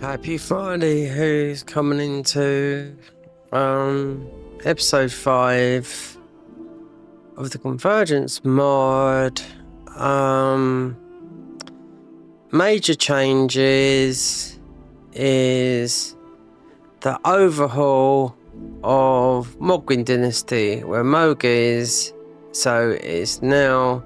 Happy Friday, who's coming into episode 5 of the Convergence mod. Major changes is the overhaul of Mogwin Dynasty, where Moog is, so it's now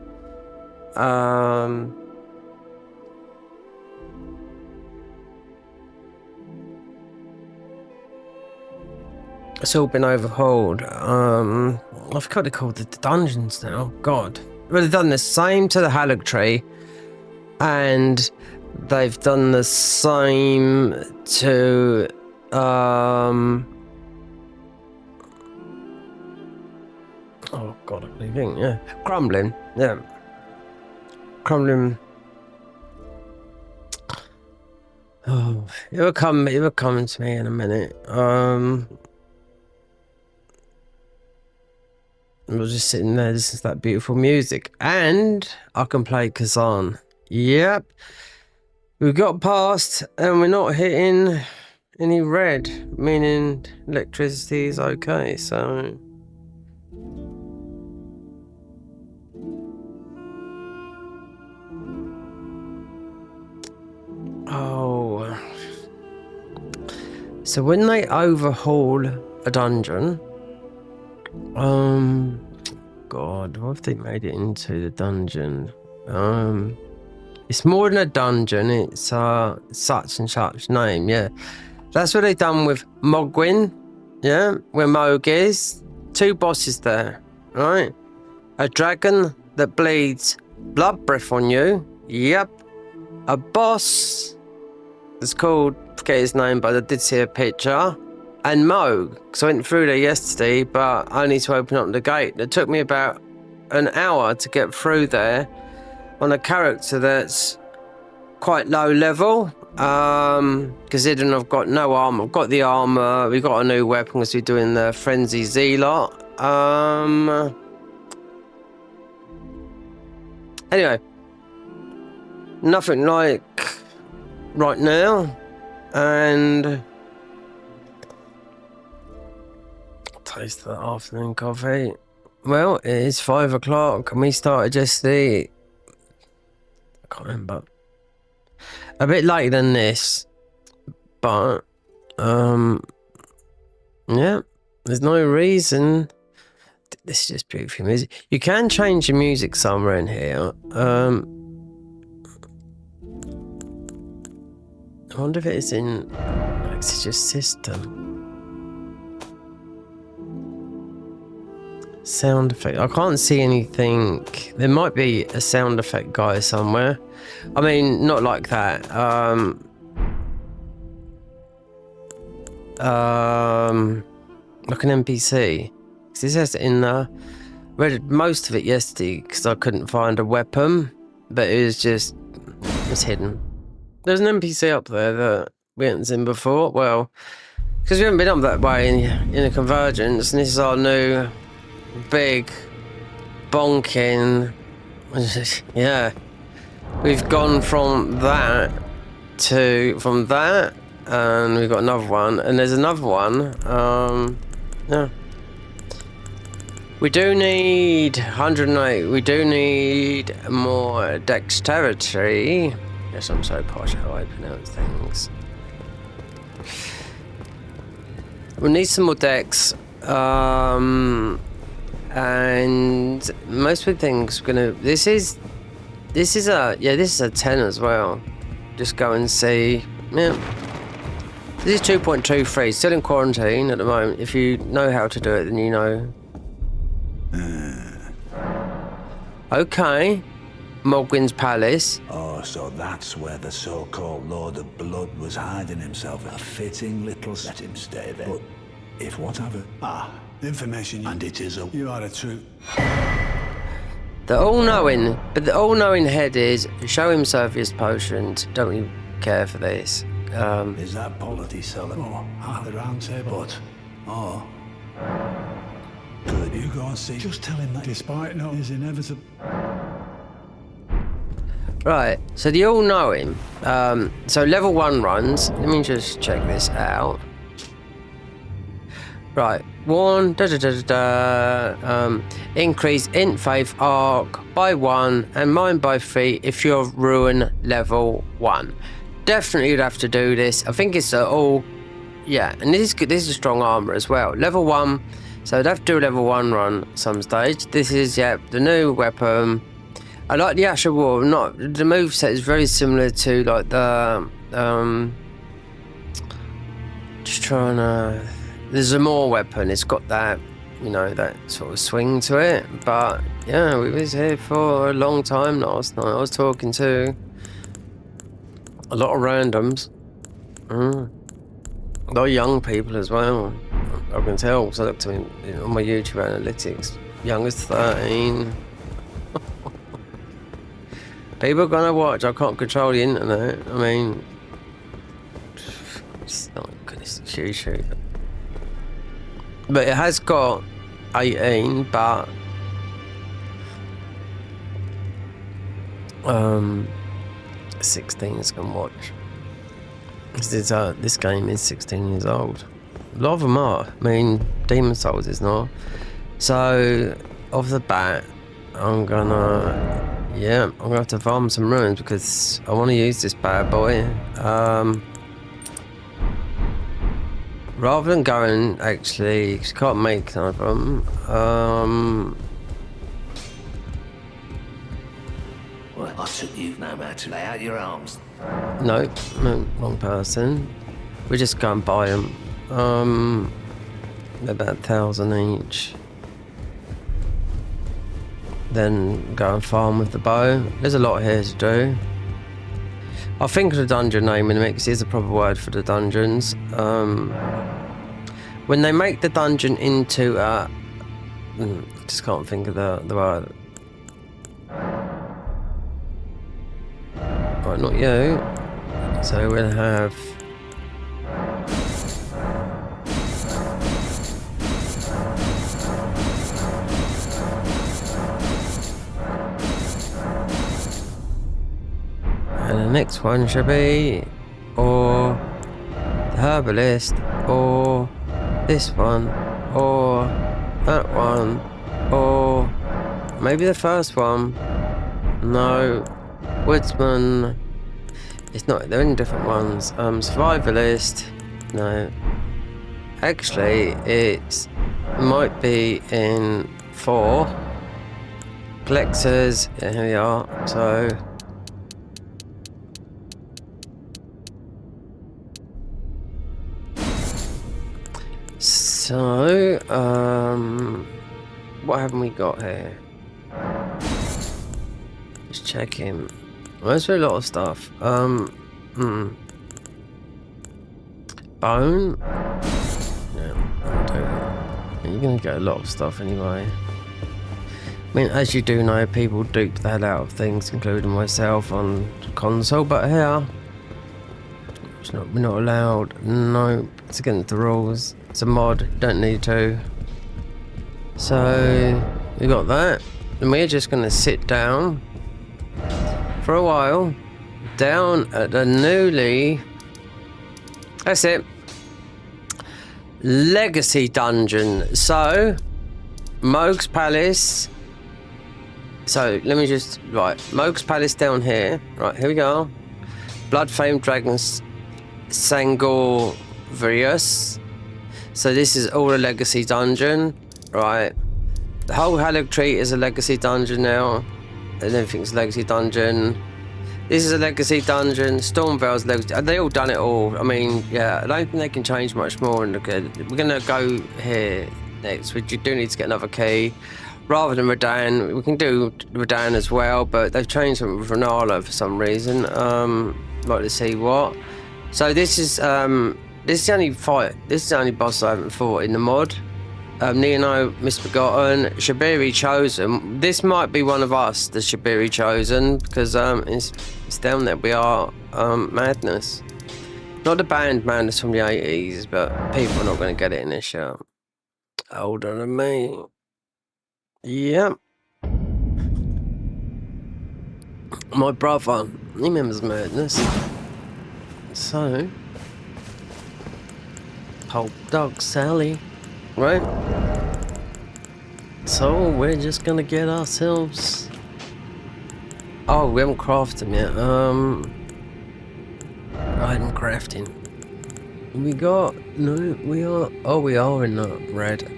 it's all been overhauled. I forgot they called the dungeons now. God. Well, they've done the same to the Halleck Tree, and they've done the same to oh God, I can't think. Yeah, Crumbling. Yeah, Crumbling. Oh, it will come to me in a minute. I was just sitting there listening to that beautiful music, and I can play Kazan. Yep, we've got past, and we're not hitting any red, meaning electricity is okay. So so when they overhaul a dungeon, God, what if they made it into the dungeon? It's more than a dungeon, it's such and such name, yeah. That's what they've done with Mogwin, yeah, where Moog is. 2 bosses there, right? A dragon that bleeds blood breath on you, yep. A boss that's called, forget his name, but I did see a picture. And Moog, because I went through there yesterday, but only to open up the gate. It took me about an hour to get through there on a character that's quite low level. Considering I've got no armor, I've got the armor, we've got a new weapon because we're doing the Frenzy Zealot. Anyway, nothing like right now, and taste that afternoon coffee. Well, it is 5 o'clock and we started yesterday. I can't remember. A bit later than this, but yeah, there's no reason. This is just beautiful music. You can change the music somewhere in here. I wonder if it is in Exeter system. Sound effect. I can't see anything. There might be a sound effect guy somewhere. I mean, not like that. Like an NPC. This has it in there. Read most of it yesterday because I couldn't find a weapon, but it's hidden. There's an NPC up there that we haven't seen before. Well, because we haven't been up that way in a Convergence, and this is our new big bonking. Yeah, we've gone from that, and we've got another one, and there's another one. Yeah, we do need 108. We do need more dexterity. Yes, I'm so posh how I pronounce things. We need some more dex. And most of the things we're gonna. This is a 10 as well. Just go and see. Yeah, this is 2.23. Still in quarantine at the moment. If you know how to do it, then you know. Okay, Mogwin's Palace. Oh, so that's where the so-called Lord of Blood was hiding himself. A fitting little. Let him stay there. But if whatever. Information. And it is a. You are the truth. The all-knowing, but the all-knowing head is show him Surface potions. Don't you care for this? Is that polity selling? Oh, at the round table. But, oh. Good, you go and see. Just tell him that despite no is inevitable. Right, so the all-knowing. So level 1 runs. Let me just check this out. Right, 1, increase int faith arc by 1 and mine by 3 if you're ruin level 1. Definitely you'd have to do this. I think it's all, yeah, and this is good. This is strong armor as well. Level 1, so I'd have to do a level 1 run some stage. This is, yeah, the new weapon. I like the Asher War. Not the moveset is very similar to like the just trying to. There's a more weapon. It's got that, you know, that sort of swing to it. But yeah, we was here for a long time last night. I was talking to a lot of randoms, a lot of young people as well. I can tell because I looked at on my YouTube analytics. Youngest 13. People are gonna watch. I can't control the internet. I mean, oh my goodness, shoot. But it has got 18, but 16s can watch. This game is 16 years old. A lot of them are. I mean, Demon Souls is not. So, off the bat, I'm gonna have to farm some ruins because I want to use this bad boy. Rather than going, actually, 'cause you can't make none of them. Well, I took you know how to lay out your arms. No, wrong person. We just go and buy them. They're about 1,000 each. Then go and farm with the bow. There's a lot here to do. I'll think of the dungeon name in a minute because here's a proper word for the dungeons. When they make the dungeon into a... I just can't think of the word. Right, not you. So we'll have... And the next one should be, or the herbalist, or this one, or that one, or maybe the first one. No, woodsman. It's not. They're in different ones. Survivalist. No, actually, it might be in 4. Collectors. Yeah, here we are. So. So, what haven't we got here? Just checking. Well, there's a lot of stuff. Bone. Yeah, you're gonna get a lot of stuff anyway. I mean, as you do know, people dupe the hell out of things, including myself on console, but here, we're not allowed. No, it's against the rules. It's a mod, don't need to. So, we got that. And we're just going to sit down for a while. Down at the newly... That's it. Legacy Dungeon. So, Moog's Palace. So, let me just... Right, Moog's Palace down here. Right, here we go. Blood-famed dragons. Sangor-Various. So this is all a legacy dungeon, right? The whole Halleck Tree is a legacy dungeon now, and everything's a legacy dungeon. This is a legacy dungeon. Stormvale's legacy. They all done it all. I mean, yeah, I don't think they can change much more. And we're gonna go here next. We do need to get another key, rather than Redan. We can do Redan as well, but they've changed something with Renala for some reason. Like to see what. So this is the only fight. This is the only boss I haven't fought in the mod. Nino, Misbegotten, Shabiri Chosen. This might be one of us, the Shabiri Chosen, because it's down there. We are Madness. Not the band Madness from the 80s, but people are not going to get it in this show. Older than me. Yep. My brother, he remembers Madness. So, Pulp Dog Sally, right? So, we're just gonna get ourselves... Oh, we haven't crafted them yet. Item crafting. We got... No, we are... Oh, we are in the red.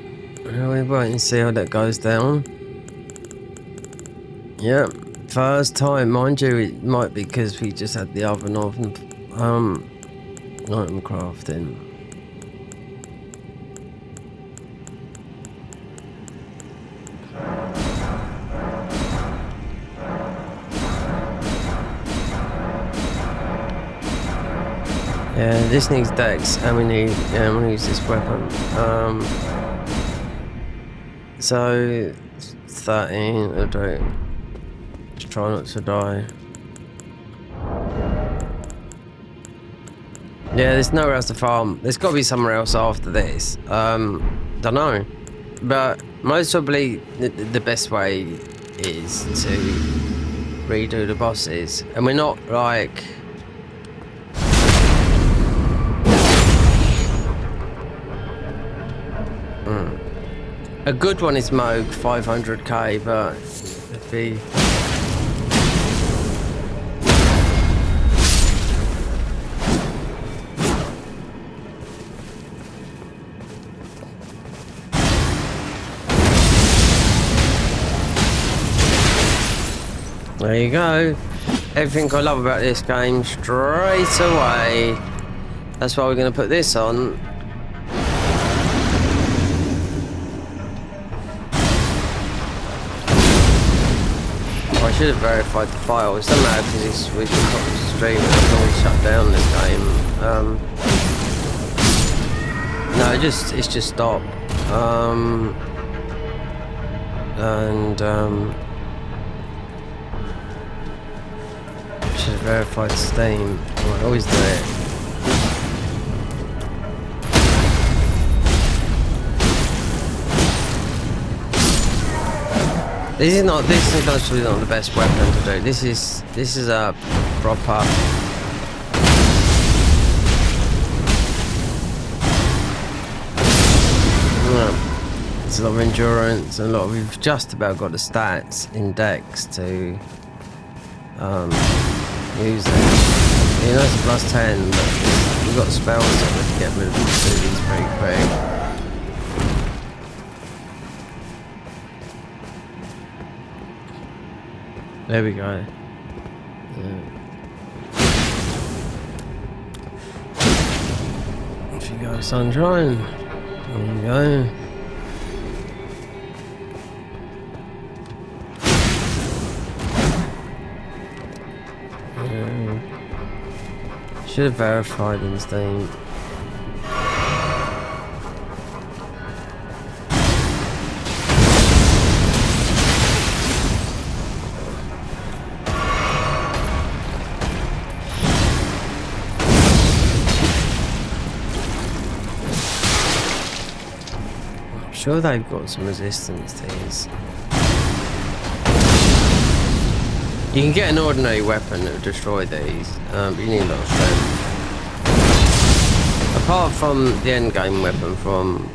We're waiting to see how that goes down. Yep. First time, mind you, it might be because we just had the oven off and item crafting. Yeah, this needs dex, and we need, yeah, I'm gonna use this weapon. So 13, I'll do it. Just try not to die. Yeah, there's nowhere else to farm. There's got to be somewhere else after this. Don't know. But most probably the best way is to redo the bosses. And we're not like... A good one is Moog, 500k, but it'd be... There you go. Everything I love about this game straight away. That's why we're going to put this on. I should have verified the files. Doesn't matter because we've got the stream. It's always shut down this game. No, it's just stopped. Should have verified Steam. I always do it. This is actually not the best weapon to do. This is a proper... It's a lot of endurance and a lot of... We've just about got the stats in Dex to use it. You know it's a +10, but we've got spells that we can get rid of these pretty quick. There we go. Off you go, sunshine. There you go. Should have verified in Steam. I'm sure they've got some resistance to these. You can get an ordinary weapon that will destroy these, but you need a lot of strength. Apart from the endgame weapon from...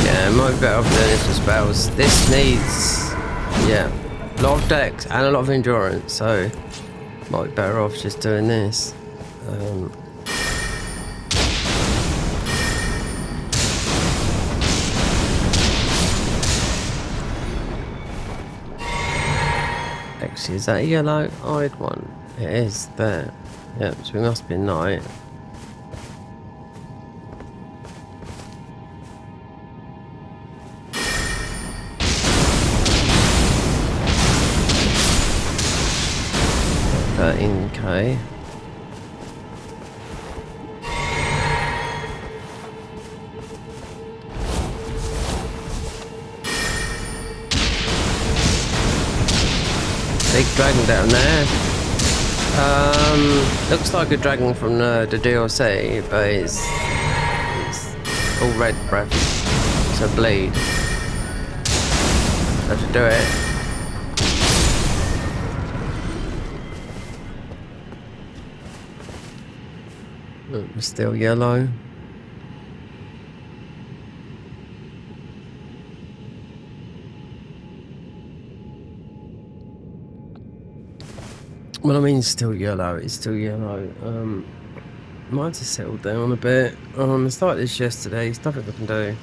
Yeah, it might be better off doing this for spells. This needs, yeah, a lot of dex and a lot of endurance, so... Might be better off just doing this. Actually, is that a yellow-eyed one? It is there. Yep, so we must be night. Okay. Big dragon down there. Looks like a dragon from the DLC, but it's all red breath. It's a bleed. Have to do it. Still yellow. Well, I mean, still yellow. It's still yellow. Might have to settle down a bit. I started this yesterday. There's nothing I can do.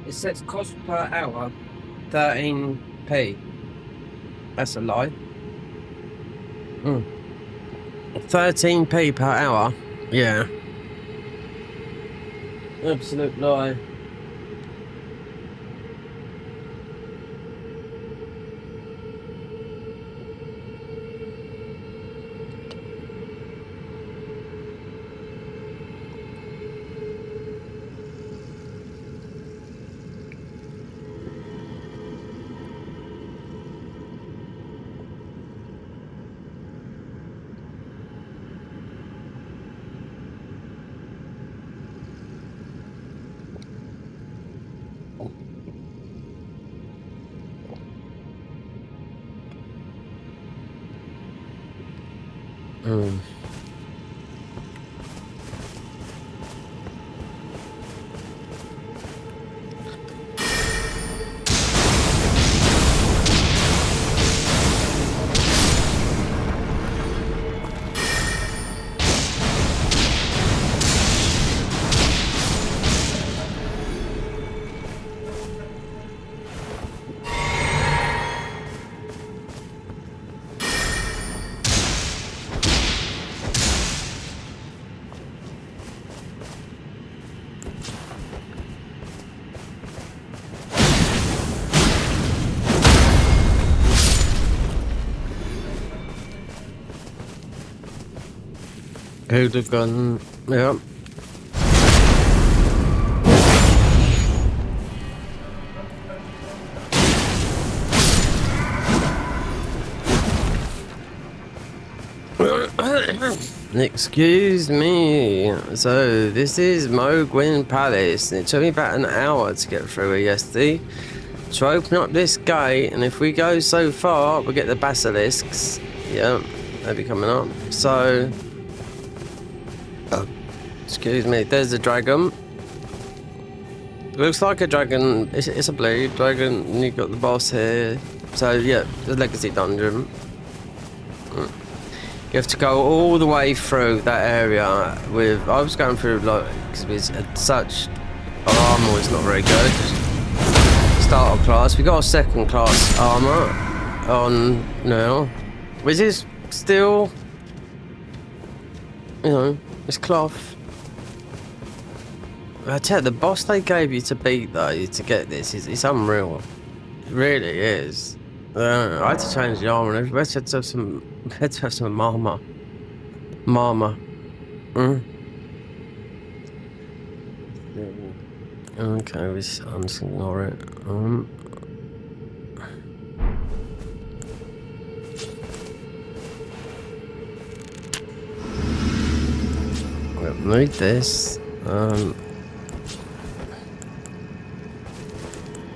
It says cost per hour 13p. That's a lie. 13p per hour? Yeah. Absolute lie. Who'd have gone? Yeah. Excuse me. So this is Mogwin Palace, and it took me about an hour to get through it yesterday. To open up this gate, and if we go so far, we'll get the basilisks. Yeah, they'll be coming up. So, excuse me. There's the dragon. Looks like a dragon. It's a blue dragon. And you've got the boss here. So yeah, the legacy dungeon. You have to go all the way through that area with. I was going through like because such our armor was not very good. Starter class. We got a second class armor on now, which is still, you know, it's cloth. I tell you, the boss they gave you to beat though to get this is unreal. It really is. I had to change the armor. We had to have some. We had to have some armor. Okay, I'm just gonna ignore it. We'll need this.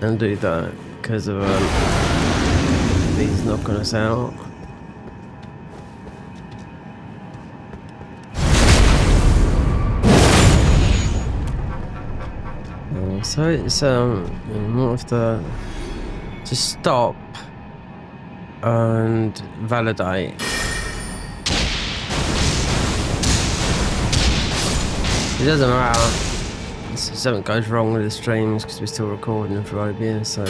and do that because of these knocking us out. So it's more of the just stop and validate. It doesn't matter. If something goes wrong with the streams because we're still recording for OBS. So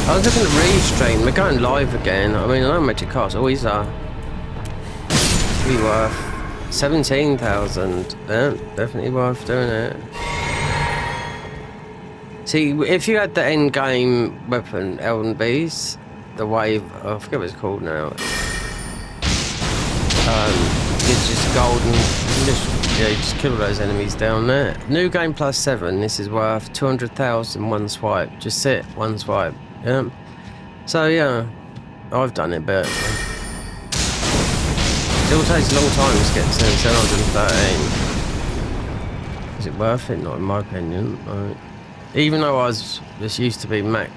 I was looking at restream. We're going live again. I mean, I know Magic Cards always are. Be worth 17,000. Yeah, definitely worth doing it. See, if you had the end game weapon, Elden Beast, the wave, I forget what it's called now. It's just golden. You just kill those enemies down there. New game +7. This is worth 200,000 one swipe. Just sit one swipe. Yeah. So yeah, I've done it, but it still takes a long time to get to 713. Is it worth it? Not in my opinion. Right. Even though this used to be max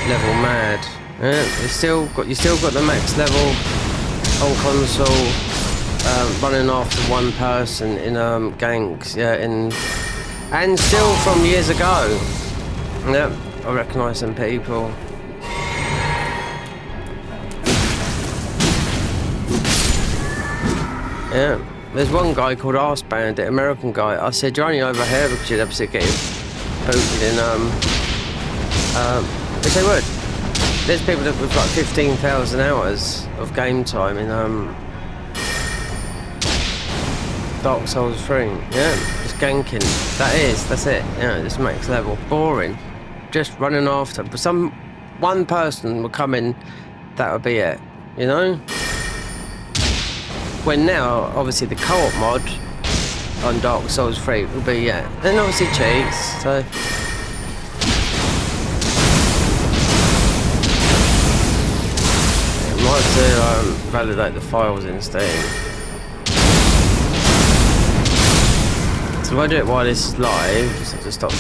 level mad. Yeah, you still got the max level on console, running after one person in ganks, yeah, and still from years ago. Yep, I recognise some people. Yeah, there's one guy called Arse Bandit, American guy. I said, you're only over here because you'd obviously get booted in they say what? There's people that with like 15,000 hours of game time in Dark Souls 3. Yeah, just ganking. That's it. Yeah, just max level. Boring. Just running after. But one person will come in, that would be it. You know? When now, obviously the co-op mod on Dark Souls 3 will be, yeah. And obviously cheats, so. Might have to validate the files instead. So if I do it while this is live, just have to stop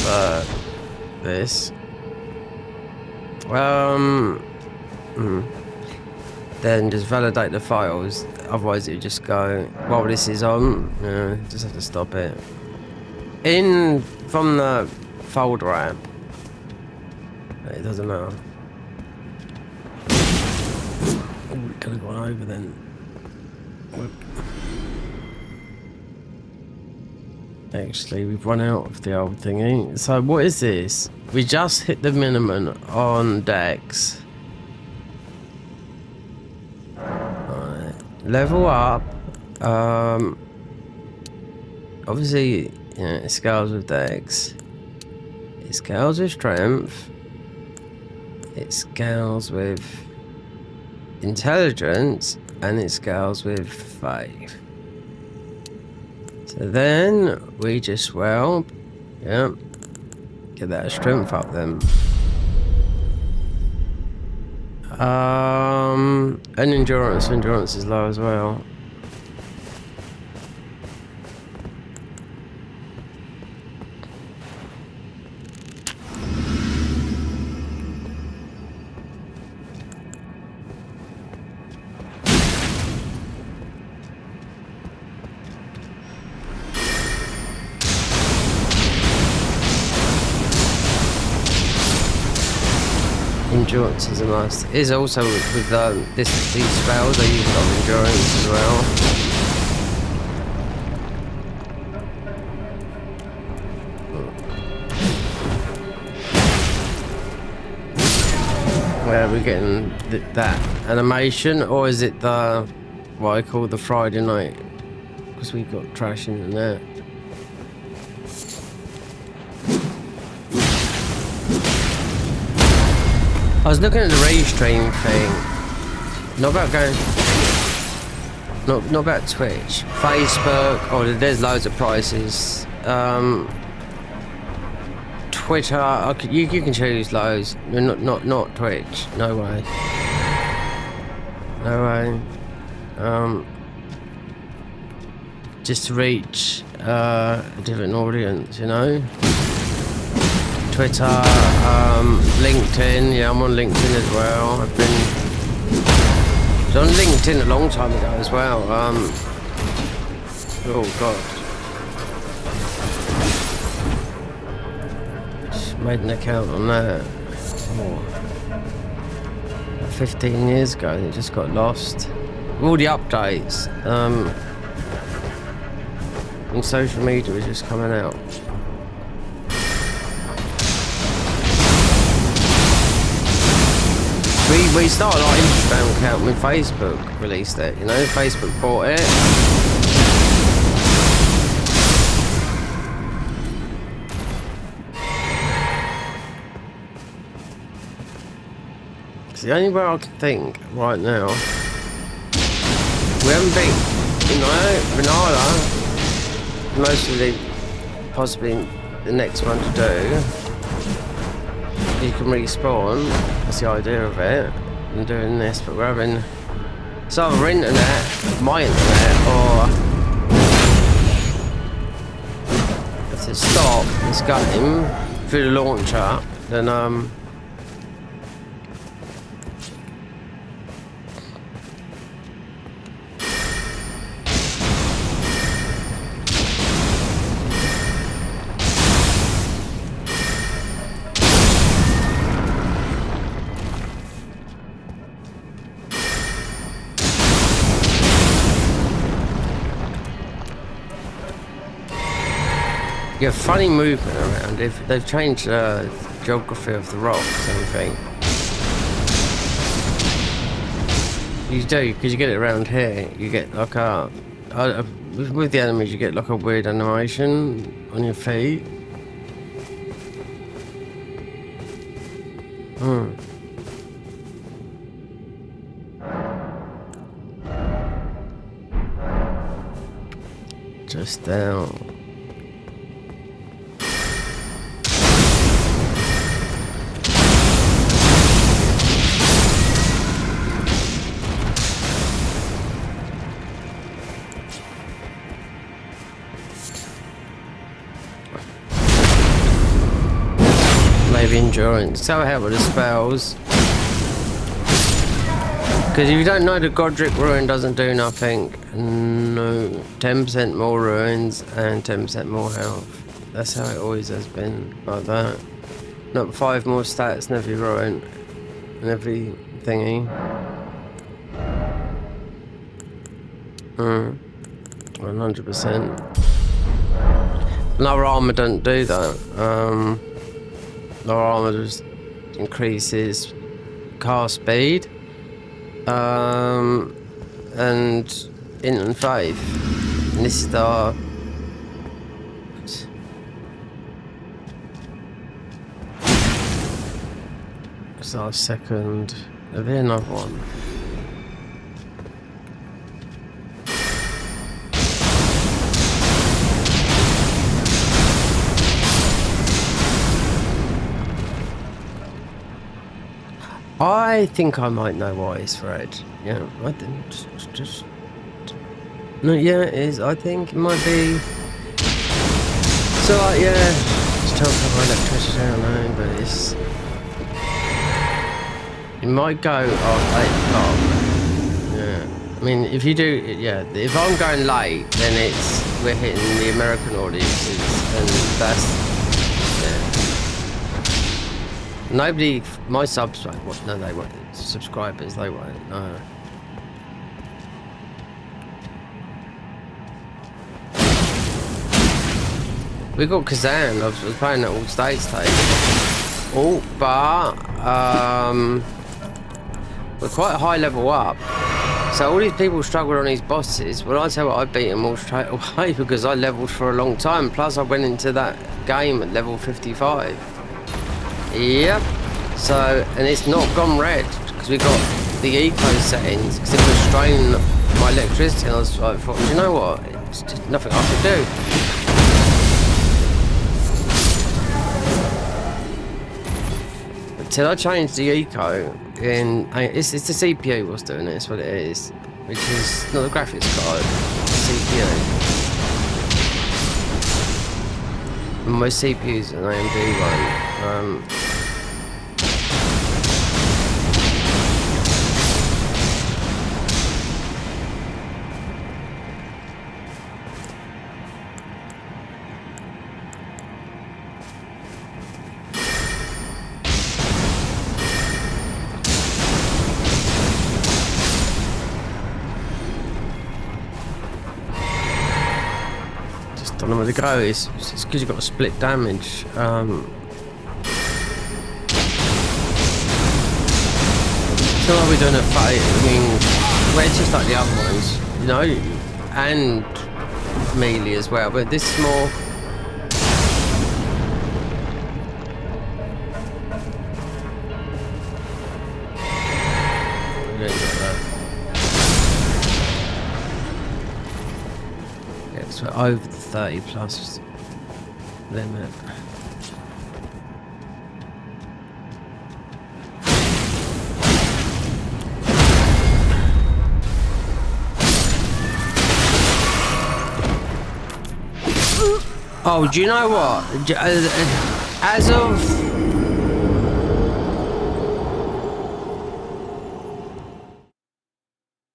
this. Then just validate the files. Otherwise, it would just go while this is on. Just have to stop it. From the folder app. It doesn't matter. Could have gone over then. Actually, we've run out of the old thingy. So what is this? We just hit the minimum on Dex. Right. Level up. Obviously, yeah, it scales with Dex. It scales with Strength. It scales with Intelligence, and it scales with Faith. So then we just get that strength up then. And endurance is low as well. Endurance is a must. It is also with these spells, I use a lot of endurance as well. Where are we getting that animation, or is it the what I call the Friday night? Because we got trash in there. I was looking at the restream thing. Not about going. Not about Twitch, Facebook. Oh, there's loads of prices. Twitter. You can choose loads. Not Twitch. No way. No way. Just to reach a different audience, you know. Twitter, LinkedIn. Yeah, I'm on LinkedIn as well. I've been on LinkedIn a long time ago as well. Oh god, just made an account on that. 15 years ago, and it just got lost. All the updates. And social media was just coming out. We started our Instagram account when Facebook released it, you know, Facebook bought it. It's the only way I can think right now. We haven't been, you know, Renala, mostly possibly the next one to do. You can respawn, that's the idea of it, and doing this, but we're having it's either internet, my internet, or if it stop this game through the launcher, then you have funny movement around. They've changed the geography of the rocks, I think. You do, because you get it around here. You get like with the enemies, you get like a weird animation on your feet. Just down. Maybe endurance. So how about the spells? Because if you don't know, the Godric Ruin doesn't do nothing. No, 10% more ruins and 10% more health. That's how it always has been, like that. Not 5 more stats in every ruin and every thingy. 100%. Lower armor don't do that. Lower armor just increases cast speed. And instant faith. And this is our second. There'll be another one. I think I might know why it's red. Yeah, I think just no, yeah, it is. I think it might be. So like, yeah, it's tough for electricity. I don't know, but it's. It might go off 8 o'clock. Yeah, I mean, if you do, yeah, if I'm going late, then we're hitting the American audiences, and that's. Yeah. Nobody, my subs, what? No, they won't. Subscribers, they won't. No. We got Kazan. I was playing at all state stage. Oh, but we're quite a high level up. So all these people struggled on these bosses. Well, I tell you what, I beat them all straight away because I leveled for a long time. Plus, I went into that game at level 55. Yep. So, and it's not gone red because we got the eco settings because it was straining my electricity, and I was like, thought, you know what? It's just nothing I can do. Until I changed the eco, it's the CPU what's doing it. That's what it is, which is not the graphics card, the CPU. My CPU's an AMD one. Don't know where to go. It's because you've got split damage. It's not like we're doing a fight. I mean, we're just like the other ones, you know, and melee as well. But this is more. So over the 30 plus limit. Oh, do you know what? As of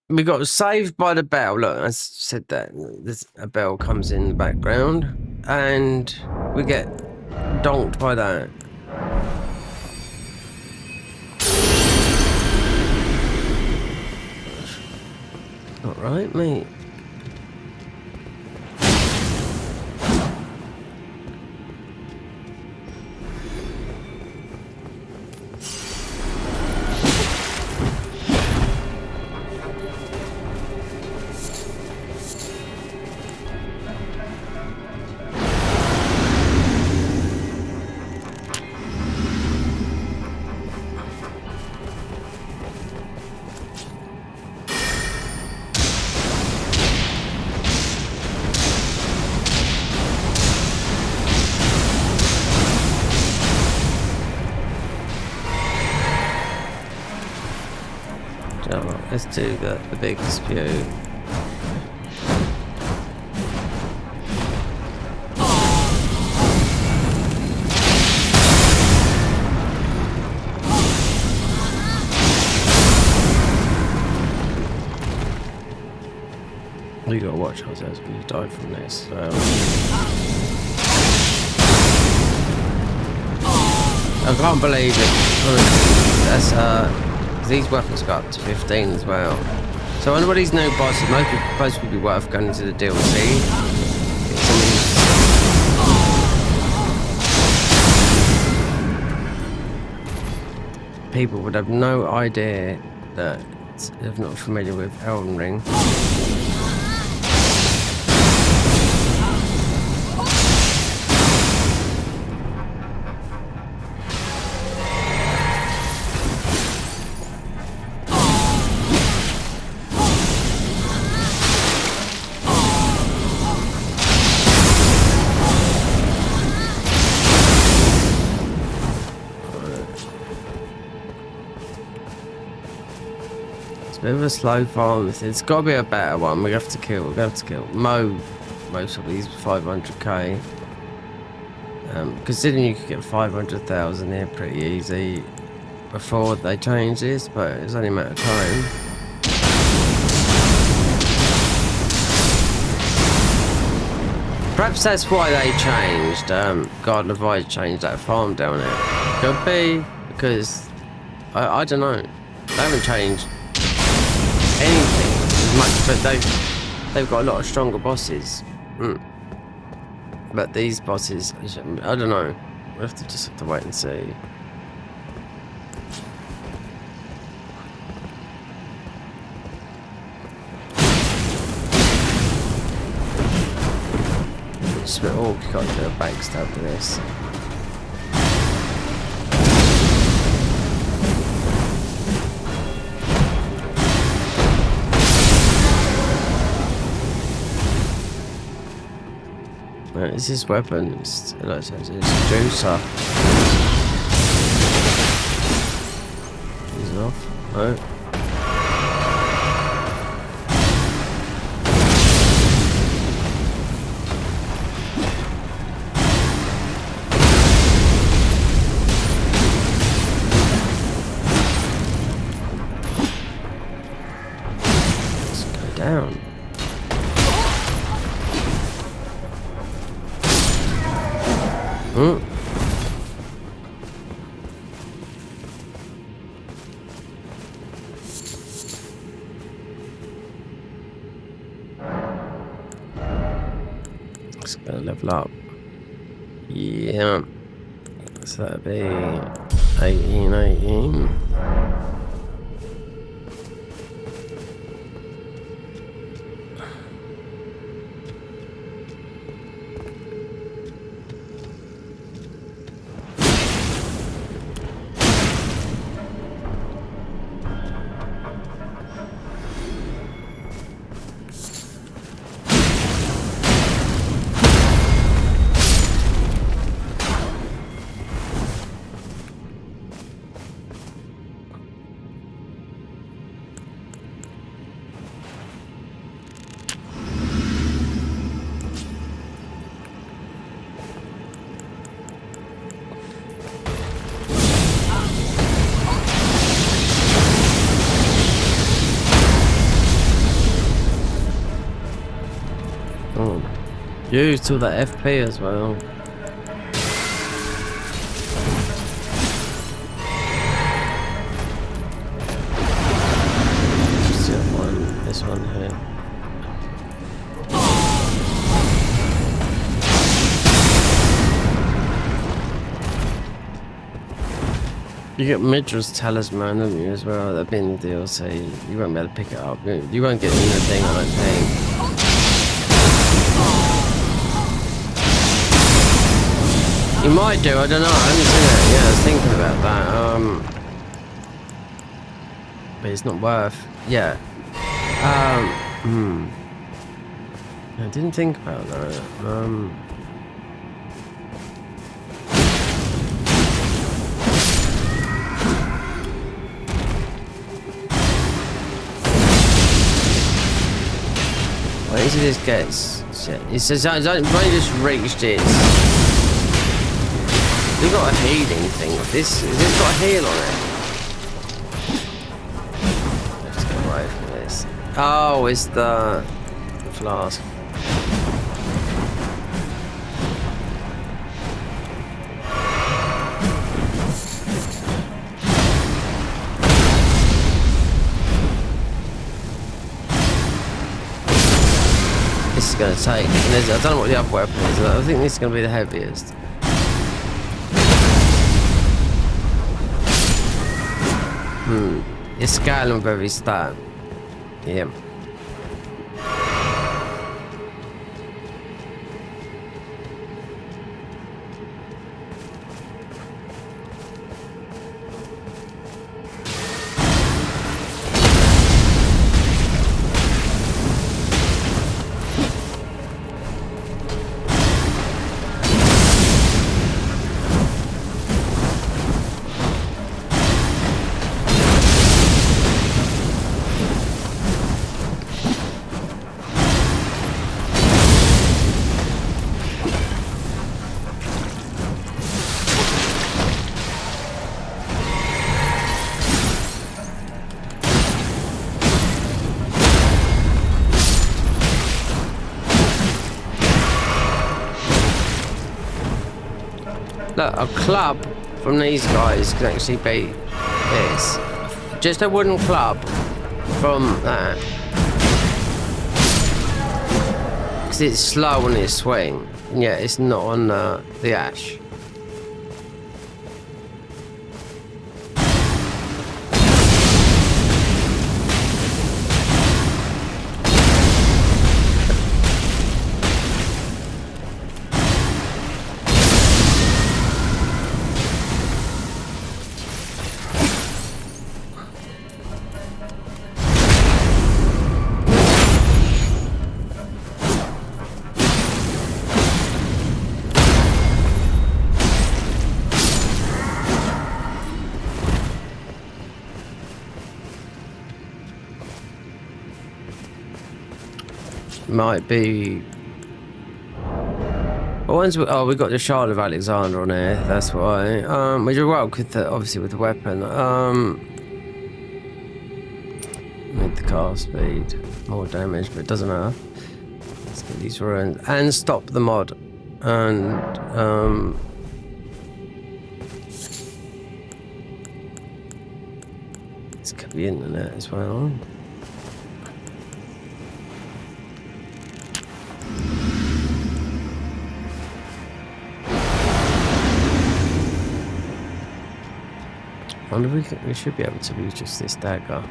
we got saved by the bell. Look, I said that there's a bell comes in the background, and we get donked by that. All right, mate. Let's do the big dispute. You gotta watch how because you died from this. I can't believe it. That's these weapons go up to 15 as well. So one of these new bosses most would be worth going into the DLC. People would have no idea that they're not familiar with Elden Ring. Bit of a slow farm. It's got to be a better one. We have to kill. Most of these 500k. Considering you could get 500,000 here pretty easy before they change this, but it's only a matter of time. Perhaps that's why they changed. Garden of Ice changed that farm down there. Could be because I don't know. They haven't changed anything as much, but they've got a lot of stronger bosses. But these bosses, I don't know. We have to wait and see. Oh, you got to do a backstab for this. It's his weapon. It's a juicer. He's off. No. down. Hmm. It's gonna level up. Yeah. So that'd be 18. Oh, used to the FP as well. This one here. You get Midra's talisman, don't you, as well? That'd be in the DLC. You won't be able to pick it up. You won't get anything, I don't think. You might do, I don't know. I haven't seen it. Yeah, I was thinking about that. But it's not worth. Yeah. I didn't think about that. Where does this get? It says I've only just reached it. We got a healing thing. Has this got a heal on it? Let's get away from this. Oh, it's the flask. This is going to take. I don't know what the other weapon is. I think this is going to be the heaviest. It's scale very stat. Yeah. Look, a club from these guys can actually beat this. Just a wooden club from that. Because it's slow on its swing. Yeah, it's not on the ash. Might be. Oh, we got the Shard of Alexander on here. That's why. We do well with the, obviously with the weapon. With the car speed, more damage, but it doesn't matter. Let's get these ruins and stop the mod. And this could be internet as well. I wonder if we should be able to use just this dagger.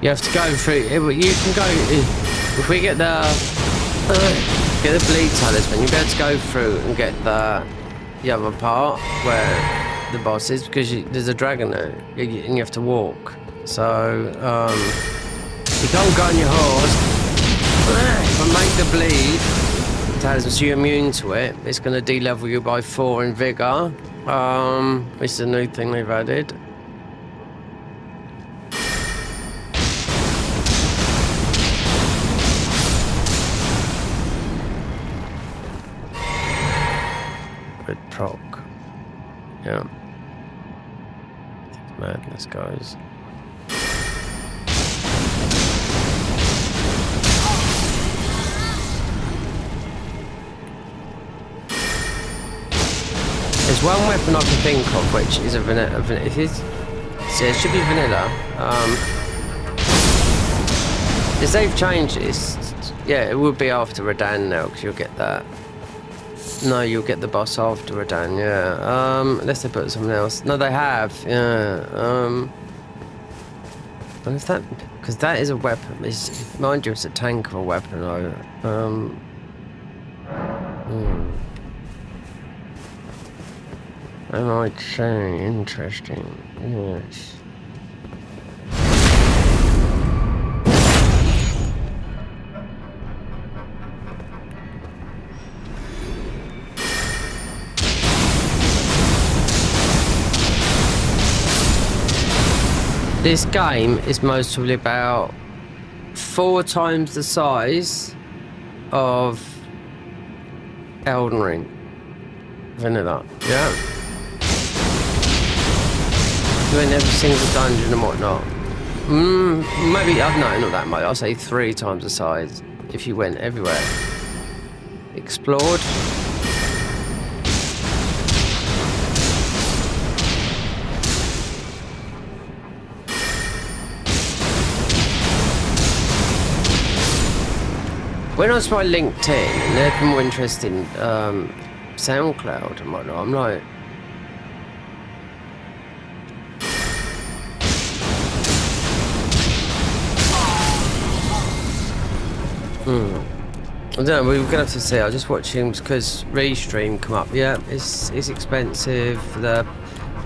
You have to go through. You can go if we get the bleed talisman. You'll be able to go through and get the other part where the boss is, because there's a dragon there and you have to walk. So you can't go on your horse. But make the bleed talisman so you're immune to it. It's going to de-level you by 4 in vigor. This is a new thing they've added. Proc. Yeah. Madness, guys. There's one weapon I can think of which is a vanilla. It should be vanilla. If they've changed this, yeah, it will be after Radan now, because you'll get that. No, you'll get the boss after Radan, yeah. Unless they put something else. No, they have, yeah. And if that, because that is a weapon. Mind you, it's a tank of a weapon, though. I might say interesting, yes. This game is mostly about 4 times the size of Elden Ring. Vanilla. Yeah. Doing every single dungeon and whatnot. Maybe, I don't know, not that much. I'll say 3 times the size if you went everywhere. Explored. When I was my LinkedIn, and they're more interested in SoundCloud and whatnot, I'm like, I don't know, we're gonna have to see. I'll just watch him because Restream come up. Yeah, it's expensive for the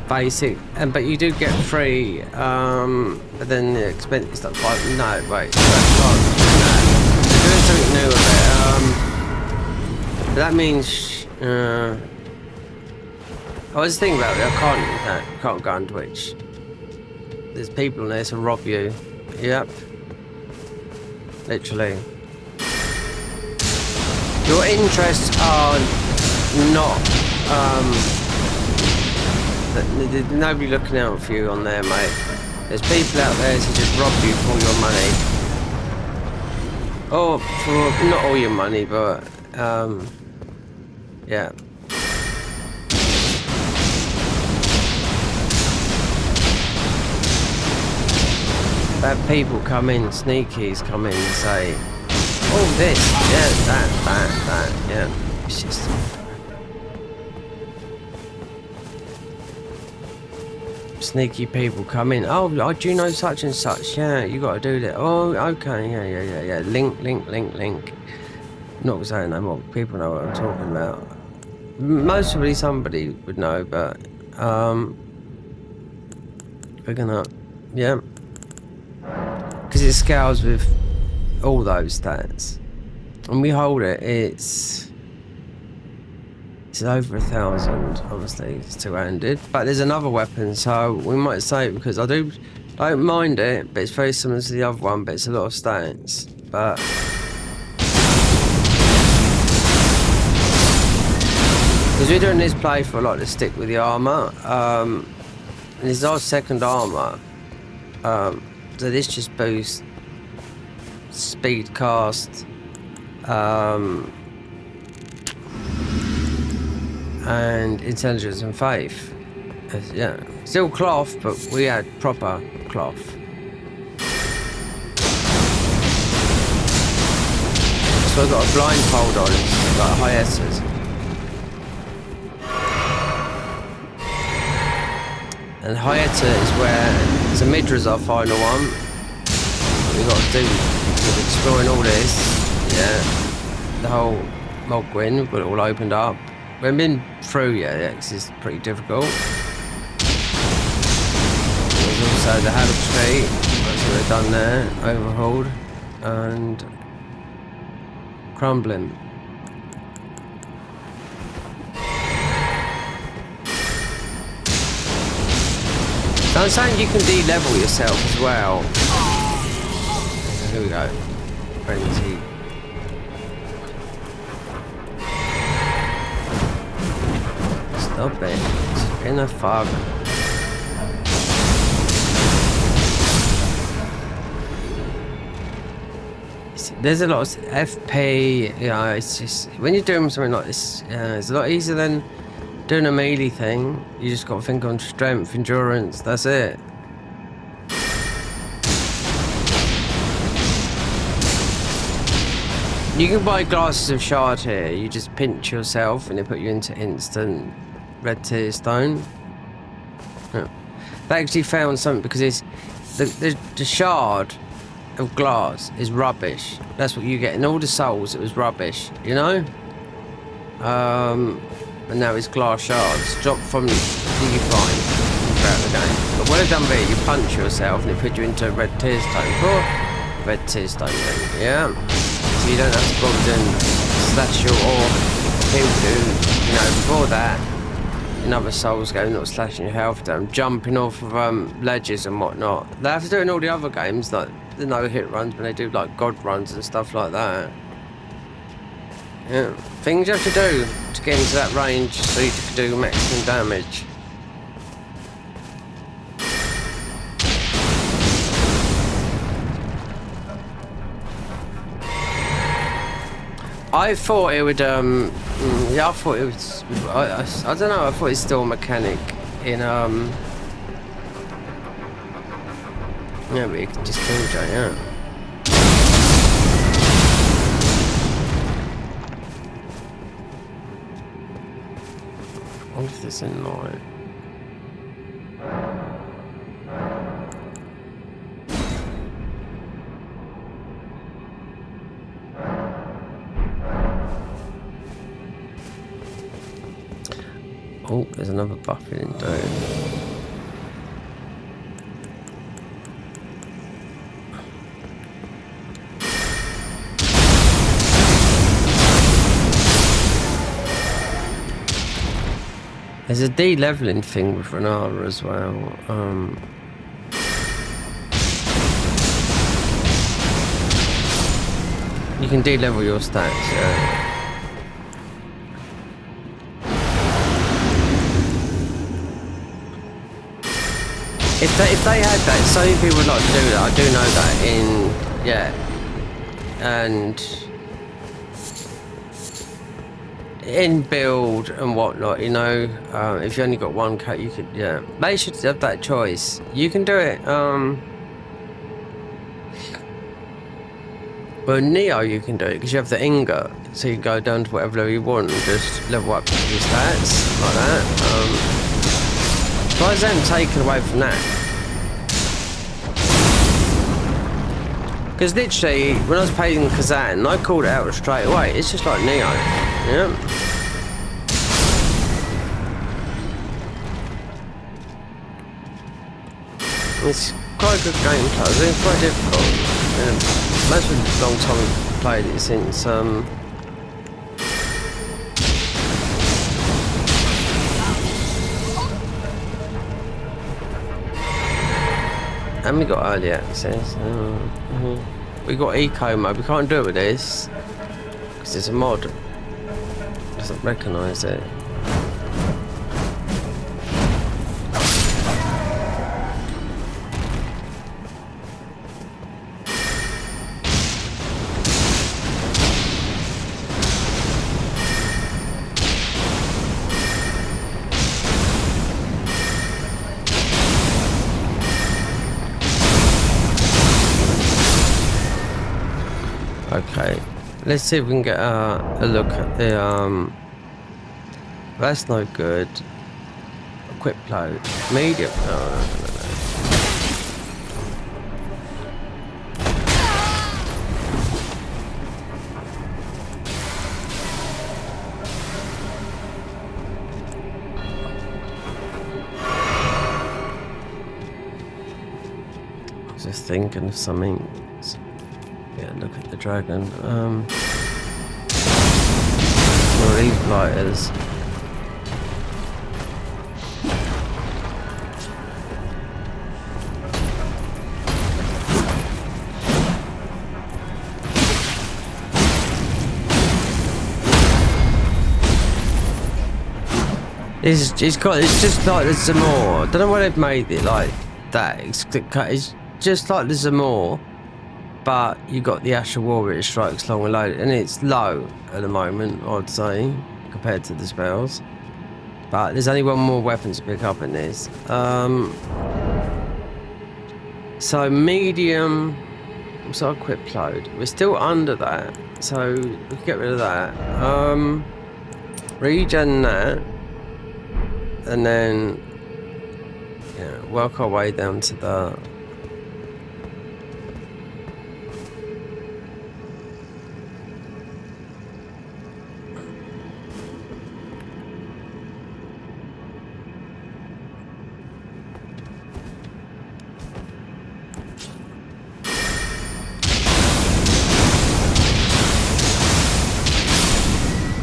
basic, but you do get free. But then the expense is like 5. No, wait, doing something new with it. That means I was thinking about it. I can't go on Twitch. There's people in there to rob you. Yep, literally. Your interests are not. There's nobody looking out for you on there, mate. There's people out there to just rob you for your money. Oh, for not all your money, but yeah. Bad people come in, sneakies come in and say, "Oh, this, yeah, that, yeah." It's just. Sneaky people come in. Oh, do you know such and such? Yeah, you got to do that. Oh, okay, yeah. Link. Not saying no more. People know what I'm talking about. Mostly somebody would know, but we're gonna, yeah, because it scales with all those stats, and we hold it. It's over 1,000, obviously, it's 200. But there's another weapon, so we might say, because I do I don't mind it, but it's very similar to the other one, but it's a lot of stats. But because we're doing this playthrough, I like to stick with the armor. And this is our second armor. So this just boosts speed cast. And intelligence and faith. Yeah, still cloth, but we had proper cloth. So I've got a blindfold on, it's like hiatus. And hiatus is where Samidra's our final one. What we got to do with exploring all this. Yeah, the whole Mogwin, we've got it all opened up. We haven't been through yet, yeah, 'cause it's pretty difficult. There's also the Haddock Tree, that's what we've done there, overhauled, and crumbling. So I'm saying you can de-level yourself as well. Here we go. Frenzy. Stop it. It's in a fog. There's a lot of FP, you know, it's just, when you're doing something like this, it's a lot easier than doing a melee thing. You just got to think on strength, endurance, that's it. You can buy glasses of shard here, you just pinch yourself and they put you into instant red tier stone. Yeah. They actually found something because it's the shard of glass is rubbish. That's what you get in all the souls. It was rubbish, you know. And now it's glass shards dropped from the you find throughout the game. But what I've done there, you punch yourself and they put you into red tier stone for red tier stone then, yeah. So you don't have to bother doing slash your or heal do, you know, before that. In other Souls games, not slashing your health down, jumping off of ledges and whatnot. They have to do it in all the other games, like the no-hit runs, when they do like god runs and stuff like that. Yeah, things you have to do to get into that range so you can do maximum damage. I thought it would, yeah, I thought it was, I don't know, I thought it's still a mechanic in, yeah, but you can just kill Jay, yeah. I wonder if this in light. Oh, there's another buff we didn't do. There's a de-leveling thing with Renara as well. You can de-level your stats, yeah. If they had that, so many people would like to do that. I do know that in, yeah, and in build and whatnot, you know, if you only got one cut, you could, yeah, they should have that choice. You can do it, well, Neo you can do it because you have the ingot, so you can go down to whatever level you want and just level up your stats like that. Why is that taken away from that? Because literally, when I was playing Kazan, I called it out straight away. It's just like Neo, yeah. It's quite a good game, cause it's quite difficult. Yeah. Most of the long time I've played it since And we got early access. We got eco mode. We can't do it with this because it's a mod. Doesn't recognise it. Okay, let's see if we can get a look at the that's no good. Quick load. Medium. No. Just thinking of something. Yeah, look at the dragon. What are these blighters? It's just like the Zamor. I don't know why they've made it like that. It's just like the Zamor, but you got the Asher Warrior strikes long and low, and it's low at the moment, I'd say, compared to the spells. But there's only one more weapon to pick up in this. So medium. So I quick load. We're still under that, so we can get rid of that. Regen that. And then, work our way down to the...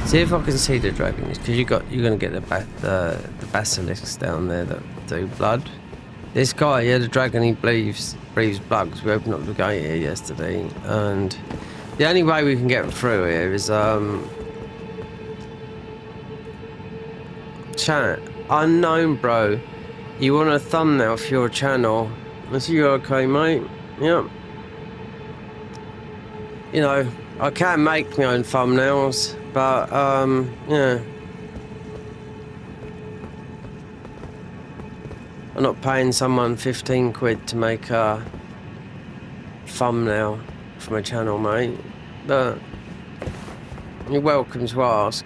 See if I can see the dragons, because you're gonna get the basilisks down there that do blood. This guy, the dragon, he breathes blood, because we opened up the gate here yesterday, and the only way we can get through here is chat. Unknown, bro. You want a thumbnail for your channel? I see you okay, mate. Yep. You know, I can make my own thumbnails. But, yeah. I'm not paying someone 15 quid to make a thumbnail for my channel, mate. But you're welcome to ask.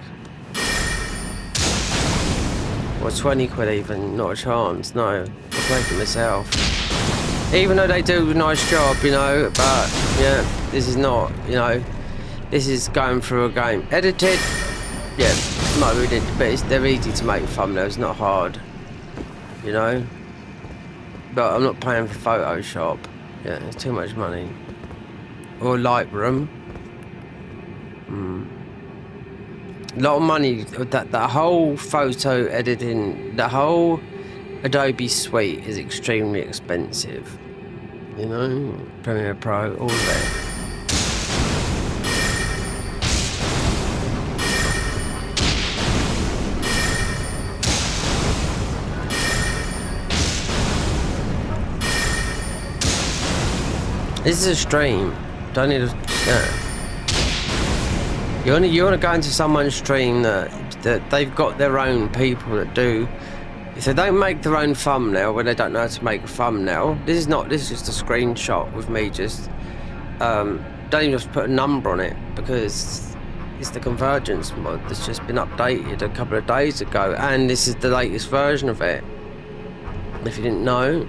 Or 20 quid even, not a chance, no. I'll make it myself. Even though they do a nice job, you know, but, yeah, this is not, you know. This is going through a game. Edited, yeah, might read it, but they're easy to make thumbnails, not hard, you know. But I'm not paying for Photoshop. Yeah, it's too much money. Or Lightroom. A lot of money. That whole photo editing, the whole Adobe suite is extremely expensive. You know, Premiere Pro, all of it. This is a stream. Don't need a. You want to go into someone's stream that they've got their own people that do. If they don't make their own thumbnail, when they don't know how to make a thumbnail, this is just a screenshot with me just. Don't even just put a number on it because it's the Convergence mod that's just been updated a couple of days ago, and this is the latest version of it. If you didn't know.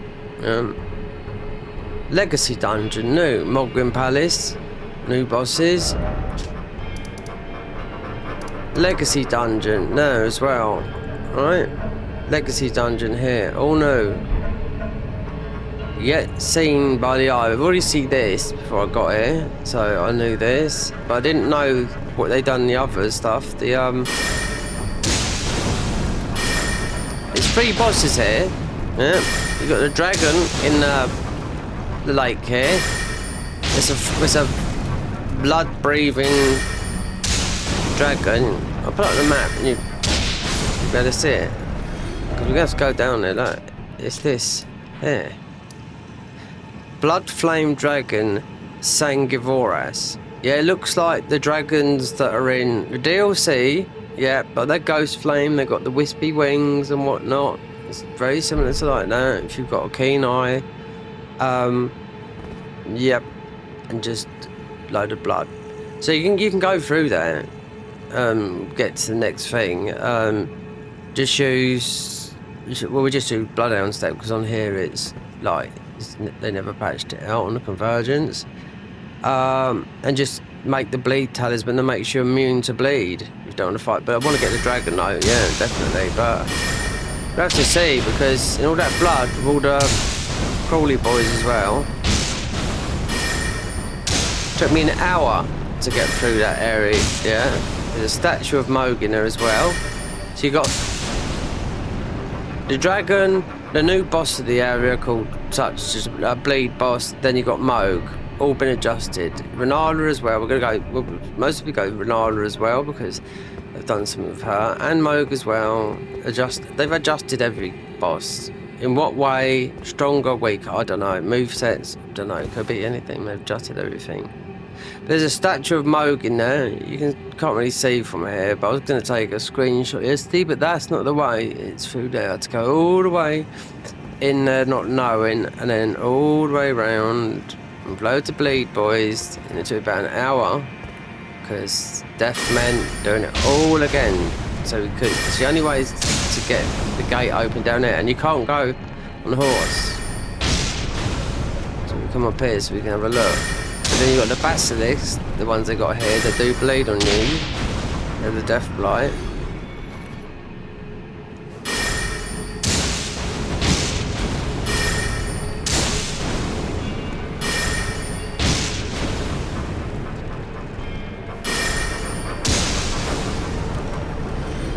Legacy Dungeon, new. Mogwin Palace, new bosses. Legacy Dungeon, no as well. Alright. Legacy Dungeon here, all new. Yet seen by the eye. I've already seen this before I got here, so I knew this. But I didn't know what they done in the other stuff. There's 3 bosses here. Yeah. You got the dragon in the the lake here. It's a blood-breathing dragon. I'll put up the map and you better see it. Because we have to go down there, look. It's this. There. Blood Flame Dragon Sangivoras. Yeah, it looks like the dragons that are in the DLC. Yeah, but they're Ghost Flame. They've got the wispy wings and whatnot. It's very similar to like that if you've got a keen eye. Yep. And just load of blood. So you can go through there. Get to the next thing. Just use... Well, we just do Bloodhound step because on here it's like... they never patched it out on the Convergence. And just make the bleed talisman that makes you immune to bleed if you don't want to fight. But I want to get the dragon though, yeah, definitely. But we have to see because in all that blood with all the crawly boys as well. Took me an hour to get through that area, yeah. There's a statue of Moog in there as well. So you got the dragon, the new boss of the area called such as a bleed boss, then you got Moog, all been adjusted. Renala as well, we'll mostly go Renala as well because they've done some with her, and Moog as well. They've adjusted every boss. In what way? Stronger, weaker, I don't know. Movesets, I don't know, it could be anything, they've adjusted everything. There's a statue of Moog in there. You can't really see from here, but I was going to take a screenshot yesterday, but that's not the way. It's through there to go all the way in there, not knowing, and then all the way around and blow to bleed boys. And it took about an hour because death meant doing it all again. So we couldn't. It's the only way is to get the gate open down there, and you can't go on a horse. So we come up here so we can have a look. And then you've got the basilisks, the ones they got here that do bleed on you. They're the death blight.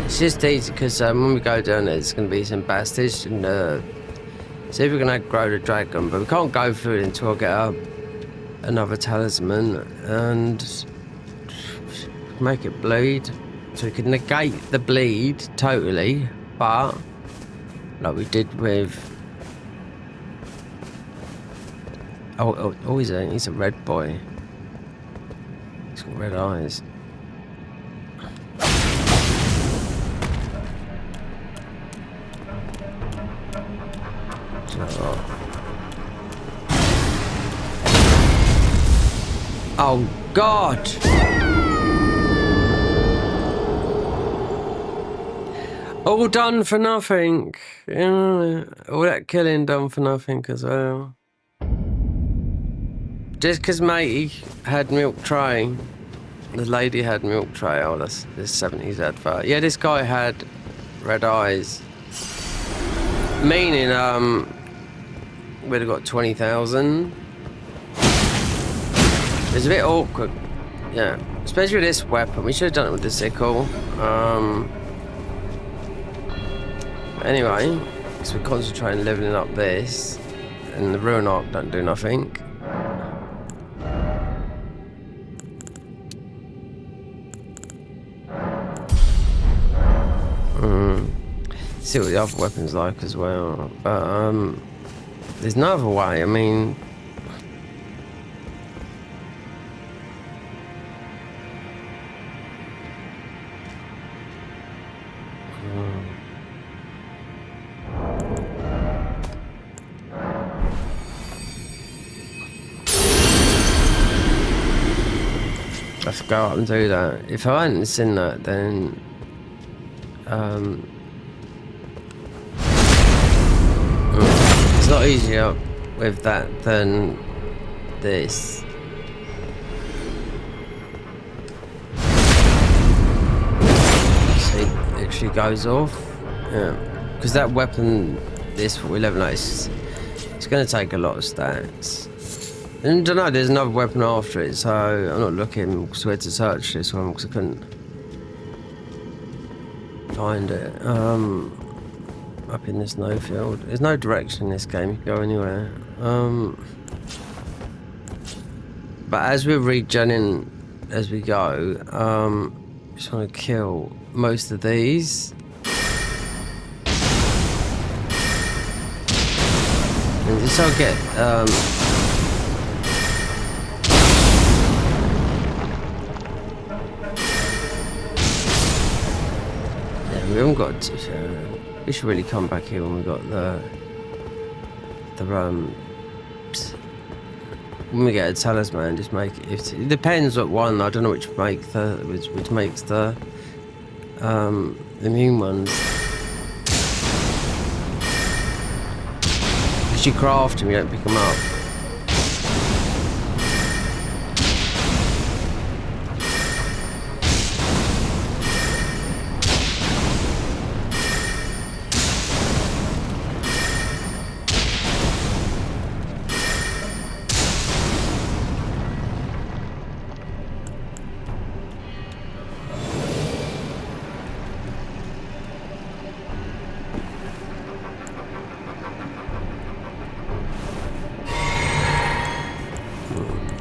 It's just easy because when we go down there, there's going to be some bastards and see if we can grow the dragon, but we can't go through it until I get another talisman and make it bleed so we can negate the bleed totally, but like we did with he's a red boy, he's got red eyes. Oh God! All done for nothing. Yeah, all that killing done for nothing as well. Just because matey had milk tray, the lady had milk tray. Oh, that's this 70s advert. Yeah, this guy had red eyes. Meaning, we'd have got 20,000. It's a bit awkward, yeah. Especially with this weapon. We should have done it with the sickle. Anyway, so we're concentrating on leveling up this, and the Ruin Arc don't do nothing. See what the other weapons like as well. But there's no other way. I mean. Let's go up and do that. If I hadn't seen that, then it's a lot easier with that than this. See, it literally goes off. Yeah, because that weapon, this what we level out, it's going to take a lot of stats. And I don't know, there's another weapon after it, so I'm not looking because we had to search this one because I couldn't find it. Up in this snowfield. There's no direction in this game, you can go anywhere. But as we're regenning as we go, just want to kill most of these. And this I'll get yeah, we haven't got we should really come back here when we got the when we get a talisman, just make it. It depends what one. I don't know which makes the immune ones. Because you craft them, you don't pick them up.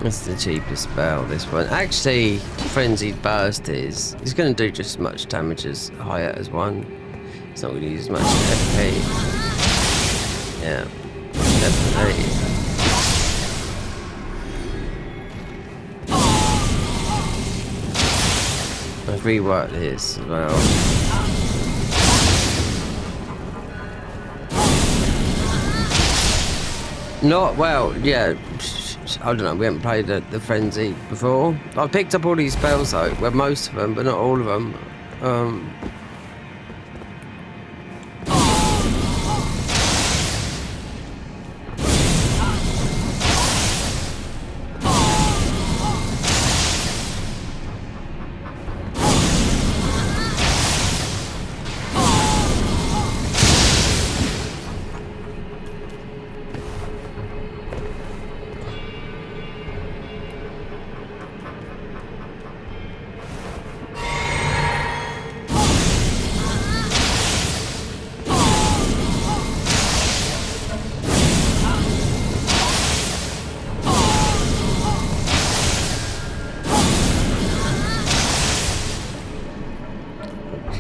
That's the cheapest spell, this one. Actually, Frenzied Burst is going to do just as much damage as higher as one. It's not going to use as much FP. Yeah, definitely. I've reworked this as well. Not well, yeah. I don't know, we haven't played the Frenzy before. I picked up all these spells though, well most of them, but not all of them.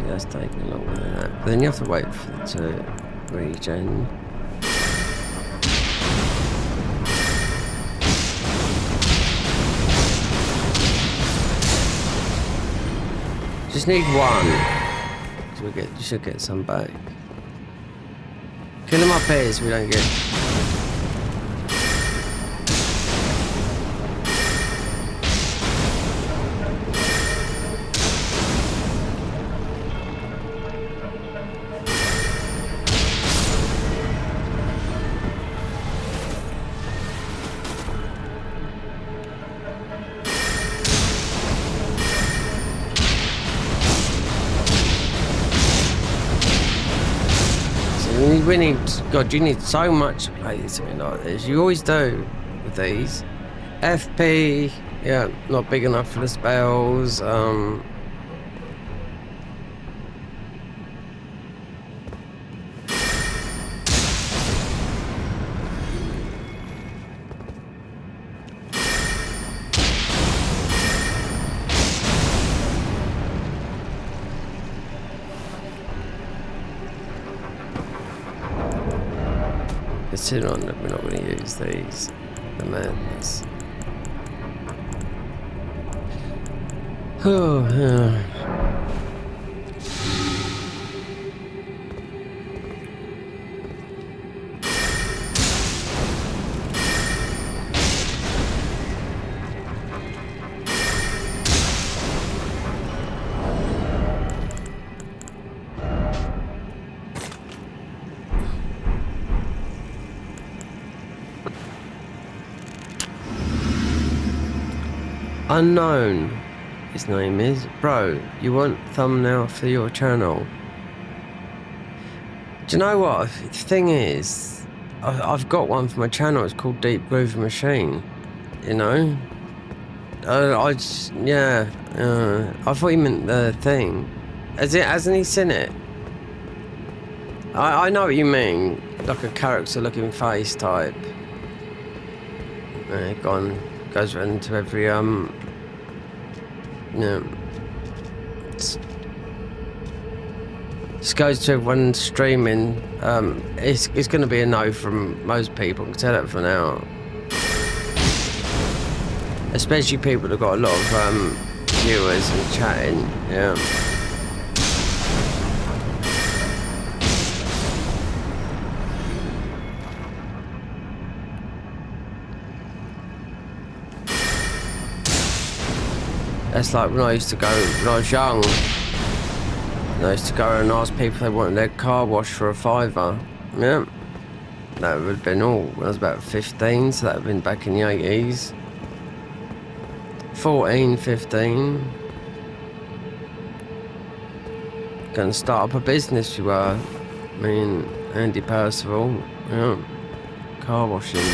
That's taking longer than that. But then you have to wait for it to regen. Just need one. So you should get some back. Kill him up here so we don't get. We need, God, you need so much to play something like this. You always do with these. FP, yeah, not big enough for the spells. Considering that we're not going to use these, the madness. Oh, yeah. Unknown, his name is. Bro, you want thumbnail for your channel? Do you know what? The thing is, I've got one for my channel. It's called Deep Groove Machine. You know? I just, yeah. I thought he meant the thing. Hasn't he seen it? I know what you mean. Like a character looking face type. Gone. Goes around to every just goes to everyone streaming. It's going to be a no from most people. I can tell that for now. Especially people that got a lot of viewers and chatting. Yeah. That's like when I used to go when I was young. I used to go and ask people if they wanted their car washed for £5. Yeah. That would have been all when I was about 15, so that would have been back in the 80s. 14, 15. Gonna start up a business, you were. I mean, Andy Percival. Yeah. Car washing.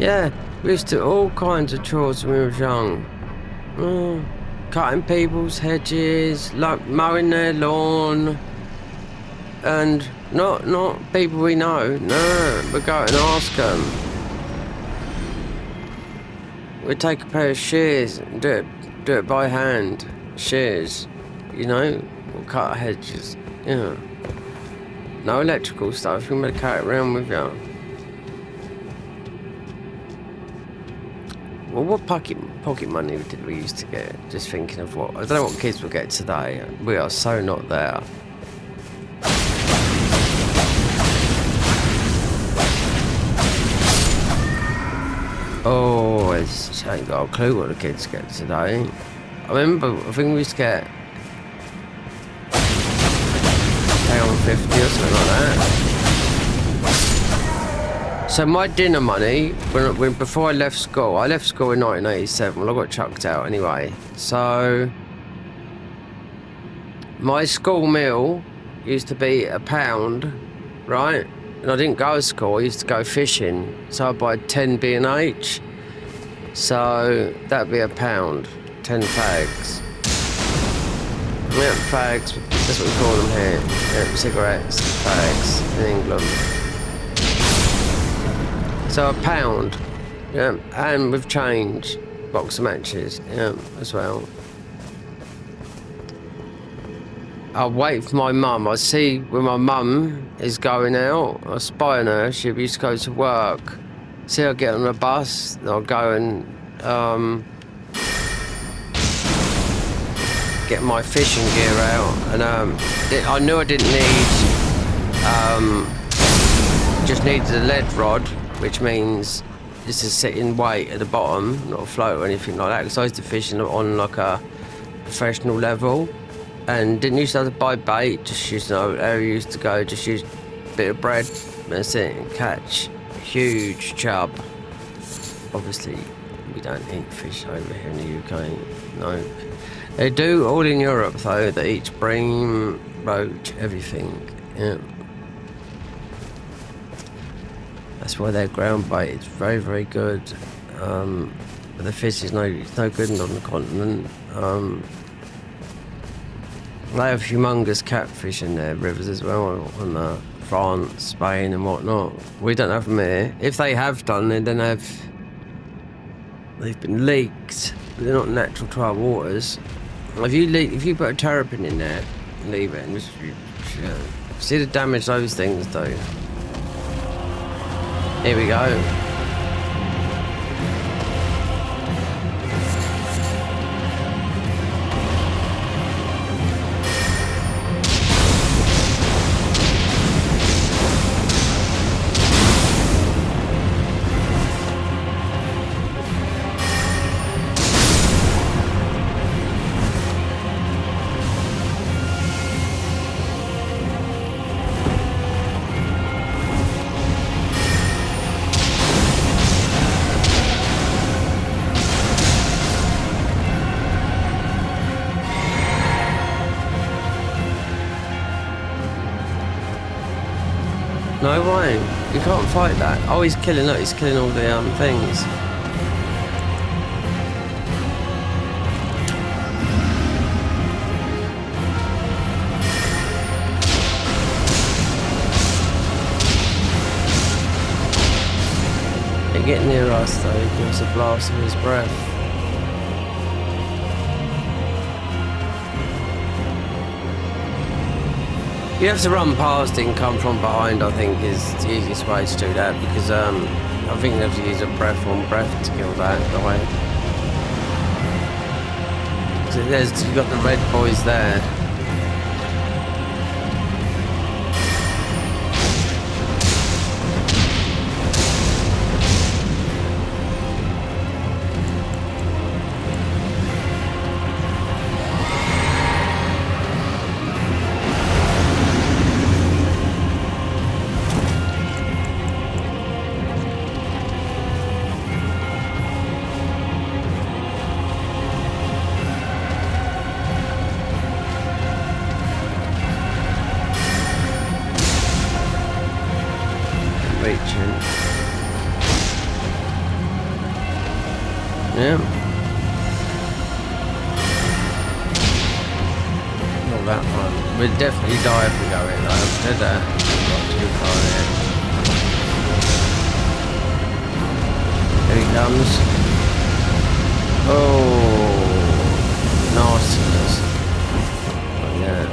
Yeah, we used to do all kinds of chores when we were young. Cutting people's hedges, like mowing their lawn. And not people we know, no, we'd go out and ask them. We'd take a pair of shears and do it by hand. Shears, you know, we'll cut hedges, yeah. No electrical stuff, you can carry it around with you. Well, what pocket money did we used to get? Just thinking of what... I don't know what kids will get today. We are so not there. Oh, I ain't got a clue what the kids get today. I think we used to get £1.50 or something like that. So my dinner money, before I left school in 1987. Well, I got chucked out anyway. So my school meal used to be £1, right? And I didn't go to school. I used to go fishing. So I'd buy 10 B&H. So that'd be £1, 10 fags. Yeah, fags. That's what we call them here. Yeah, cigarettes, fags in England. So £1, yeah, and with change, box of matches, yeah, as well. I'll wait for my mum. I see when my mum is going out, I spy on her. She used to go to work. See her get on a bus, I'll go and get my fishing gear out. And I knew I didn't need, just needed a lead rod, which means just a sitting weight at the bottom, not a float or anything like that, because I used to fish on like a professional level and didn't used to have to buy bait, just used to know where you used to go, just use a bit of bread, that's it, and catch a huge chub. Obviously, we don't eat fish over here in the UK, no. They do all in Europe though, they eat bream, roach, everything, yeah. That's why their ground bait is very, very good. But the fish is no good on the continent. They have humongous catfish in their rivers as well, on France, Spain and whatnot. We don't have them here. If they have done, then they've been leaked. But they're not natural to our waters. If you put a terrapin in there, leave it, and just, see the damage those things do. Here we go. fight that. Oh, he's killing. Look, he's killing all the things. They get near us though. He gives a blast of his breath. You have to run past it and come from behind, I think, is the easiest way to do that, because I think you have to use a breath on breath to kill that guy. So you've got the red boys there. Yeah. Not that one. We'd definitely die if we go in though. Did that? Not too far in. Here he comes. Oh, nastiness. Oh, yeah.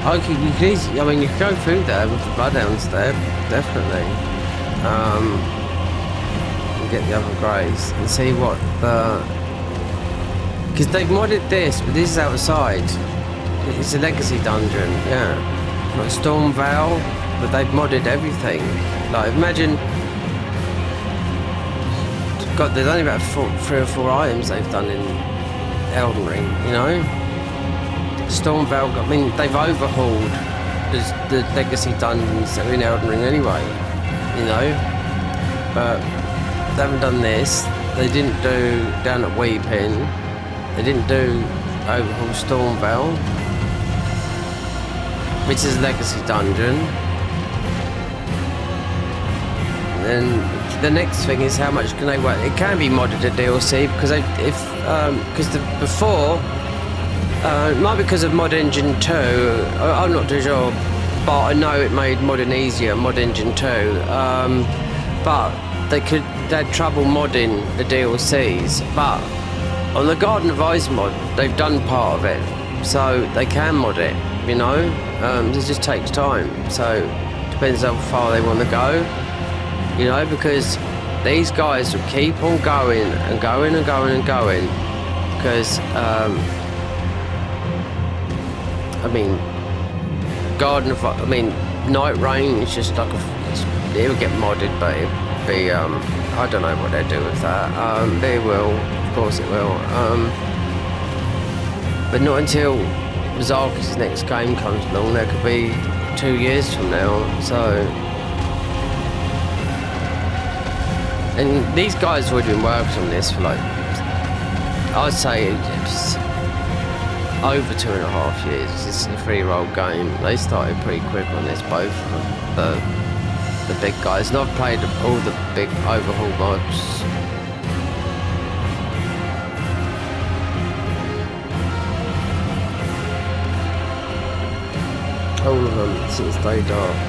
Okay, you can easily, I mean, you can go through there with the bloodhounds there, definitely. And get the other greys and see what the... Because they've modded this, but this is outside. It's a legacy dungeon, yeah. Like Storm Vale, but they've modded everything. Like, imagine... God, there's only about 3 or 4 items they've done in Elden Ring, you know? Storm Vale, I mean, they've overhauled the legacy dungeons that are in Elden Ring anyway, you know, but they haven't done this. They didn't do down at Weeping. They didn't do overhaul Storm Vale, which is a legacy dungeon. And then the next thing is how much can they work? It can be modded to DLC because before. It might be because of Mod Engine 2, I'm not too sure, but I know it made modding easier, Mod Engine 2, but they had trouble modding the DLCs, but on the Garden of Ice mod, they've done part of it, so they can mod it, you know, it just takes time, so depends how far they want to go, you know, because these guys will keep on going and going and going and going, because, I mean, Night Rain is just like it'll get modded, but it'll be, I don't know what they'll do with that. They will, of course it will. But not until Zark's next game comes along, that could be 2 years from now, so. And these guys have already been working on this for like, I'd say it's over 2.5 years. It's a 3-year-old game. They started pretty quick on this, both of the big guys. And I've played all the big overhaul mods. All of them since they died.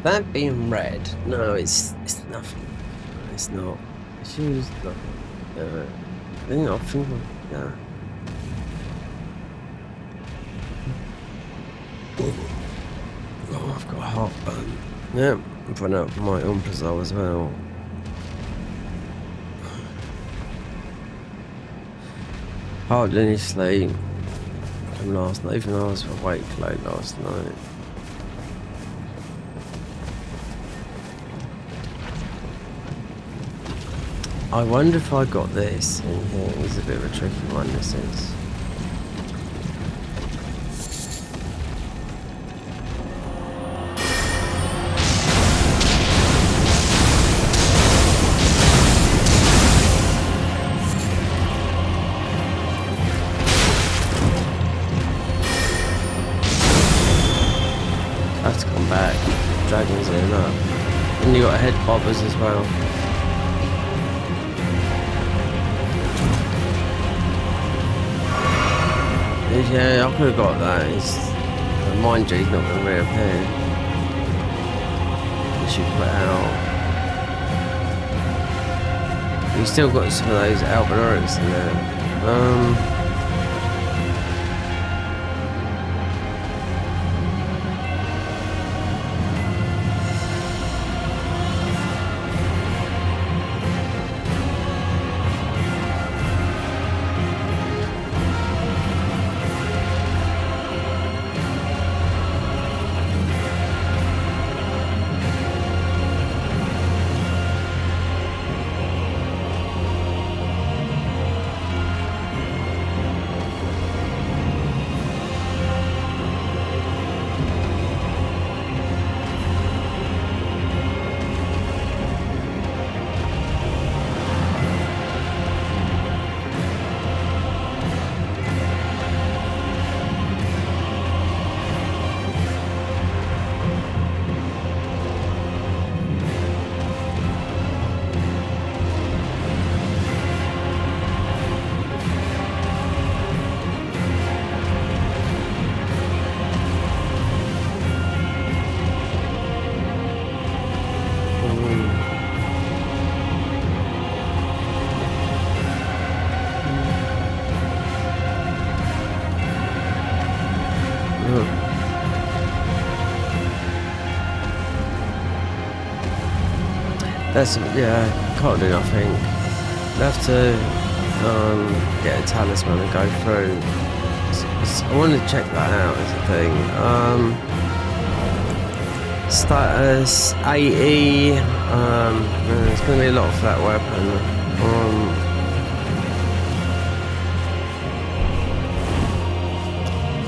That being red, no, it's nothing. It's not. It's used nothing. Nothing. No. Oh, Got a heartburn. Yeah, I've run out of my Umprazole as well. Hardly any sleep from last night, even though I was awake late last night. I wonder if I got this in here. It's a bit of a tricky one, this is. I have to come back. Dragons in up. And you got head bobbers as well. Yeah, I could have got that. Mind you, he's not going to reappear. He should put out. He's still got some of those albinorics in there. That's, yeah, can't do nothing. We'll have to get a talisman and go through. I want to check that out as a thing. Status 80. There's going to be a lot for that weapon.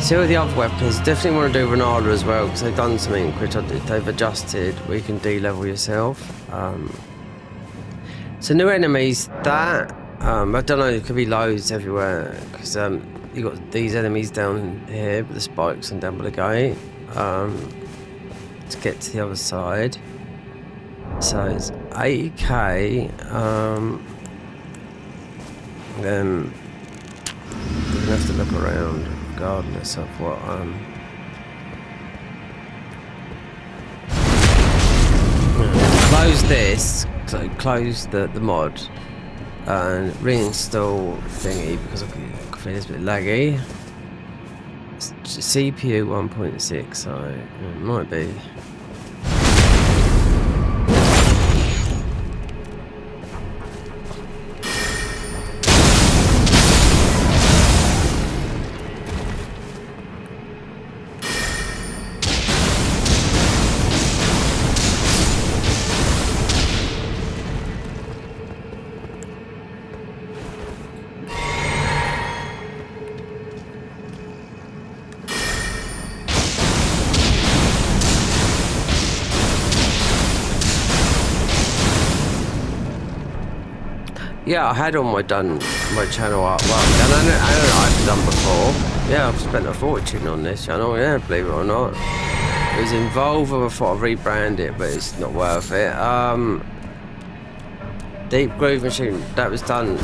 See with the other weapons, definitely want to do Renala as well because they've done something which they've adjusted where you can de-level yourself. So new enemies, that I don't know, there could be loads everywhere because you got these enemies down here with the spikes and down by the gate to get to the other side. So it's 80k. Then we're gonna have to look around regardless of what close this, close the mod and reinstall thingy because I feel it's a bit laggy. It's CPU 1.6, so it might be. Yeah, I had all my channel artwork, and I know I've done before. Yeah, I've spent a fortune on this channel, yeah, believe it or not. It was involved, and I thought I'd rebrand it, but it's not worth it. Deep Groove Machine, that was done,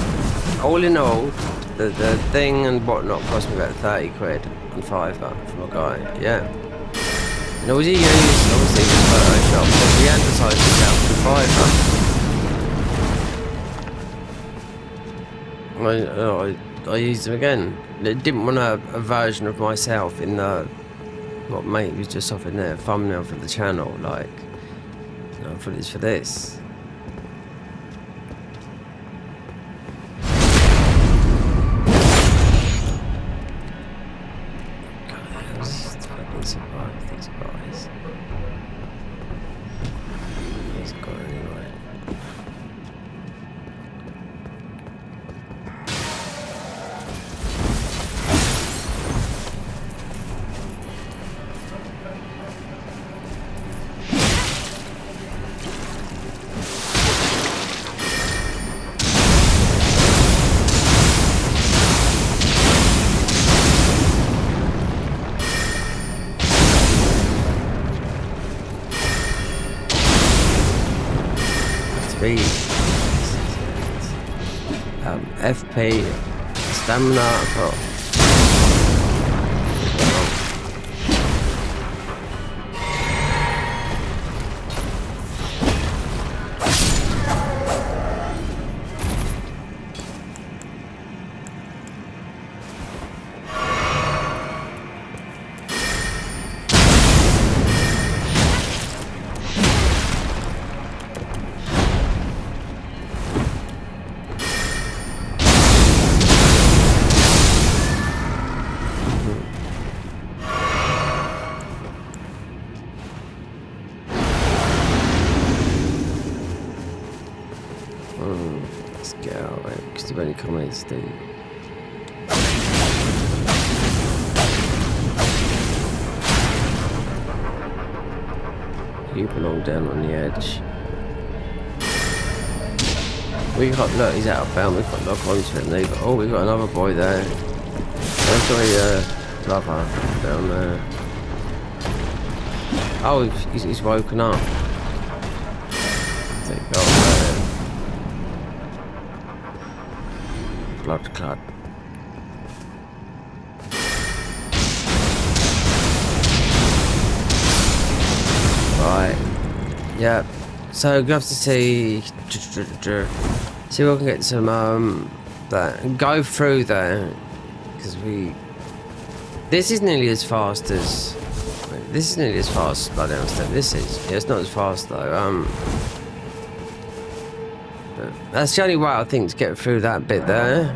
all in all, the thing and whatnot cost me about 30 quid and $5 from a guy, yeah. And all he used, obviously, was Photoshop, but he advertised himself for $5. I used them again. I didn't want a version of myself in the what mate was just off in there, thumbnail for the channel, like, you know, footage for this. God, I was fucking surprised these guys. He's got it anyway. FP, stamina for let's get out of it because they've only come in Steve. You belong down on the edge. We got, look, he's out of bound. We've got lock onto him. Oh, we got another boy there. There's a lover down there. Oh, he's woken up. Take God, man. Blood clot. Right. Yeah. So we have to see if we can get some that go through there because this is nearly as fast as Bloodhound Step. This is. Yeah, it's not as fast though. But that's the only way I think to get through that bit there.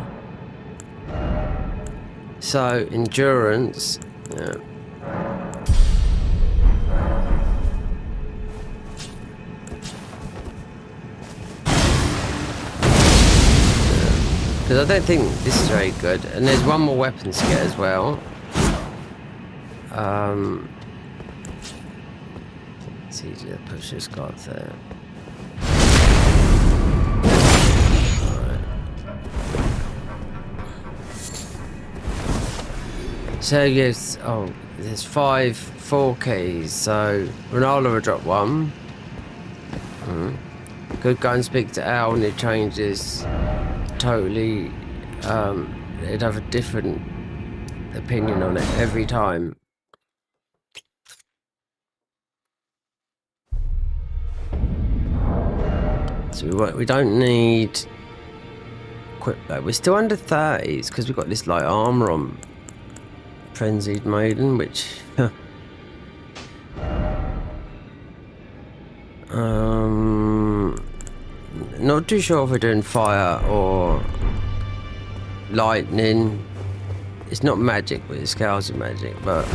So endurance. Yeah. Because I don't think this is very good. And there's one more weapon to get as well. It's easier to push this guy there. Right. So yes, oh, there's 4 keys. So Ronaldo will drop 1. Could go and speak to Al and it changes. Totally, they'd have a different opinion on it every time. So we don't need equip that. We're still under 30s because we've got this light armor on Frenzied Maiden, which not too sure if we're doing fire or lightning. It's not magic, but it scales of magic, but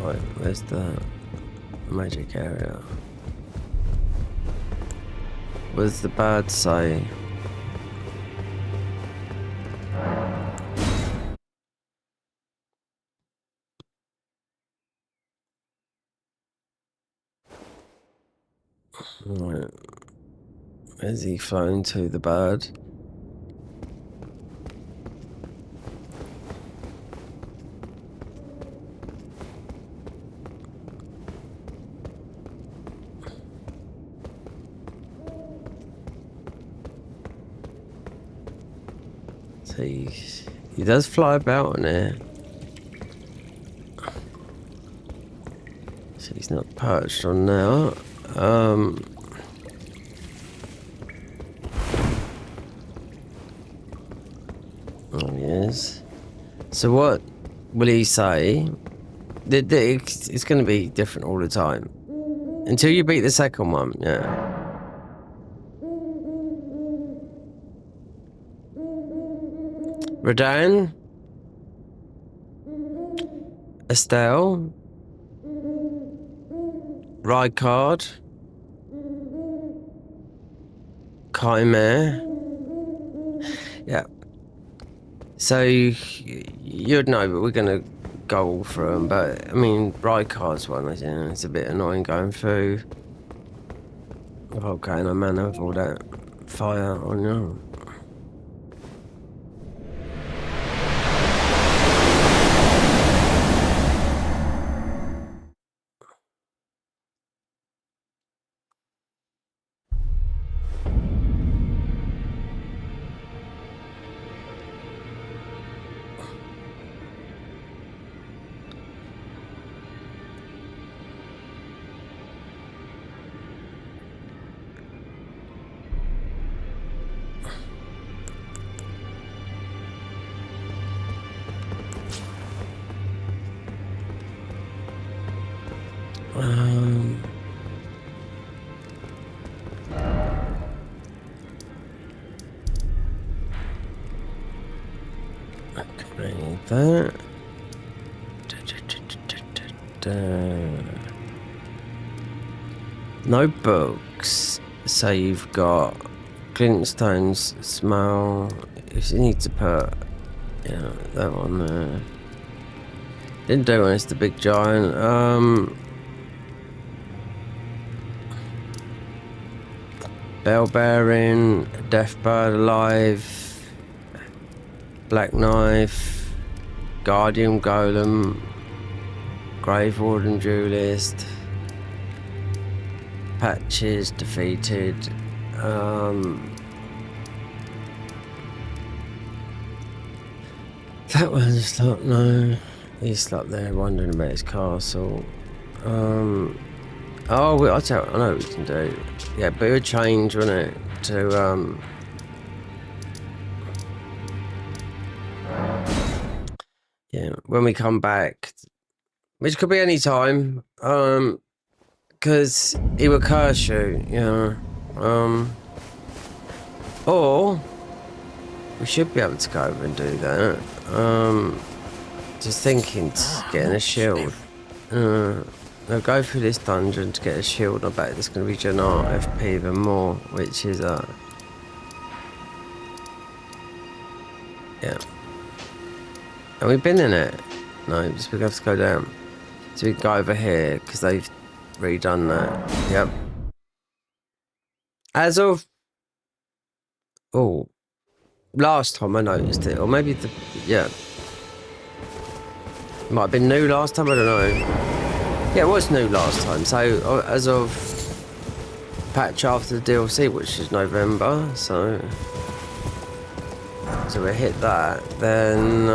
right, where's the magic area? What does the bird say? Right. Where's he flown to, the bird? So he does fly about on there. So he's not perched on there. Oh, he is. So what will he say? It's going to be different all the time. Until you beat the second one, yeah. Radan? Estelle? Rykard? Chimere? Yeah. So you'd know, but we're going to go all through them. But, I mean, Rykard's one, I think, it's a bit annoying going through the volcano manor with all that fire on you. Okay, that. No books. So you've got Glintstone's smell. If you need to put, yeah, that one there. Didn't do one. It's the big giant. Bell bearing, Deathbird alive, Black Knife, Guardian Golem, Grave Warden Duelist, Patches defeated. That one's not, no. He's up there wondering about his castle. Oh, I know what we can do. Yeah, but it would change, wouldn't it? To yeah, when we come back, which could be any time. Because he will curse you, you know. Or we should be able to go over and do that. Just thinking, getting a shield. I'll go through this dungeon to get a shield. I bet it's going to be Jannar FP even more, which is yeah. And we've been in it. No, just we have to go down. So we can go over here because they've redone that. Yep. As of last time I noticed it, or maybe yeah. Might have been new last time. I don't know. Yeah, it was new last time. So as of patch after the DLC, which is November, so we hit that. Then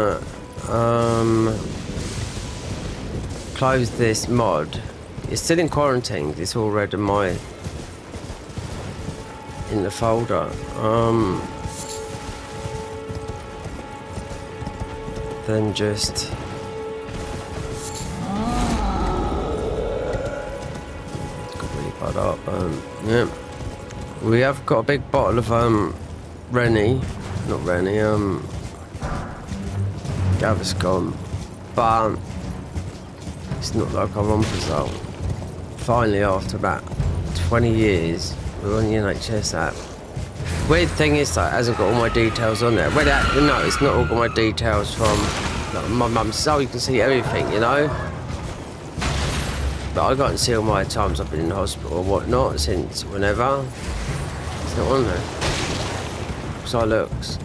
close this mod. It's still in quarantine. It's all red in the folder. Then just. Up, yeah, we have got a big bottle of Gaviscon, but it's not like I want result. Finally, after about 20 years, we're on the NHS app. Weird thing is that it hasn't got all my details on there. No, it's not all got my details from my mum's, so you can see everything, you know. But I can't see all my times I've been in hospital or whatnot since whenever. It's not on there. So I looks.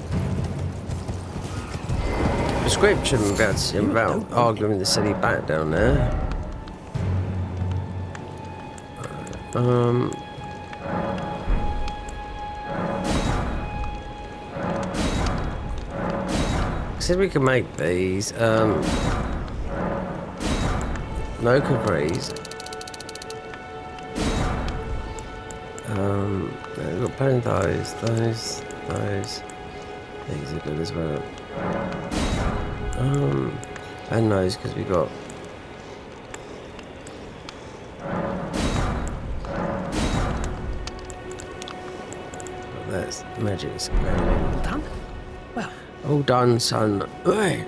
Prescription about arguing the silly bat down there. said we can make these. No capris. We've got plenty of those. These are good as well. And those because we got. That's magic scaling. Done? Well, All done, son. Hey.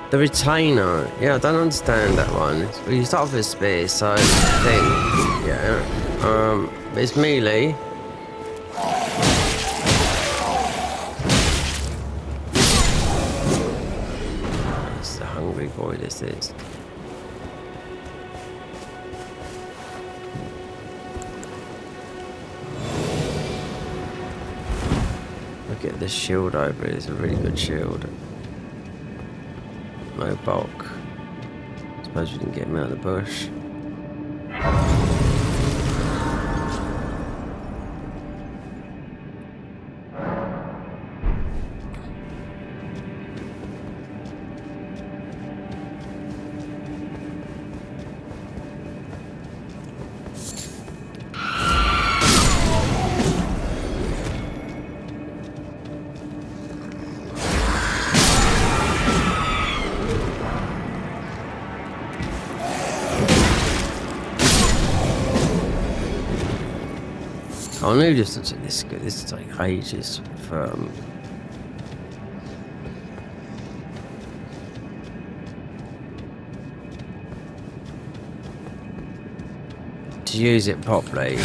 The retainer. Yeah, I don't understand that one. Well, you start off with a spear, so thing. Yeah. It's melee. It's a hungry boy, this is. Look at this shield over it. It's a really good shield. No bulk. Suppose we can get him out of the bush. I knew this would take ages for to use it properly.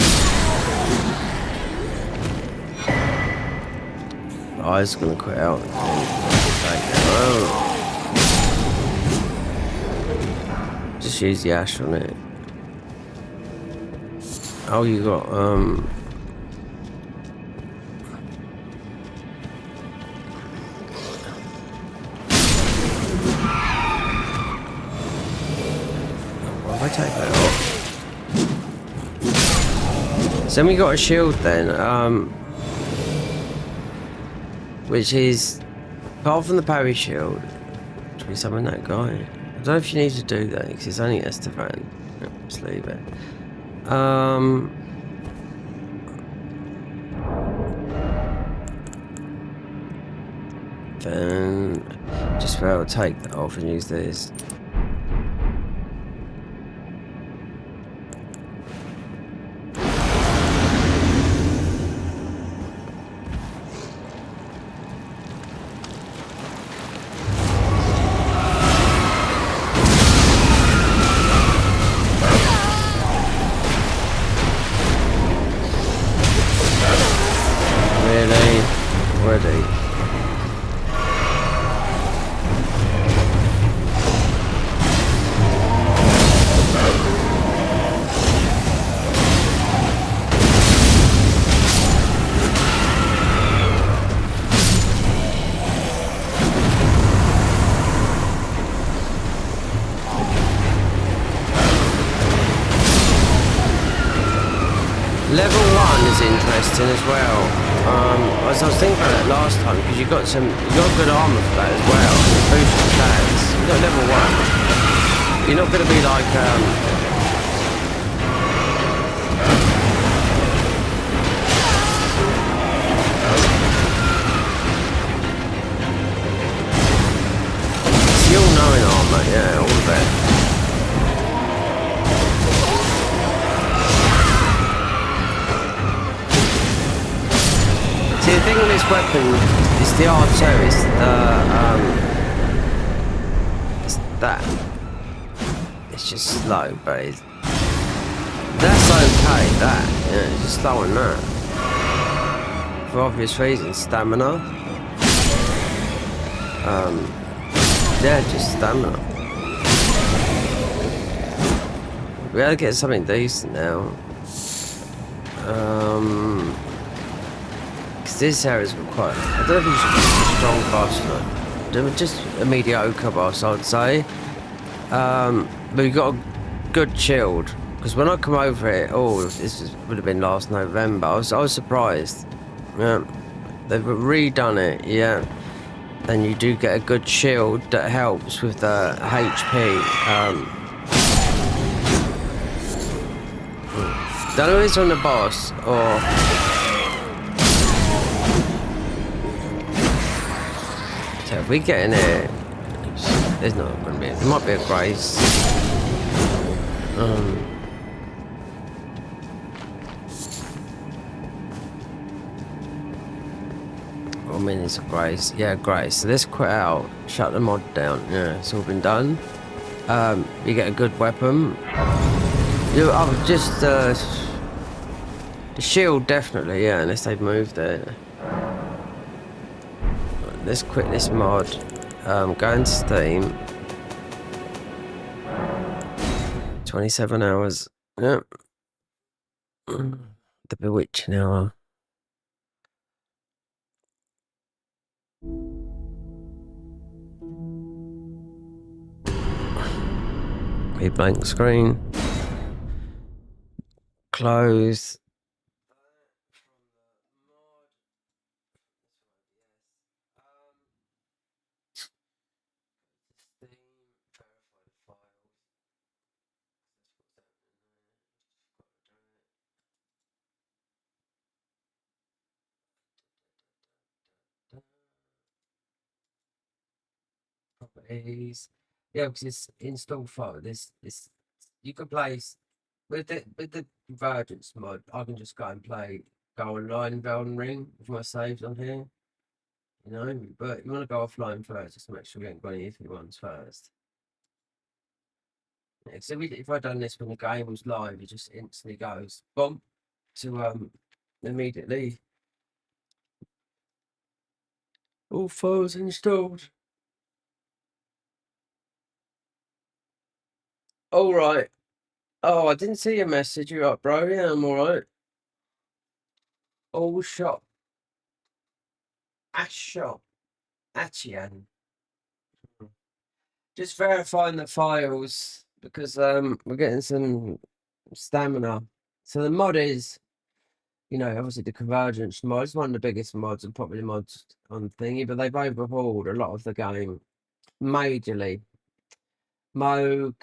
I was gonna quit out and take it. Oh. Just use the ash on it. Oh, you got I take that off. So we got a shield then, which is apart from the parry shield. Should we summon that guy? I don't know if you need to do that because it's only Estefan. Just leave it. Then just be able to take that off and use this. Ready. Level 1 is interesting as well. As I was thinking about it last time, because you got good armor for that as well. Boost your stats. You got level 1. You're not going to be like it's the all-knowing armor, yeah, all of it. See, the thing with this weapon is the R2, it's that. It's just slow, but that's okay, that. Yeah, it's just slow on that. For obvious reasons, stamina. Yeah, just stamina. We gotta get something decent now. This area's got quite. I don't know if it's a strong boss or not. Just a mediocre boss, I'd say. But we've got a good shield. Because when I come over it, would have been last November. I was surprised. Yeah, they've redone it. Yeah, and you do get a good shield that helps with the HP. Don't know if it's on the boss or. So if we get in it, there's not going to be. There might be a grace. I mean, it's a grace. Yeah, grace. So let's quit out. Shut the mod down. Yeah, it's all been done. You get a good weapon. Just the shield, definitely. Yeah, unless they've moved it. Let's quit this mod. Go into Steam. 27 hours. Yep. The Bewitching Hour. A blank screen. Close. Properties. Yeah, because it's install photo. This you can play with the Convergence mod. I can just go online in Elden Ring with my saves on here. You know, but you want to go offline first just to make sure we ain't got any iffy ones first. Yeah, so if I done this when the game was live, it just instantly goes boom to immediately all files installed. All right. Oh, I didn't see your message. You up, bro? Yeah, I'm all right. All shop. Ash shop. Achian. Just verifying the files because we're getting some stamina. So the mod is, obviously the Convergence mod is one of the biggest mods and popular mods on thingy, but they've overhauled a lot of the game majorly. Moog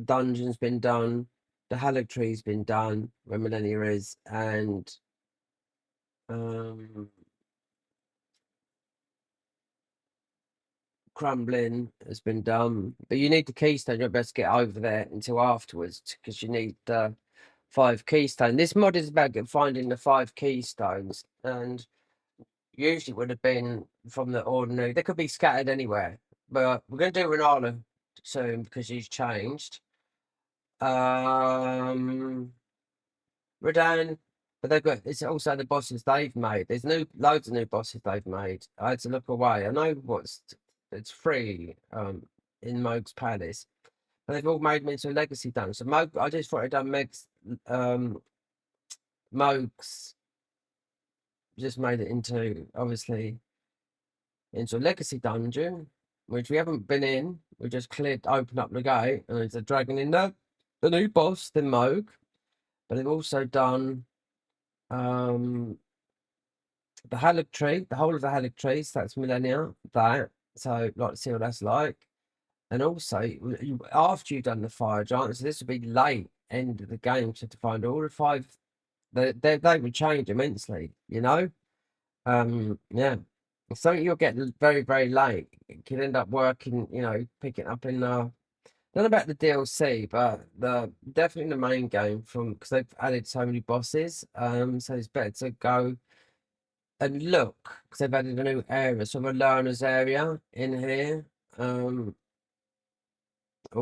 dungeon's been done, the Haligtree's been done, where Millennia is, and crumbling has been done, but you need the keystone. You're best get over there until afterwards because you need 5 keystone. This mod is about finding the 5 keystones, and usually would have been from the ordinary. They could be scattered anywhere, but we're going to do Renala soon because he's changed. Redan, but it's also the bosses they've made. There's loads of new bosses they've made. I had to look away. I know it's free in Moog's Palace, but they've all made them into a legacy dungeon. So Moog, I just thought I'd done Moog's just made it into obviously into a legacy dungeon, which we haven't been in. We just opened up the gate, and there's a dragon in there. The new boss, the Moog. But they've also done the Haligtree, the whole of the Haligtrees. That's Millennia. That. So I'd like to see what that's like. And also, after you've done the fire giants, so this would be late end of the game, so to find all the 5, they would change immensely, Yeah. Something you'll get very, very late. It could end up working, picking up in don't know about the DLC, but definitely the main game because they've added so many bosses. So it's better to go and look because they've added a new area, so a learner's area in here. All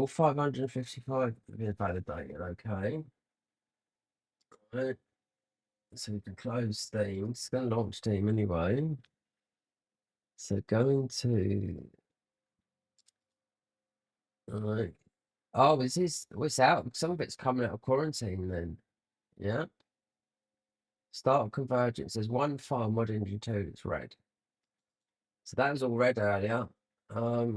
555 have been validated, okay. Right. So we can close Steam. It's going to launch Steam anyway. So going to. Alright. Oh, it's out. Some of it's coming out of quarantine then. Yeah. Start of Convergence. There's one file mod engine 2. It's red. So that was all red earlier. Let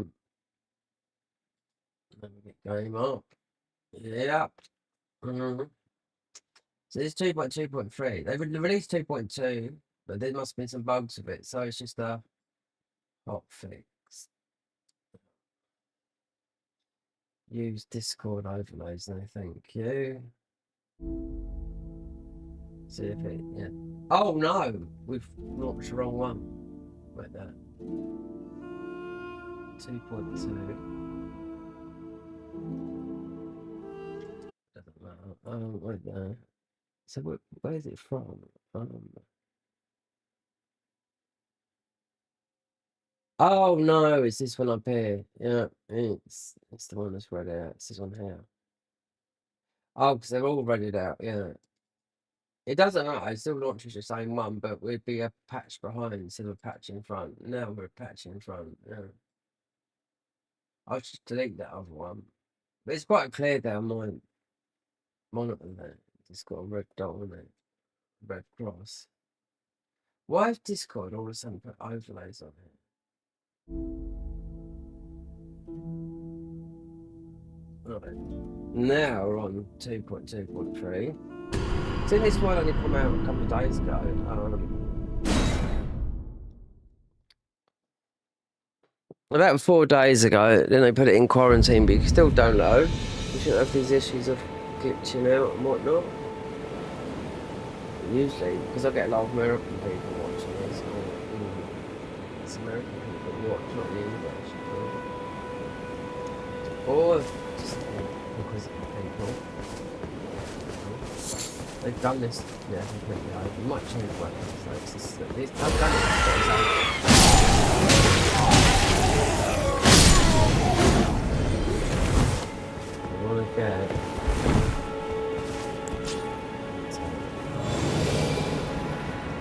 me get game up. Yeah. Mhm. So it's 2.2.3. They released 2.2, but there must have been some bugs with it, so it's just a hot fix. Use Discord overlays, no thank you. See if it, yeah. Oh no! We've launched the wrong one. Like that. 2.2. Doesn't matter. Right there. So where is it from? Oh no, it's this one up here. Yeah, it's the one that's read out. It's this one here. Oh, because they're all read it out. Yeah, it doesn't matter. It still launches the same one, but we'd be a patch behind instead of a patch in front. Now we're a patch in front. Yeah, I'll just delete that other one. But it's quite clear down my monitor there. It's got a red dot on it, red cross. Why has Discord all of a sudden put overlays on it? Right. Now we're on 2.2.3. See, this one only come out a couple of days ago. About 4 days ago, then they put it in quarantine, but you can still download. You shouldn't have these issues of glitching out and whatnot. Usually, because I get a lot of American people watching this. It's American people who watch, not the English. Or just inquisitive people. They've done this, yeah, completely. You might change the weapons, so it's just, I've done it before, so. I want to get.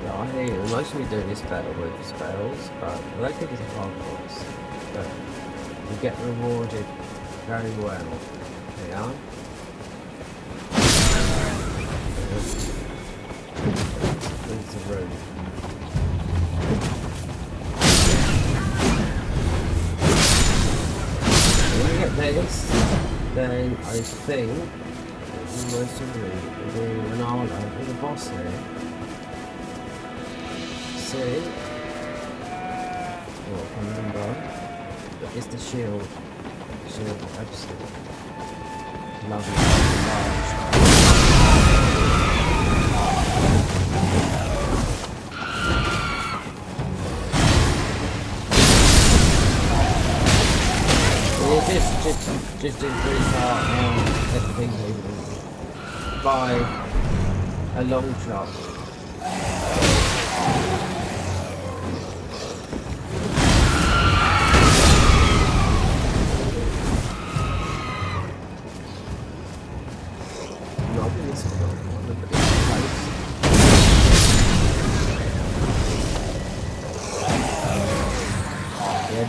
Yeah, I hear you. I'm actually doing this better with spells, but I don't think it's a hard boss. But you get rewarded very well. Yeah. Into the room. When we get this, then I think most of it will be Ronaldo with the boss here. See? Well, I can't remember. But it's the shield. Shield, absolutely. Love it. Just increase our everything by a long shot. Not in this one, look at this place.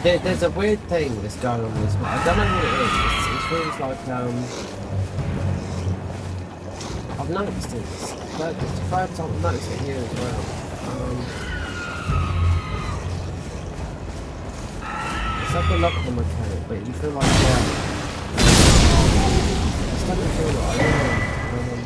Yeah, there's a weird thing that's going on with this one. I don't know what it is. It feels like I've noticed this. It's the first time I've noticed it here as well. It's like a lock-on mechanic, but you feel like it's starting to feel like I don't know.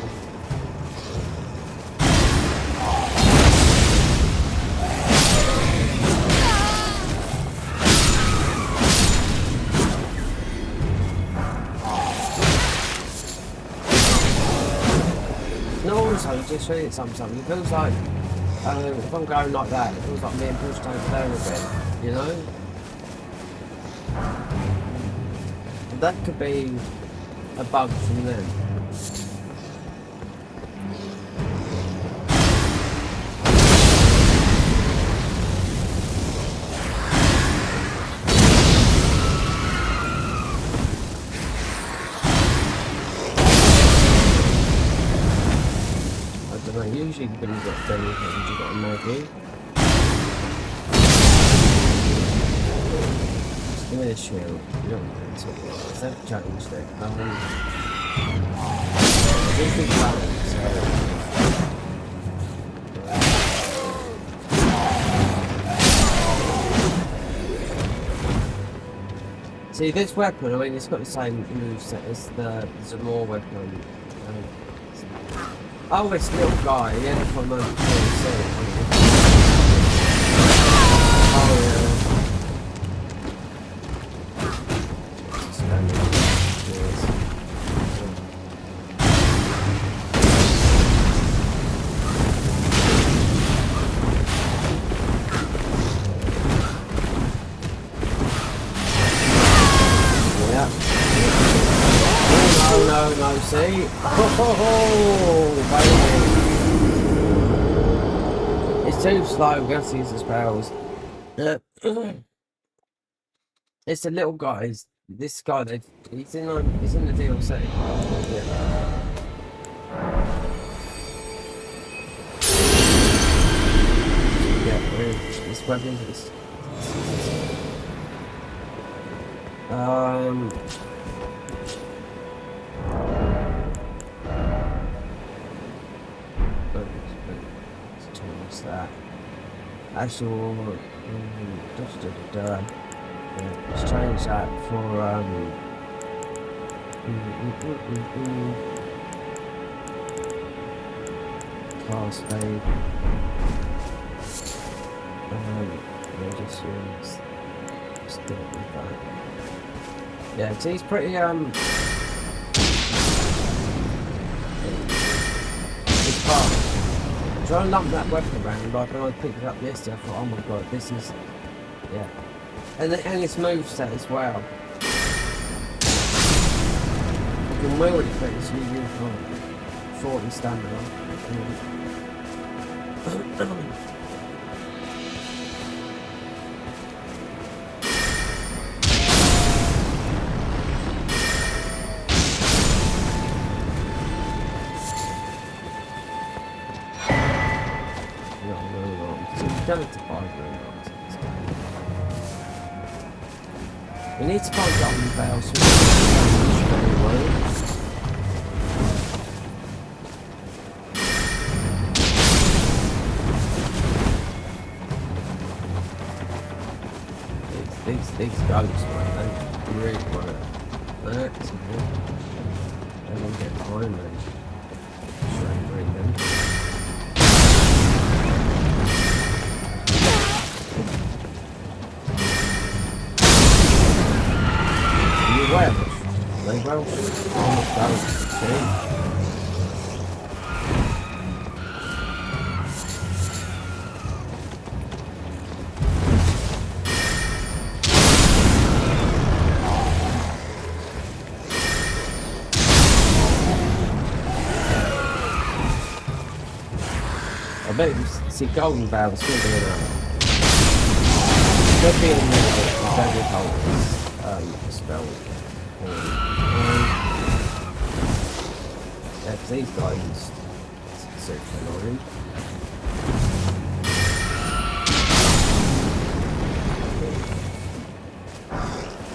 Also, just show you something. It feels like if I'm going like that, it feels like me and pushed over there a bit, you know? And that could be a bug from them. Usually when you've got things, you've got a Maggie. Just give me a shield. You don't want to talk about it. Is that changed it? This is balanced, See, this weapon, I mean, it's got the same moveset as the Zamor weapon. Oh, it's little guy, yeah, for a moment. Oh, yeah. No, see? Oh, baby. It's too slow, we have to use the spells. It's the little guy, this guy, he's in the DLC. Yeah, this weapon is... that actual let's change that for class fade. Just use stick with that. Yeah, so he's pretty it's fast. Try and lump that weapon around, like when I picked it up yesterday, I thought, oh my god, this is, yeah. And its moveset as well. You can wield it, but it's usually for 40 stamina. We need to find Golden Veil so we these goats, man, they really want to hurt me. They won't get behind me. Straight bring them. Welsh. They Welsh. Almost out. See? I bet you see Golden Veil still doing that. Could be in the middle of Deadly Colors spell. Yeah, cause these guys super annoying.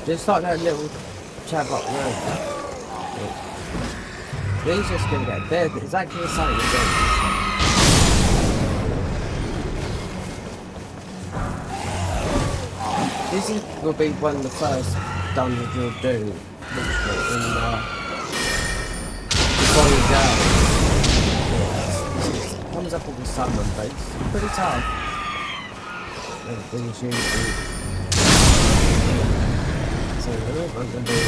Just like that little chap up there. He's just gonna get there. It's exactly the same again. This will be one of the first dungeons you'll do, literally, in before you go. It comes up with the summon, but it's pretty tough. Everything's usually... So I'm gonna do...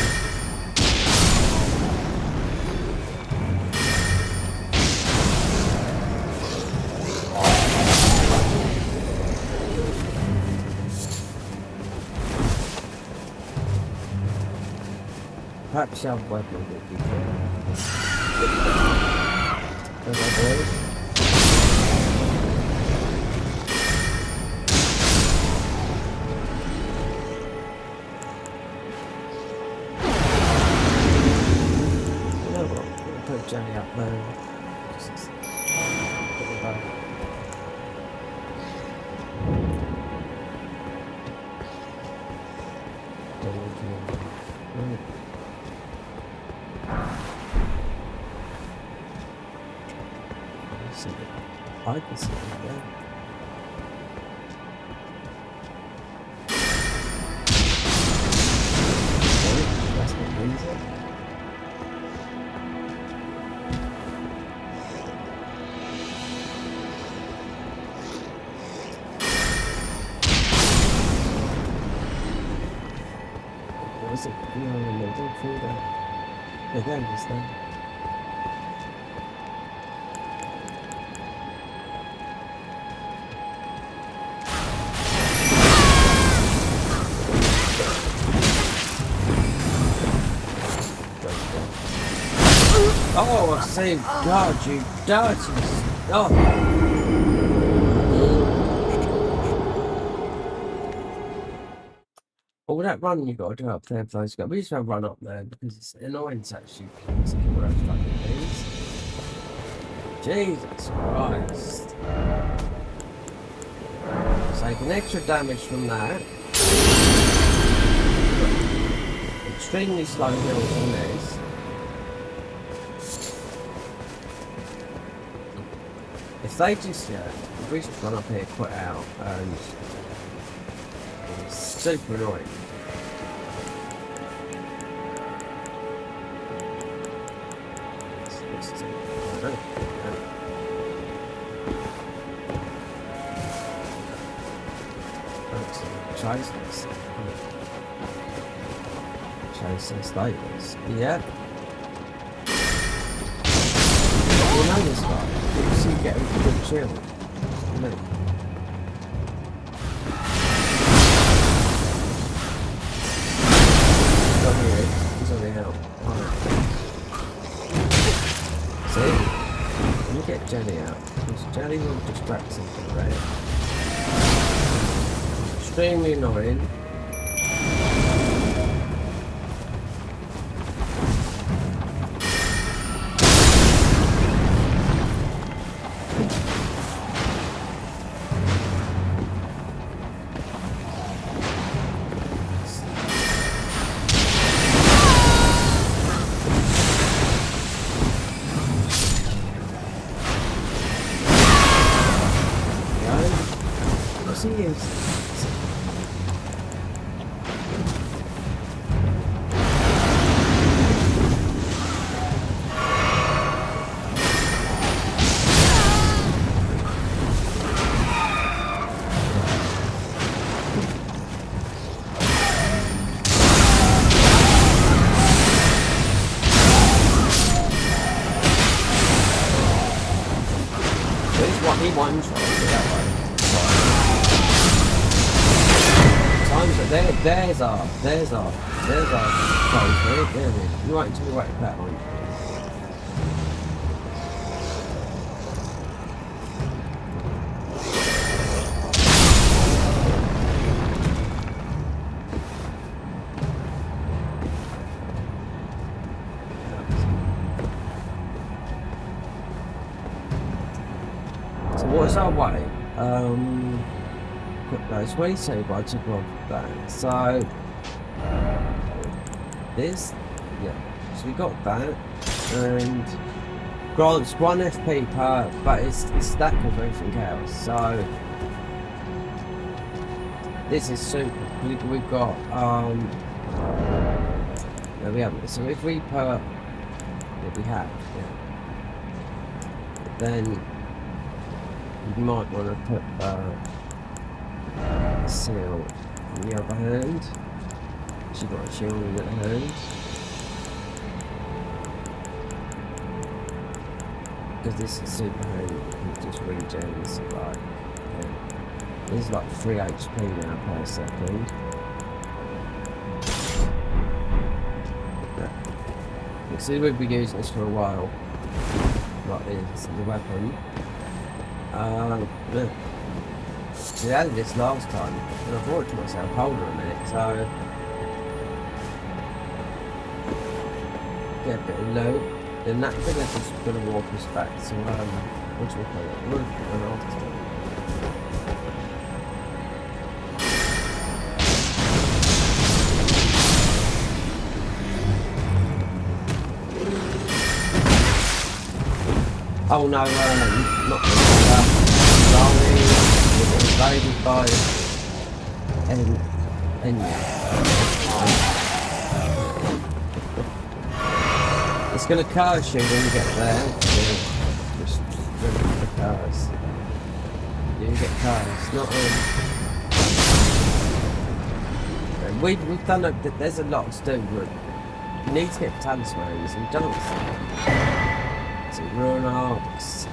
Perhaps our weapon would be good. You know what? We'll put Jenny up there. Just put it back. I can see it there. means. Was it? No, don't feel that. Again, is that? Oh, I say, God, you dirty stuff. All that run you got to do up there for those guys. We just want to run up there because it's annoying to actually kill those fucking things. Jesus Christ. Taking extra damage from that. Extremely slow heals on this. If they just, if we just run up here, quit out, and it's super annoying. Chase this status. Yeah. You know this guy. You see getting a good chill. Look. He's on here. He's on the hill. See? You get Jenny out. Because Jenny will distract something, right? Extremely annoying. He is. There's what he won from that way. There's our close, right? There it is. You wait until you wait for that one. So what's our way? Those way so I took off that. So this, so we got that, and grants 1 FP per, but it's stacked with everything else. So this is super. We've got no, we haven't. So if we put, we have, then you might want to put seal on the other hand. She got a shield in her hand. Because this is super handy, it just regens like, this is like 3 HP now per second. You see we've been using this for a while. Like this, the weapon. Look. See, I added this last time, and I thought to myself, hold on a minute, so get a bit of low, then that thing is just going to walk us back to, what do we call it, roof and altitude. Oh no, not sorry, invaded by gonna curse you when you get there. Just remember the curse. You get cursed, not we've done there's a lot to do, but you need to get talismans and jumps. So rune arcs,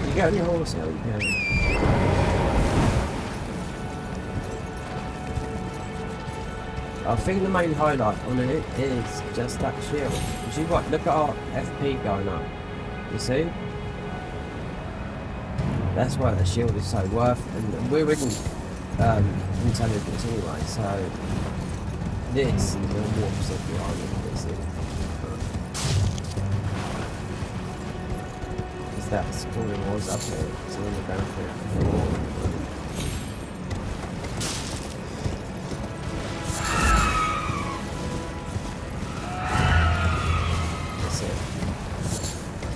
you get on your horse now, you can. I think the main highlight on it is just that shield. Because you've got, look at our FP going up. You see? That's why the shield is so worth it. And we're in intelligence anyway, so this is the warps of the army. Because that's all it was up here. So we're going for it before.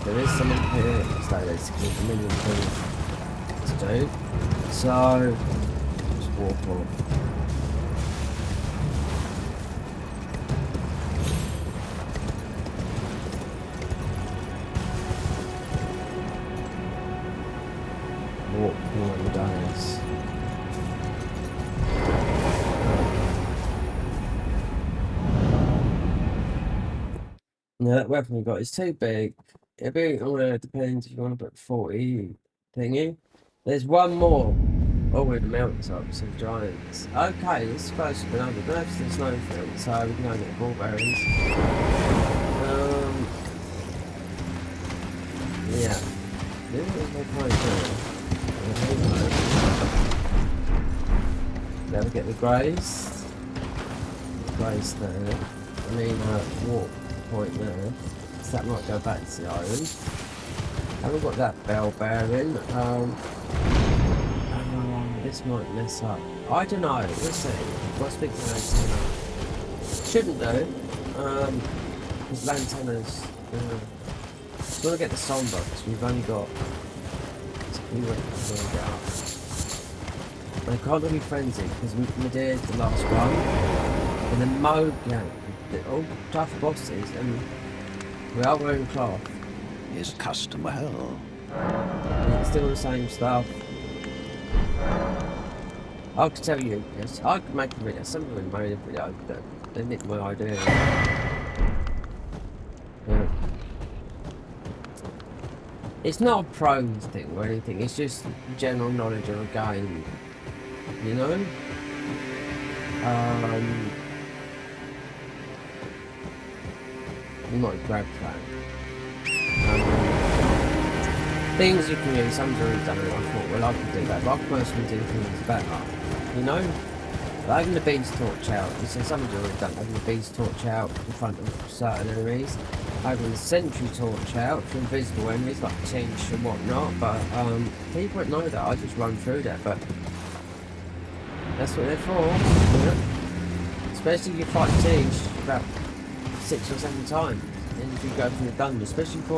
There is something here, so there's a million things to do. So, just walk on. Walk on the days. Now that weapon we got is too big. It'll be, depends if you want to put 40 thingy. There's one more. Oh, with the mountaintops of giants. Okay, this is close to another. But that's the snowfield, so we can go get ball bearings. Yeah. This is what we're trying to do. Never get the grace. The grace there. I mean, walk point there. That might go back to the island. Haven't got that bell bearing. This might mess up. I don't know. We'll see. I'll speak to Lantana. Shouldn't do. Because Lantana's. Just want to get the somber because we've only got. We won't get up. But I can't really frenzy because we did the last one. And then mode game. All tough bosses and. We are wearing cloth. His custom well. It's still the same stuff. I could tell you, yes, I could make a video. Somebody made a video, but they nicked my idea. Yeah. It's not a pro thing or anything, it's just general knowledge of a game. You know? You might grab that. Things you can use, someone's already done it. I thought, well, I could do that, but I could personally do things better. You know? Like having the beast torch out. You see, someone's already done having the beast torch out in front of certain enemies. Having the sentry torch out for invisible enemies like Tinch and whatnot. But people won't know that. I just run through that, but that's what they're for. Yeah. Especially if you fight Tinch about 6 or 7 times, and if you go through the dungeon, especially if you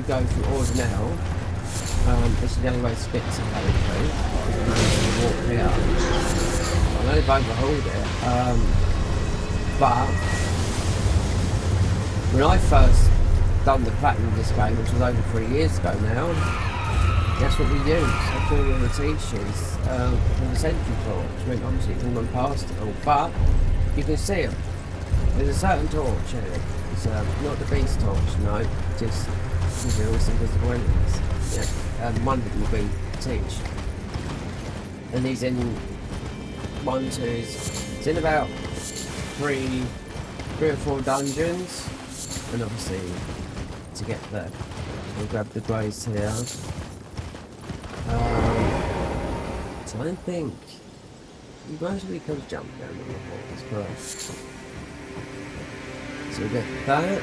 go through Ordinal, this is the only way to get to Harry through. Walk here. I know they've overhauled it, but when I first done the platinum of this game, which was over 3 years ago now, that's what we used. I threw all the teachers for the sentry torch. When obviously you can run past it all, but you can see them. There's a certain torch in it. It's not the beast torch, no, just always invisible enemies. Yeah, one of them will be Teach. And he's in it's in about three or four dungeons. And obviously to get there, we'll grab the grace here. So I think you actually could jump down the wall as well. So we get that.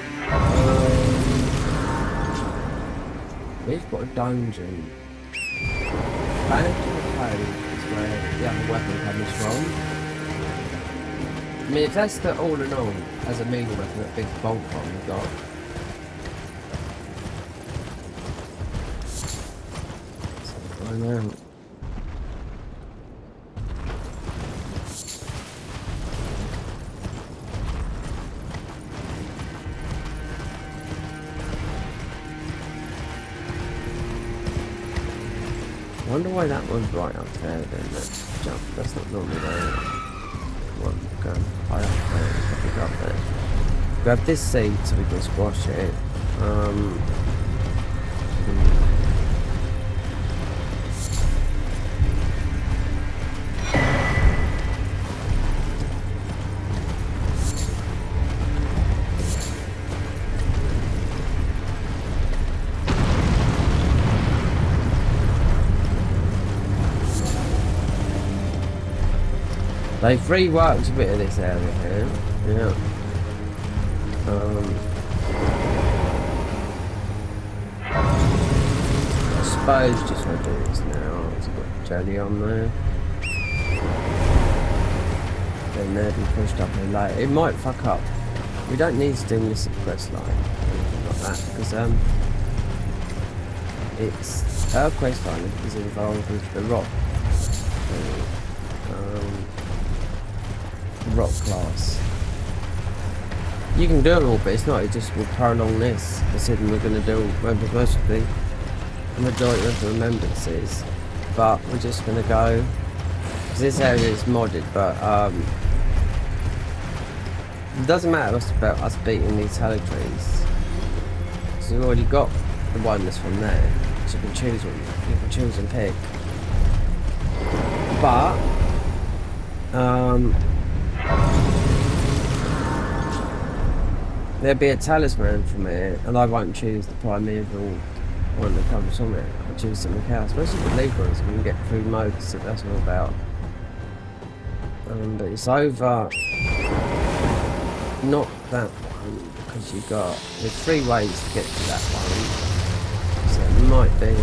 We've got a dungeon. Back to the cave is where the other weapon comes from. I mean, if that's the all in all as a melee weapon, that big bolt bomb we got, don't know. I wonder why that one's right up there then. Let's jump. That's not normally there. Come on, go high up there. Probably go up there. Grab this seed so we can squash it. They've reworked a bit of this area here. Yeah. I suppose just want to do this now. It's got jelly on there. Then they'll be pushed up here later. It might fuck up. We don't need to do this at quest line or anything like that because it's our quest line is involved with the rock. Rock class. You can do it all, but it's not. It just will prolong this. Considering we're going to do mostly the majority of the remembrances, but we're just going to go because this area is modded. But it doesn't matter about us beating these hollow trees. So we've already got the one that's from there. So you can choose one. You can choose and pick. But there'll be a talisman from it, and I won't choose the primeval one that comes from it. I'll choose something else. Most of the league ones we can get through modes that that's all about. But it's over. Not that one because you got there's 3 ways to get to that one. So it might be.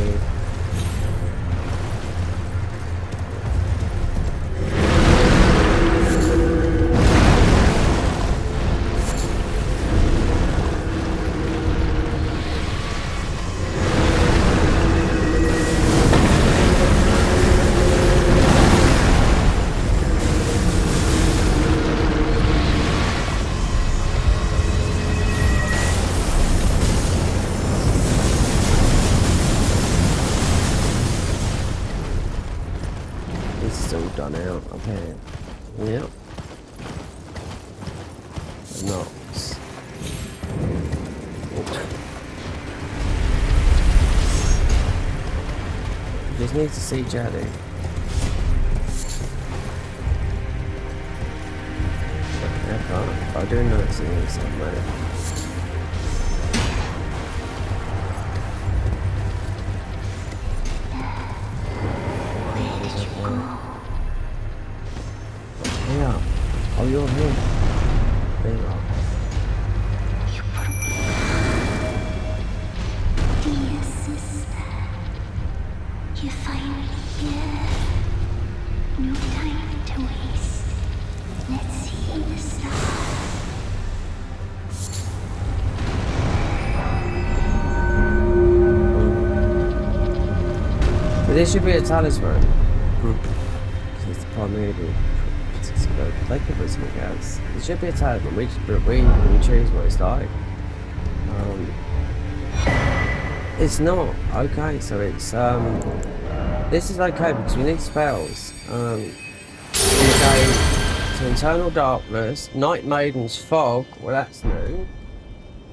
Done out up here. Yep. Knocks. Just need to see Jelly. I do know it's in somewhere. Oh, you're here. There you are. Dear sister, you're finally here. No time to waste. Let's see the stars. But this should be a talisman. It's the primeval. They could put something else. It should be a talisman. We can choose what it's like. It's not okay. So it's this is okay because we need spells. We go to Internal Darkness, Night Maiden's Fog. Well, that's new.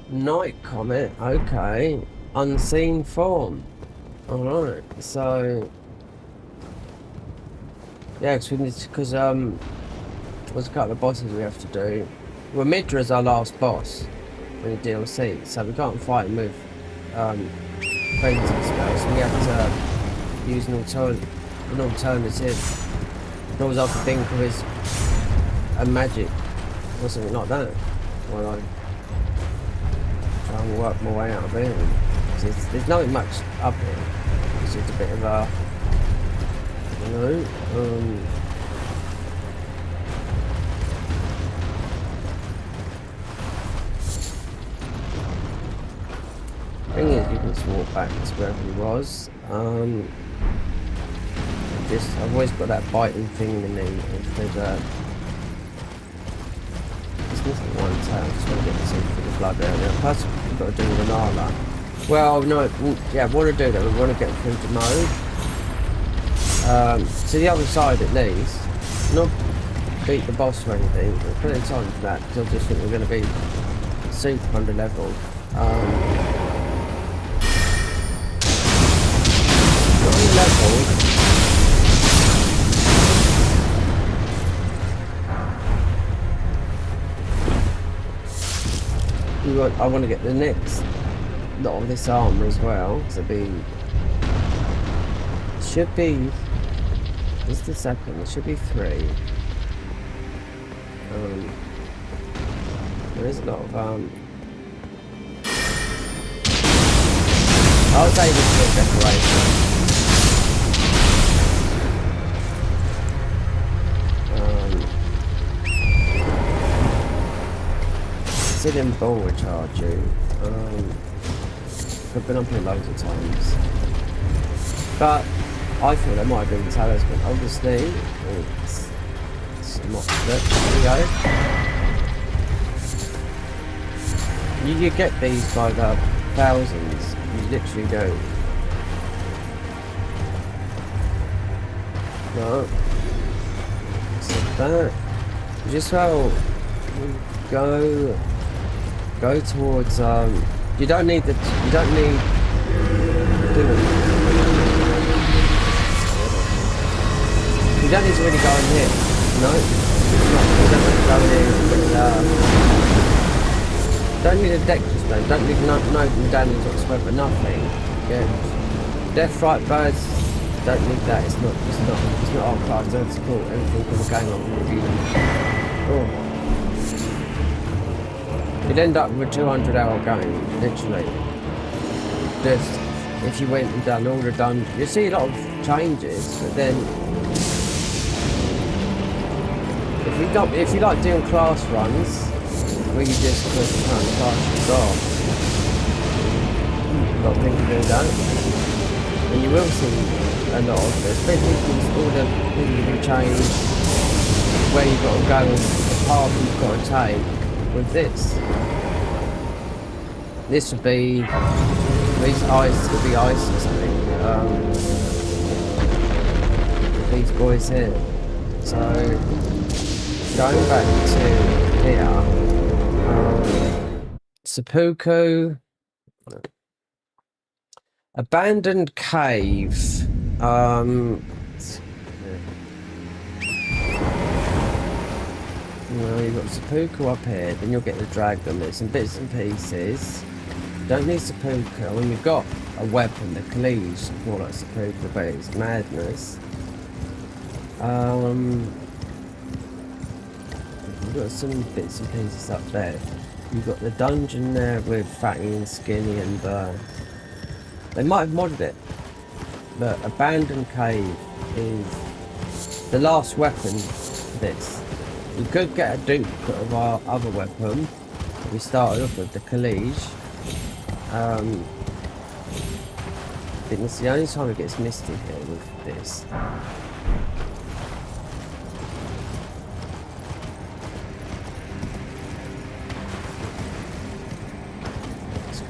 Night Comet. Okay. Unseen Form. All right. So yeah, because there's a couple of bosses we have to do. Well, Midra's our last boss in the DLC, so we can't fight him with frenzy spells. So we have to use an alternative. All I can think of is a magic or something like that. While I try and work my way out of here. There's not much up here. It's just a bit of a, I don't know. Thing is, you can just walk back to wherever he was. I've always got that biting thing in me. There's missing one tail. Just want to get this in for the blood earlier. Plus, we've got to do the Nala. Well, no, yeah, I want to do that. We want to get through the mode. To the other side at least. Not beat the boss or anything. There's plenty of time for that because I just think we're going to be super under leveled. Leveled. I want to get the next lot of this armor as well. So should be. This is the second. It should be 3. There is a lot of I would say this is a decoration. Sitting ball charge you. I've been up here loads of times. But I thought that might have been the talisman. Obviously, it's not. There we go. You get these by the thousands. You literally go. No. So that. Just well go towards you don't need to really go in here. No? You don't have to go in here. Don't need a Dexter stone. Don't need no damage whatsoever. Nothing. Yeah. Death Fright Birds. Don't need that. It's not our class. Don't support everything from going on with you. Oh. You'd end up with a 200-hour game, literally. Just if you went and done all the dungeons, you see a lot of changes, but then if you like doing class runs, where you just push the classes off, a lot of people do that, and you will see a lot of this. Especially all the things you can change, where you've got to go, and the path you've got to take. With this would be these ice could be ice or something. These boys here. So going back to here, seppuku, abandoned cave. Well, you've got seppuku up here, then you'll get the dragon. There's some bits and pieces. Don't need seppuku. When you've got a weapon, the cleave, more like seppuku, but it's madness. You've got some bits and pieces up there. You've got the dungeon there with Fatty and Skinny, and they might have modded it. But abandoned cave is the last weapon for this. You could get a duplicate of our other weapon. We started off with the Khalij. I think it's the only time it gets misty here with this. It's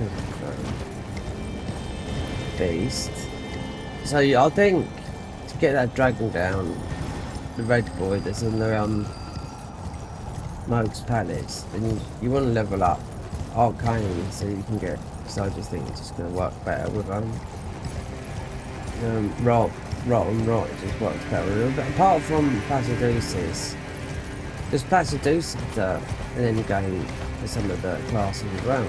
beast. So I think to get that dragon down, the red boy that's in the Moog's Palace, then you want to level up Arcane so you can get. So I just think it's just going to work better with Rot. It just works better. But apart from Placiduceus, there's Placiduceus an end game for some of the classes as well.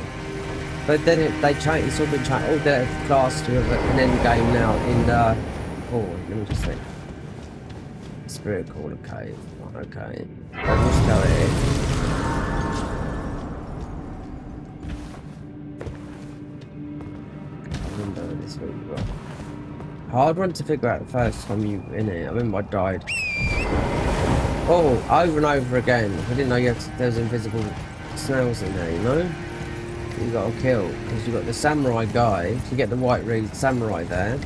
But then they change. It's all been changed. All the class to an end game now in the. Oh, let me just think. Spirit Caller Cave. Okay. Let's go ahead. This week, well. Hard one to figure out the first time you were in it. I remember I died. Oh, over and over again. I didn't know there's invisible snails in there, you know? You got to kill because you got the samurai guy. You get the white reed samurai there.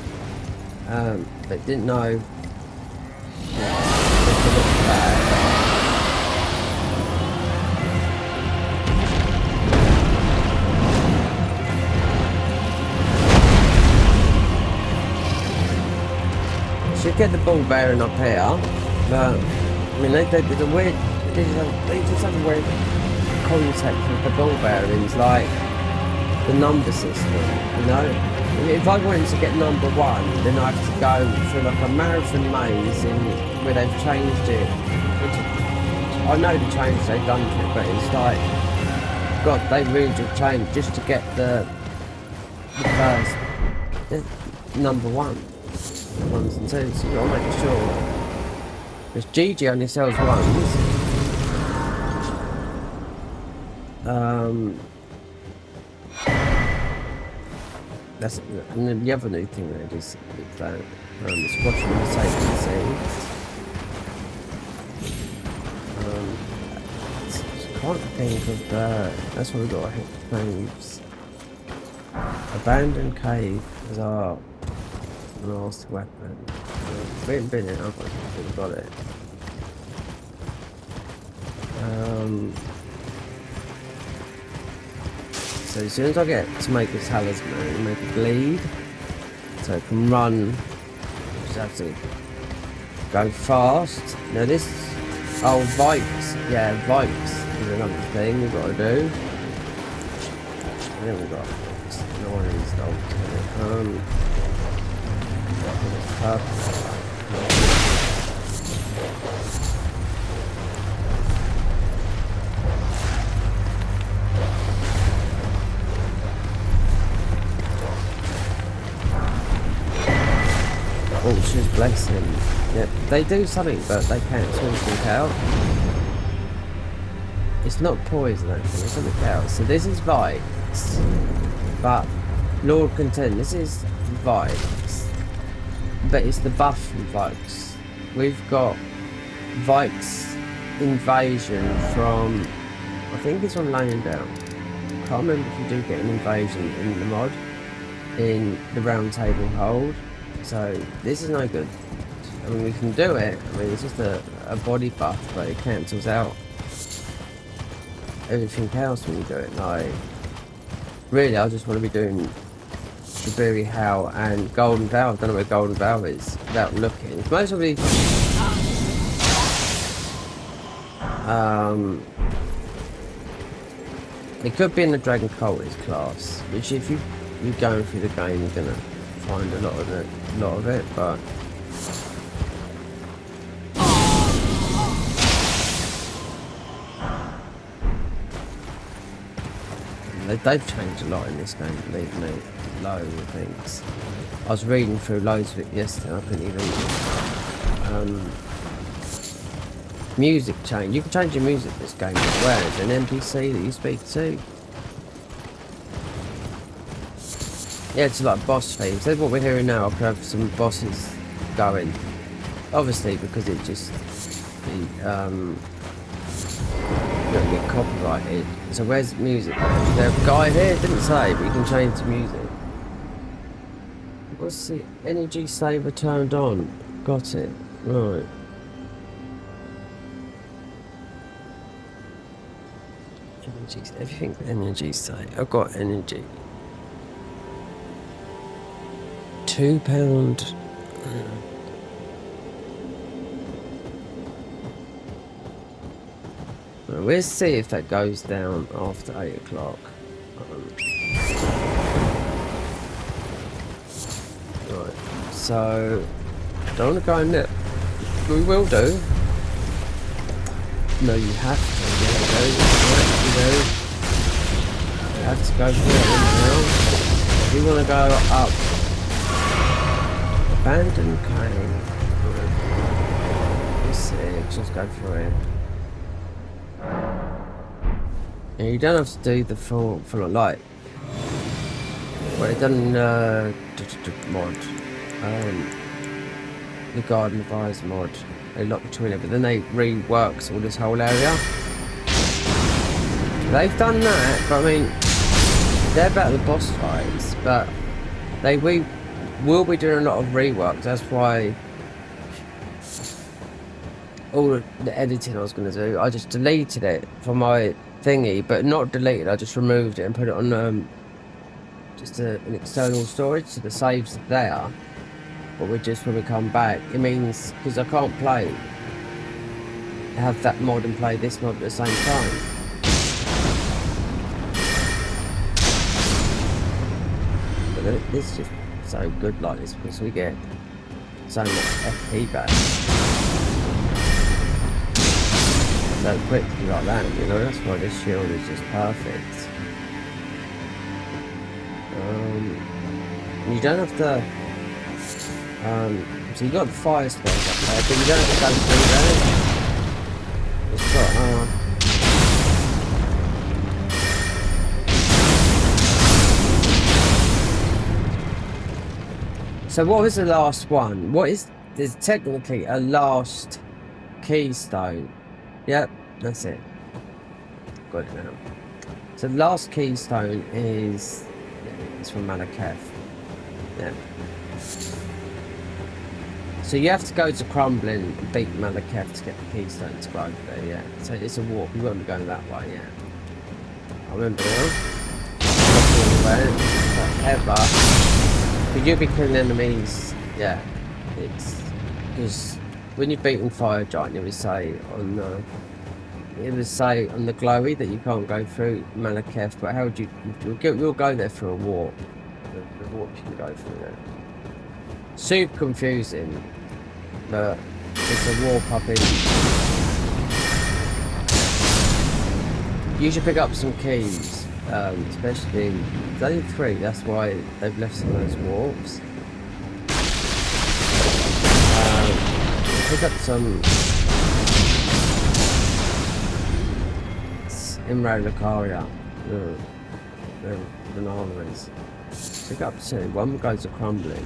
But didn't know get the ball bearing up here, but I mean they did a weird, they did some weird concept with the ball bearings, like the number system. You know, if I wanted to get number 1, then I have to go through like a marathon maze where they've changed it. I know the change they've done to it, but it's like, God, they really did change just to get the first number 1. 1s and 2s, so you gotta make sure. Because GG only sells 1s. That's, and then the other new thing that is that it's watching the safety scenes. Can't think of the. That's what we got to hit caves. Abandoned cave is our last weapon. We haven't been in, I've got it. So as soon as I get to make this talisman, make it bleed, so it can run. Just have to go fast. Now this, Vikes, yeah, Vikes is another thing we've got to do. And then we've got no one installed. Oh, she's blessing. Yeah, they do something, but they can't sort something out. It's not poison, actually, it's something else. So this is Vikes, but Lord Contend, this is Vikes, but it's the buff from Vikes. We've got Vikes Invasion from, I think it's on Laying Down. Can't remember if you do get an invasion in the mod, in the Round Table Hold. So this is no good. I mean, we can do it. I mean, it's just a body buff, but it cancels out everything else when you do it. Like, really, I just want to be doing Shibiri How and Golden Valve. I don't know where Golden Valve is without looking. It's most probably it could be in the Dragon Cultist class, which if you're going through the game, you're gonna find a lot of it, but they've changed a lot in this game, believe me. Loads of things. I was reading through loads of it yesterday. I couldn't even music change. You can change your music in this game as well. There's an NPC that you speak to. Yeah, it's like boss themes. That's what we're hearing now. I could have some bosses going. Obviously, because it just you don't get copyrighted. So where's music? There's a guy here. Didn't say, but you can change the music. What's the energy saver turned on? Got it. Right. Energy. Everything energy save. I've got energy. £2. We'll see if that goes down after 8 o'clock. Right, so don't want to go in there. We will do. No, you have to. Yeah, you have to go for it now. You want to go up. Abandoned cave. Let's see, just go for it. And you don't have to do the full light. Well, it done mod. The Garden of Eyes mod. They lock between it, but then they reworks all this whole area. They've done that, but I mean, they're about the boss fights, but we will be doing a lot of rework. That's why all of the editing I was going to do, I just deleted it from my thingy, but not deleted, I just removed it and put it on just an external storage, so the saves are there. but we just when we come back, it means because I can't have that mod and play this mod at the same time. But this is just so good like this because we get so much FP back so quickly like that, you know. That's why this shield is just perfect. You don't have to so you got the fire spells up there, but you don't have to go through that. It's got so what was the last one? There's technically a last keystone. Yep, that's it. Got it now. So the last keystone is it's from Malekith. Yeah. So you have to go to Crumbling and beat Malekith to get the keystone to go over there, yeah. So it's a walk, we won't be going that way, yeah. I remember now. However, but you'll be killing enemies, yeah. It's because when you're beating Fire Giant, it would say on the glowy that you can't go through Malekith, but how would you'll go there for a walk. The walk you can go through there. Super confusing, but it's a walk up in. You should pick up some keys, especially there's only 3. That's why they've left some of those warps. Pick up some Imra Lucaria, the bananas. Pick up 2. One goes to Crumbling.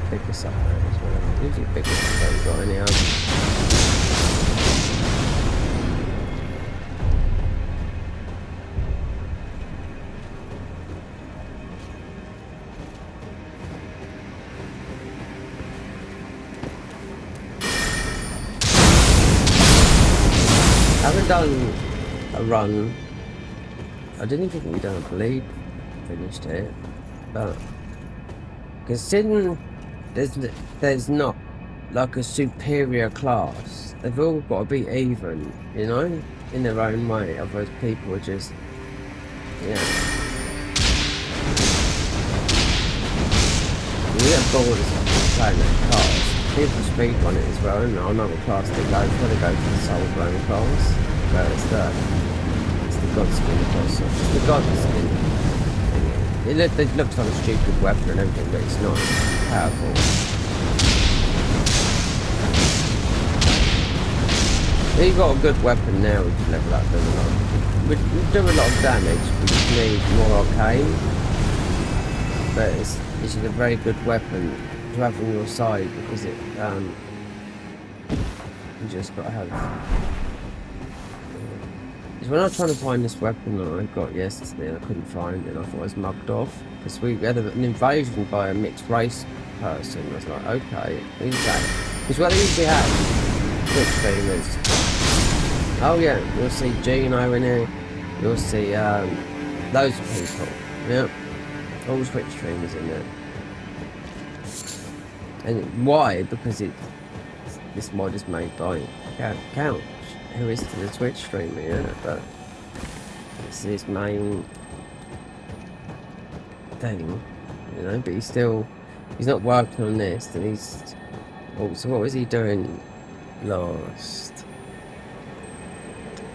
Pick this up there as well. Usually pick this up if you've got any other. I haven't done a run. I didn't think we'd done a bleed. Finished it, but considering there's not like a superior class, they've all got to be even, you know, in their own way. Otherwise, people are just, yeah. You get bored of playing that class. People speak on it as well, and I know what class they go for. They go for the soul blown class. Well, it's the Godskin class. It's the Godskin. It looks like a stupid weapon and everything, but it's not powerful. If you've got a good weapon now, we can level up a lot. We do a lot of damage. We just need more arcane, but it's a very good weapon to have on your side because it you just got to have. When I was trying to find this weapon that I got yesterday and I couldn't find it, I thought I was mugged off because we had an invasion by a mixed race person. I was like, okay, who's that? Because what they usually have, Twitch streamers. Oh yeah, you'll see Gino in here, you'll see loads of people, yeah, all Twitch streamers in there. And why? Because this mod is made by Couch, who is to the Twitch streamer, yeah, but it's his main thing, you know, but he's not working on this, and he's, oh, so what was he doing last?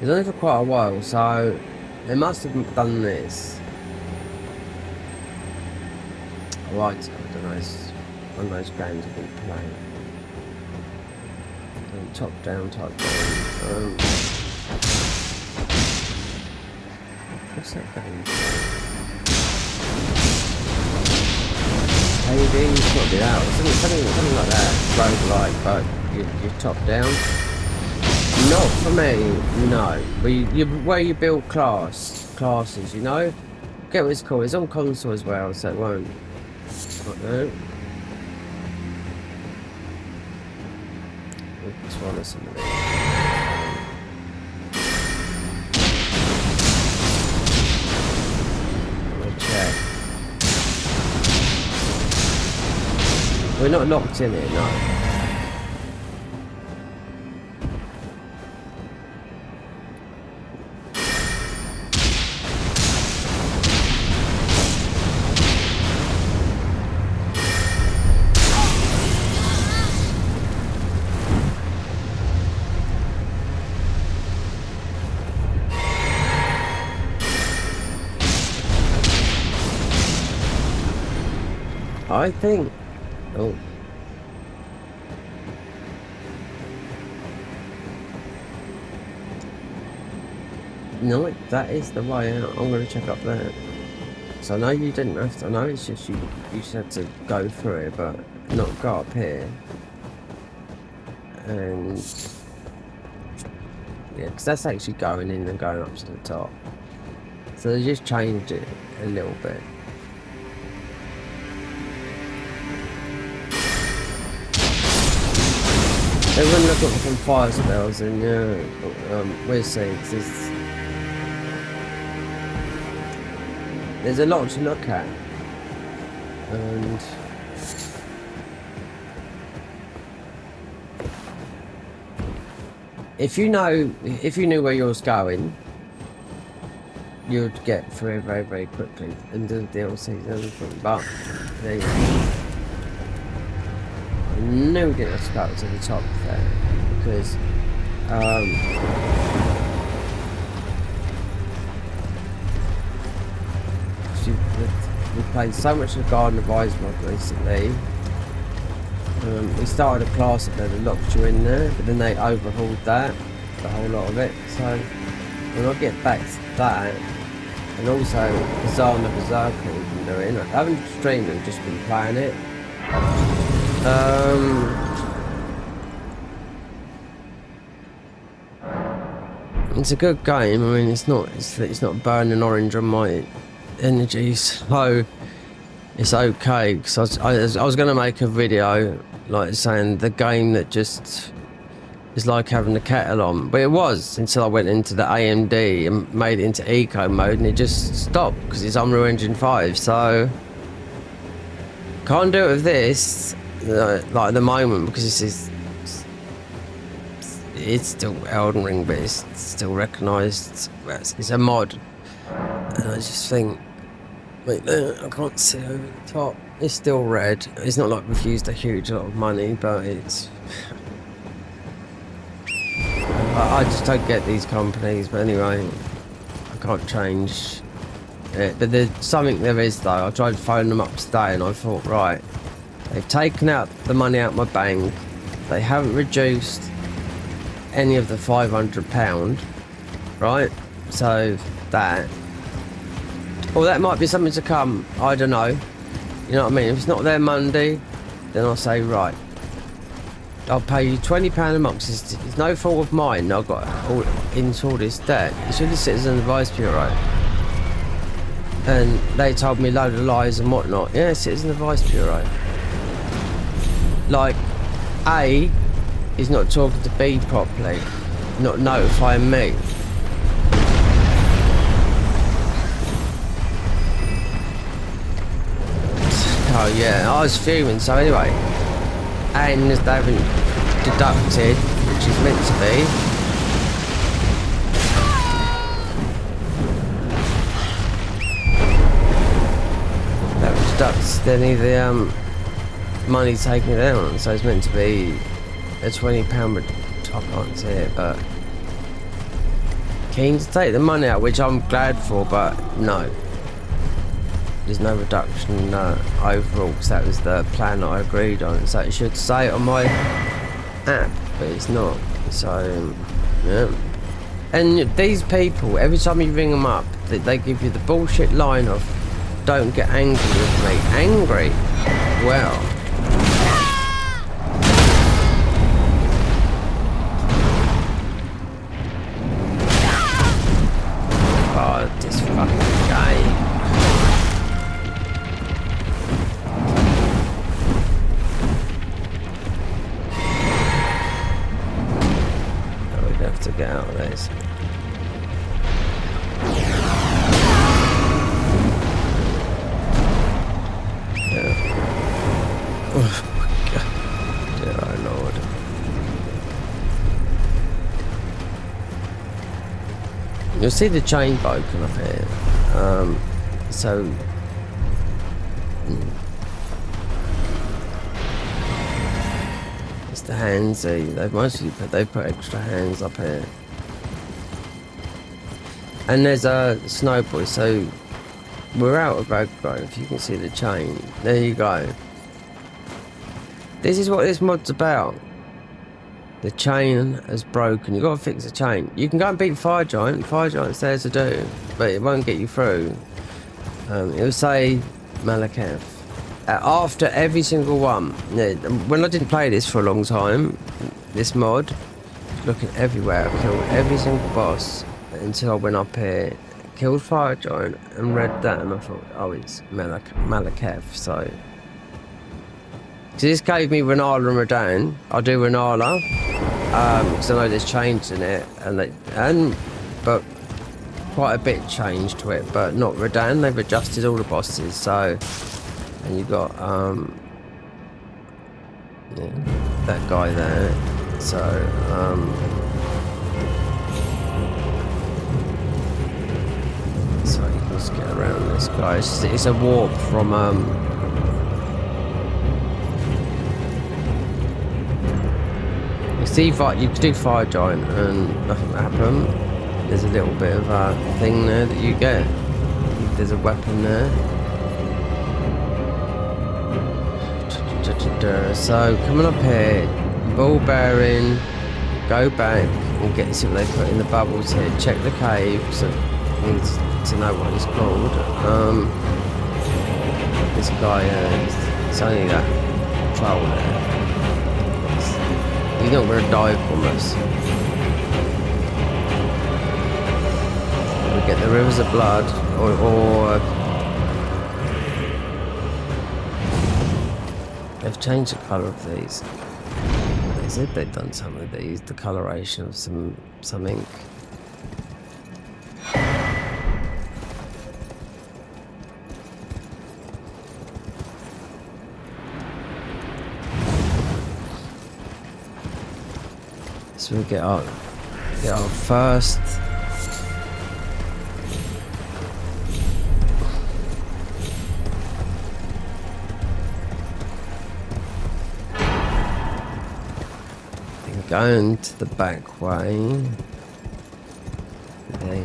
He's on it for quite a while, so they must have done this. Right, I don't know, it's one of those games I've been playing. Top down type game. What's that game? Maybe it's got to be out. Something like that. Roguelike, but you're top down. Not for me, no. Where you build classes, you know. Get what it's called. It's on console as well, so it won't. No. Swallow some of it. We're not locked in it, no. I think. Oh. No, that is the way out. I'm going to check up there. So I know you didn't have to. I know it's just you just had to go through it, but not go up here. And yeah, because that's actually going in and going up to the top. So they just changed it a little bit. They wouldn't have got some fire spells, and yeah, we'll see. There's a lot to look at, and if you knew where yours going, you'd get through very, very quickly and do the DLCs and everything. But there you go. I knew we'd get to go to the top there because we played so much of Garden of Izmod recently. We started a class up there that locked you in there, but then they overhauled that, the whole lot of it. So when I get back to that, and also Kazana Berserker we've been doing, I haven't streamed it, just been playing it. It's a good game. I mean, it's not burning orange on my energy, so it's okay. Because I was going to make a video like saying the game that just is like having the kettle on, but it was until I went into the AMD and made it into eco mode, and it just stopped because it's Unreal Engine 5. So can't do it with this. Like at the moment, because it's still Elden Ring, but it's still recognised. It's a mod, and I just think, wait, I can't see over the top. It's still red. It's not like we've used a huge lot of money, but it's. I just don't get these companies, but anyway, I can't change it. But there's something there is though. I tried to phone them up today, and I thought, right. They've taken out the money out of my bank. They haven't reduced any of the £500, right? So that, or that might be something to come. I don't know. You know what I mean? If it's not there Monday, then I'll say right. I'll pay you £20 a month. It's no fault of mine. I've got into all this debt. It's with the Citizen Advice Bureau, and they told me a load of lies and whatnot. Yeah, Citizen Advice Bureau. Like, A is not talking to B properly, not notifying me. Oh yeah, I was fuming. So anyway, and they haven't deducted, which is meant to be. They haven't deducted any of the money taken down, so it's meant to be a £20, but I can't see it, but keen to take the money out, which I'm glad for, but no, there's no reduction overall, because that was the plan that I agreed on. So it should say it on my app, but it's not. So yeah, and these people, every time you ring them up, they give you the bullshit line of don't get angry with me. Angry? Well, this fucking game. Oh, we'd have to get out of this. Yeah. You'll see the chain broken up here. So it's the hands. They've put extra hands up here. And there's a snowball, so we're out of road growth. You can see the chain. There you go. This is what this mod's about. The chain has broken. You've got to fix the chain. You can go and beat Fire Giant. Fire Giant's there to do, but it won't get you through. It'll say Malakath. After every single one. Yeah, when I didn't play this for a long time, this mod, looking everywhere, I killed every single boss until I went up here, killed Fire Giant, and read that, and I thought, oh, it's Malakath. So this gave me Renala and Radahn. I'll do Renala, because I know there's change in it, but quite a bit changed to it, but not Radahn. They've adjusted all the bosses. So, and you've got yeah, that guy there. So so you can just get around this guy. It's a warp from you can do Fire Giant and nothing will happen. There's a little bit of a thing there that you get. There's a weapon there. So coming up here, ball bearing, go back and see what they put in the bubbles here. Check the cave, so I need to know what it's called. This guy, it's only that troll there. He's not going to die from us. We get the rivers of blood, or they've changed the colour of these. They said they've done some of these, the coloration of some ink. So we get our first going to the back way, then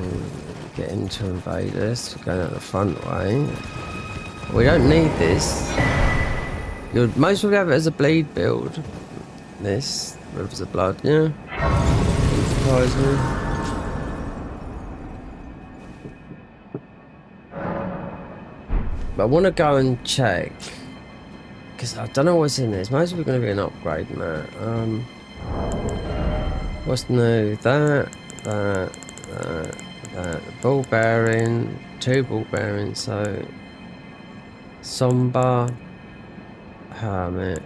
get him to invade us. We're going out the front way. We don't need this. Most people have it as a bleed build. This Rivers of Blood, yeah. Doesn't surprise me. But I want to go and check, because I don't know what's in this. Most of it's going to be an upgrade, man. What's new? That. Ball bearing, 2 ball bearings, so Somber, Hermit,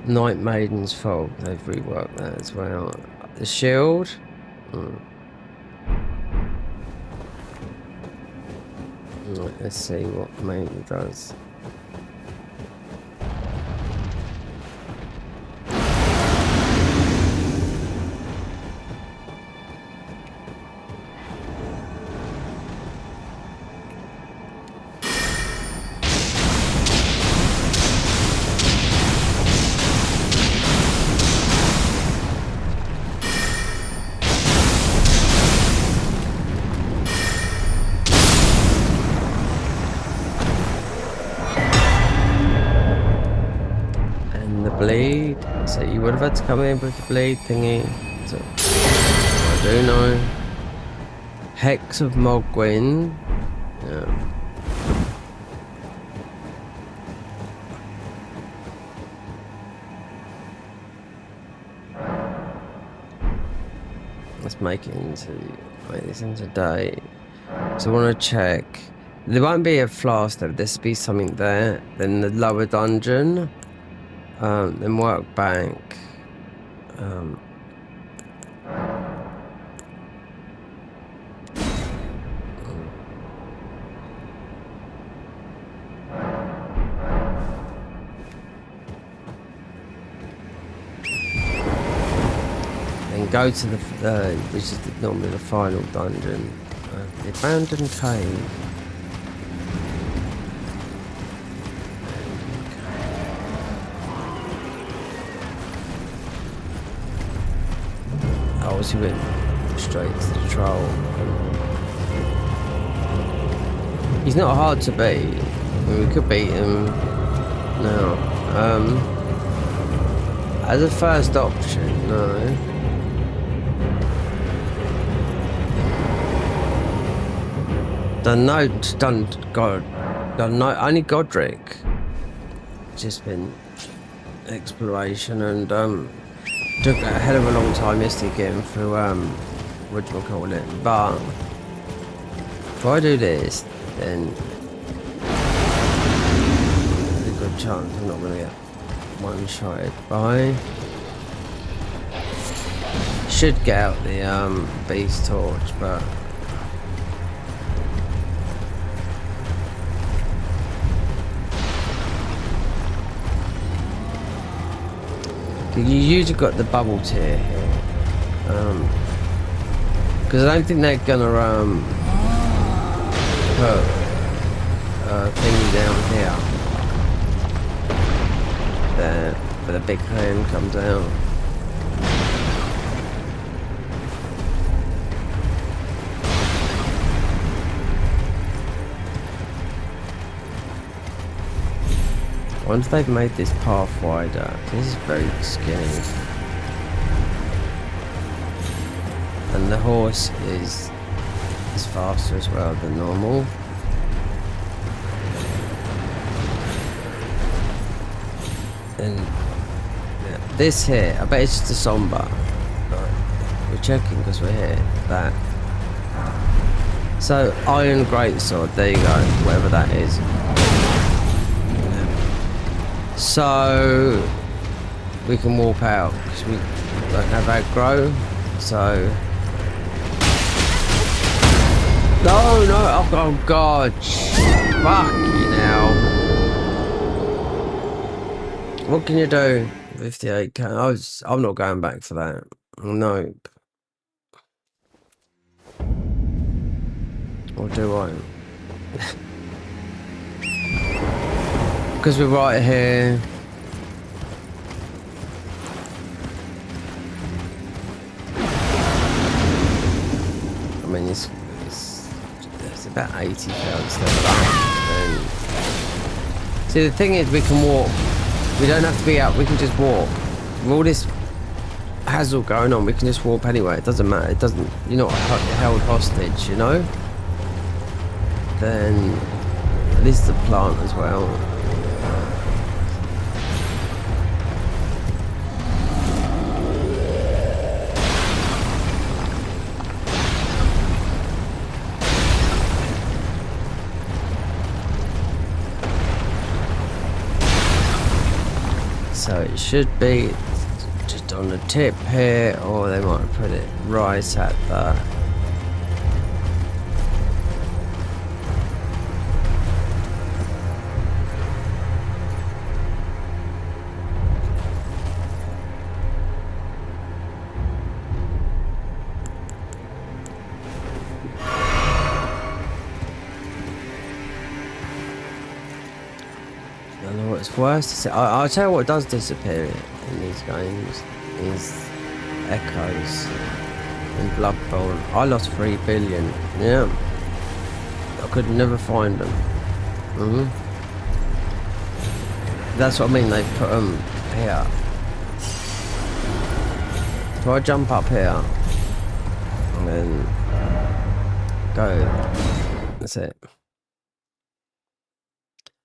Night Maiden's Fog, they've reworked that as well. The shield. Right, let's see what Maiden does. Bleed, so you would have had to come in with the bleed thingy. So I do know. Hex of Mogwin. Yeah. Let's make this into day. So I want to check. There won't be a flask there. There'll be something there. Then the lower dungeon. Then workbank. Then go to the which is normally the final dungeon, the abandoned cave. He went straight to the troll. He's not hard to beat. I mean, we could beat him now. As a first option, no. Only Godric. Just been exploration and took a hell of a long time yesterday getting through whatchamacallit, but if I do this, then there's a good chance I'm not going to get one-shotted by. Should get out the beast torch, but you usually got the bubble tier here, because I don't think they're gonna put thingy down here. There, where the big hand comes out. Once they've made this path wider, this is very skinny. And the horse is faster as well than normal. And yeah, this here, I bet it's just a somber. We're checking because we're here. That. So, Iron Greatsword, there you go, whatever that is. So we can walk out because we don't have aggro. So no, oh god, fuck you now. What can you do? 58k. I'm not going back for that. Nope. Or do I? Because we're right here. I mean, it's about 80,000 level up. See, the thing is, we can walk. We don't have to be out. We can just walk. With all this hassle going on, we can just walk anyway. It doesn't matter. It doesn't. You're not held hostage, you know. Then this is the plant as well. So it should be just on the tip here, or they might put it right at the what's worse. I'll tell you what does disappear in these games is echoes in Bloodborne. I lost 3 billion. Yeah, I could never find them. That's what I mean. They put them here. So I jump up here and then go. That's it.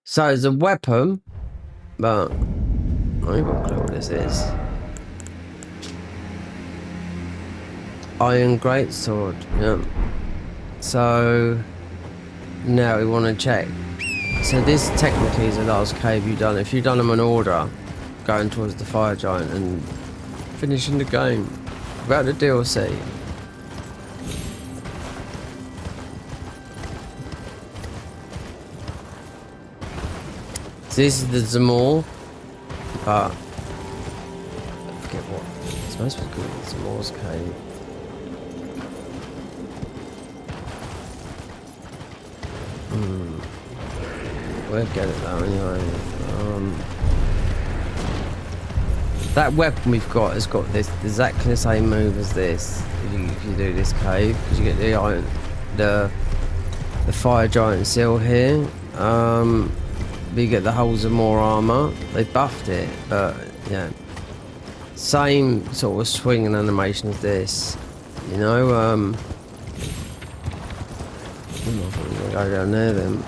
So it's a weapon. But I ain't got a clue what this is. Iron Greatsword, yeah. So now we want to check. So this technically is the last cave you've done. If you've done them in order, going towards the fire giant and finishing the game without the DLC. This is the Zamor, but get what? It's supposed to be good. It's a Morse cave. We'll get it though anyway. That weapon we've got has got this exactly the same move as this. If you do this cave, because you get the fire giant seal here. You get the holes of more armor. They buffed it, but yeah, same sort of swing and animation as this. You know, I'm gonna go down there then.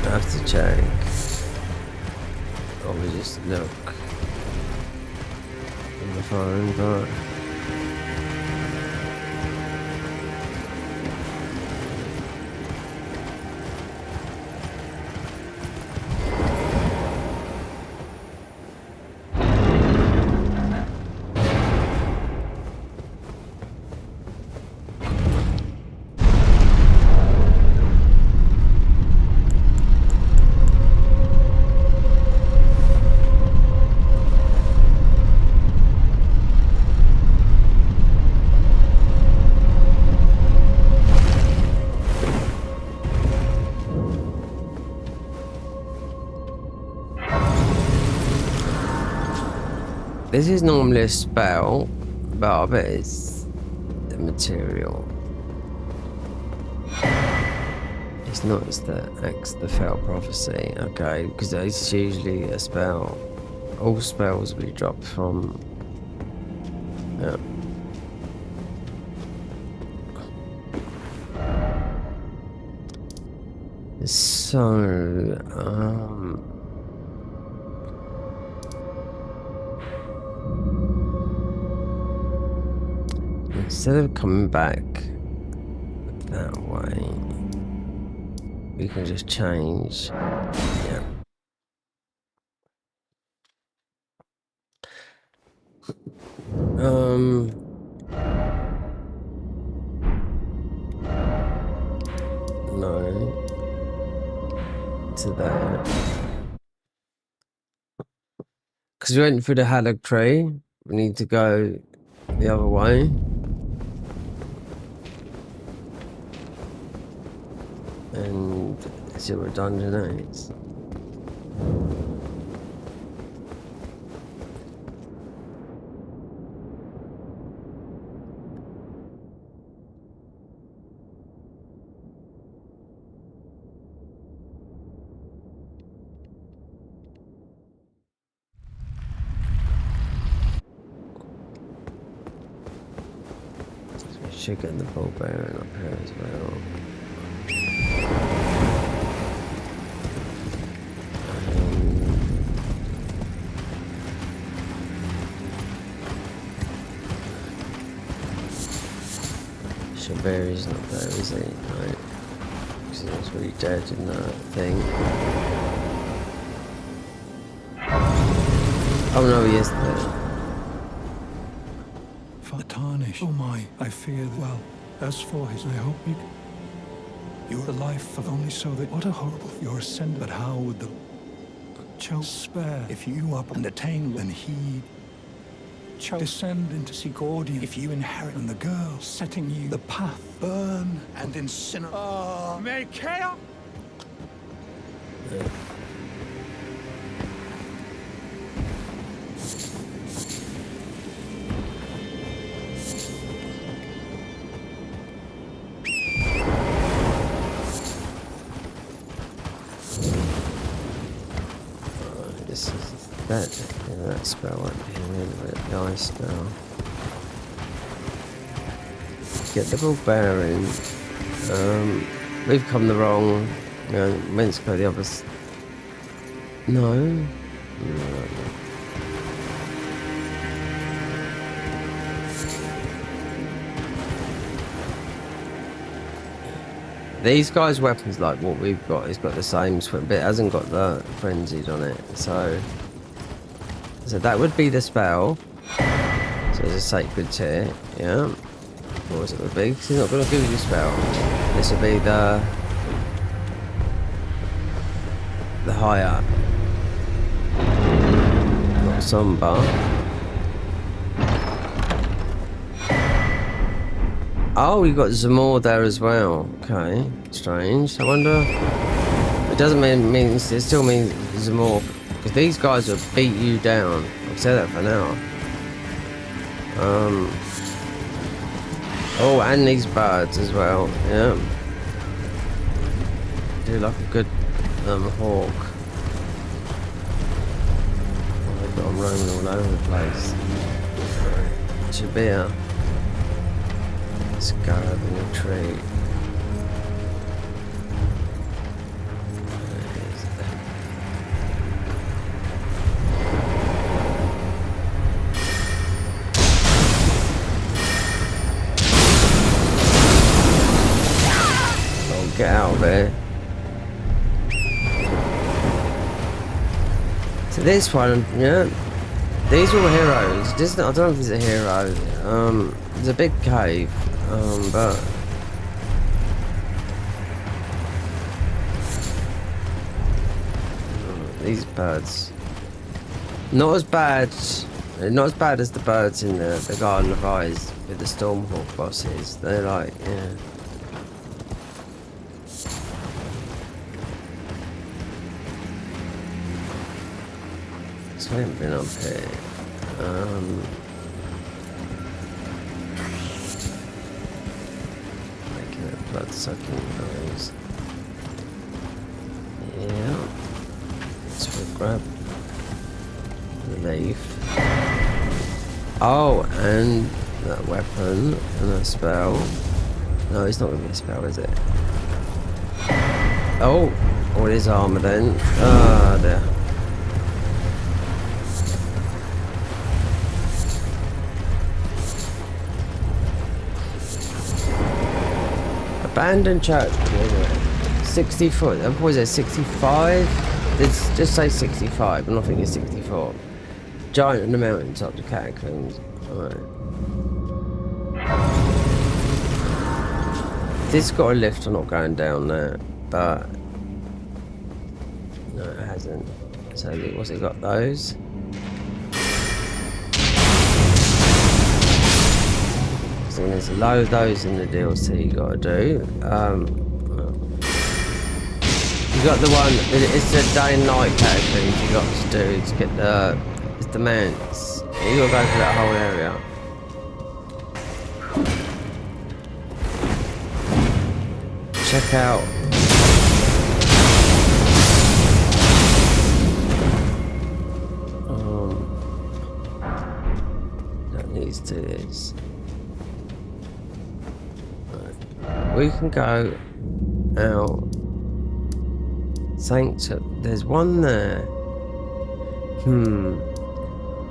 I have to check. Or we just look on the phone, but. This is normally a spell, but I bet it's the material. It's not, it's the fail prophecy, okay, because it's usually a spell. All spells will be dropped from. Yeah. So, instead of coming back that way, we can just change. Yeah. No. To there. Because we went through the haddock tree, we need to go the other way. And see what dungeon is. We should get the ball bearing up here as well. Shabari's not there, is he? Right. Because he was really dead in that thing. Oh no, he is there. For tarnish. Oh my, I fear that. Well, as for his, I hope you. You're the life of only so that. What a horrible. You're ascended. But how would the. Choke spare if you up and attain and he. Descend into Sigordian if you inherit and the girl setting you the path burn and incinerate. May chaos. This is that spell might be a really, really nice spell. Get the ball bearing. We've come the wrong. You know, meant to go the other. No. These guys' weapons, like what we've got, has got the same swing, but it hasn't got the frenzied on it. So that would be the spell. So it's a sacred tear, yeah. What was it would be? Because he's not going to give you the spell. This would be the the higher. Not somber. Oh, you got Zamor there as well. Okay, strange. I wonder. It doesn't mean it still means Zamor, because these guys will beat you down. I'll say that for now. Oh, and these birds as well. Yeah. Do like a good hawk. Oh, they've got them roaming all over the place. Jabir. Scarab in a tree. Oh, get out of there. So this one, yeah. These are all heroes. This, I don't know if it's a hero. There's a big cave. But these birds, not as bad as the birds in the Garden of Eyes with the Stormhawk bosses. They're like, yeah. So I haven't been up here. Blood-sucking nose. Yeah. So we'll grab the leaf. Oh, and that weapon and a spell. No, it's not going to be a spell, is it? Oh, it is armor then. Ah, there. Abandoned church. 60 foot. What was it? 65? Let's just say 65. I'm not thinking 64. Giant in the mountains up the catacombs. Alright. This got a lift. I'm not going down there, but no, it hasn't. So what's it got? Those. So there's a load of those in the DLC you gotta do. You got the one, it's the day and night catacombs you got to do to get it's the manse. You gotta go through that whole area. Check out. That needs to this. We can go out. Sanctum. There's one there.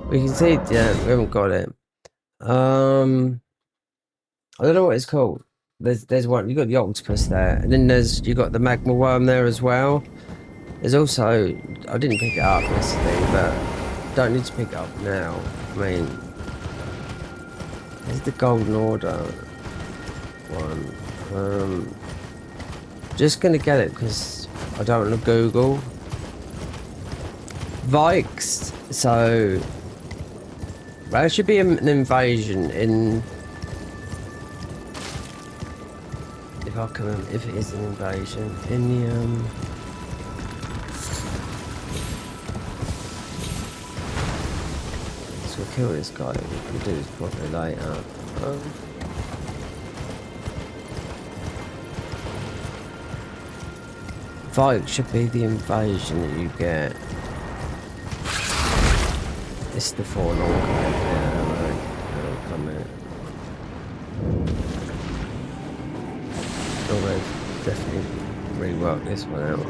We can see it. Yeah, we haven't got it. I don't know what it's called. There's one. You got the octopus there, and then you got the magma worm there as well. There's also, I didn't pick it up yesterday, but don't need to pick it up now. I mean, there's the Golden Order one. Just gonna get it because I don't want to Google Vikes. So there should be an invasion in. If it is an invasion in the so we'll kill this guy. We can do this properly later. Fight should be the invasion that you get. It's the Forlorn Cave. Yeah, right. Come in. Oh, they've definitely reworked this one out.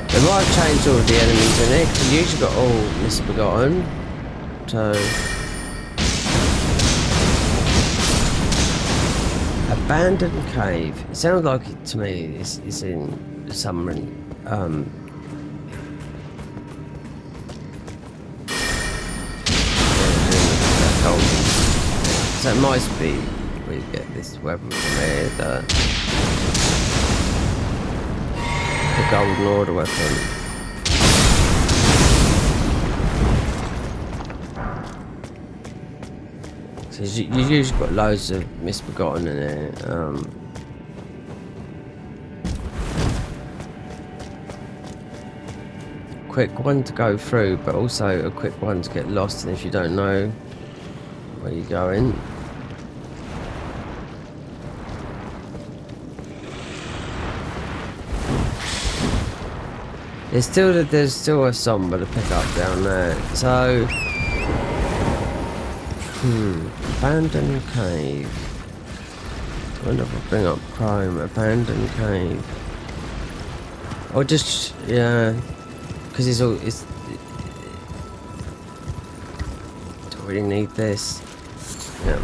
They might have changed all of the enemies in it, because you usually got all misbegotten. So Abandoned cave. It sounds like it to me. It's in some so it might be we get this weapon from here, the Golden Order weapon. So you've usually got loads of misbegotten in it. Quick one to go through, but also a quick one to get lost in if you don't know where you're going. There's still a somber to pick up down there. So abandoned cave. I wonder if I bring up Chrome. Abandoned cave. Or just because it's do we need this? Yeah.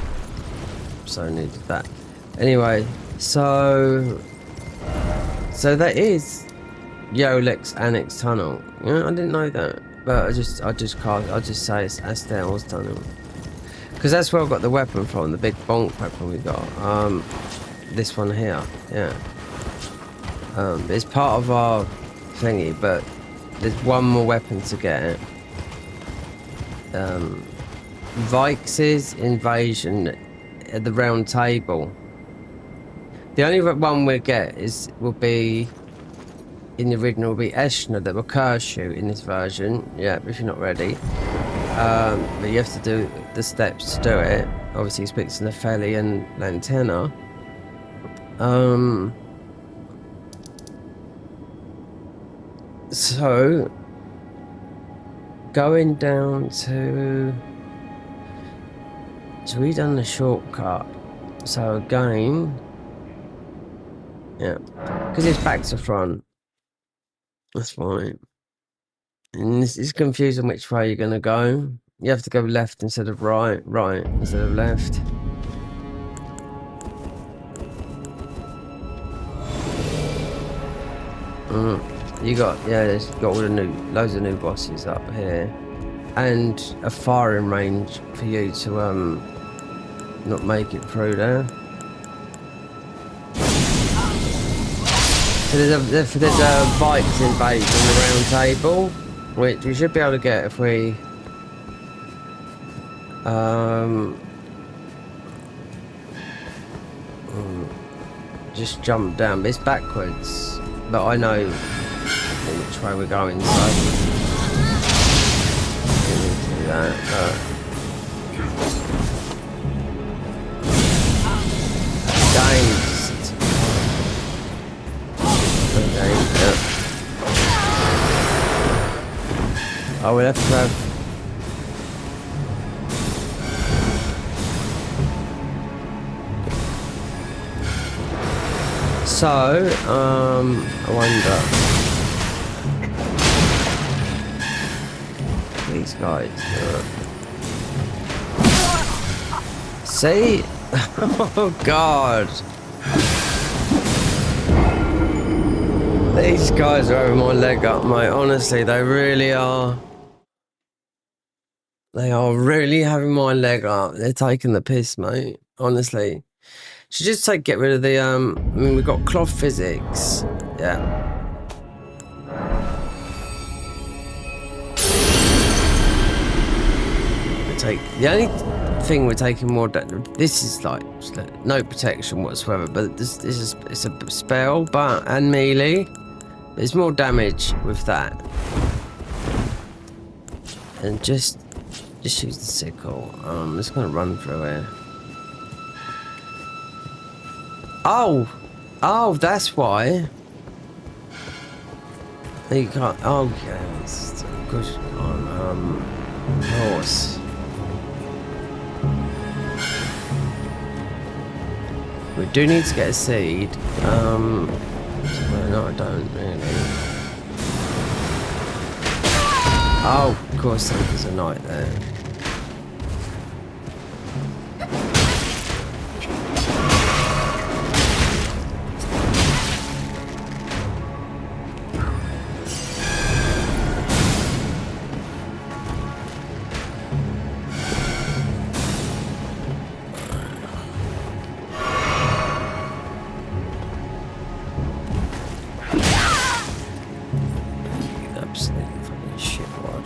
So I needed that. Anyway, so that is Yolek's Annex Tunnel. Yeah, I didn't know that, but I'll just say it's Astell's Tunnel because that's where I got the weapon from, the big bonk weapon we got. This one here, yeah. It's part of our thingy, but there's one more weapon to get. Vix's invasion at the Round Table. The only one we'll get will be. In the original will be Eshna that will curse you in this version. Yeah, if you're not ready. But you have to do the steps to do it. Obviously he speaks to Nefeli and Lantana. So going down to we done the shortcut. So again, yeah, because it's back to front. That's fine. And it's confusing which way you're gonna go. You have to go left instead of right, right instead of left. You got there's got loads of new bosses up here, and a firing range for you to not make it through there. So there's a Vikes invasion on the Round Table, which we should be able to get if we just jump down. But it's backwards, but I know which way we're going, so we need to do that. Again. Okay, yeah. Oh, we'll have to have... So, I wonder... These guys... See? Oh, God! These guys are having my leg up, mate. Honestly, they really are. They are really having my leg up. They're taking the piss, mate. Honestly. Should just get rid of the, I mean, we've got cloth physics. Yeah. The only thing we're taking more this is like no protection whatsoever, but this is it's a spell, but and melee. There's more damage with that. And just use the sickle. I'm just gonna run through here. Oh, that's why. You can't. Oh yeah, it's good on horse. We do need to get a seed. No, I don't really. Oh, of course, there's a knight there. Absolute fucking shitwad.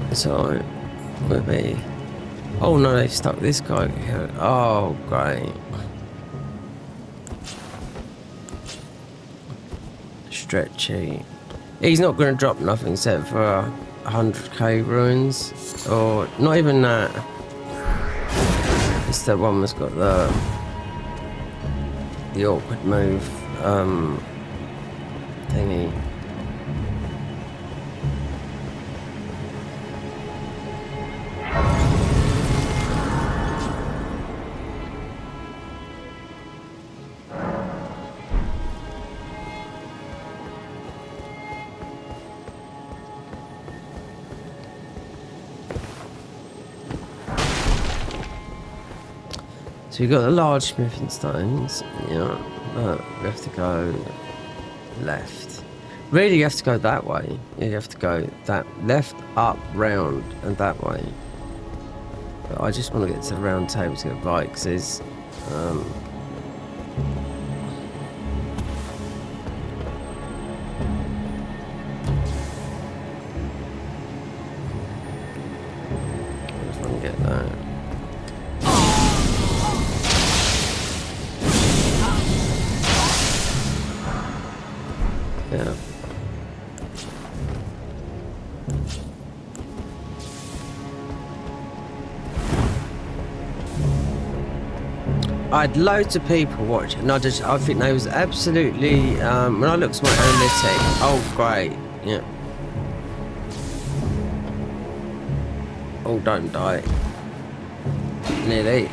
It's alright. We'll be. Oh no, they've stuck this guy here. Oh, great. Stretchy. He's not going to drop nothing except for 100k ruins. Or not even that. It's the one that's got the awkward move thingy. So you've got the large smithing stones, yeah, but you have to go left. Really, you have to go that way. Yeah, you have to go that left, up, round, and that way. But I just want to get to the round table to get right, because there's I just want to get that. Yeah. I had loads of people watching, and I think they was absolutely, when I looked at my analytic, oh great, yeah. Oh, don't die. Nearly.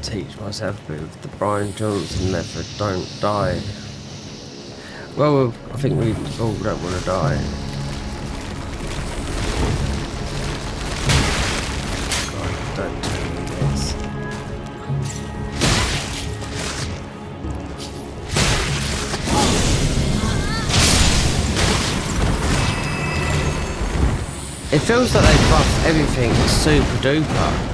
Teach myself a bit of the Brian Johnson method, don't die. Well, I think we all don't want to die. God, don't tell me this. It feels like they buffed everything super duper.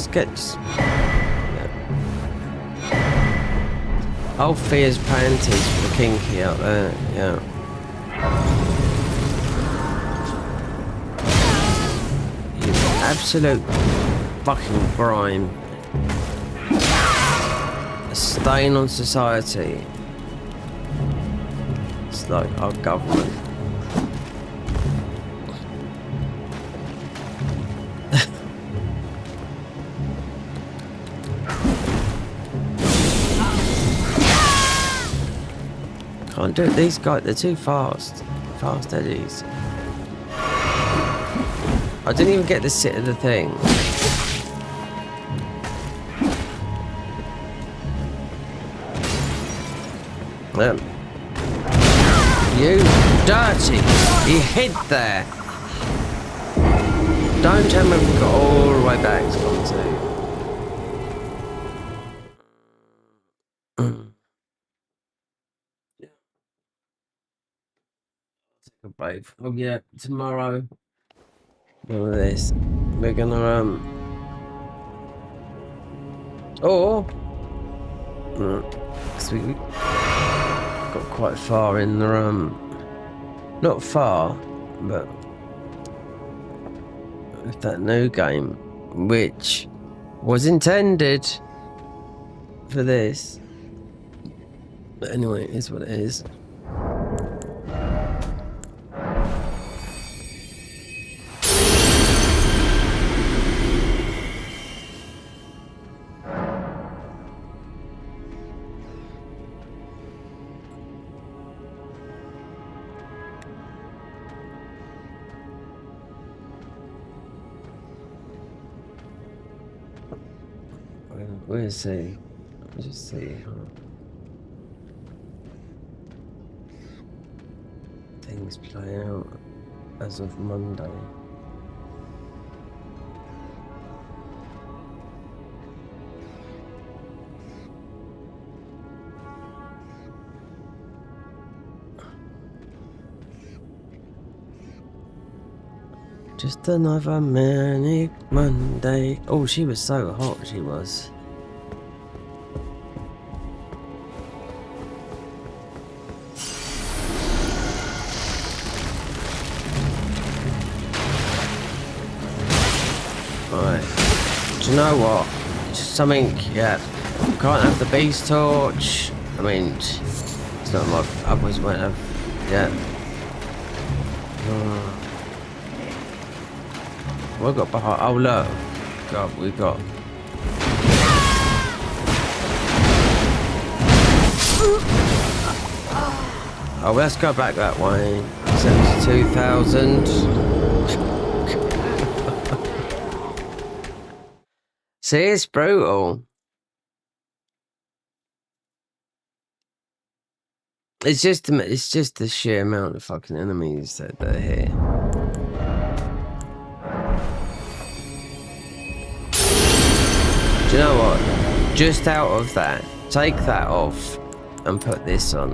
Gets old Fear's panties for the kinky out there, yeah. You absolute fucking grime. A stain on society. It's like our government. Can't do it. These guys, they're too fast. Fast eddies. I didn't even get the sit of the thing. You dirty! He hid there! Don't tell me we got all the way back to come to. Brave. Oh yeah, tomorrow. All of this. We're gonna or because we got quite far in the not far, but with that new game, which was intended for this. But anyway, it is what it is. We'll see. We'll just see how things play out as of Monday. Just another manic Monday. Oh, she was so hot, she was. Right. Do you know what? Something, yeah. Can't have the beast torch. I mean, it's not my. I always won't have. Yeah. What got behind? Oh look, God, we got. Oh, let's go back that way. 72,000. See, it's brutal. It's just the sheer amount of fucking enemies that are here. Do you know what? Just out of that, take that off and put this on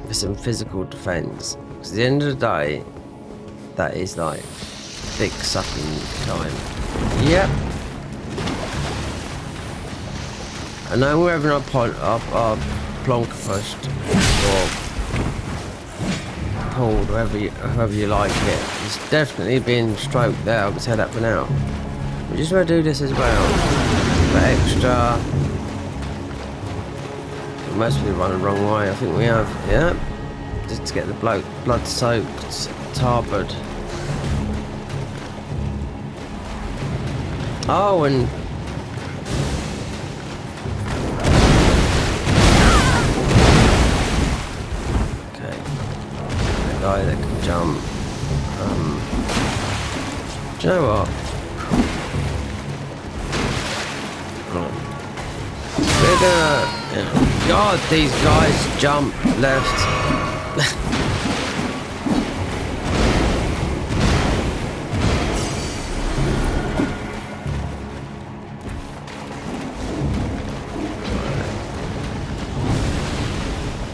for some physical defense. Because at the end of the day, that is like thick sucking time. Yep. I know we're having our plonk pushed or pulled, however you like it. It's definitely being stroked there, I can tell that for now. We just want to do this as well. But extra. We must be running the wrong way, I think we have. Yeah. Just to get the blood soaked tarbard. Oh, and guy that can jump. Do you know what? We're gonna. God, these guys jump left.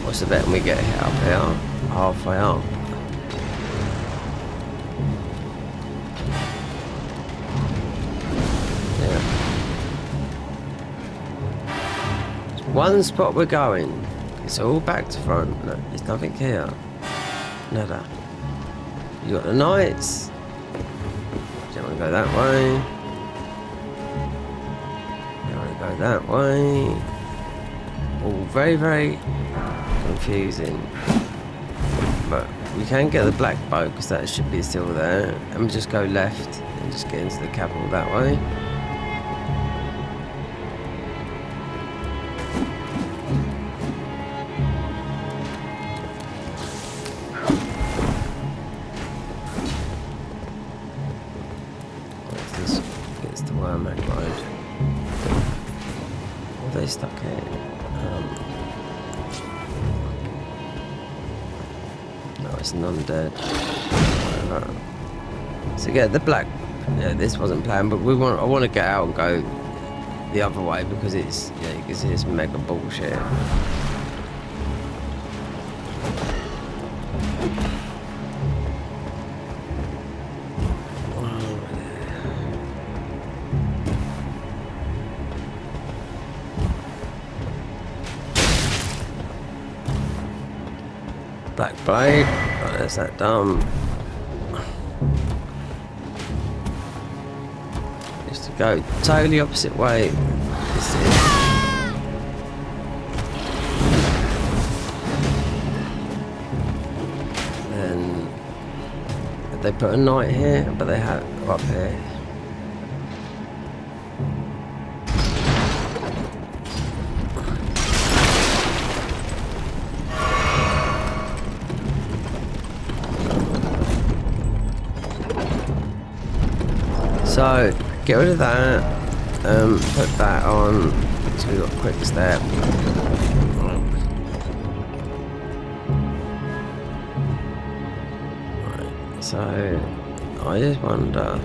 What's the bet when we get hit up here? Halfway up. One spot we're going. It's all back to front. Look, there's nothing here. Nada. You got the knights. Don't want to go that way. Don't want to go that way. All very, very confusing. But we can get the black boat because that should be still there. And we just go left and just get into the capital that way. Stuck here. No, it's an undead. Whatever. So yeah, the black. Yeah, this wasn't planned, but I want to get out and go the other way because it's you can see it's mega bullshit. Black blade. Oh, there's that dumb. Just to go totally opposite way. This is. Then they put a knight here, but they have up here. So, get rid of that, put that on, so we've got a quick step. Right, so, I just wonder...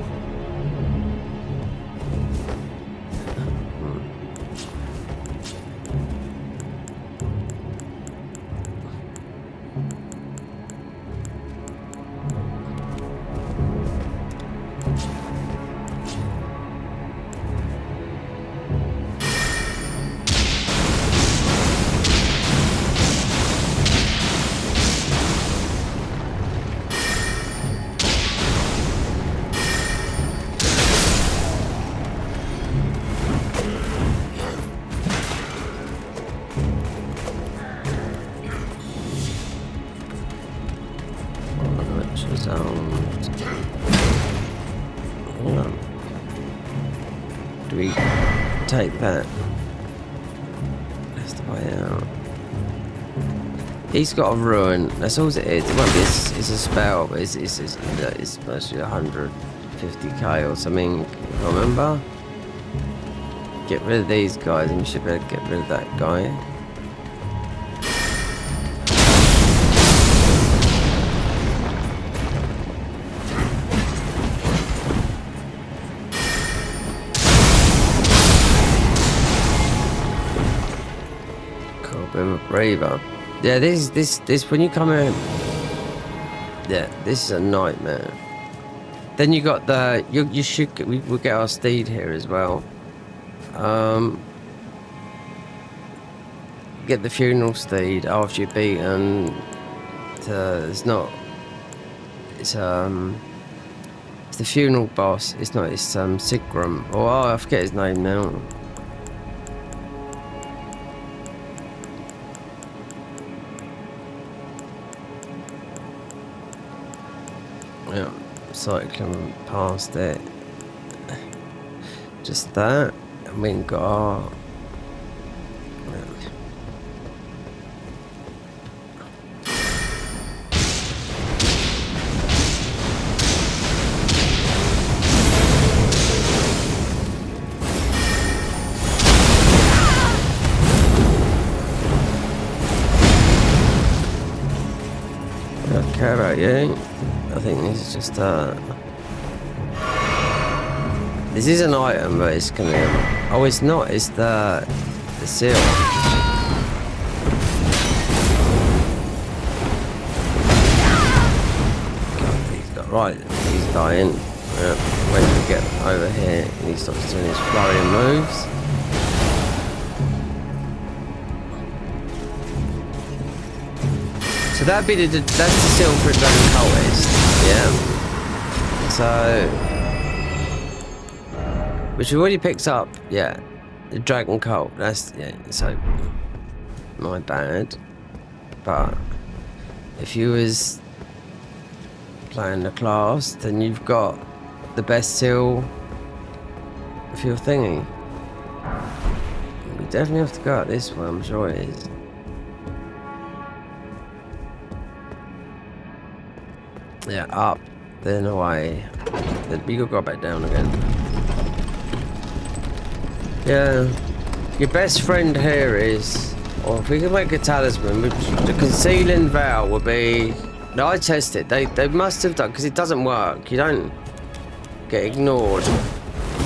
Shazam. Yeah. Do we take that? That's the way out. He's got a ruin. That's all it is. It won't be. It's a spell, but it's mostly 150k or something. Remember? Get rid of these guys, and we should be able to get rid of that guy. Cool, bit of a braver. Yeah, this when you come in. Yeah, this is a nightmare. Then you got the you should get, we'll get our steed here as well. Get the funeral steed after you've beaten. It's not. It's the funeral boss. It's not. It's Sigram. Oh, I forget his name now. Yeah, cycling past it. Just that. And we got. I don't care about you. I think this is just this is an item, but it's gonna be, oh, it's not, it's the seal. God, he's got, right, he's dying. When we get over here, he starts doing his flurry moves. So that'd be that's the seal for a dragon cultist, yeah. So, which we already picked up, yeah. The dragon cult, that's, yeah. So, my bad. But if you was playing the class, then you've got the best seal for your thingy. We definitely have to go at this one, I'm sure it is. Yeah, up, then away. Then we could go back down again. Yeah, your best friend here is, or if we can make a talisman, the concealing veil would be. No, I tested. They must have done, because it doesn't work. You don't get ignored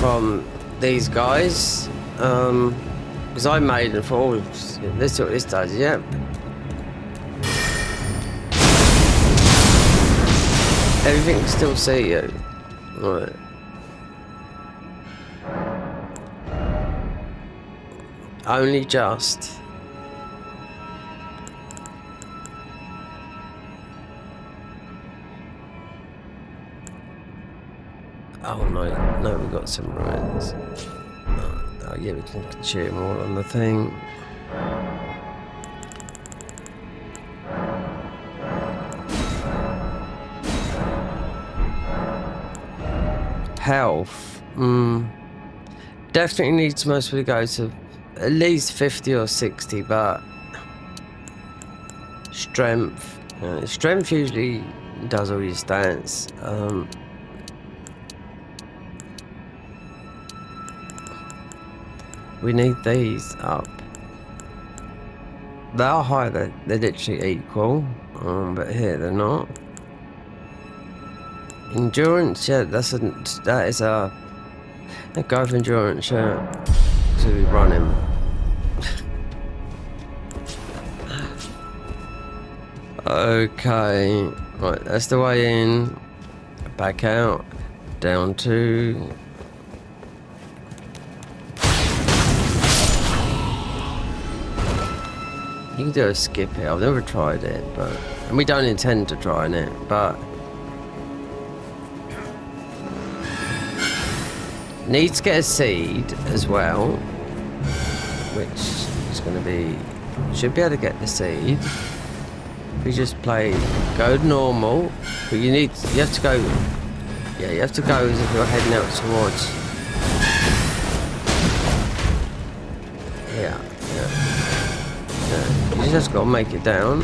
from these guys. Because I made it for all. Let's see what this does. Yeah. Everything can still see you. Right. Only just. Oh no, we got some ruins. Oh yeah, we can shoot them all on the thing. Health. Definitely needs most of the go to at least 50 or 60, but strength. Strength usually does all your stats. We need these up. They are high, they're literally equal, but here they're not. Endurance, yeah, that is a go for endurance, yeah. So we run him. Okay, right, that's the way in. Back out, down to. You can do a skip here. I've never tried it, and we don't intend to try it, but. Need to get a seed as well, which is going to be, should be able to get the seed. We just play, go normal, but you have to go, yeah, you have to go as if you're heading out towards, yeah. You just got to make it down.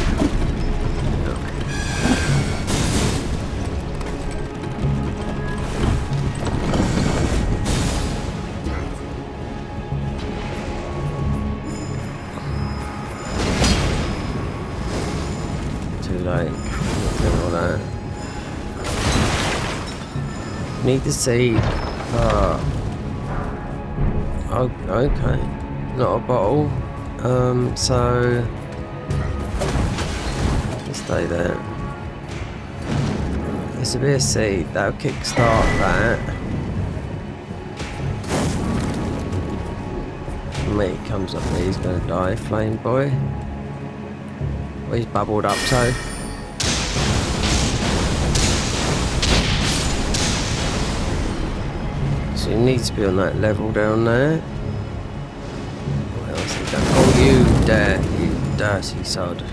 Too late. Doing all that. Need the seed. Oh, okay. Not a bottle. So let's stay there. This will be a seed. That'll kickstart that. Mate comes up there. He's gonna die. Flame boy. Well, he's bubbled up, so. So he needs to be on that level down there. What else is that? Oh, you dirty sod.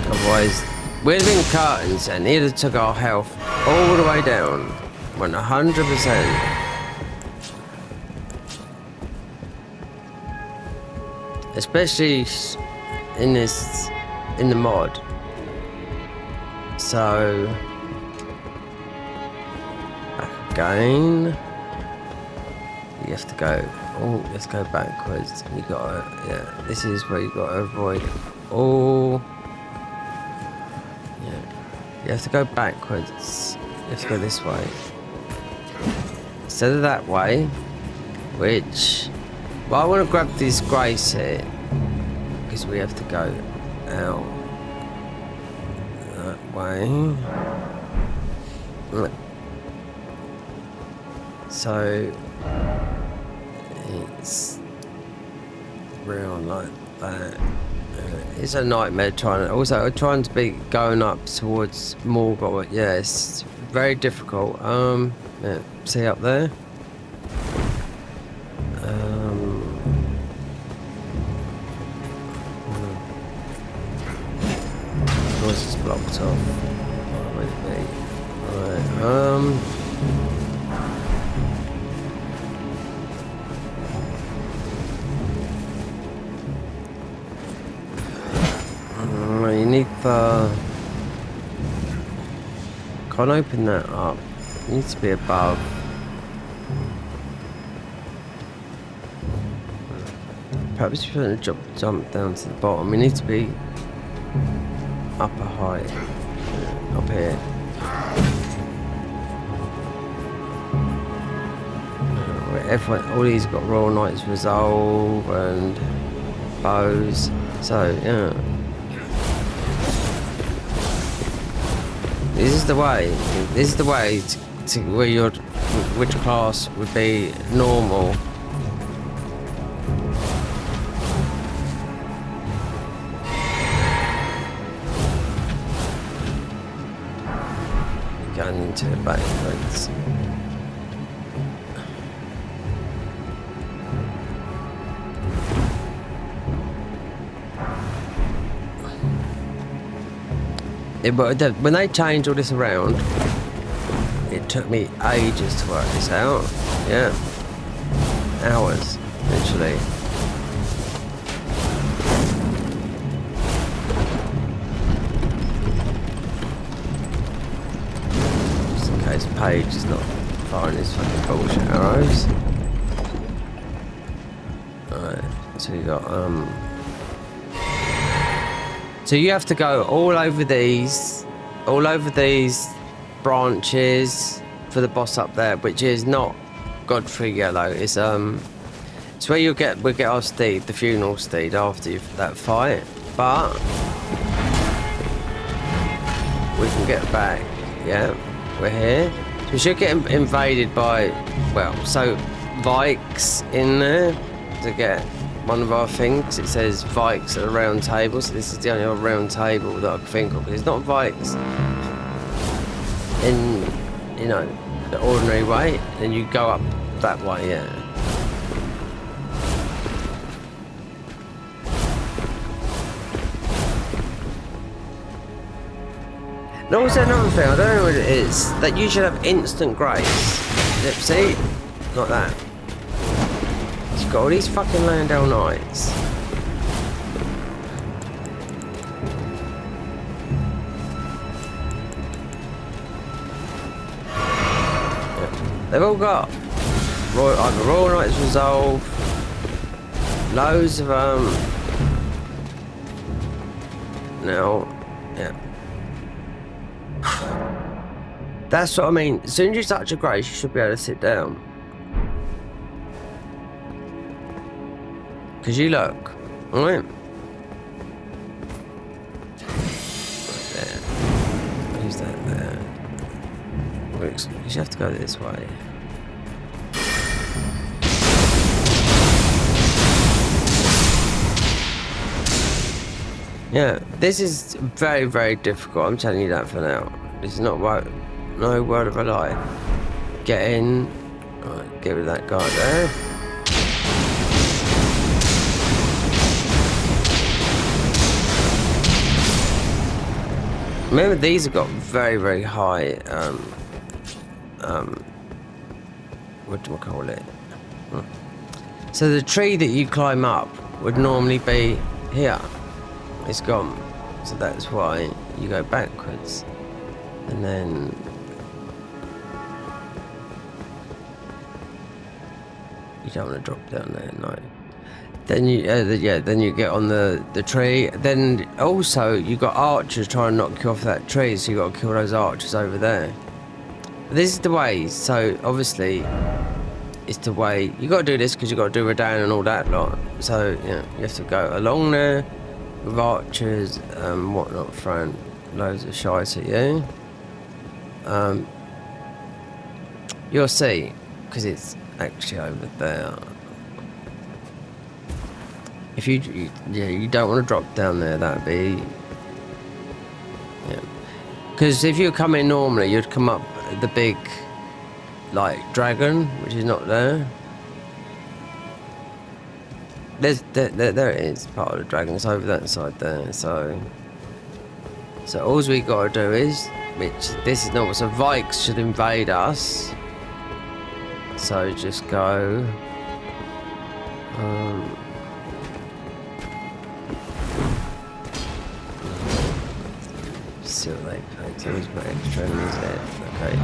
Otherwise, we'd have been curtains and he'd have took our health all the way down. 100%. Especially in the mod. So again, you have to go. Oh, let's go backwards. You gotta, yeah. This is where you gotta avoid all. Yeah, you have to go backwards. You have to go this way instead of that way. Which, well, I want to grab this grace here because we have to go out that way. So it's round like that. It's a nightmare trying to, also trying to be going up towards Morgul. Yeah, it's very difficult. Yeah, see up there. Yours is blocked off. Right. You need the. Can't open that up. It needs to be above. Perhaps you shouldn't jump down to the bottom. It needs to be upper height. Up here. All these got Royal Knight's Resolve and bows. So, yeah. This is the way. This is the way to where which class would be normal. Going into it backwards. But when they changed all this around, it took me ages to work this out. Yeah. Hours, literally. Just in case Paige is not firing his fucking bullshit arrows. Alright, so you got, so you have to go all over these branches for the boss up there, which is not Godfrey Yellow. It's where we'll get our steed, the funeral steed, after that fight. But we can get back. Yeah, we're here. So we should get invaded by, well, so Vikes in there to get one of our things. It says Vikes at a round table, so this is the only other round table that I can think of. It's not Vikes in, you know, the ordinary way. Then you go up that way, yeah. And also another thing, I don't know what it is, that you should have instant grace. Yep, see? Like that. You've got all these fucking Landau Knights. Yep. They've all got either Royal Knights Resolve, loads of now, yeah. That's what I mean. As soon as you touch a grace, you should be able to sit down. Because you look, alright? There. Who's that there? You have to go this way. Yeah, this is very, very difficult. I'm telling you that for now. This is not right. No word of a lie. Get in. Alright, get rid of that guy there. Remember, these have got very, very high, what do I call it? So the tree that you climb up would normally be here. It's gone. So that's why you go backwards. And then you don't want to drop down there, no. Then you, then you get on the tree. Then also you got archers trying to knock you off that tree, so you got to kill those archers over there. But this is the way. So obviously, it's the way you got to do this because you got to do Redan and all that lot. So yeah, you have to go along there with archers and whatnot, throwing loads of shite at you. You'll see, because it's actually over there. If you don't want to drop down there, that'd be, yeah. Because if you come in normally, you'd come up the big, like, dragon, which is not there. There it is, part of the dragon. It's over that side there. So all we got to do is, which this is not, so Vikes should invade us. So just go. See what they play. So he's got extra enemies there. Okay.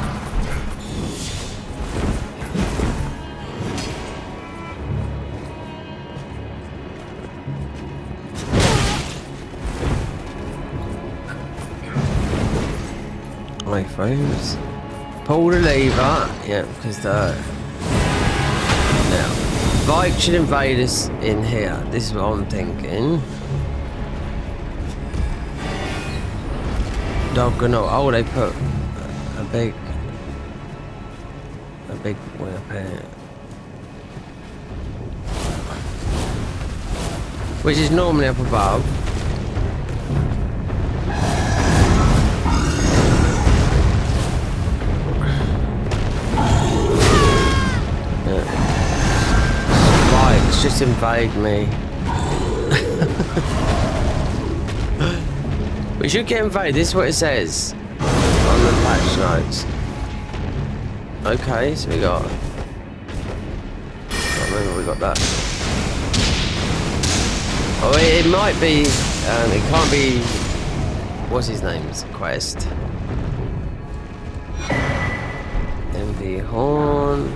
Frames. Pull the lever, yeah, because the now Vike should invade us in here. This is what I'm thinking. Dog or not? Oh, they put a big one up here, which is normally up above. Just invade me. We should get invaded. This is what it says on the patch notes. Okay, so we got. I remember we got that. Oh, it might be. It can't be. What's his name's quest? MV Horn.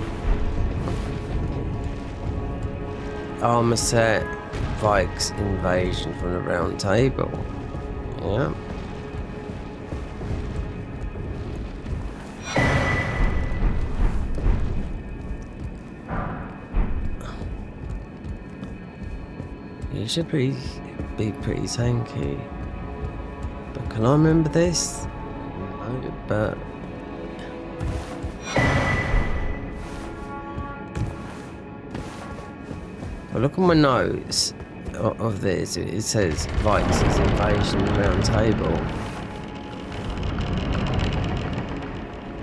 Armor set, Vikes invasion from the round table. Yeah. You should be pretty tanky. But can I remember this? No, but Well, look at my notes of this. It says Vikings invasion round table.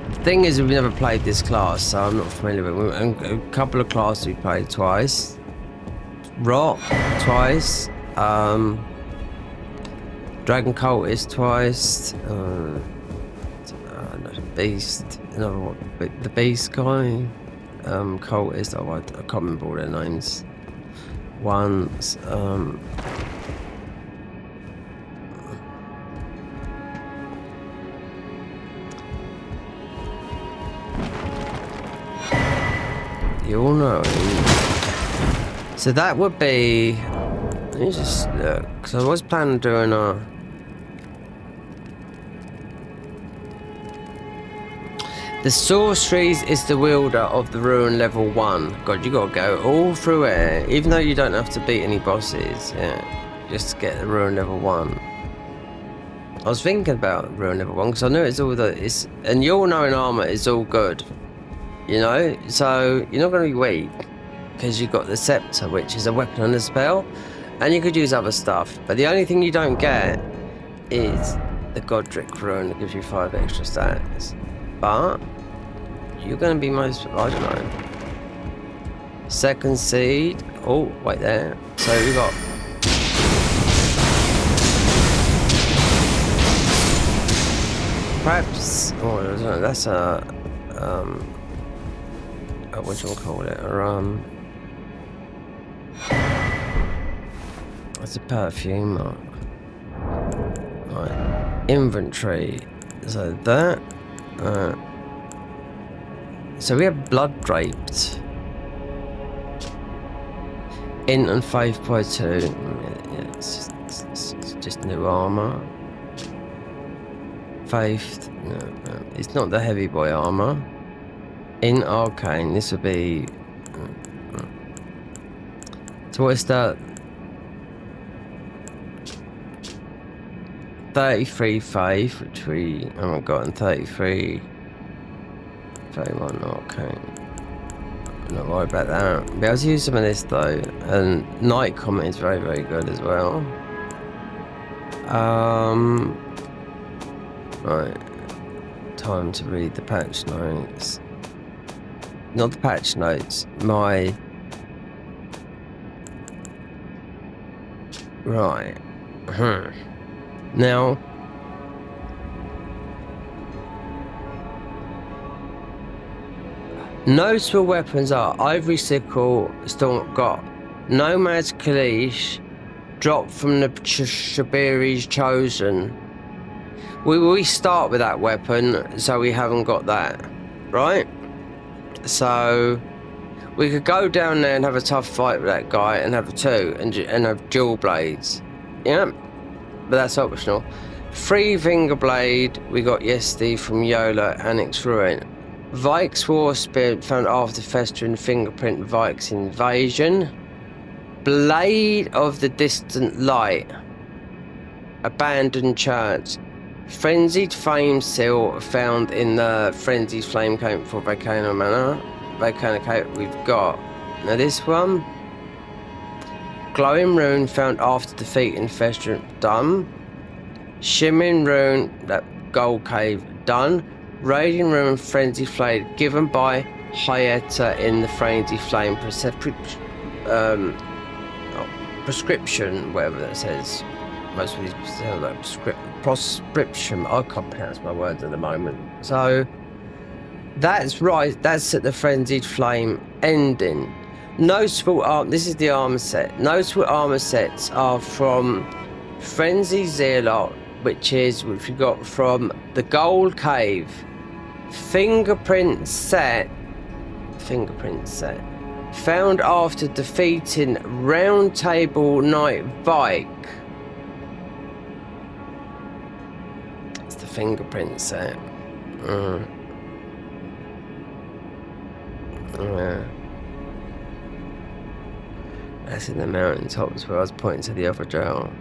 The thing is, we've never played this class, so I'm not familiar with it. And a couple of classes we played twice. Rock twice. Dragon Cultist twice. No, Beast. Another one. The Beast guy. Cultist. Oh, I can't remember all their names. Once. You all know him. So that would be. Let me just look. Because I was planning on doing a. The sorceries is the wielder of the ruin level 1. God, you gotta go all through it, even though you don't have to beat any bosses. Yeah, just to get the ruin level 1. I was thinking about ruin level 1 because I knew it's all and you all know in armor is all good, you know. So you're not gonna be weak because you've got the scepter, which is a weapon and a spell, and you could use other stuff. But the only thing you don't get is the Godric rune that gives you 5 extra stats. But you're going to be most, I don't know. Second seed. Oh, wait there. So we got. Perhaps. Oh, I don't know. That's a. What do you call it? That's a perfume. Right. Inventory. So that. So we have blood draped. Int and faith by 2. Yeah, it's just new armor. Faith. No, it's not the heavy boy armor. Int arcane. This would be. So what's that? 33 faith, which we haven't gotten. 33. 31, okay. I'm not worried about that. Be able to use some of this though. And Night Comet is very, very good as well. Right. Time to read the patch notes. Not the patch notes, my. Right. Now, notable weapons are Ivory Sickle, Storm got Nomad's Kalish, dropped from the Shabiri's Chosen. We start with that weapon, so we haven't got that, right? So we could go down there and have a tough fight with that guy and have 2 and have dual blades, yeah. But that's optional. 3 Finger Blade we got yesterday from Yola Annex Ruin. Vikes War Spirit found after festering fingerprint Vikes invasion. Blade of the Distant Light. Abandoned Church. Frenzied Flame Seal found in the Frenzied Flame Camp for Volcano Manor. Volcano Cape we've got. Now this one. Glowing Rune found after defeating Festering done. Shimmering Rune, that Gold Cave done. Radiant Rune Frenzy Flame given by Hyeta in the Frenzy Flame prescription, whatever that says. Most of these sound like prescription. I can't pronounce my words at the moment. So that's right, that's at the Frenzied Flame ending. Notable armor, this is the armor set. Notable armor sets are from Frenzy Zealot, which we got from the Gold Cave. Fingerprint set. Found after defeating Round Table Knight Vike. It's the fingerprint set. Yeah. That's in the mountaintops where I was pointing to the other jail.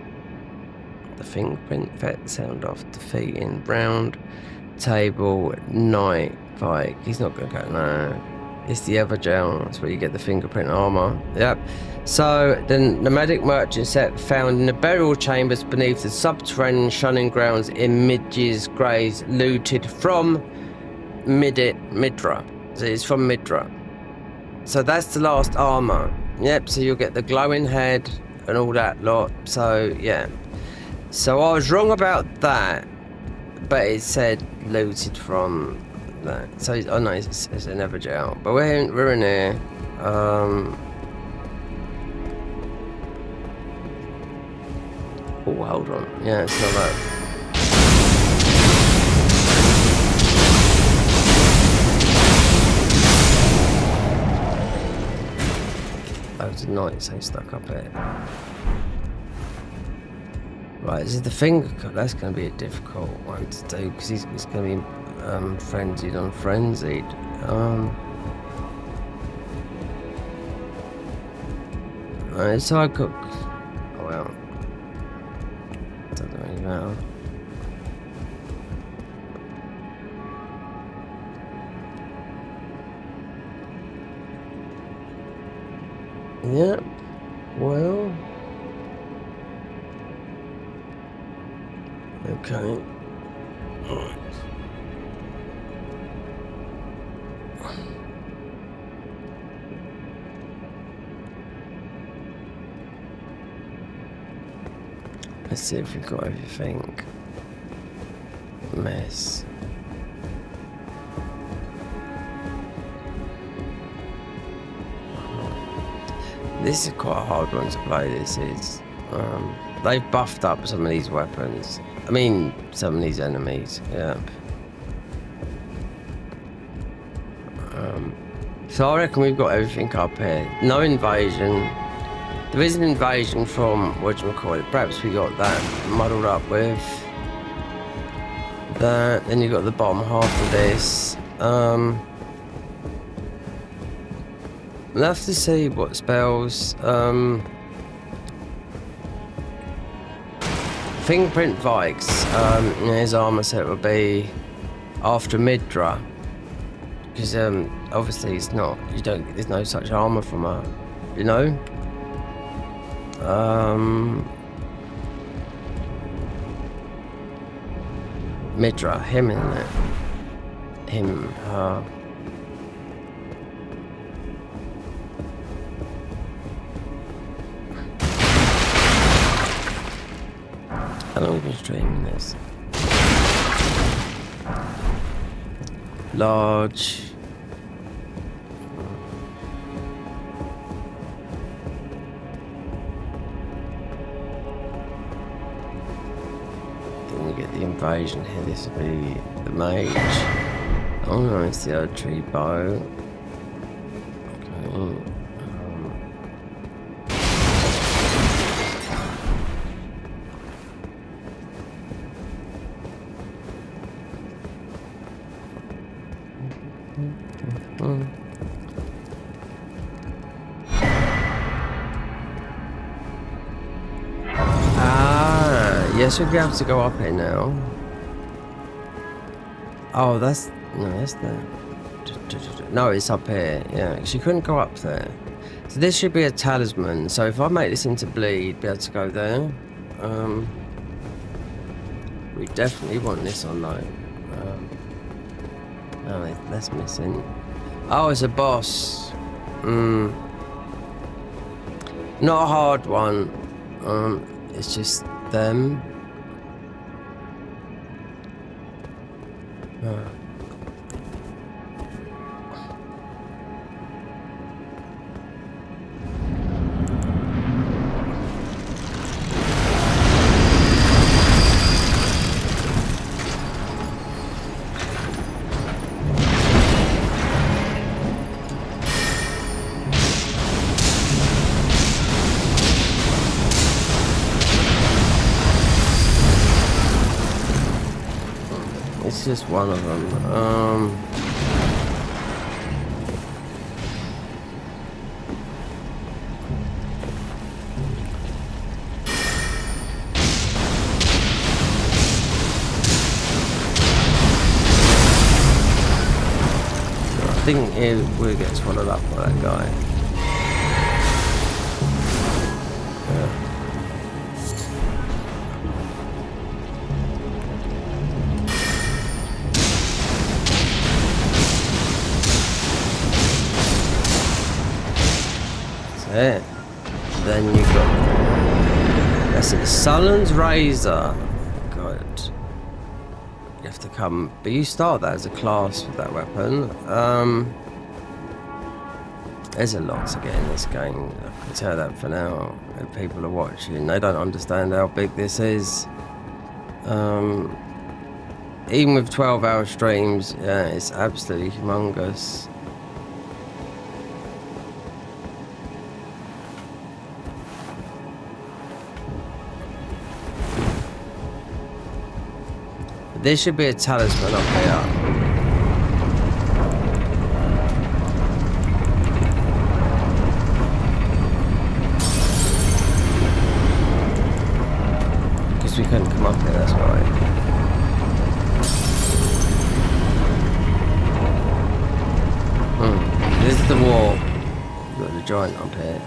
The fingerprint vet sound off defeating Round Table Knight Vike. He's not gonna go no. It's the Evergel. That's where you get the fingerprint armor. Yep. So the nomadic merchant set found in the burial chambers beneath the subterranean shunning grounds in Midge's graves, looted from Midra. So it's from Midra. So that's the last armor. Yep. So you'll get the glowing head and all that lot. So yeah. So I was wrong about that, but it said looted from that. So oh no, it's an Evergel. But we're in here. Oh, hold on. Yeah, it's not that. Loads of knights they stuck up here. Right, is it the finger cut? That's going to be a difficult one to do because he's going to be frenzied on frenzied. Alright, so I cook. Oh well. Doesn't really matter. Yep. Well. Okay. Alright. Let's see if we've got everything. Mess. This is quite a hard one to play, this is. They've buffed up some of these weapons. I mean, some of these enemies, yeah. So I reckon we've got everything up here. No invasion. There is an invasion from, whatchamacallit, perhaps we got that muddled up with that. Then you've got the bottom half of this. We'll have to see what spells. Fingerprint Vikes, his armor set will be after Midra. Because obviously it's not, there's no such armor from her, you know? Midra, him isn't it? Him, her. How long have we been streaming this? Large. Then we get the invasion here. This will be the mage. Oh no, it's the archery bow. Okay. Yes, we'll be able to go up here now. Oh, that's the. No, it's up here. Yeah, because you couldn't go up there. So this should be a talisman. So if I make this into bleed, be able to go there. We definitely want this on though. Oh, that's missing. Oh, it's a boss. Not a hard one. It's just them. It's just one of them. think he will get swallowed up by that guy. Yeah. That's it. Then you got... That's it. Sullen's Razor. Good. You have to come... But you start that as a class with that weapon. There's a lot to get in this game. I can tell that for now. If people are watching, they don't understand how big this is. Even with 12-hour streams, yeah, it's absolutely humongous. There should be a talisman up here. We couldn't come up here, that's why. This is the wall. We've got the giant up here.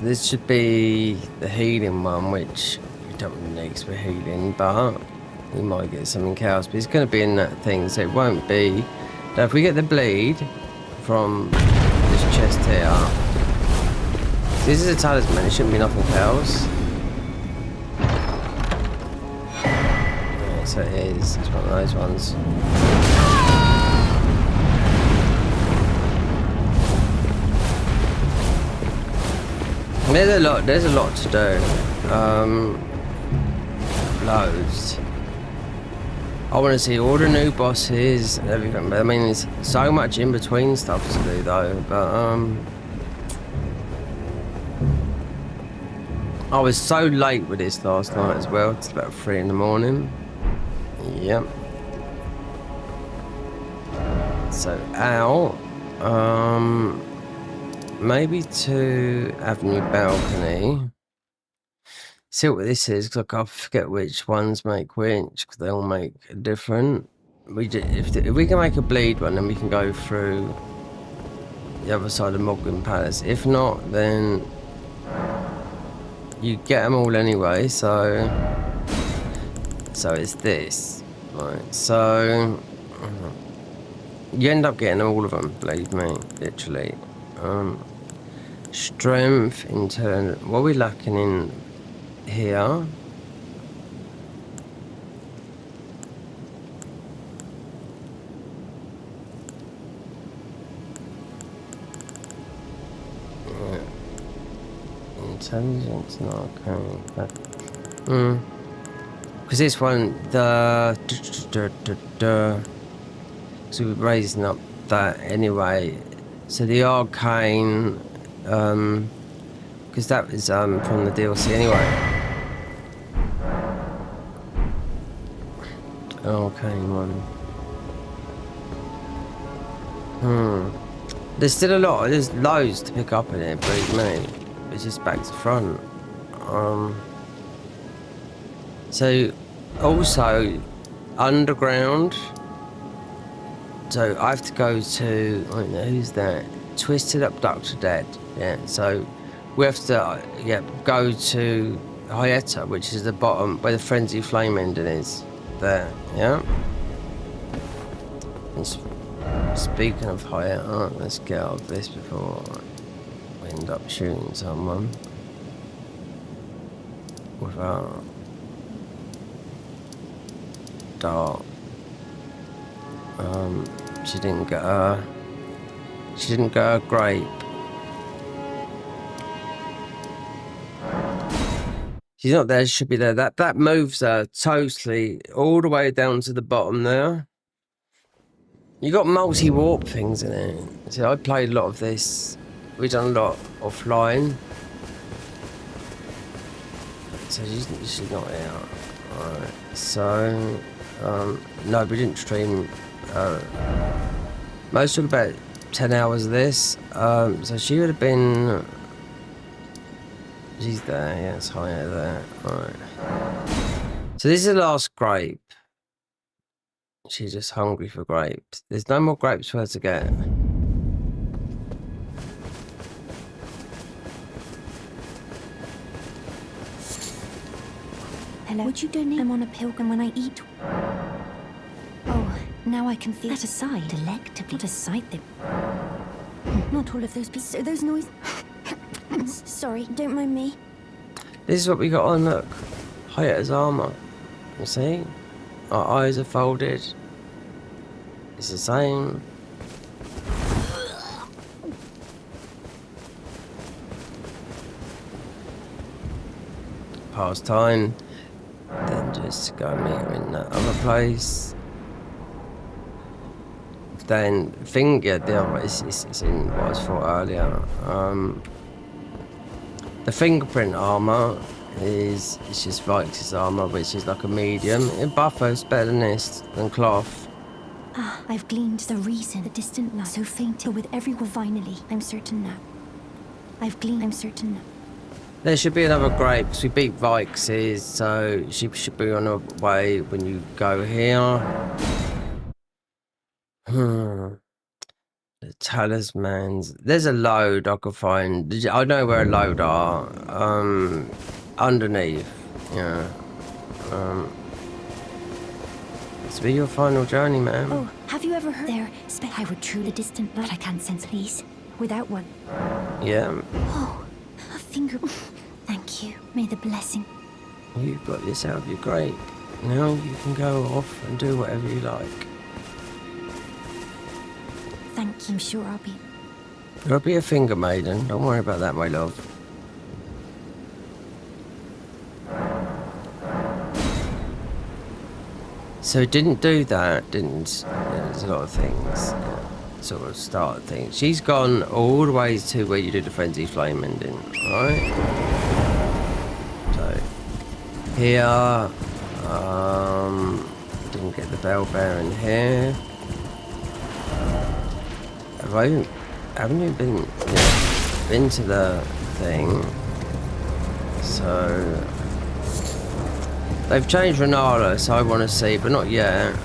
This should be the healing one, which we don't really need for healing, but we might get something else. But it's going to be in that thing, so it won't be. Now, if we get the bleed from this chest here, this is a talisman. It shouldn't be nothing else. Yeah, so it is. It's one of those ones. There's a lot to do. Loads. I want to see all the new bosses and everything, but I mean, there's so much in between stuff to do though, but I was so late with this last night as well. It's about 3 in the morning. Yep. So out. Maybe to Avenue Balcony. See what this is, because I forget which ones make which, because they all make different. If we can make a bleed one, then we can go through the other side of Mogwin Palace. If not, then you get them all anyway. So it's this, right? So you end up getting all of them. Believe me, literally. Strength in turn. What are we lacking in here? Yeah. Intelligence, no, okay. Because this one, so we're raising up that anyway. So the arcane, because that was from the DLC anyway. Arcane one. There's still a lot. There's loads to pick up in it. Believe me, it's just back to front. So also underground. So I have to go to, I don't know, who's that? Twisted Abductor Dead. Yeah, so we have to go to Hyetta, which is the bottom, where the Frenzy Flame Ending is. There, yeah? And speaking of Hyetta, let's get out of this before we end up shooting someone. Without dart. She didn't get a grape. She's not there, she should be there. That moves her totally all the way down to the bottom there. You got multi-warp things in it. See, I played a lot of this. We've done a lot offline. So she's not here. Alright, so no, we didn't stream most of about 10 hours of this. So she would have been. She's there, yeah, it's higher there. Alright. So this is the last grape. She's just hungry for grapes. There's no more grapes for her to get. Hello. Would you donate? I'm on a pilgrim when I eat. Oh, now I can feel that aside. Delectably. What a sight they. Not all of those pieces. So those noise. Sorry, don't mind me. This is what we got on, look. Haya's armor. You see? Our eyes are folded. It's the same. Past time. Then just go meet her in that other place. Then yeah, the other it's in what I was for earlier. The fingerprint armor it's just Vix's armor, which is like a medium. In buffer, it's better than this, than cloth. Ah, I've gleaned the reason, the distant light, so faint with everyone finally. I'm certain now. I'm certain now. There should be another grape, because we beat Vix's, so she should be on her way when you go here. The talismans. There's a load I could find. I know where a load are. Underneath. Yeah. This be your final journey, man. Oh, have you ever heard there? I would truly distant, but I can't sense please. Without one. Yeah. Oh, a finger. Thank you. May the blessing. You've got yourself your grape. Now you can go off and do whatever you like. Thank you. I'm sure I'll be. You'll be a finger maiden. Don't worry about that, my love. So it didn't do that, didn't. Yeah, there's a lot of things. Sort of start things. She's gone all the way to where you did the frenzy flame ending, alright? So here, didn't get the bell bearing here. Haven't you been to the thing? So they've changed Renala, so I want to see, but not yet.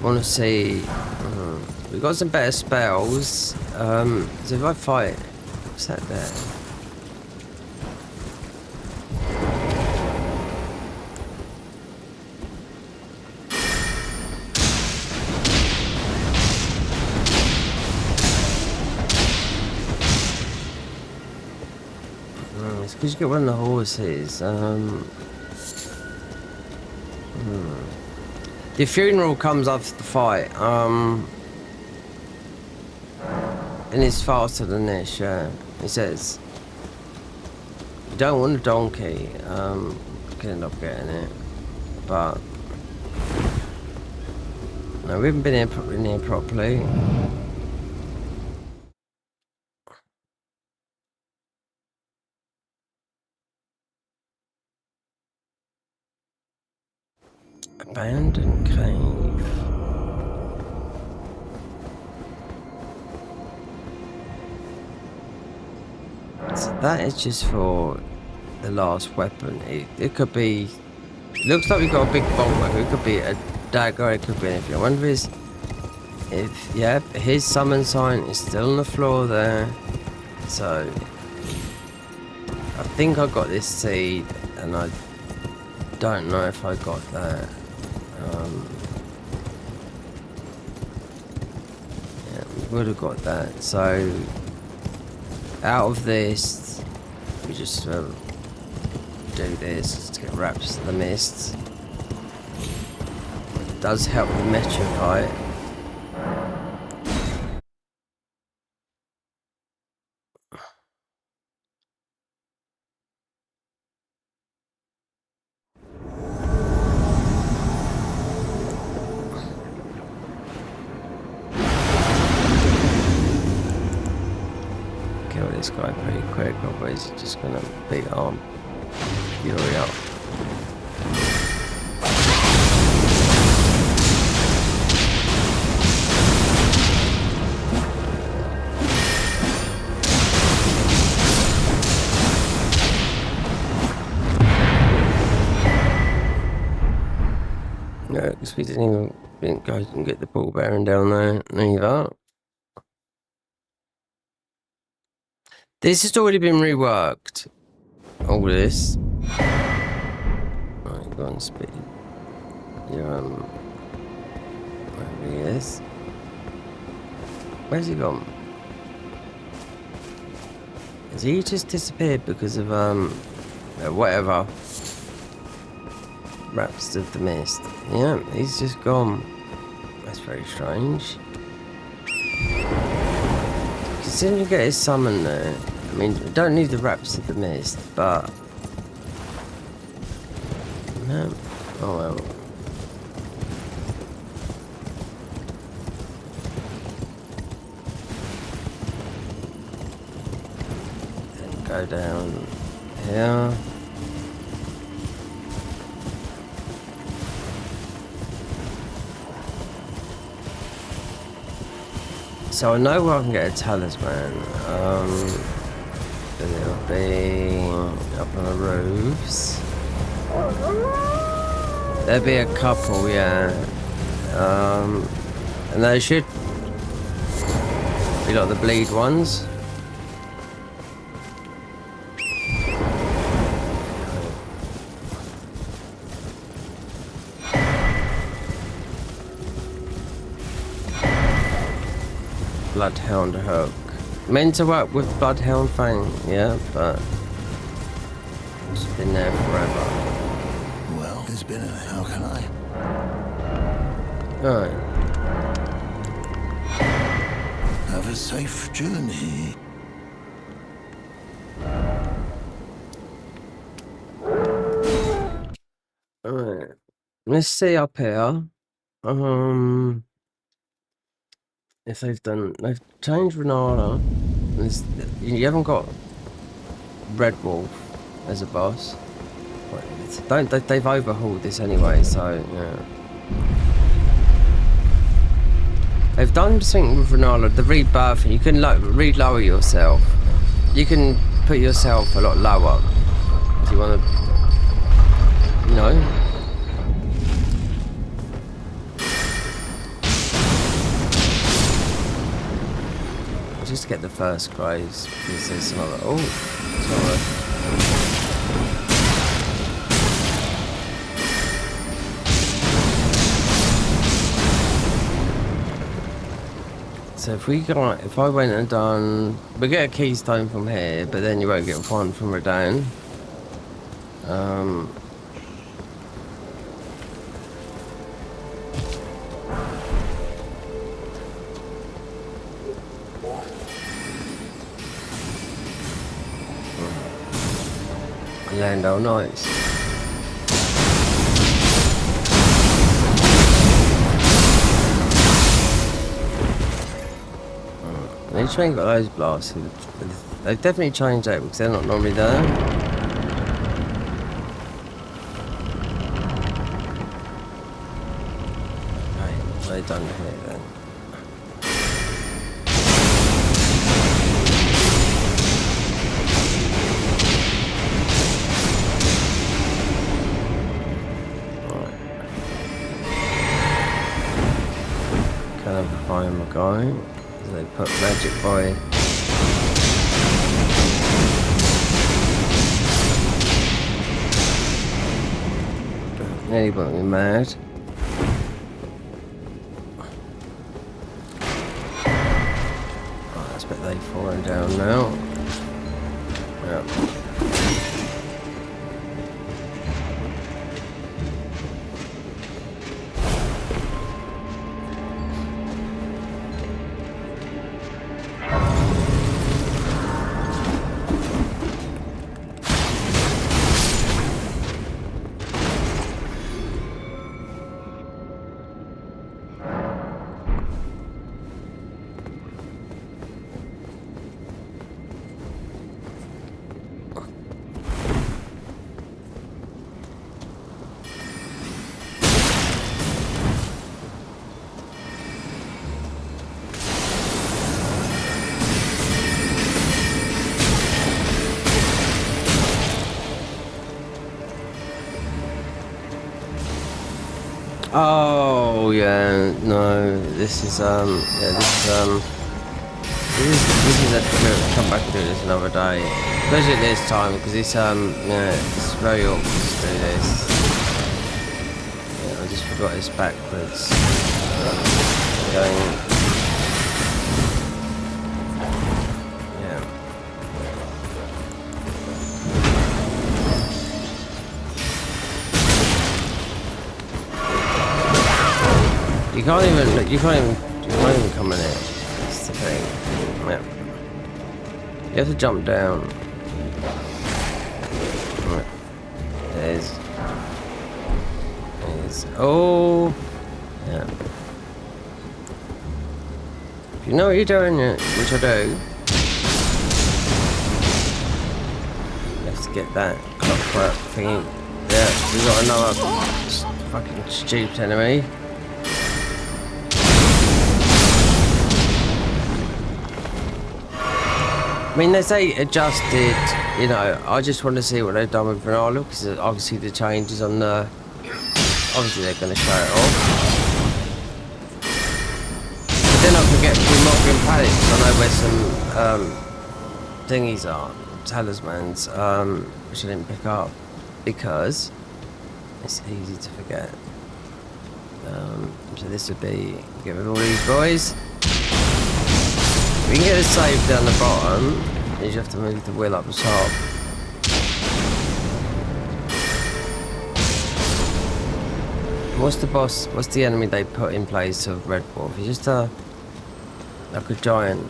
Want to see. We've got some better spells. So if I fight, what's that there? It's because you get one of the horses. The funeral comes after the fight. And it's faster than this, yeah. It says you don't want a donkey. You can end up getting it. But no, we haven't been in here properly. Abandoned cave. So that is just for the last weapon. It could be. It looks like we've got a big bomb weapon. It could be a dagger. It could be anything. I wonder if yeah, his summon sign is still on the floor there. So I think I got this seed, and I don't know if I got that. Yeah, we would have got that. So out of this, we just do this to get wraps of the mist. It does help the mecha fight. Kill this guy pretty quick, otherwise he's just gonna beat on. Hurry up. No, because we didn't go and get the ball bearing down there neither. This has already been reworked. All this. Right, go on speed. Yeah, where he is. Where's he gone? Has he just disappeared because of whatever? Raps of the mist. Yeah, he's just gone. That's very strange. Considering you get his summon there, I mean, we don't need the Raps of the Mist, but... No. Oh well. Then go down here. So I know where I can get a talisman. Then it'll be up on the roofs. There'll be a couple, yeah. And they should be like the bleed ones. Bloodhound hook. Meant to work with Bloodhound Fang, yeah, but it's been there forever. Well, there's been a... How can I? Alright. Have a safe journey. Alright. Let's see up here. If they've changed Renala. You haven't got Red Wolf as a boss. They've overhauled this anyway, so yeah. They've done something with Renala, the rebirthing. You can re-lower yourself. You can put yourself a lot lower if you want to, you know. Just get the first craze because there's some other. Oh, sorry. So if I went and done, we get a keystone from here, but then you won't get one from Redown. Lando, nice. They ain't got those blasts. They've definitely changed that because they're not normally there. Okay, what have they done here then? Behind my guy, they put magic by. Nearly got me mad. Oh, I expect they've fallen down now. Yeah. Oh yeah, no. This is this is a come back and do this another day, especially at this time because it's it's very awkward to do this. Yeah, I just forgot it's backwards. Going. Yeah. You can't even come in it. That's the thing. Yeah. You have to jump down. Right. There's. Oh. Yeah. If you know what you're doing, which I do, you have to get that clockwork thingy. Yeah, we got another fucking stupid enemy. I mean, they say adjusted, you know, I just want to see what they've done with Vanilla, because obviously the changes on the, obviously they're going to show it off. But then I forget remodeling pallets, I know where some thingies are, talismans, which I didn't pick up, because it's easy to forget. So this would be, get rid of all these boys. We can get a save down the bottom, you just have to move the wheel up the top. What's the boss, what's the enemy they put in place of Red Wolf? He's just like a giant,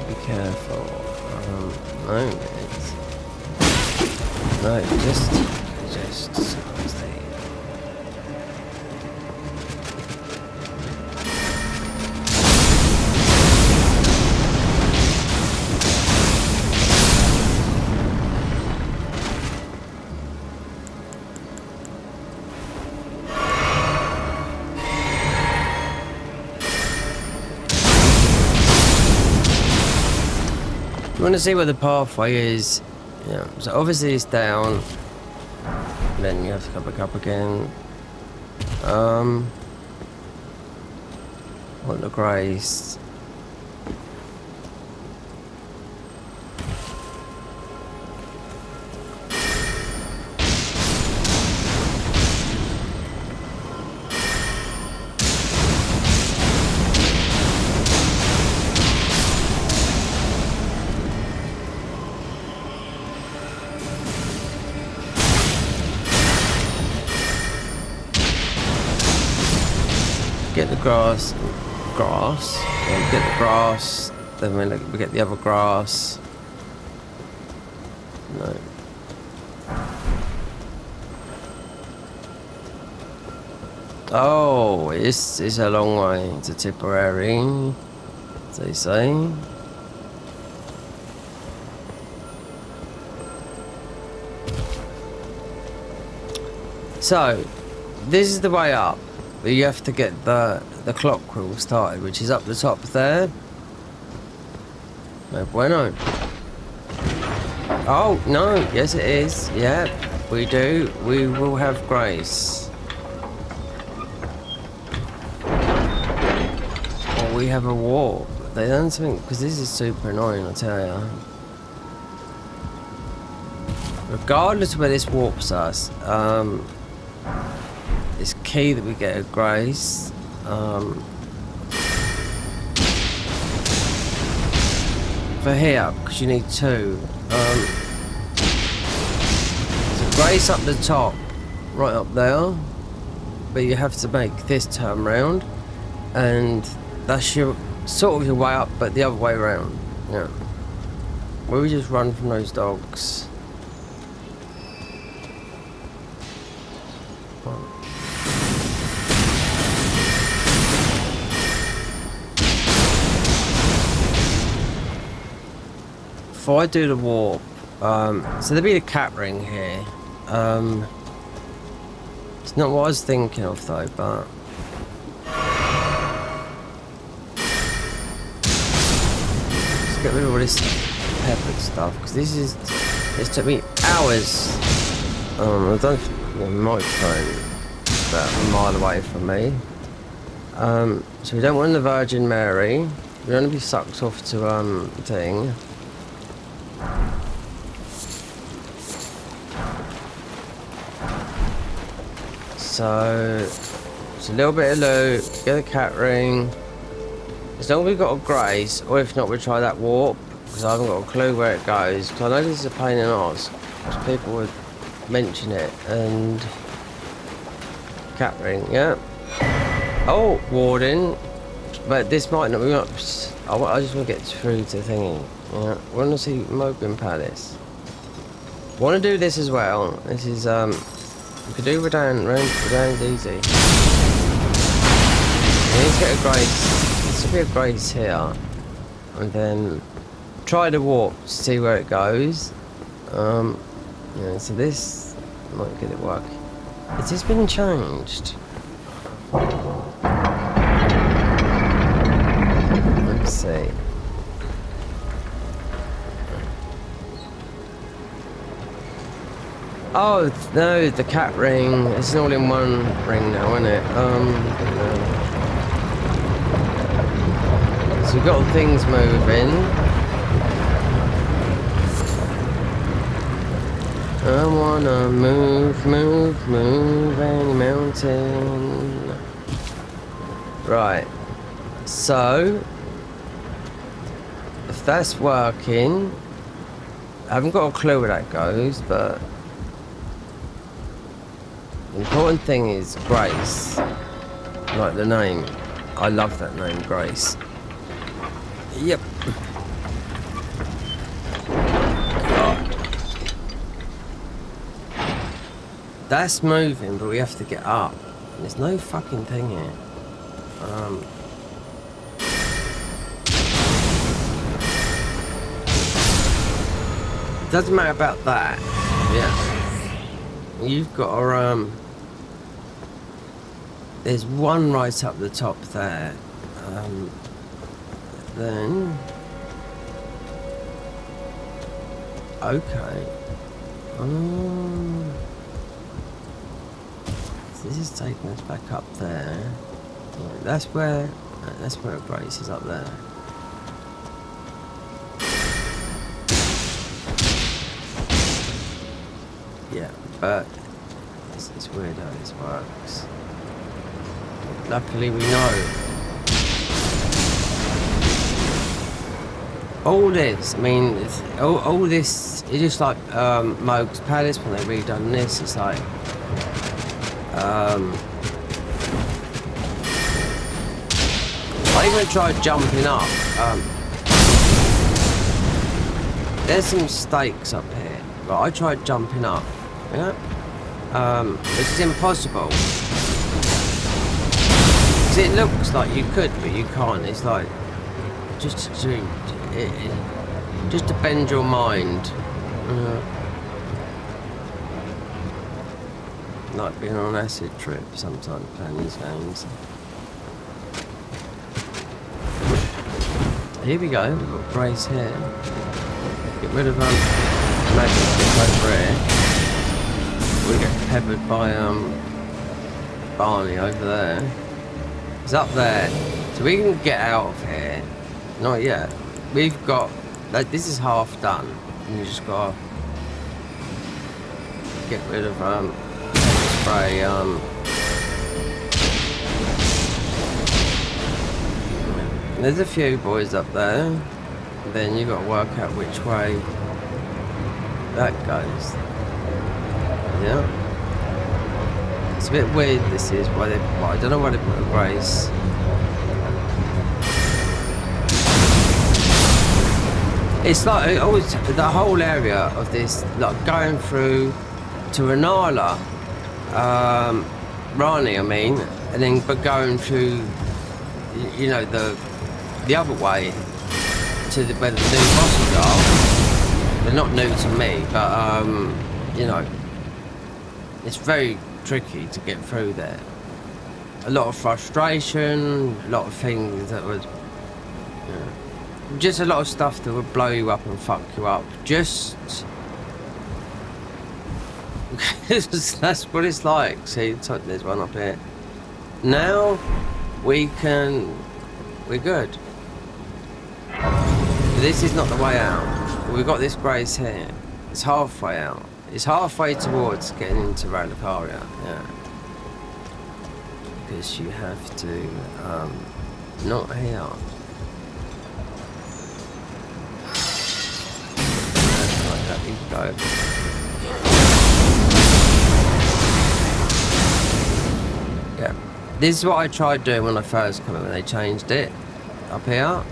be careful, no, just stay. You want to see what the pathway is, yeah, so obviously it's down. Then you have to come back up again. Want the grace. Get the grass, and get the grass, then we get the other grass. No. Oh, it's a long way to Tipperary, as they say. So, this is the way up. But you have to get the clock wheel started, which is up the top there. No bueno. Oh, no, yes it is. Yeah, we do. We will have grace. Or we have a warp. They done something, because this is super annoying, I tell you. Regardless of where this warps us, it's key that we get a grace. For here, because you need two. So grace up the top, right up there. But you have to make this turn round, and that's your sort of your way up, but the other way around. Yeah. Where we just run from those dogs. Before I do the warp, so there'll be the cat ring here. It's not what I was thinking of though, but let's get rid of all this peppered stuff because this took me hours. I don't think the microphone about a mile away from me. So we don't want the Virgin Mary. We don't want to be sucked off to thing. So it's a little bit of loot. Get the cat ring. As long as we've got a grace, or if not, we'll try that warp because I haven't got a clue where it goes. Because I know this is a pain in the arse. Because people would mention it and cat ring, yeah. Oh, warden, but this might not. I just want to get through to thingy. Yeah, we want to see Mopin Palace. Want to do this as well. This is we could do Redan's easy. We need to get a grace. There should be a grace here, and then try the warp to see where it goes. Yeah, so this might get it working. Has this been changed? Let's see. Oh no, the cat ring. It's an all-in-one ring now, isn't it? So we've got things moving. I wanna move any mountain. Right. So if that's working, I haven't got a clue where that goes, but the important thing is Grace. Like the name. I love that name, Grace. Yep. That's moving, but we have to get up. There's no fucking thing here. It doesn't matter about that. Yeah. You've got a there's one right up the top there. Then okay. This is taking us back up there. That's where Grace is up there. Yeah, but it's weird how this works. Luckily we know. All this, I mean, all this is just like Moog's Palace when they've redone this. It's like I even tried jumping up. There's some stakes up here, but I tried jumping up. Yeah, which is impossible. Because it looks like you could, but you can't. It's like just to bend your mind. Like being on an acid trip sometimes playing these games. Here we go, we've got Grace here. Get rid of magic over here. We get peppered by Barney over there. It's up there. So we can get out of here. Not yet. We've got like this is half done. And you just gotta get rid of spray there's a few boys up there. Then you got to work out which way that goes. Yeah. It's a bit weird. This is why they. Well, I don't know why they put a Grace. It's like always the whole area of this, like going through to Renala, Rani, I mean, and then but going through, you know, the other way to where the new bosses are. They're not new to me, but you know, it's very tricky to get through there. A lot of frustration, a lot of things that would, you know. just a lot of stuff that would blow you up and fuck you up. Just that's what it's like. See, there's one up here. Now we're good. But this is not the way out. We've got this grace here. It's halfway out. It's halfway towards getting into Relicaria, yeah. Because you have to, not here. Like that, you go. Yeah. This is what I tried doing when I first came in, when they changed it. Up here.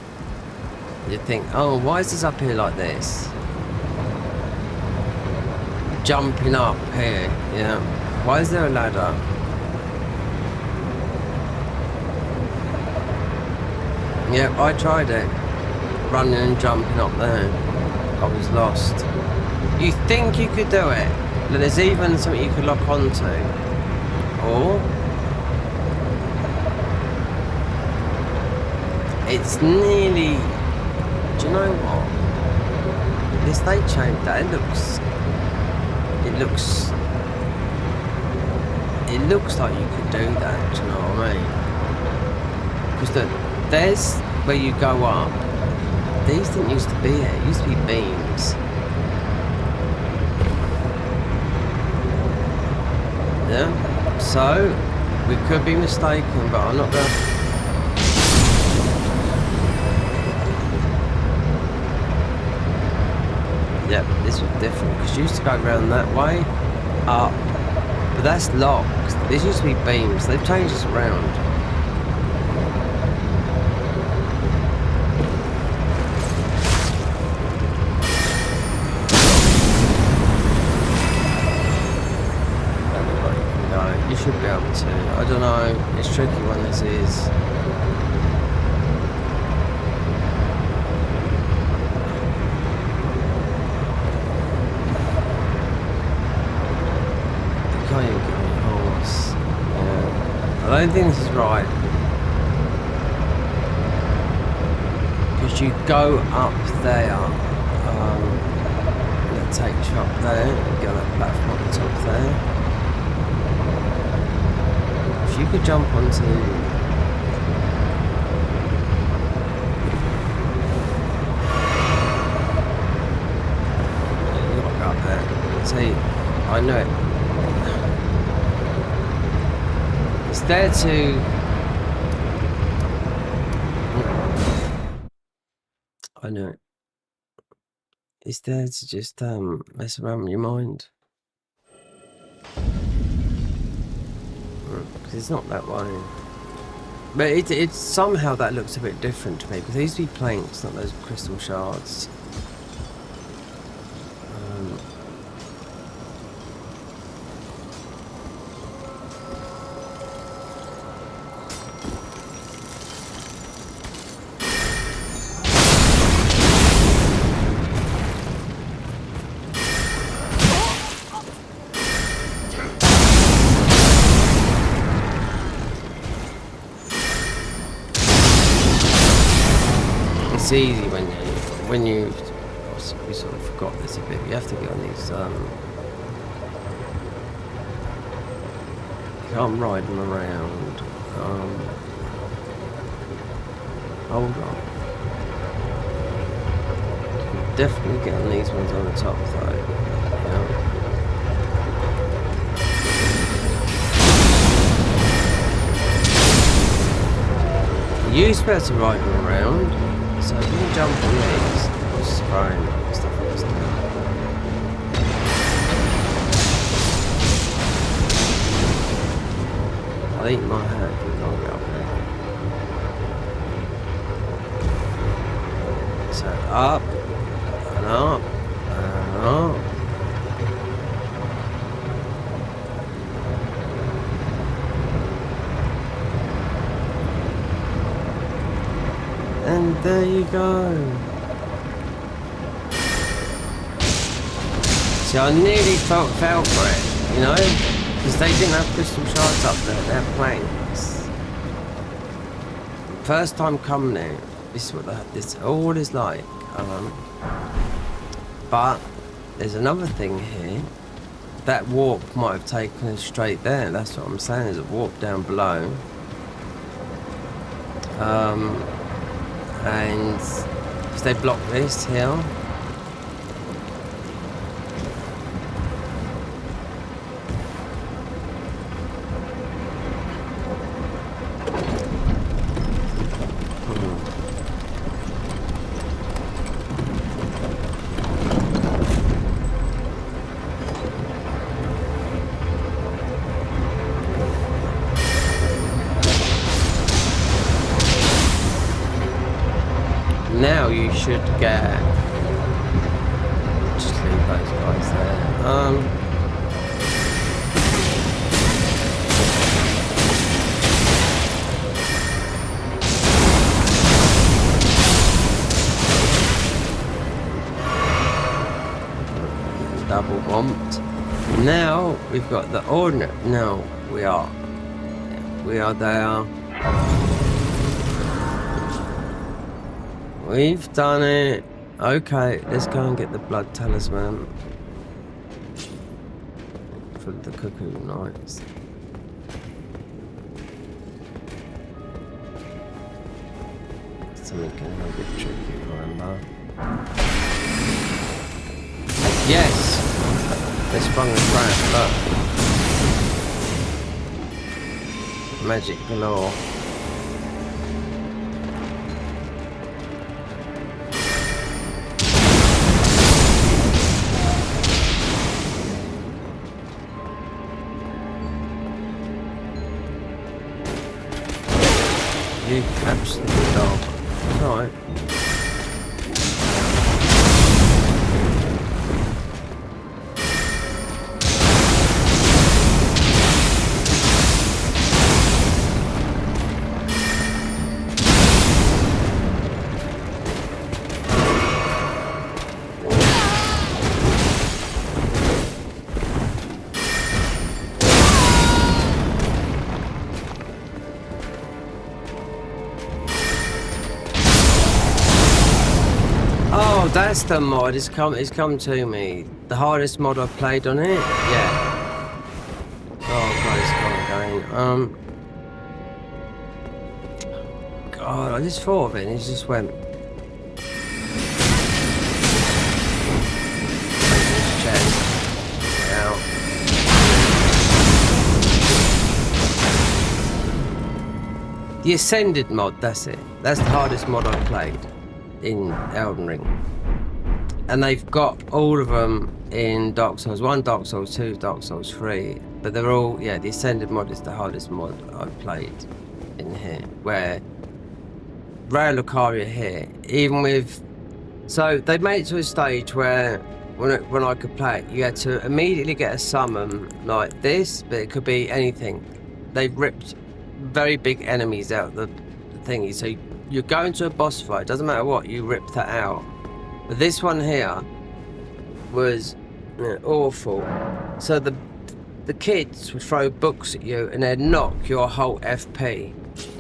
You'd think, oh, why is this up here like this? Jumping up here, yeah. Why is there a ladder? Yep, I tried it. Running and jumping up there. I was lost. You think you could do it? But there's even something you could lock onto. Or it's nearly... Do you know what? This they changed that. It looks like you could do that, do you know what I mean? Because there's where you go up. These didn't used to be here. It used to be beams. Yeah? So, we could be mistaken, but I'm not going to... Yep, this was different, because you used to go around that way, up, but that's locked. This used to be beams. They've changed this around. No, you should be able to. I don't know, it's tricky when this is. I don't think this is right. Because you go up there, and it takes you up there, you go on that platform at the top there. If you could jump onto... You got to go up there. See, I know it. It's there to... I know it. It's there to just mess around with your mind. Because it's not that way. But it's somehow that looks a bit different to me. Because these used to be planks, not those crystal shards. It's easy when you we sort of forgot this a bit. You have to get on these you can't ride them around. Hold on. You can definitely get on these ones on the top though. Yeah. You used to be able to ride them around. So if you can jump on these, just throwing stuff at us now. I'll eat my hand if we can't get up there. So up, and up, and up. And there you go. See, I nearly fell for it, you know? Because they didn't have crystal shards up there, they had planks. First time coming here, This is what this all is like. But there's another thing here. That warp might have taken us straight there. That's what I'm saying. There's a warp down below. And if they block this here. Now you should get. Just leave those guys there. Double bombed. Now we've got the ordinate. No, we are there. We've done it. Okay, let's go and get the blood talisman for the cuckoo knights. Something can be a bit tricky, remember? Yes! They sprung a trap, look. Magic galore. You absolute dog. It's alright. That's the mod. It's come to me. The hardest mod I've played on it. Yeah. Oh god, it's gone again. God, I just thought of it and it just went. Chest. Out. The Ascended mod. That's it. That's the hardest mod I've played in Elden Ring. And they've got all of them in Dark Souls 1, Dark Souls 2, Dark Souls 3. But they're all, yeah, the Ascended mod is the hardest mod I've played in here. Where Rare Lucaria here, even with... So they made it to a stage where when I could play it, you had to immediately get a summon like this, but it could be anything. They've ripped very big enemies out the thingy. So you go into a boss fight, doesn't matter what, you rip that out. But this one here was awful. So the kids would throw books at you and they'd knock your whole FP.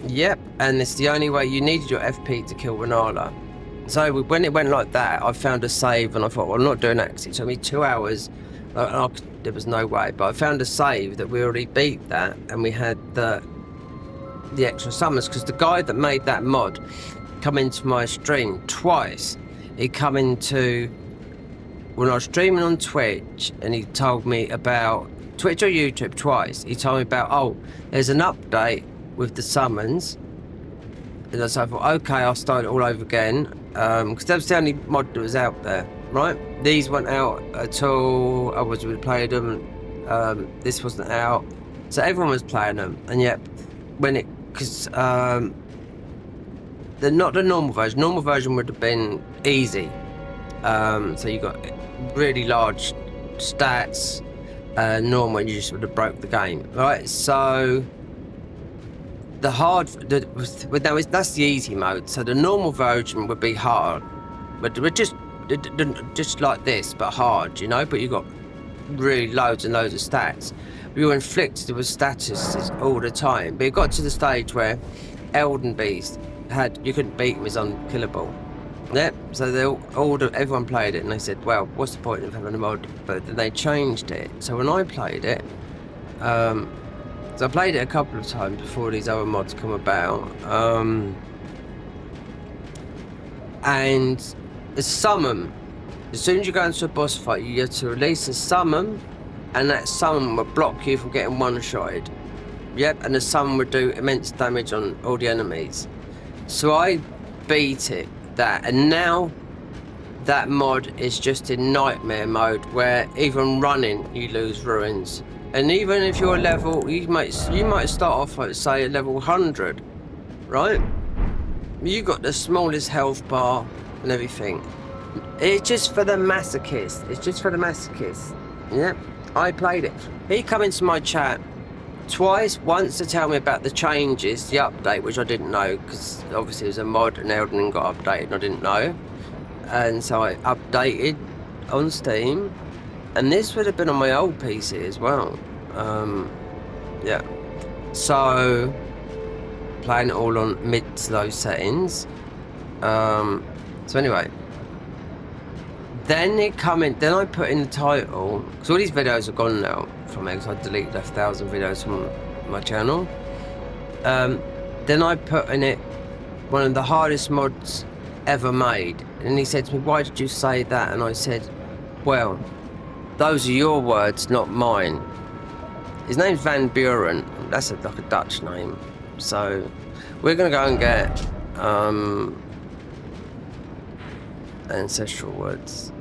Yep, and it's the only way you needed your FP to kill Renala. So when it went like that, I found a save and I thought, well, I'm not doing that because it took me 2 hours. There was no way, but I found a save that we already beat that and we had the extra summons because the guy that made that mod come into my stream twice. He come into when I was streaming on Twitch and he told me about Twitch or YouTube twice. He told me about, oh, there's an update with the summons. And so I thought, okay, I'll start it all over again. Because that was the only mod that was out there, right? These weren't out at all. I was really playing them. This wasn't out. So everyone was playing them. And yet, when it, because not the normal version. Normal version would have been easy. So you got really large stats. Normal, you just would have broke the game, right? So the hard, that's the easy mode. So the normal version would be hard, but we're just like this, but hard, you know. But you got really loads and loads of stats. We were inflicted with statuses all the time. But it got to the stage where Elden Beast you couldn't beat him, is unkillable. Yep. So everyone played it, and they said, "Well, what's the point of having a mod?" But then they changed it. So when I played it, so I played it a couple of times before these other mods come about, and a summon. As soon as you go into a boss fight, you have to release a summon, and that summon will block you from getting one-shotted. Yep, and the summon would do immense damage on all the enemies. So I beat that, and now that mod is just in nightmare mode, where even running you lose ruins. And even if you're level, you might start off at, say, level 100, right? You got the smallest health bar and everything. It's just for the masochists. It's just for the masochists. Yep, I played it. He come into my chat twice, once to tell me about the changes, the update, which I didn't know, because obviously it was a mod and Elden got updated and I didn't know. And so I updated on Steam, and this would have been on my old PC as well. Yeah. So, playing it all on mid to low settings. So anyway. Then then I put in the title, because all these videos are gone now from me, because I deleted 1,000 videos from my channel. Then I put in it one of the hardest mods ever made. And he said to me, "Why did you say that?" And I said, "Well, those are your words, not mine." His name's Van Buren. That's like a Dutch name. So we're going to go and get ancestral words.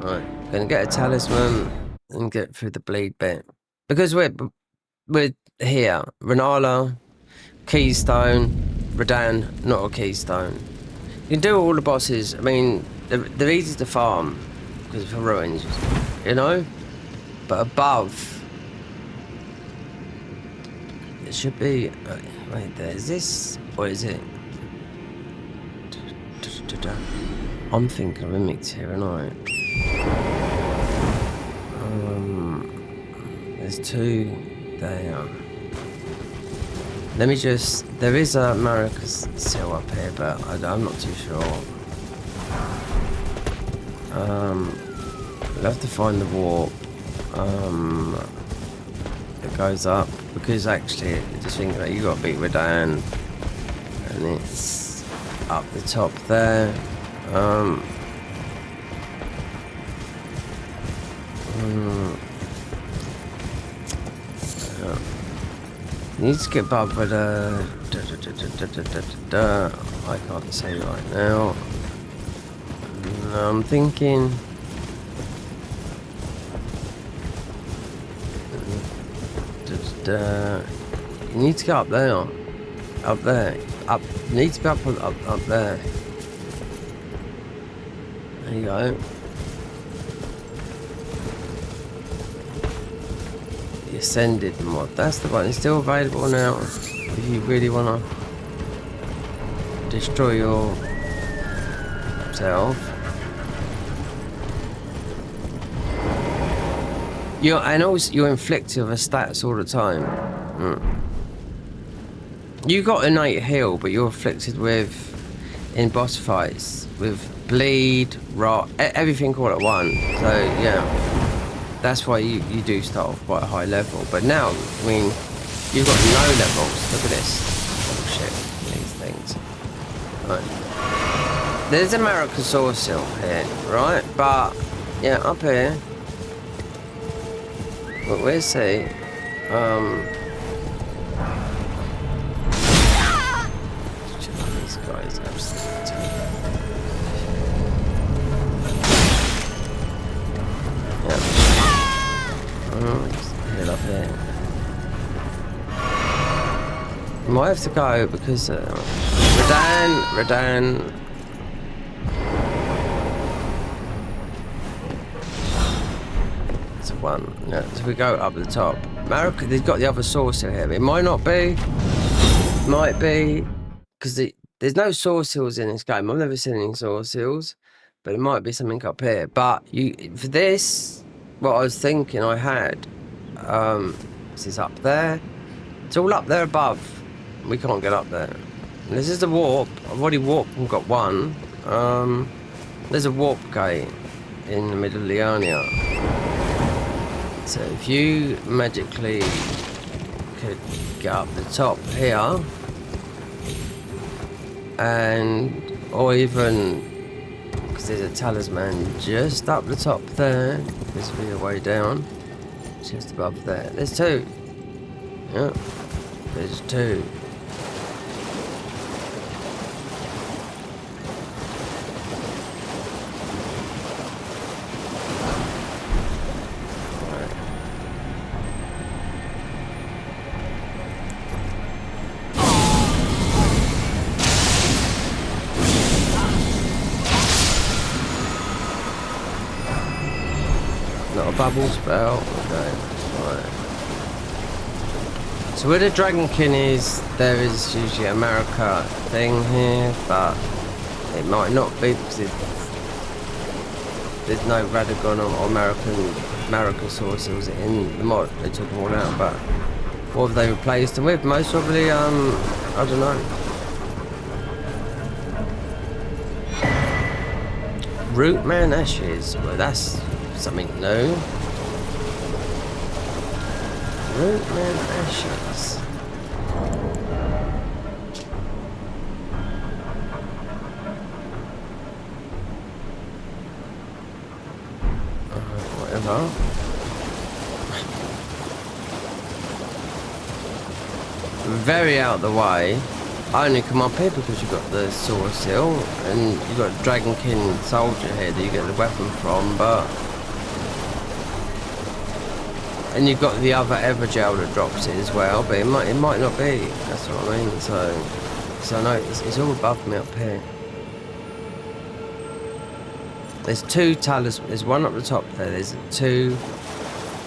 Right, gonna get a talisman and get through the bleed bit, because we're here. Renala, keystone. Radan, not a keystone. You can do all the bosses. I mean, they're easy to farm because for ruins, you know. But above, it should be. Wait, there's this, or is it? I'm thinking of mimics here, aren't I? There's two there. Let me just... There is a Maracas seal up here, but I'm not too sure. We'll have to find the warp. It goes up, because actually, I just think that you got to beat Radan, and it's up the top there. Yeah. Need to get above with I can't say right now. No, I'm thinking. You need to go up there. Up there. Up. You need to be up there. There you go. The Ascended mod. That's the one. It's still available now. If you really want to destroy yourself. And also you're inflicted with stats all the time. You got innate heal, but you're afflicted with, in boss fights, with bleed, rot, everything all at once. So yeah, that's why you do start off quite a high level. But now, I mean, you've got no levels. Look at this. Oh shit, these things. Right. There's a Maracas here, right? But yeah, up here. But we'll see. These guys absolutely. Yeah. Head up here. Might have to go because Radan. One. Yeah, so we go up the top. Maracas, they've got the other source here. It might not be. Might be. Because there's no source hills in this game. I've never seen any source hills. But it might be something up here. But for this, what I was thinking I had, this is up there. It's all up there above. We can't get up there. This is the warp. I've already warped and got one. There's a warp gate in the middle of the area. So if you magically could get up the top here, and or even because there's a talisman just up the top there. This will be a way down, just above there. There's two. Yeah, there's two. Not a bubble spell. Okay, right. So where the Dragon King is, there is usually a Marika thing here, but it might not be because there's no Radagon or Marika sources in the mod. They took them all out, but what have they replaced them with? Most probably, I don't know. Rootman Ashes. Well, that's something new. Rootman Ashes. Whatever. Very out of the way. I only come up here because you've got the Sword Seal and you've got Dragon King Soldier here that you get the weapon from, but and you've got the other Evergel that drops it as well, but it might not be. That's what I mean. So I know it's all above me up here. There's two talismans. There's one up the top there. There's two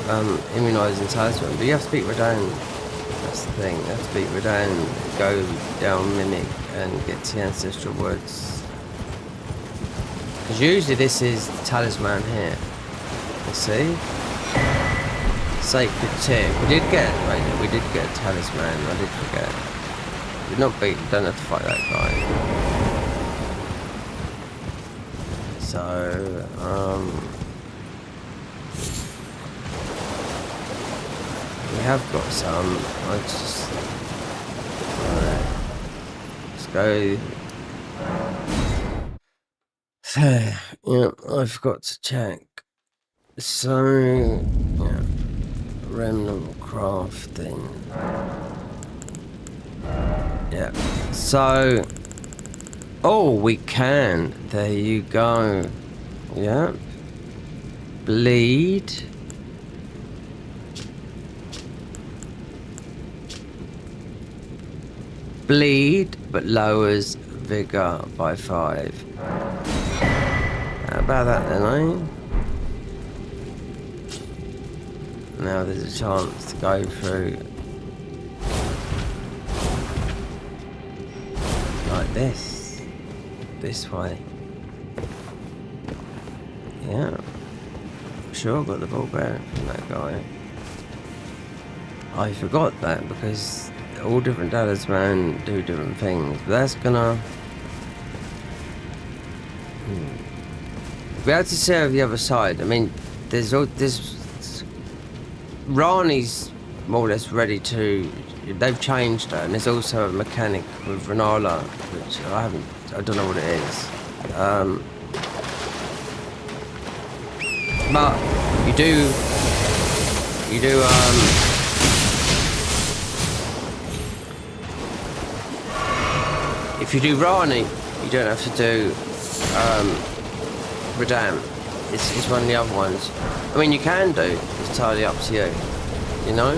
immunising talismans, but you have to beat Radahn. That's the thing. You have to beat Radahn, go down Mimic, and get to the Ancestral Woods. Because usually this is the talisman here. You see? Sacred Tick. We did get a talisman. I did forget. Did not beat. Don't have to fight that guy. So we have got some. Let's go. Yeah, I forgot to check. So yeah. Remnant crafting. Yeah. So oh, we can. There you go. Yeah. Bleed. Bleed, but lowers vigor by 5. How about that then, eh? Now there's a chance to go through like this way. Yeah, I'm sure I got the ball bearing from that guy. I forgot that because all different talisman do different things, but that's gonna be able to see over the other side. I mean, there's Rani's more or less ready to. They've changed her, and there's also a mechanic with Renala, which I don't know what it is. But you do. If you do Rani, you don't have to do Radahn. It's one of the other ones. I mean, you can do. It's entirely up to you. You know?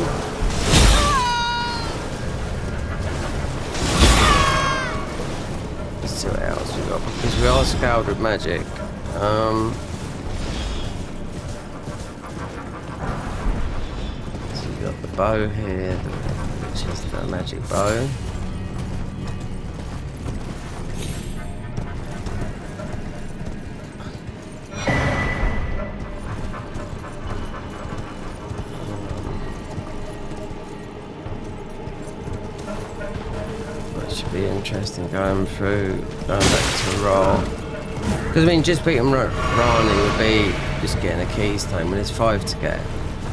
Let's see what else we got. Because we are scaled with magic. So we've got the bow here, which is the magic bow. should be interesting going back to Ra. Because I mean, just beating Rani would be just getting a keystone when there's 5 to get.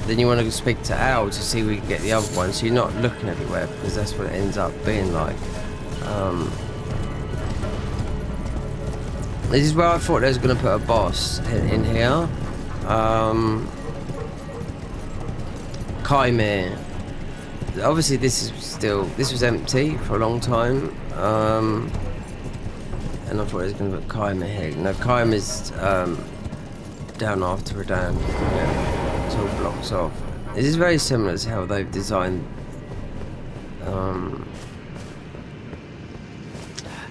Then you want to speak to Al to see if we can get the other one, so you're not looking everywhere, because that's what it ends up being like. This is where I thought they was going to put a boss in here. Chimera. Obviously this was empty for a long time. And I thought it was going to put Chimera here. No, Chimera's down after Radan. Yeah, it's all blocks off. This is very similar to how they've designed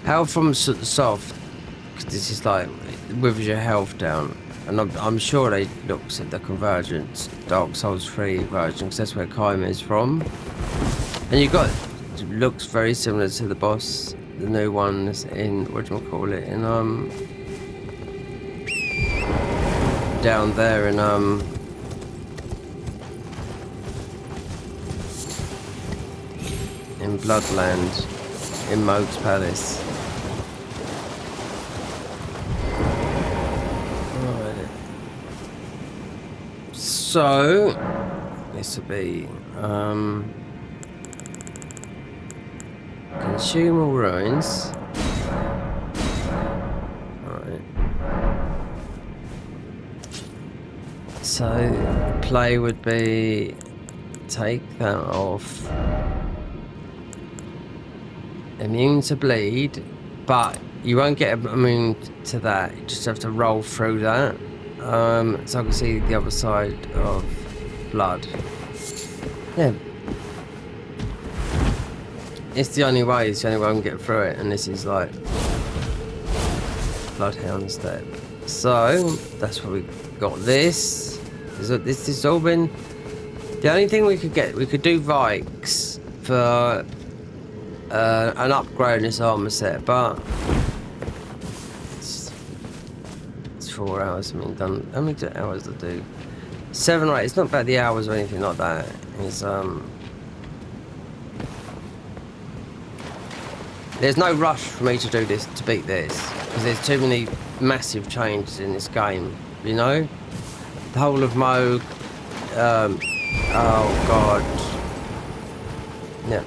health from soft. This is like withers your health down, and I'm sure they looked at the Convergence Dark Souls 3 version, because that's where Chimera is from. And you got, it looks very similar to the boss, the new one that's in, whatchamacallit, in down there in Bloodland, in Moog's Palace. So this will be consume all ruins. Alright. So play would be take that off. Immune to bleed, but you won't get immune to that. You just have to roll through that. So I can see the other side of blood. Yeah. It's the only way, I can get through it, and this is like Bloodhound step. So that's what we got. This has all been the only thing we could get. We could do Vikes for an upgrade in this armor set, but 4 hours. I mean, done. How many hours to do? 7 or 8. It's not about the hours or anything like that. It's there's no rush for me to do this, to beat this, because there's too many massive changes in this game. You know, the whole of Moog. Oh god. Yeah.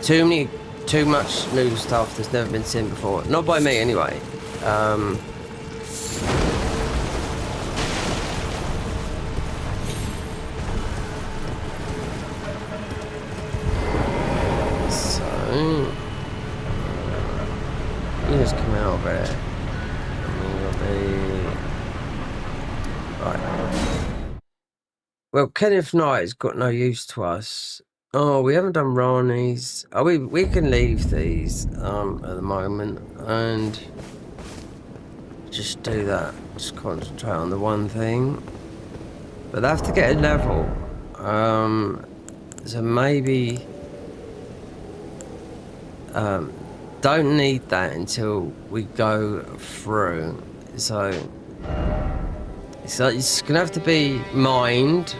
Too much new stuff that's never been seen before. Not by me anyway. You just come out of there. Right. Well, Kenneth Knight's got no use to us. Oh, we haven't done Rani's. Oh, we can leave these at the moment and just do that. Just concentrate on the one thing. But they have to get a level. So maybe don't need that until we go through. So it's gonna have to be mind,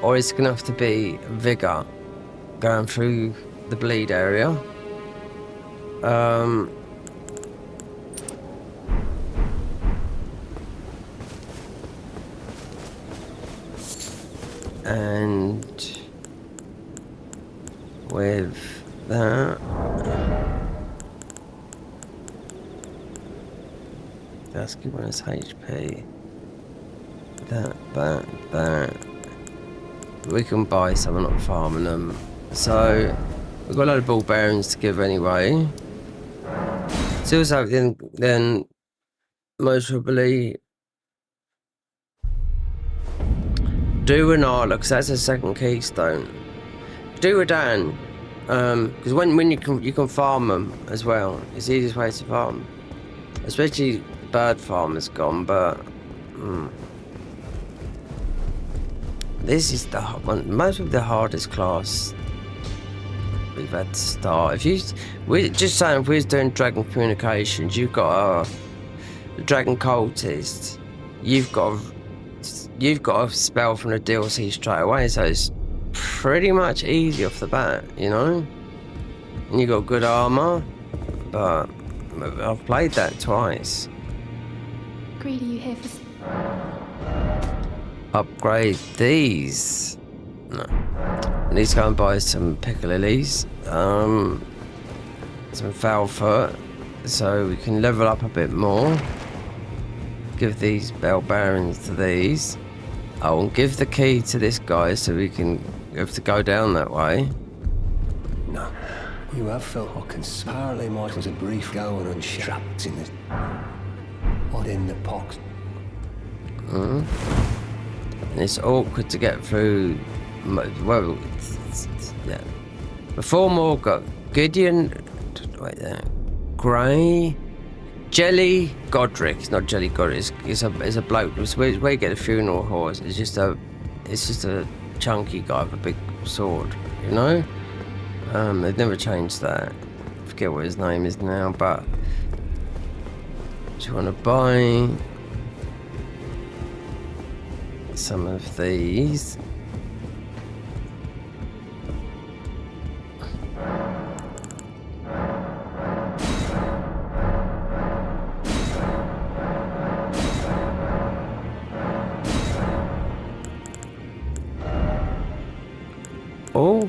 or it's gonna have to be vigor, going through the bleed area. And with that, that's giving us HP. That. We can buy some, not farming them. So we've got a load of ball bearings to give anyway. So then most probably do an Arla, because that's a second keystone. Do a Dan, because when you can farm them as well. It's the easiest way to farm, especially bird farm is gone. But this is the most of the hardest class we've had to start. We're just saying, if we was doing Dragon Communications, you've got a Dragon Cultist, you've got a spell from the DLC straight away, so it's pretty much easy off the bat, you know. And you got good armor. but I've played that twice. Greed, are you here for... Upgrade these. No. I need to go and buy some pickalilies, some foul foot, so we can level up a bit more. Give these bell bearings to these. Oh, and give the key to this guy so we can have to go down that way. No. You have felt Hawkins. Apparently Mike was a brief going and trapped in the... What in the pox? And it's awkward to get through. Well, yeah. Before more got Gideon. Wait there. Grey. Jelly Godric. It's not Jelly Godric. It's a bloke. It's where you get a funeral horse. It's just a chunky guy with a big sword. You know. They've never changed that. I forget what his name is now, but do you want to buy some of these? Oh.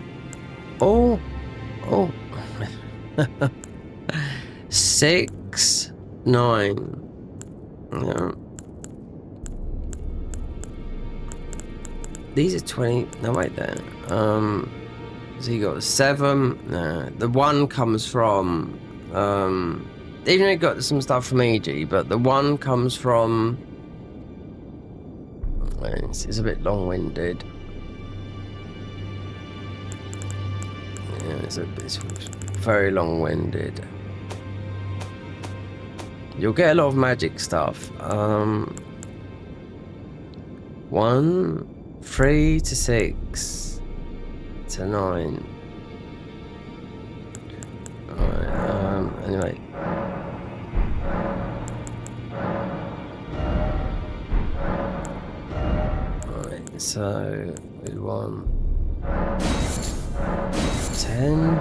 6, 9. Yeah. These are 20. No, wait there. So you got 7. No, the 1 comes from. Even though you got some stuff from EG, but the 1 comes from. It's a bit long-winded. Yeah, it's very long-winded. You'll get a lot of magic stuff. 1, 3 to 6 to 9. Alright, anyway. Alright, so we want 10.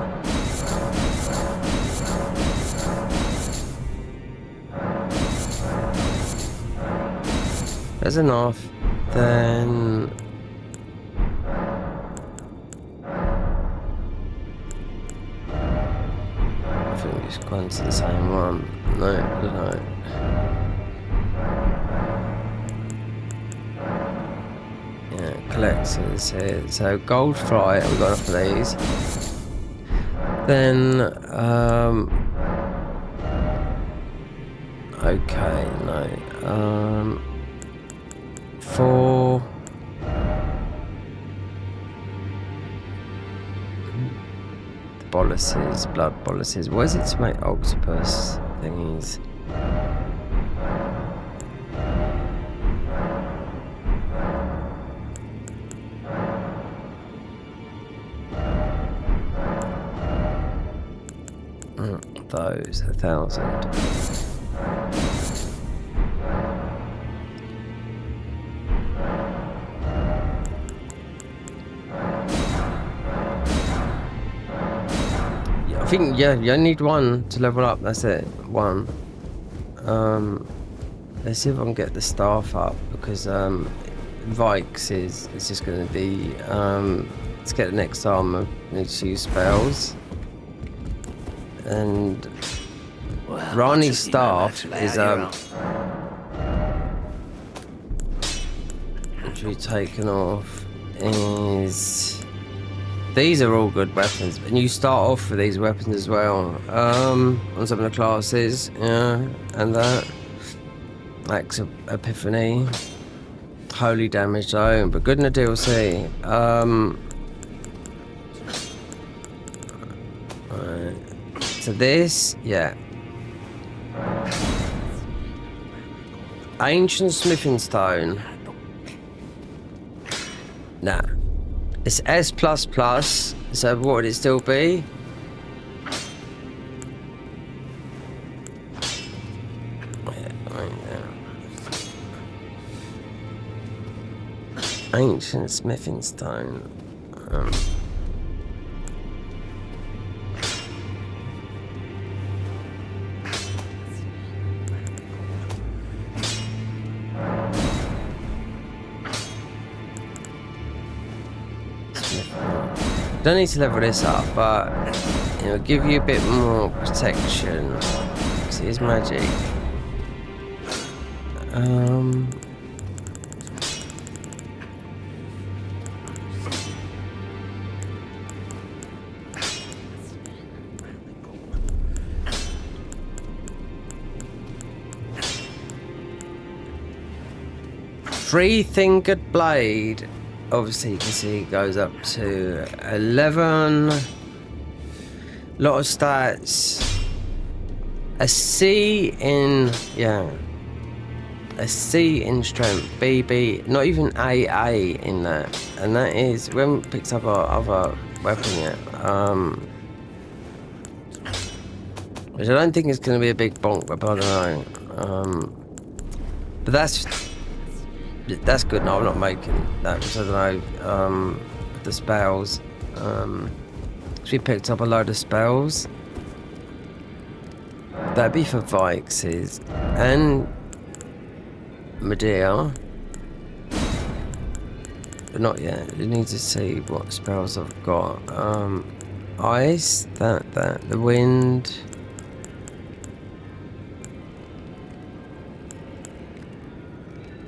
There's enough. Then I think it's gone to the same one. No, I don't know. Yeah, collectors here. So gold fly, we got enough of these. Then okay, no. 4. The boluses, blood boluses. What is it to make octopus thingies? Those 1,000. I think, yeah, you only need 1 to level up, that's it. 1. Let's see if I can get the staff up, because Vikes is just going to be, let's get the next armor, need to use spells. And Well, Rani's staff is, which we've taken off, is... These are all good weapons, and you start off with these weapons as well. On some of the classes, yeah, and that. Axe of Epiphany. Holy damage though, but good in the DLC. Right. So this, yeah. Ancient smithing stone. Nah. It's S++, so what would it still be? Ancient smithing stone. Don't need to level this up, but it'll give you a bit more protection. Because it is magic. Three-fingered blade. Obviously, you can see it goes up to 11. Lot of stats. A C in a C in strength. BB, not even AA in that, and that is we haven't picked up our other weapon yet. Which I don't think is going to be a big bonk, but I don't know. But that's good. No, I'm not making that because I don't know the spells. We picked up a load of spells. That'd be for Vixes and Medea. But not yet. We need to see what spells I've got. Ice, the wind.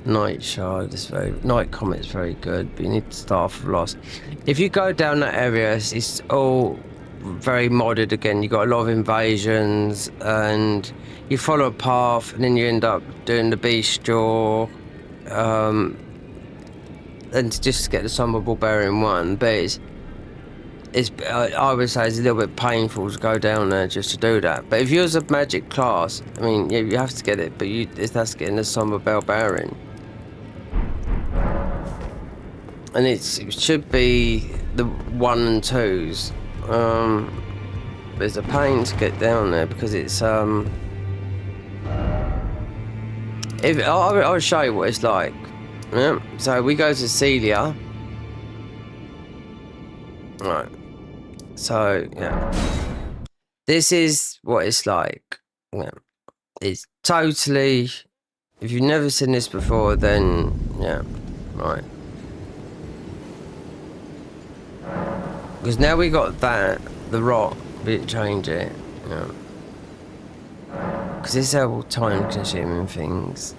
Night shard is night comet's very good, but you need to start off with lost. If you go down that area, it's all very modded again. You got a lot of invasions, and you follow a path, and then you end up doing the beast jaw, and to just get the Somber Barbarian one. But I would say it's a little bit painful to go down there just to do that. But if you're a magic class, I mean, yeah, you have to get it, but that's getting the Somber Barbarian. And it should be the 1 and 2s. There's a pain to get down there because it's I'll show you what it's like. Yeah. So we go to Celia. Right. So yeah, this is what it's like. Yeah. It's totally. If you've never seen this before, then yeah, right. Because now we got the rock, we didn't change it, you know. Because this is how time-consuming things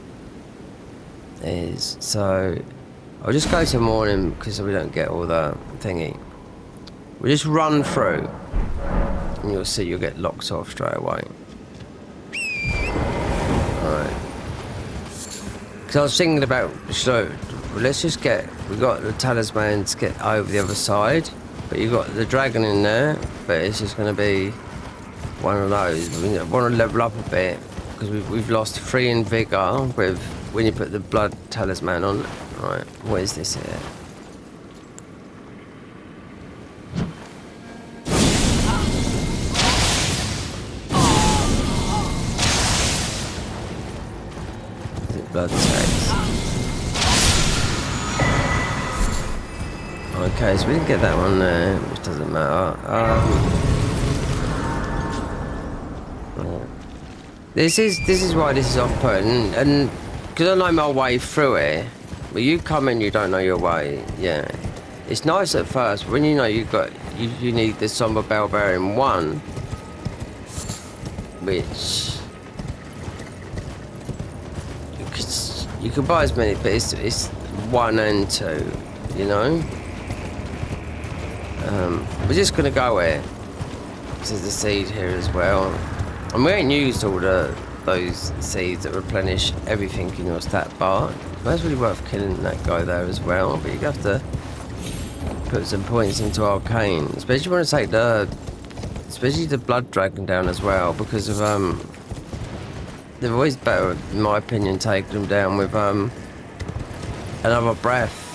is. So I'll just go to morning because we don't get all the thingy. We just run through, and you'll see you'll get locked off straight away. Alright. Because I was thinking about, so let's just we got the talisman to get over the other side. But you got the dragon in there, but it's just going to be one of those. We want to level up a bit because we've lost 3 in vigor with when you put the blood talisman on. Right, what is this here? Is it blood text? Okay, so we didn't get that one there, which doesn't matter. This is why this is off-putting, and because I know my way through it. But you come in, you don't know your way. Yeah, it's nice at first, but when you know you need the Somber Barbarian 1, which you can buy as many, but it's 1 and 2, you know. We're just gonna go here. There's the seed here as well, and we ain't used all those seeds that replenish everything in your stat bar. That's really worth killing that guy there as well. But you have to put some points into arcane, especially when I take especially the blood dragon down as well, because of they're always better, in my opinion, taking them down with another breath.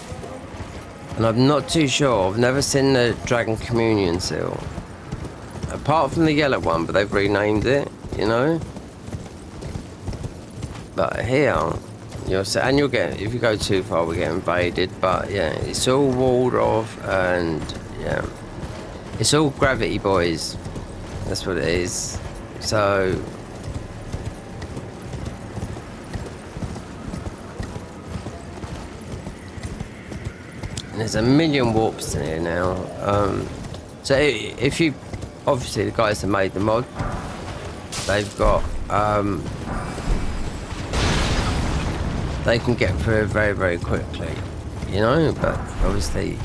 And I'm not too sure. I've never seen the Dragon Communion seal. Apart from the yellow one, but they've renamed it, you know? But here, you'll get, if you go too far, we get invaded. But yeah, it's all walled off, and yeah. It's all gravity, boys. That's what it is. So there's a million warps in here now. So if you, obviously the guys that made the mod, they've got, they can get through it very, very quickly, you know, but obviously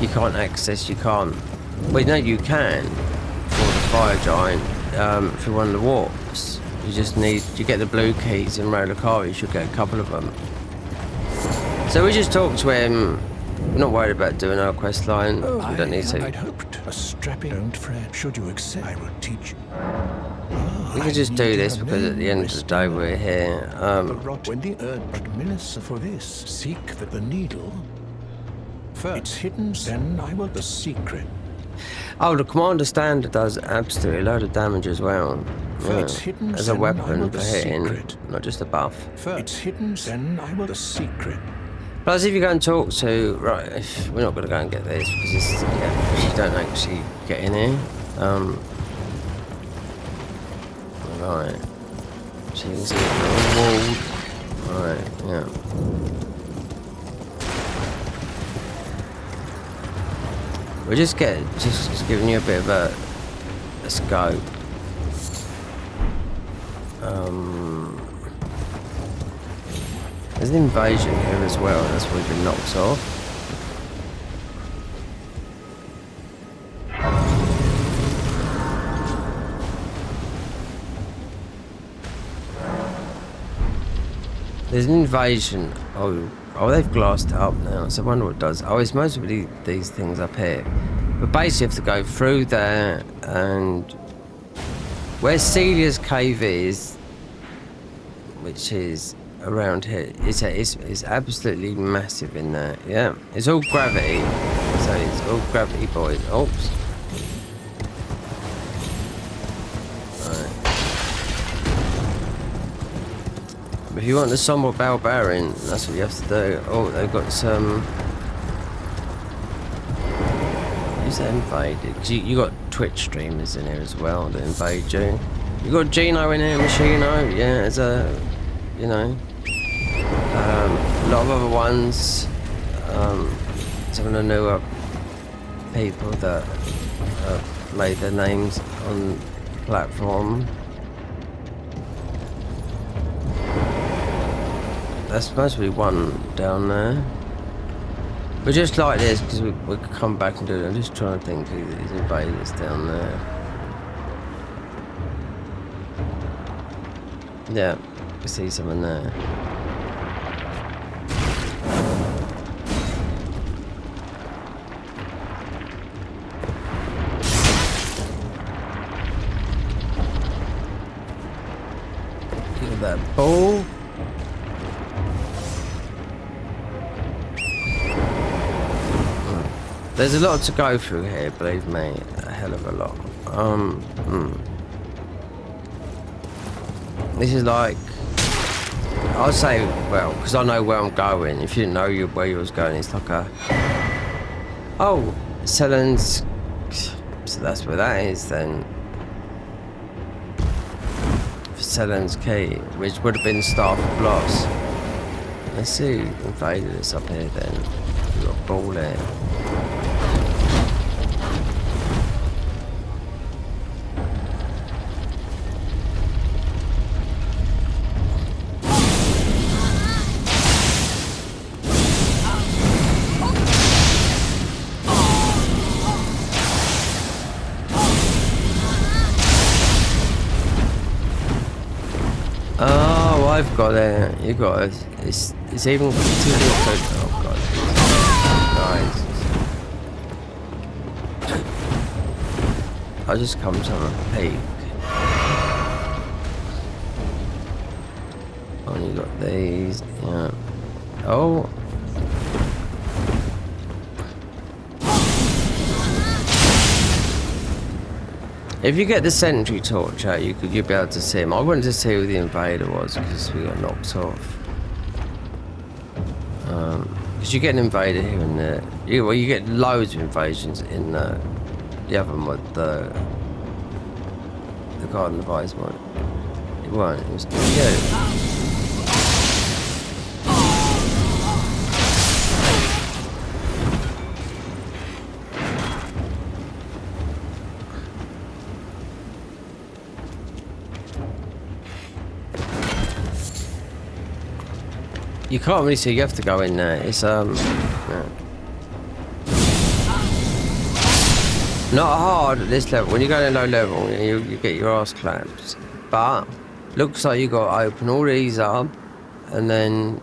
you can't access, you can't, well, no, you can, for the fire giant, through one of the warps. You just need, you get the blue keys in Roller Car, you should get a couple of them. So we just talked to him. We're not worried about doing our quest line. We don't need to. I'd hoped a strapping. Don't fret. Should you accept, I will teach you. We can just do this because at the end of the day we're here. When the earth minister for this, seek the needle. First, it's hidden. Then I will the secret. Oh, the commander standard does absolutely a load of damage as well. It's hidden. As a weapon for hitting, not just a buff. First, it's hidden. Then I will the secret. Plus, if you go and talk to, right, if we're not going to go and get this because it's, yeah, you don't actually get in here. Right. So you can see the wall. Right, yeah. We're just giving you a bit of a scope. There's an invasion here as well, that's why we've been knocked off. There's an invasion. Oh, they've glassed it up now, so I wonder what it does. Oh, it's mostly these things up here. But basically you have to go through there, and where Celia's cave is, which is around here, it's absolutely massive in there. Yeah, it's all gravity, so it's all gravity, boys. Oops. If you want the somber barbarian, that's what you have to do. Oh, they've got some. Who's that invaded? Cause you got Twitch streamers in here as well that invade you. You got Gino in here, Machino. Yeah, there's a, you know, a lot of other ones. Some of the newer people that made their names on the platform. That's supposed to be one down there. We're just like this because we could come back and do it. I'm just trying to think who these invaders down there. Yeah, I see someone there. Look at that ball. There's a lot to go through here, believe me, a hell of a lot. This is like, I'd say, well, because I know where I'm going. If you didn't know where you was going, it's like a, oh, Selen's, so that's where that is then. For Selen's key, which would have been Staff of Loss. Let's see, invaded us up here then. We've got a ball there. Oh, I've got it. You got it. It's even. Oh god. Nice. I just come to a peak. Only got these. Yeah. Oh. If you get the sentry torch out, you'll be able to see him. I wanted to see who the invader was because we got knocked off. Because you get an invader here and there. You get loads of invasions in the other mod, the Garden of Ice mod. It won't. It was you. You can't really see. You have to go in there. It's yeah. Not hard at this level. When you go in low level, you get your ass clapped. But looks like you got to open all these up, and then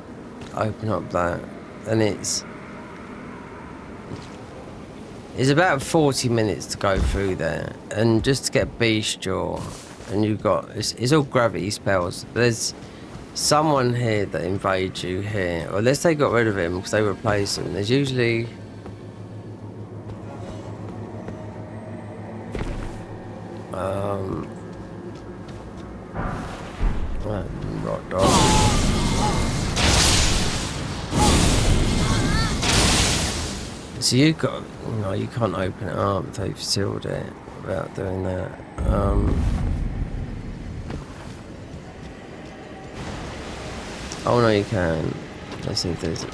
open up that, and it's about 40 minutes to go through there, and just to get Beast Jaw, and you've got it's all gravity spells. There's someone here that invades you here, or unless they got rid of him because they replaced him. There's usually rock dog. So you got, you can't open it up until you've sealed it without doing that. Oh no, you can. Let's see if there's.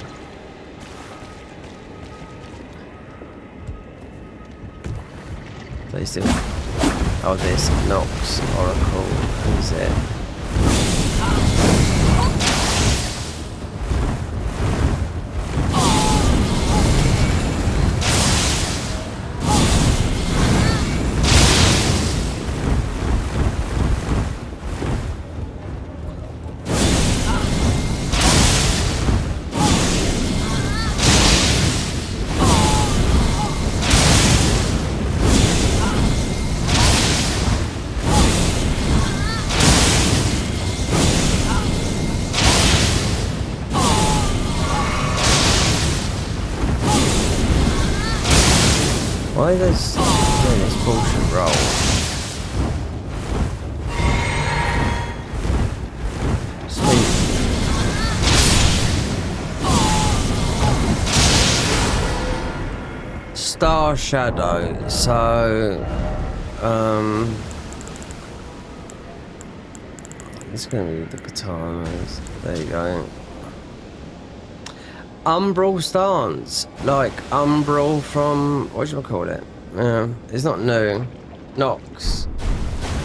They still. Oh, this Nox Oracle. Who's it? Why is this doing this bullshit roll? Sweet. Star Shadow. So, it's gonna be the katana. There you go. Umbral stance, like Umbral from, what do you call it? It's not new. Nox.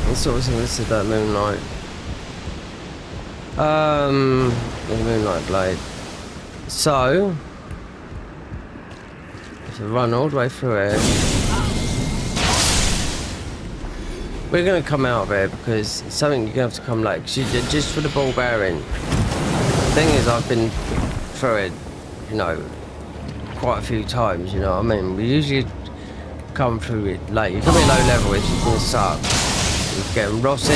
It's sort of similar to that Moonlight. The Moonlight Blade. So, if you run all the way through it, we're gonna come out of it because it's something you're gonna have to come late. Just for the ball bearing. The thing is, I've been through it, quite a few times, you know what I mean? We usually come through it late. You come in low level, it's just gonna suck. You're getting rossed.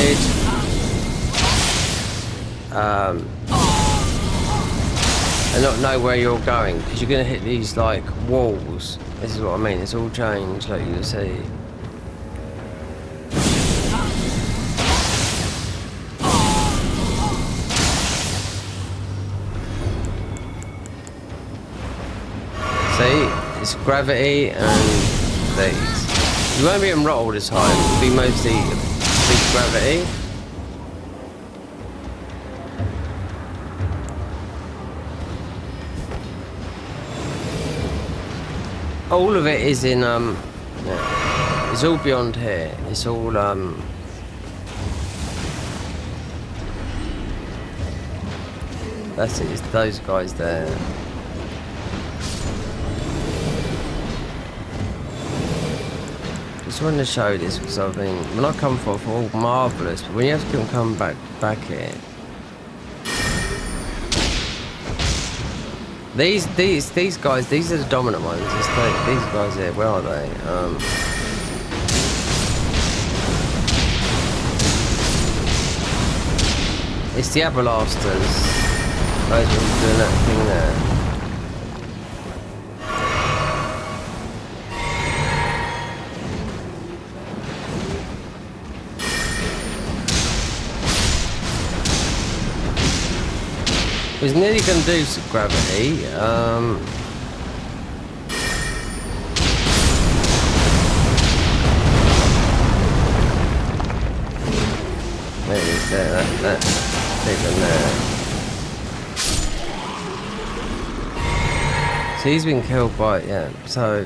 And not know where you're going, because you're gonna hit these like walls. This is what I mean, it's all changed, like you can see. See, it's gravity and these. You won't be in rock all the time, it'll be mostly big gravity. All of it is in, yeah, it's all beyond here. It's all, that's it, it's those guys there. Just wanted to show this because I mean, when I come for all marvellous, but when you have to come back here. These guys, these are the dominant ones. It's these guys here, where are they? It's the Aberlasters. Those ones doing that thing there. I was nearly going to do some gravity. There it is, there, that big one there. So he's been killed by, yeah, so...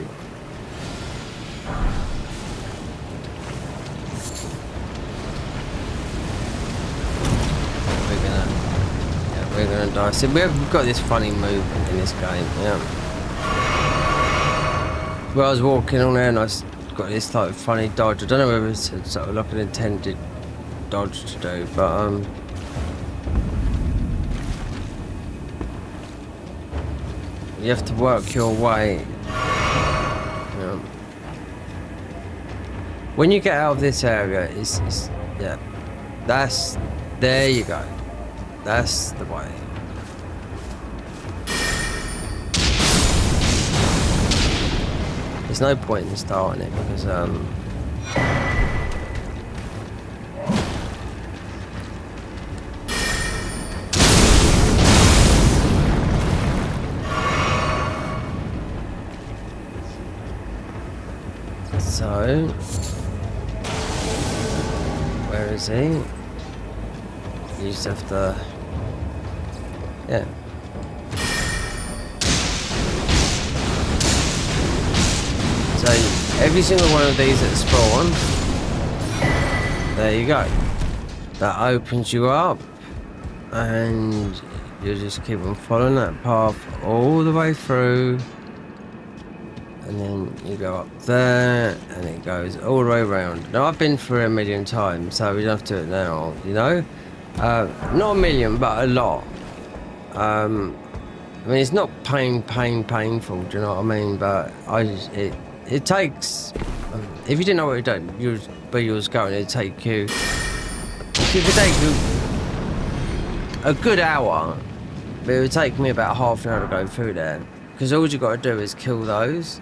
we're gonna die. See, we've got this funny movement in this game, yeah. Well, I was walking on there and I got this like funny dodge. I don't know whether it's sort of like an intended dodge to do, but you have to work your way. Yeah. When you get out of this area, it's yeah, there you go. That's the way. There's no point in starting it because so where is he? You just have to, yeah. So every single one of these that spawn, there you go. That opens you up, and you just keep on following that path all the way through, and then you go up there, and it goes all the way around. Now I've been through it a million times, so we don't have to do it now, you know. Not a million, but a lot. I mean, it's not painful. Do you know what I mean? But it takes. If you didn't know what you're doing, where you was going, it'd take you. It would take you a good hour, but it would take me about half an hour to go through there. Because all you got to do is kill those.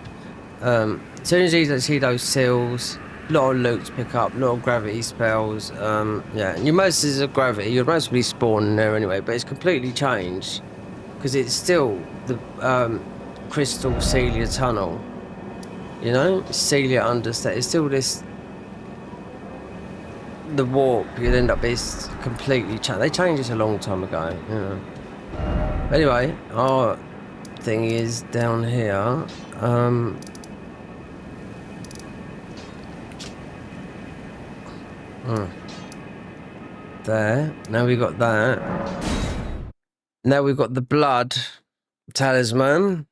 As soon as you see those seals, a lot of loot to pick up, a lot of gravity spells. Yeah, and your monsters of gravity, you'd mostly spawn in there anyway, but it's completely changed because it's still the crystal Celia tunnel. You know, Celia understand. It's still this. The warp, you'd end up it's completely changed. They changed this a long time ago. You know. But anyway, our thing is down here. There. Now we got that. Now we've got the blood talisman.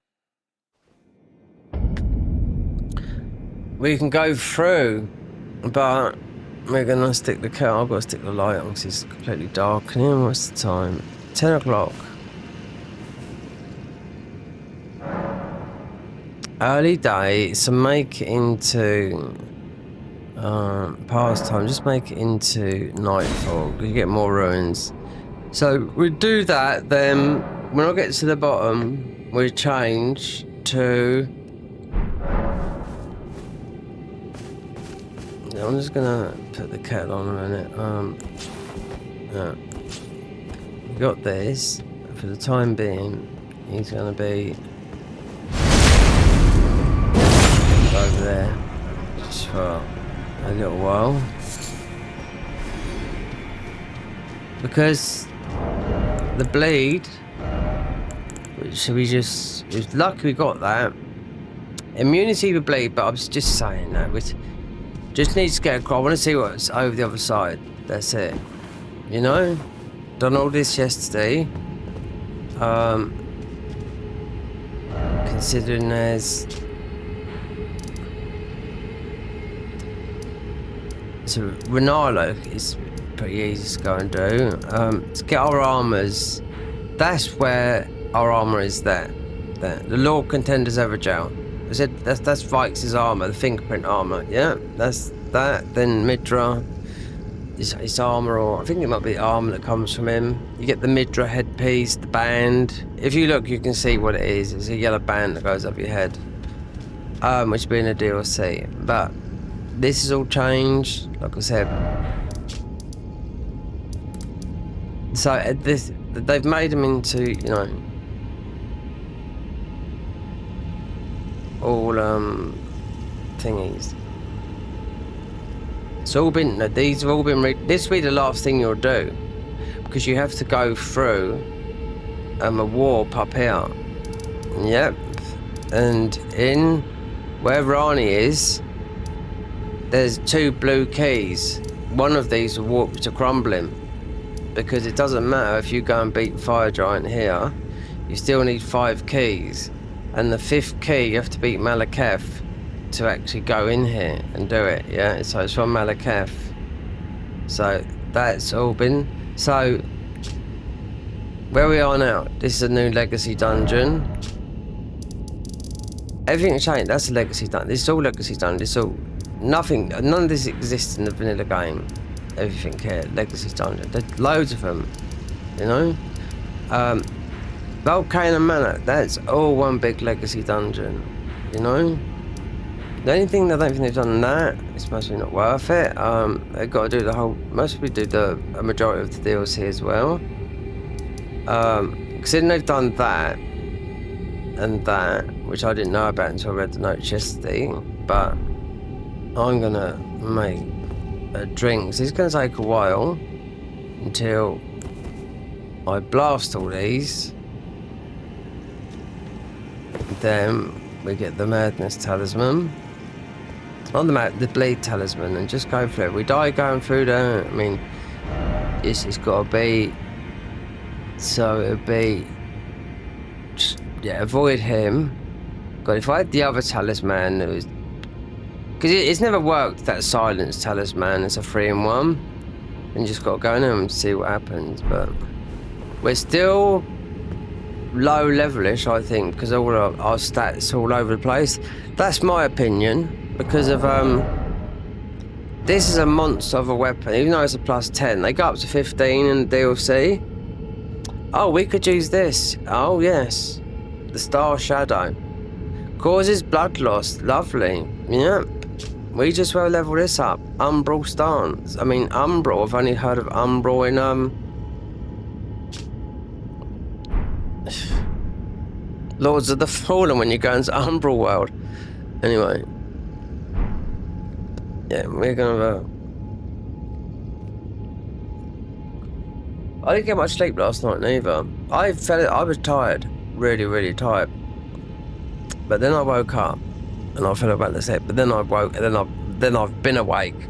We can go through, but we're gonna stick the cat. I've got to stick the light on because it's completely dark in here. What's the time? 10 o'clock. Early day, so make it into pastime, just make it into nightfall. You get more ruins. So we do that, then when I get to the bottom, we change to. I'm just gonna put the kettle on a minute. We got this. For the time being, he's gonna be over there just for a little while because the bleed, which we just, it was lucky we got that immunity to bleed, but I was just saying that with. Just need to get across. I want to see what's over the other side. That's it. You know? Done all this yesterday. Considering there's... So, Renalo is pretty easy to go and do. To get our armors, that's where our armor is there. The Lord Contender's Evergel. I said that's Vikes' armor, the fingerprint armor. Yeah, that's that. Then Midra, his armor, or I think it might be the armor that comes from him. You get the Midra headpiece, the band. If you look, you can see what it is. It's a yellow band that goes over your head, which has been a DLC. But this is all changed, like I said. So they've made them into, you know. All thingies. It's all been. These have all been. This will be the last thing you'll do, because you have to go through a warp up here. Yep. And in where Rani is, there's 2 blue keys. One of these will warp to Crumbling, because it doesn't matter if you go and beat Fire Giant here, you still need 5 keys, and the 5th key you have to beat Malekith to actually go in here and do it. Yeah, so it's from Malekith. So that's all been. So where we are now, this is a new legacy dungeon. Everything changed. That's a legacy dungeon. This is all legacy dungeon. This is all nothing. None of this exists in the vanilla game. Everything here, legacy dungeon. There's loads of them. You know, Volcano Manor. That's all one big legacy dungeon. You know. The only thing I don't think they've done that, it's mostly not worth it. They've got to do the whole, mostly do a majority of the DLC as well. Considering they've done that and that, which I didn't know about until I read the notes yesterday, but I'm gonna make a drink. So it's gonna take a while until I blast all these. Then we get the Madness Talisman. On the Bleed Talisman, and just go through it. We die going through there. I mean, this has got to be. So it'll be. Just, yeah, avoid him. God, if I had the other talisman, it was. Because it's never worked, that silence talisman. It's a 3-in-1. And you just got to go in there and see what happens. But we're still low levelish, I think, because all our stats all over the place. That's my opinion. Because of this is a monster of a weapon, even though it's a +10. They go up to 15 in the DLC. Oh, we could use this. Oh yes, the Star Shadow causes blood loss. Lovely. Yep. We just well level this up. Umbral stance. I mean Umbral. I've only heard of Umbral in Lords of the Fallen when you go into Umbral world. Anyway. Yeah, we're gonna. I didn't get much sleep last night neither. I was tired, really tired. But then I woke up, and I fell about to sleep. But then I woke, and then I've been awake.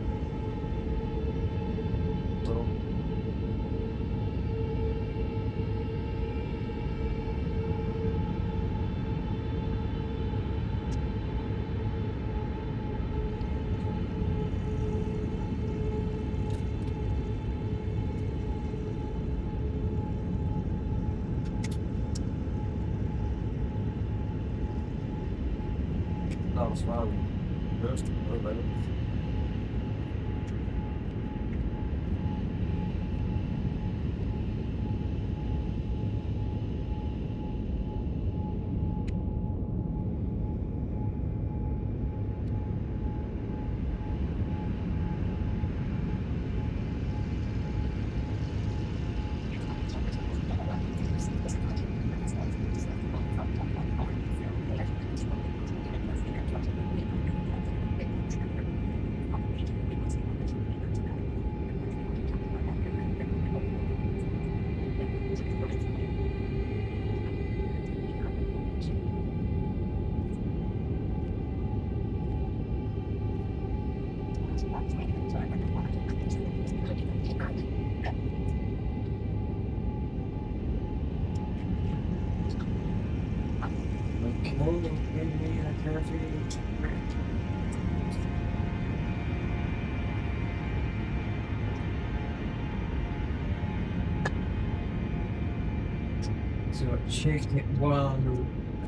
So I checked it one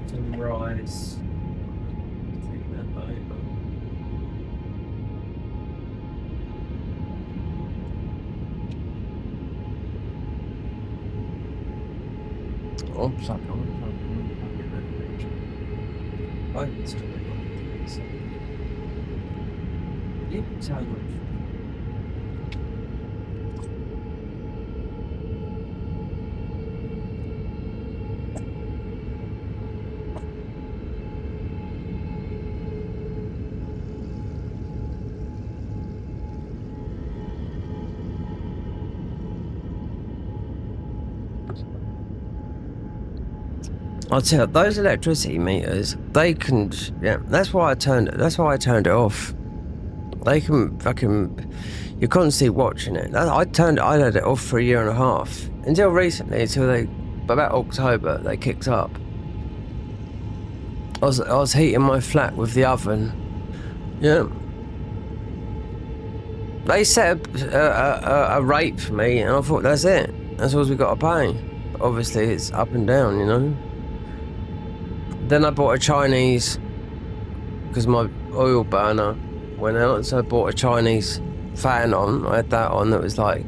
to rise. Take that over. Oh, sorry. I'll tell you, those electricity meters, they can, yeah, that's why I turned it off. They can fucking, you're constantly watching it. I had it off for a year and a half until recently, about October they kicked up. I was heating my flat with the oven. Yeah. They set a rate for me, and I thought that's it. That's all we got to pay. But obviously, it's up and down, you know. Then I bought a Chinese because my oil burner went out, so I bought a Chinese fan on. I had that on that was like,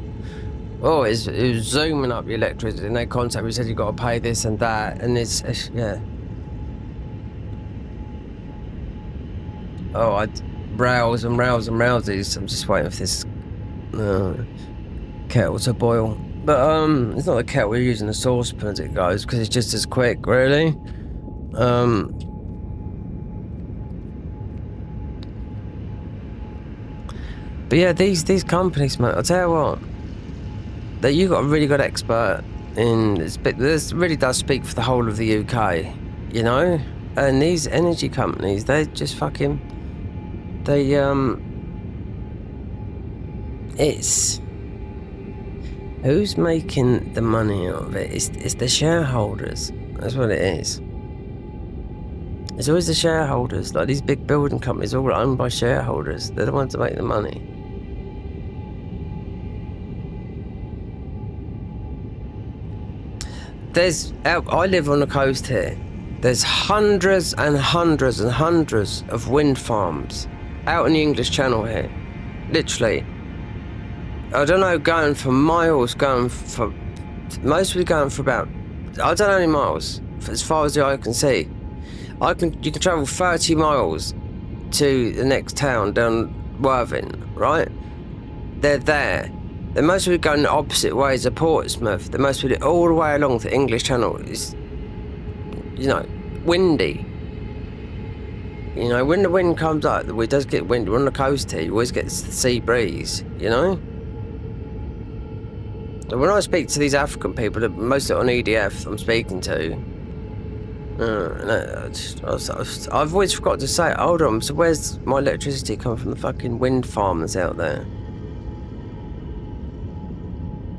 oh, it was zooming up the electricity, and they contacted me, said you got to pay this and that, and it's yeah. Oh, I'd rouse and rouse and rouse these. I'm just waiting for this kettle to boil. But it's not the kettle, we're using the saucepan as it goes, because it's just as quick, really. But yeah, these companies, man, I'll tell you what, that you got a really good expert in this really does speak for the whole of the UK, you know? And these energy companies, they just fucking it's who's making the money out of it? It's the shareholders. That's what it is. It's always the shareholders. Like these big building companies, all owned by shareholders. They're the ones that make the money. I live on the coast here. There's hundreds and hundreds and hundreds of wind farms out in the English Channel here. Literally. I don't know, going for miles, mostly going for about, I don't know how many miles, as far as the eye can see. You can travel 30 miles to the next town down Worthing, right? They're there. They're mostly going the opposite ways of Portsmouth. They're mostly all the way along the English Channel. It's, you know, windy. You know, when the wind comes up, it does get windy. We're on the coast here, you always get the sea breeze, you know? So when I speak to these African people, mostly on EDF I'm speaking to, I've always forgot to say, hold on, so where's my electricity coming from? The fucking wind farm that's out there.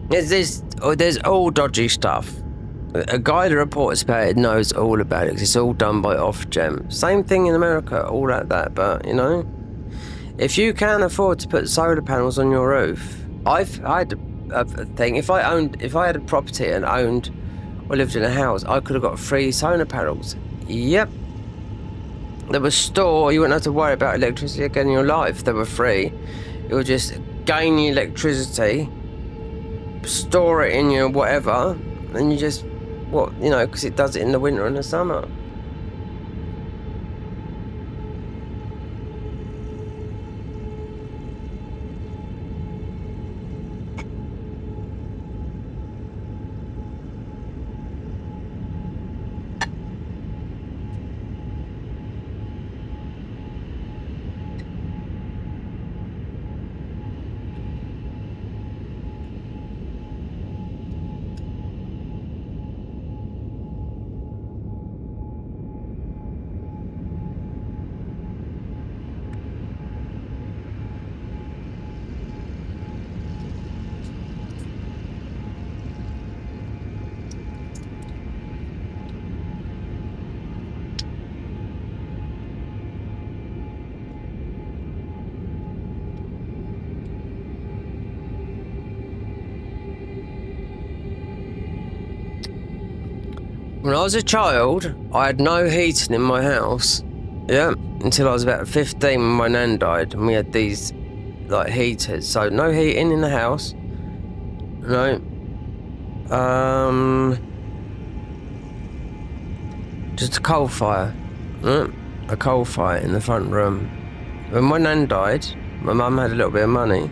There's all dodgy stuff. A guy that reports about it knows all about it, 'cause it's all done by Ofgem. Same thing in America, all like that, but, you know, if you can afford to put solar panels on your roof, I had a thing, if I had a property and owned or lived in a house, I could have got free solar panels. Yep. They were stored, you wouldn't have to worry about electricity again in your life. They were free. It would just gain the electricity, store it in your whatever, and you just, you know, because it does it in the winter and the summer. When I was a child, I had no heating in my house, yeah, until I was about 15 when my nan died, and we had these, like, heaters, so no heating in the house, no, just a coal fire, a coal fire in the front room. When my nan died, my mum had a little bit of money,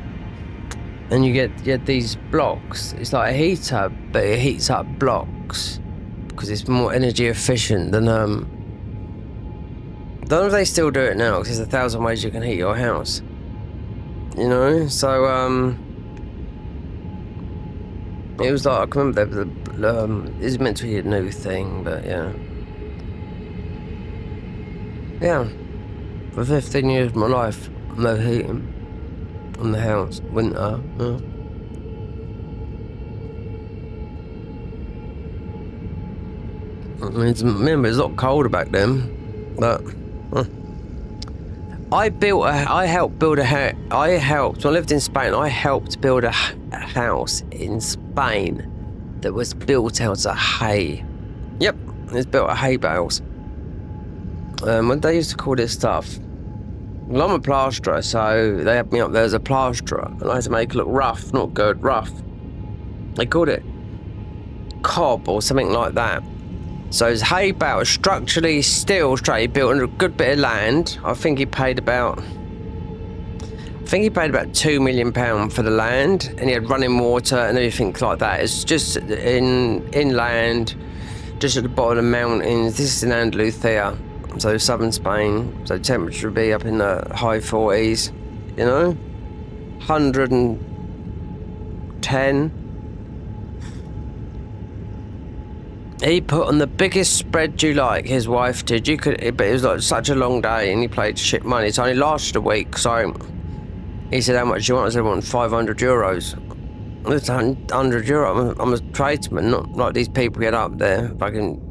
and you had these blocks, it's like a heater, but it heats up blocks, because it's more energy efficient than, I don't know if they still do it now, because there's 1,000 ways you can heat your house, you know, so, it was like, I can remember it was meant to be a new thing, but yeah. Yeah, for 15 years of my life, no heating. on the house. Winter. Remember, it's a lot colder back then, but I helped build when I lived in Spain, I helped build a house in Spain that was built out of hay. Yep, it's built of hay bales. What they used to call this stuff? Well, I'm a plasterer, so they had me up there as a plasterer, and I had to make it look rough, not good, rough. They called it cob or something like that. So his hay bale, structurally steel, straight built on a good bit of land. I think he paid about £2 million for the land, and he had running water and everything like that. It's just inland, just at the bottom of the mountains. This is in Andalusia, so southern Spain. So temperature would be up in the high 40s, 110. He put on the biggest spread you like, his wife did. But it was like such a long day, and he paid shit money. It only lasted a week, so he said, how much do you want? I said, I want €500. It's €100. I'm a tradesman, not like these people get up there fucking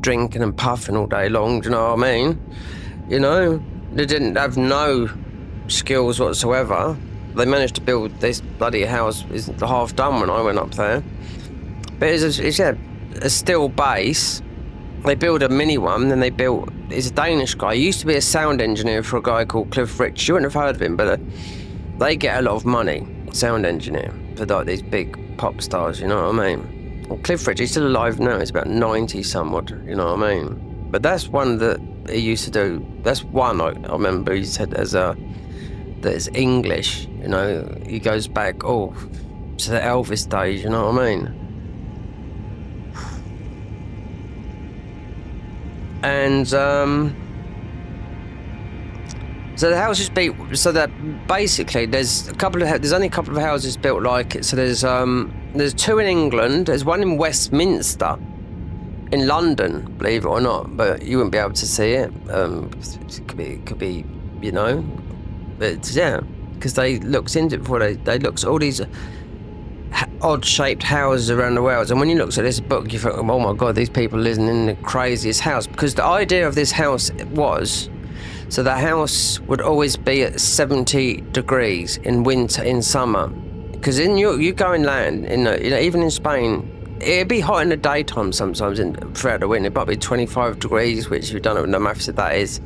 drinking and puffing all day long, do you know what I mean? They didn't have no skills whatsoever. They managed to build this bloody house. It's half done when I went up there. But it's a steel base. They built a mini one, then it's a Danish guy. He used to be a sound engineer for a guy called Cliff Rich. You wouldn't have heard of him, but they get a lot of money, sound engineer, for like these big pop stars, you know what I mean? Well, Cliff Rich, he's still alive now, he's about 90 somewhat, you know what I mean? But that's one that he used to do, that's one I remember he said that is English, he goes back, to the Elvis days, you know what I mean? And so the house is built so that basically there's only a couple of houses built like it. So there's two in England, there's one in Westminster, in London, believe it or not, but you wouldn't be able to see it. It could be, but yeah, because they looked into it before they looked at all these odd-shaped houses around the world, and when you look at this book, you think, oh my god, these people living in the craziest house. Because the idea of this house was, so the house would always be at 70 degrees in winter, in summer. Because you go inland, even in Spain, it'd be hot in the daytime sometimes, throughout the winter, it might be 25 degrees, which if you don't know the maths of that is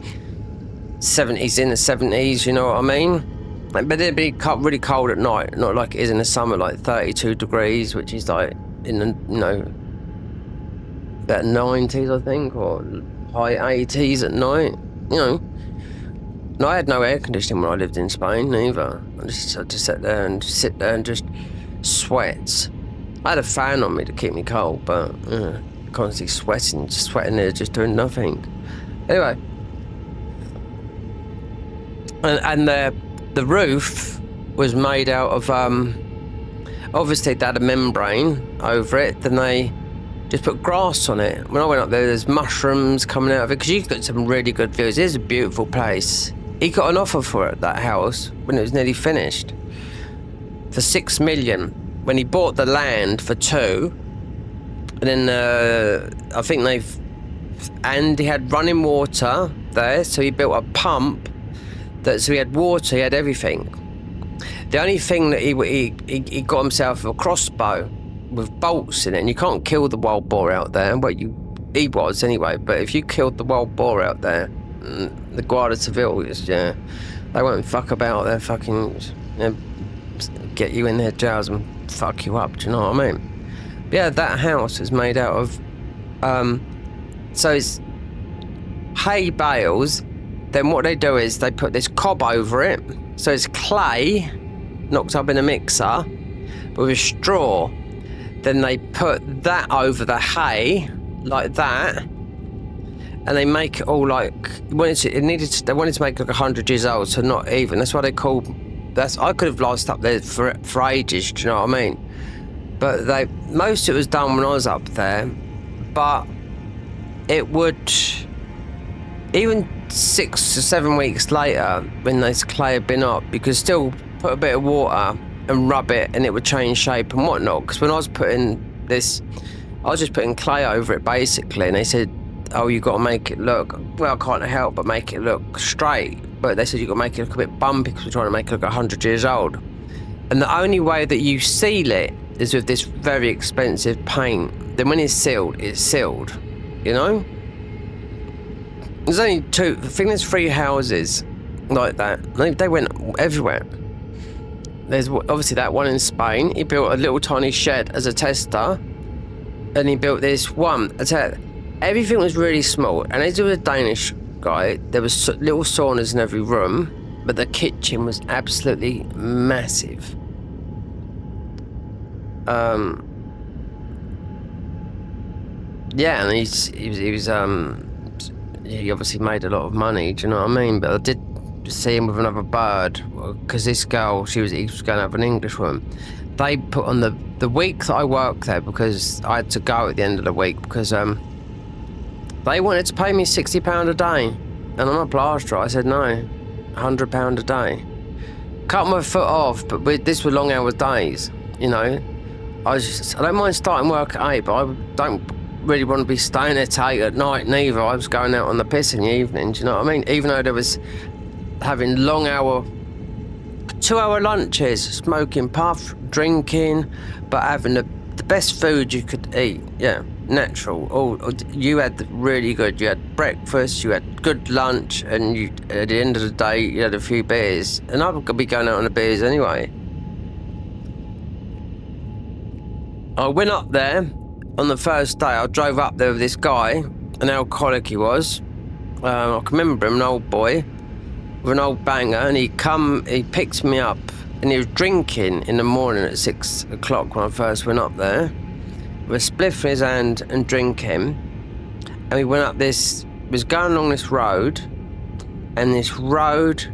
70s in the 70s, you know what I mean? But it'd be really cold at night, not like it is in the summer, like 32 degrees, which is like in the, about 90s, I think, or high 80s at night, No, I had no air conditioning when I lived in Spain either. I just had to sit there and just sweat. I had a fan on me to keep me cold, but constantly sweating there, just doing nothing. Anyway, and the roof was made out of, obviously they had a membrane over it, then they just put grass on it. When I went up there's mushrooms coming out of it, because you got some really good views. It is a beautiful place. He got an offer for it, that house, when it was nearly finished, for $6 million, when he bought the land for $2 million. And then I think and he had running water there, so he built a pump. So he had water, he had everything. The only thing that he got himself a crossbow with bolts in it, and you can't kill the wild boar out there. Well, he was anyway, but if you killed the wild boar out there, the Guardia Civil, they won't fuck about. They'll fucking get you in their jails and fuck you up, do you know what I mean? But yeah, that house is made out of, so it's hay bales. Then what they do is they put this cob over it, so it's clay knocked up in a mixer with a straw. Then they put that over the hay like that, and they make it all like they wanted to make it like 100 years old, so not even. That's why they call. I could have lasted up there for ages. Do you know what I mean? But most of it was done when I was up there, but it would. Even 6 to 7 weeks later, when this clay had been up, you could still put a bit of water and rub it and it would change shape and whatnot. Because when I was putting this, I was just putting clay over it basically, and they said, oh, you got to make it look, well, I can't help but make it look straight, but they said you got to make it look a bit bumpy because we're trying to make it look 100 years old. And the only way that you seal it is with this very expensive paint. Then when it's sealed, you know? There's only two, I think there's 3 houses like that. They went everywhere. There's obviously that one in Spain. He built a little tiny shed as a tester, and he built this one. I tell you, everything was really small. And as he was a Danish guy, there was little saunas in every room, but the kitchen was absolutely massive. Yeah, and he obviously made a lot of money. Do you know what I mean? But I did see him with another bird, because this girl, he was going to have an English woman. They put on the week that I worked there, because I had to go at the end of the week, because they wanted to pay me £60 a day, and I'm a plasterer. I said no, £100 a day. Cut my foot off, but this were long hours days, you know. I don't mind starting work at 8, but I don't really want to be staying there till 8 at night neither. I was going out on the piss in the evening, do you know what I mean? Even though there was having 2-hour lunches, smoking puff, drinking, but having the best food you could eat. Yeah, natural. You had really good. You had breakfast, you had good lunch, and at the end of the day you had a few beers. And I could be going out on the beers anyway. I went up there on the first day. I drove up there with this guy, an alcoholic he was. I can remember him, an old boy with an old banger, and he picked me up, and he was drinking in the morning at 6 o'clock when I first went up there, with a spliff in his hand and drinking. And we went up was going along this road, and this road,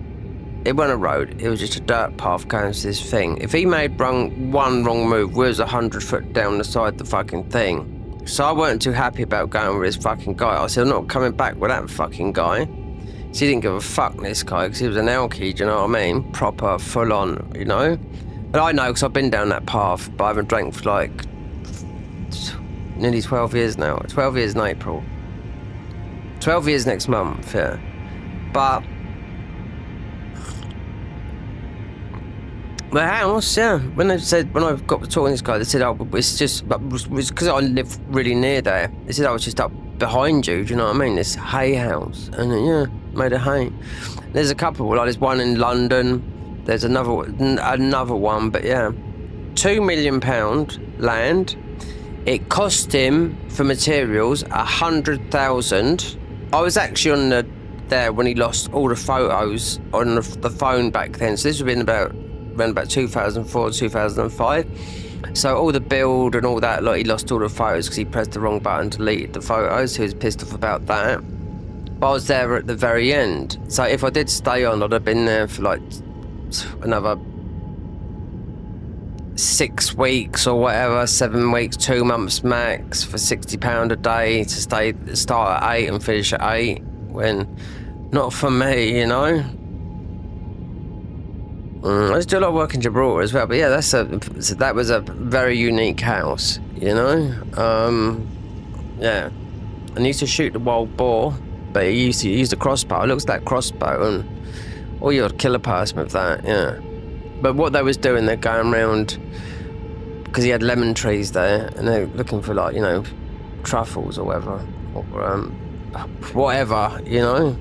it wasn't a road, it was just a dirt path going to this thing. If he made one wrong move, we was 100 foot down the side of the fucking thing. So I weren't too happy about going with this fucking guy. I said, I'm not coming back with that fucking guy. So he didn't give a fuck, this guy, because he was an alkie, do you know what I mean? Proper, full on, you know? And I know, because I've been down that path, but I haven't drank for like nearly 12 years now. 12 years in April. 12 years next month, yeah. But the house, yeah. When I got to talking to this guy, they said, oh, it's just, because I live really near there. They said, oh, it's just up behind you, do you know what I mean? This hay house. And yeah, made of hay. There's a couple, like there's one in London. There's another one, but yeah. £2 million land. It cost him, for materials, 100,000. I was actually on there when he lost all the photos on the phone back then. So this would have been around about 2004, 2005. So all the build and all that, like he lost all the photos because he pressed the wrong button, deleted the photos. So he was pissed off about that. But I was there at the very end. So if I did stay on, I'd have been there for like another 6 weeks or whatever, 7 weeks, 2 months max, for £60 a day to start at 8 and finish at 8. When not for me, you know. I just do a lot of work in Gibraltar as well, but yeah, that was a very unique house, you know. Yeah, I used to shoot the wild boar, but he used to use a crossbow. It looks like crossbow, and you would kill a person with that, yeah. But what they was doing, they're going around, because he had lemon trees there, and they're looking for, like, you know, truffles or whatever, you know.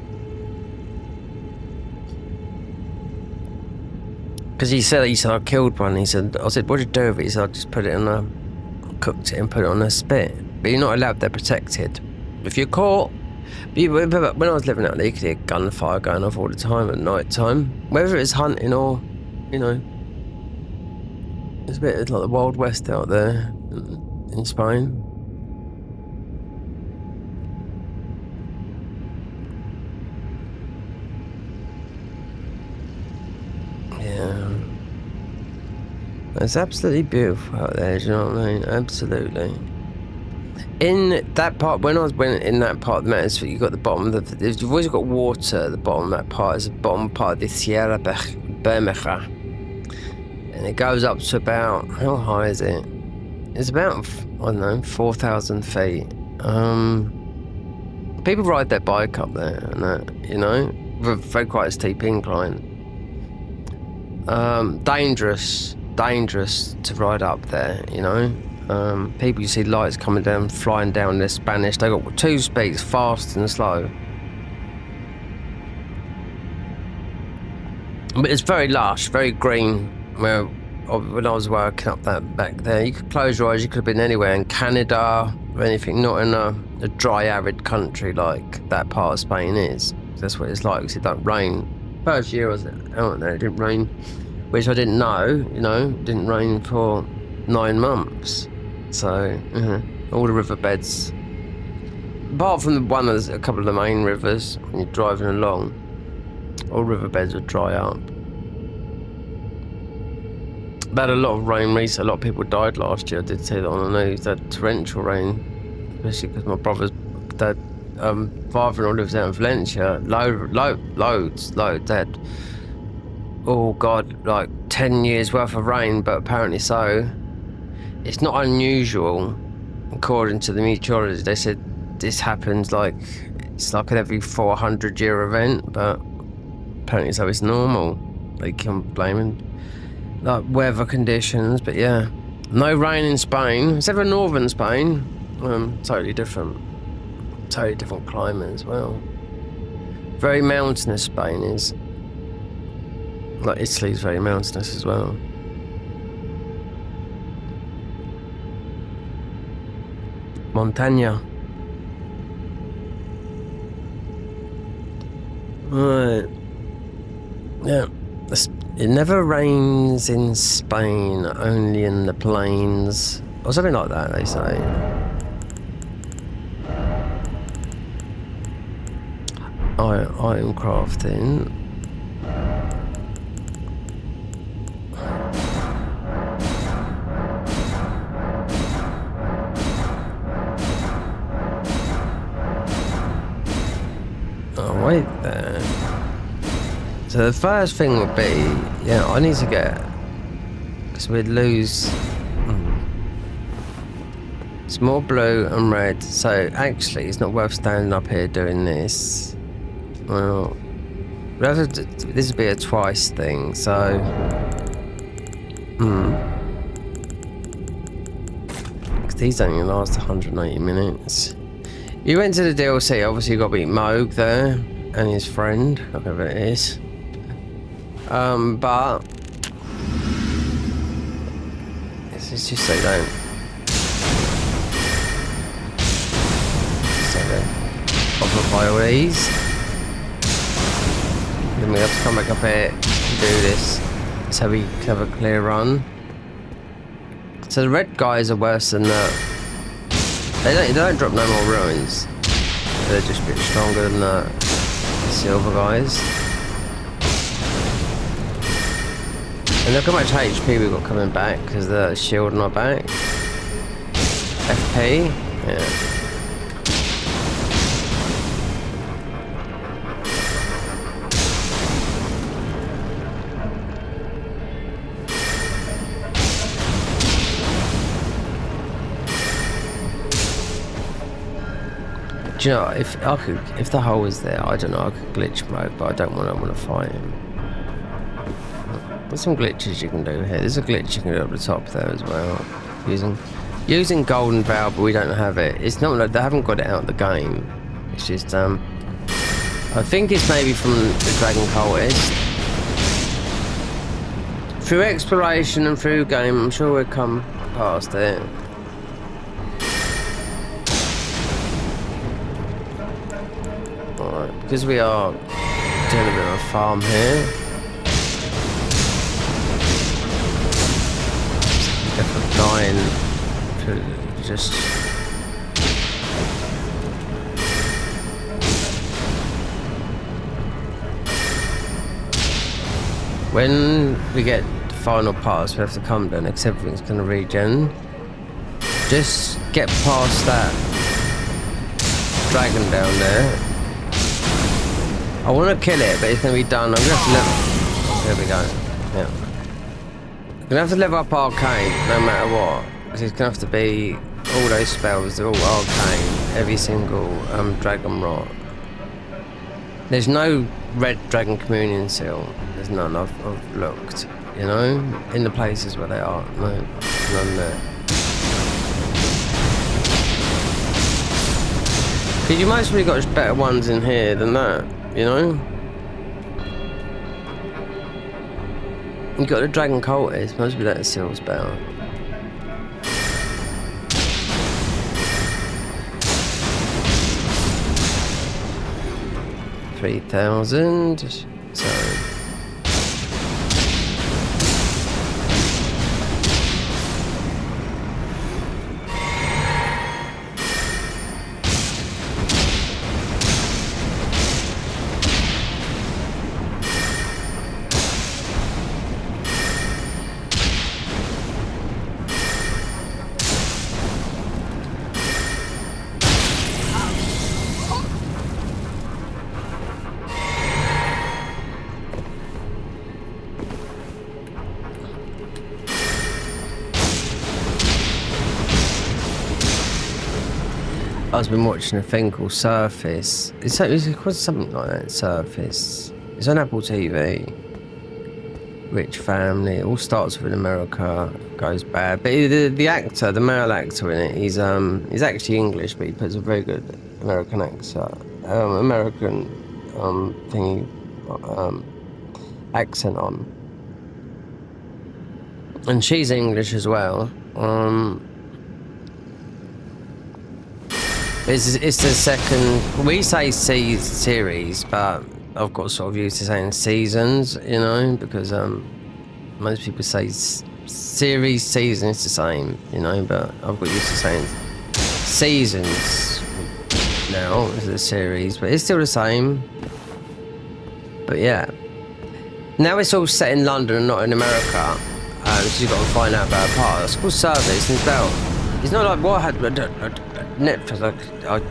Because he said I killed one. I said, what'd you do with it? He said, I just cooked it and put it on a spit. But you're not allowed, they're protected. If you're caught, when I was living out there, you could hear gunfire going off all the time at night time. Whether it's hunting or, you know, it's a bit like the Wild West out there in Spain. Yeah. It's absolutely beautiful out there, do you know what I mean? Absolutely. In that part, when I was in that part of the mountains, you've got the bottom of you've always got water at the bottom of that part. It's the bottom part of the Sierra Bermeja. and it goes up to about, how high is it? It's about, I don't know, 4,000 feet. People ride their bike up there and that, you know, with very quite a steep incline. Dangerous to ride up there, you know. People, you see lights coming down, flying down. They're Spanish. They got 2 speeds, fast and slow. But it's very lush, very green. Where when I was working up that back there, you could close your eyes. You could have been anywhere in Canada or anything, not in a dry, arid country like that part of Spain is. That's what it's like, because it don't rain. First year I was out there, it didn't rain, which I didn't know. You know, it didn't rain for 9 months. So all the riverbeds, apart from the one, there's a couple of the main rivers when you're driving along, all riverbeds would dry up. But a lot of rain recently. A lot of people died last year. I did see that on the news. That torrential rain, especially because my brother's dad, father-in-law lives out in Valencia. Loads dead. Oh God, like 10 years worth of rain. But apparently so. It's not unusual, according to the meteorologists. They said this happens like, it's like an every 400-year event, but apparently so it's normal. They can't blame it. Like weather conditions, but yeah. No rain in Spain, except for northern Spain. Totally different climate as well. Very mountainous Spain is. Like Italy's very mountainous as well. Montagna. Right. Yeah. It never rains in Spain, only in the plains. Or something like that, they say. Iron crafting. Oh, wait there. So the first thing would be, yeah, I need to get, because we'd lose, it's more blue and red, so actually it's not worth standing up here doing this. Well, this would be a twice thing, so, because these only last 180 minutes. You went to the DLC, obviously you got to beat Moog there, and his friend, whatever it is. But it's just so don't. So then, bottom by all these. Then we have to come back up here and do this, so we can have a clear run. So the red guys are worse than that. They don't drop no more ruins. They're just a bit stronger than the silver guys. And look how much HP we've got coming back, because the shield on our back. FP, yeah. Do you know, if the hole was there, I don't know, I could glitch mode, but I want to fight him. There's some glitches you can do here. There's a glitch you can do up the top there as well. Using golden valve, but we don't have it. It's not like they haven't got it out of the game. It's just I think it's maybe from the Dragon Cultist. Through exploration and through game, I'm sure we'll come past it. Alright, because we are doing a bit of a farm here. Definitely dying to just when we get the final parts, we have to come down because everything's going to regen. Just get past that dragon down there. I want to kill it, but it's going to be done. I'm going to have to level. There we go. Yeah. gonna have to level up arcane no matter what. Because it's gonna have to be all those spells. They're all arcane. Every single dragon rot. There's no red dragon communion seal. There's none. I've looked. You know, in the places where they are. No, none there. Because you mostly got better ones in here than that. You know. You got the dragon cultist. Must be that the seal's better. $3,000. So. I've been watching a thing called Surface. It's called something like that. Surface. It's on Apple TV. Rich family. It all starts with America, goes bad. But the actor, the male actor in it, he's actually English, but he puts a very good American accent. Accent on. And she's English as well. It's the second. We say series, but I've got sort of used to saying seasons, you know, because most people say series, season is the same, you know, but I've got used to saying seasons now as a series, but it's still the same. But yeah, now it's all set in London and not in America, so you've got to find out about a part. It's called Service and it's not like what I had. Netflix,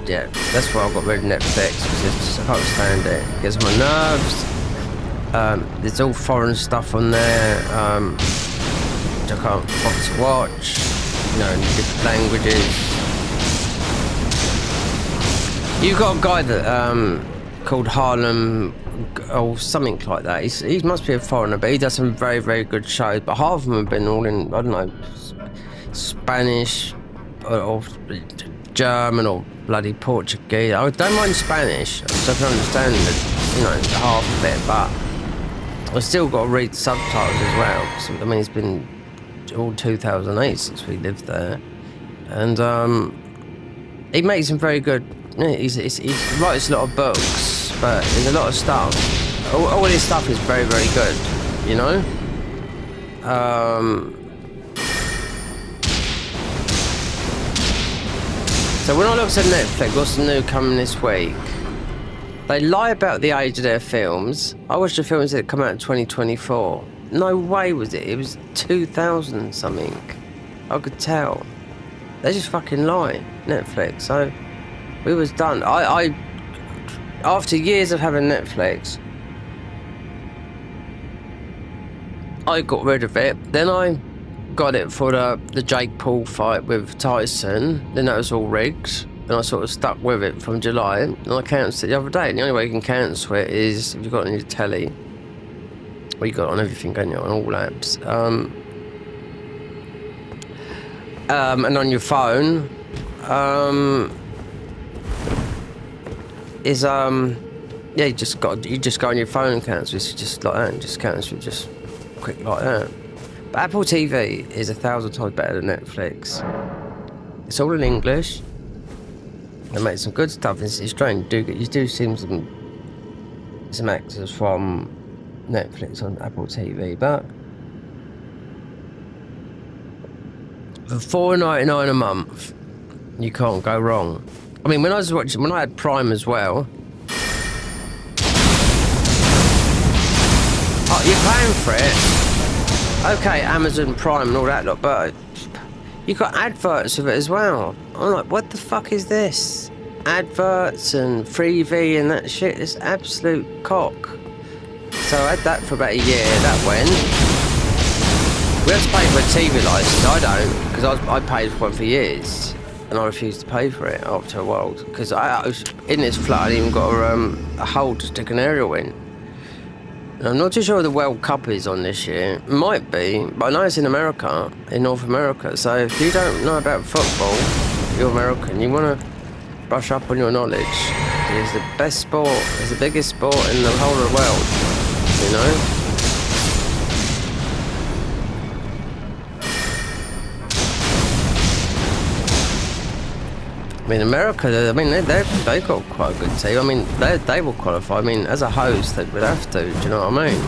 yeah, that's why I got rid of Netflix, because I can't stand it. It gets on my nerves. There's all foreign stuff on there, which I can't bother to watch, you know, in different languages. You've got a guy that, called Harlem, or something like that. He must be a foreigner, but he does some very, very good shows, but half of them have been all in, I don't know, Spanish, or German or bloody Portuguese. I don't mind Spanish, so I can understand it, you know, half of it, but I've still got to read subtitles as well. So, I mean, it's been all 2008 since we lived there, and he makes some very good. He writes a lot of books, but there's a lot of stuff. All his stuff is very, very good, you know. So when I looked at Netflix, what's new coming this week? They lie about the age of their films. I watched the films that come out in 2024. No way was it. It was 2000 something. I could tell. They just fucking lie, Netflix. So we was done. I after years of having Netflix, I got rid of it. Then I got it for the Jake Paul fight with Tyson. Then that was all rigged. Then I sort of stuck with it from July. And I cancelled it the other day. And the only way you can cancel it is if you've got it on your telly. Well, you got it on everything, don't you? On all apps. And on your phone. Yeah, you just go on your phone and cancel. It's just like that. Just cancel it just quick like that. But Apple TV is 1,000 times better than Netflix. It's all in English. They make some good stuff. It's strange. You do see some actors from Netflix on Apple TV, but for $4.99 a month, you can't go wrong. I mean, when I had Prime as well. Oh, you're paying for it. Okay, Amazon Prime and all that lot, but you got adverts of it as well. I'm like, what the fuck is this? Adverts and freebie and that shit is absolute cock. So I had that for about a year. That went. We have to pay for a TV license. I don't, because I paid for one for years, and I refused to pay for it after a while because I was in this flat. I even got a hole to stick an aerial in. And I'm not too sure the World Cup is on this year. It might be, but I know it's in America, in North America. So if you don't know about football, you're American. You want to brush up on your knowledge. It's the best sport. It's the biggest sport in the whole of the world. You know. I mean, America, I mean, they got quite a good team. I mean, they will qualify. I mean, as a host, they would have to. Do you know what I mean?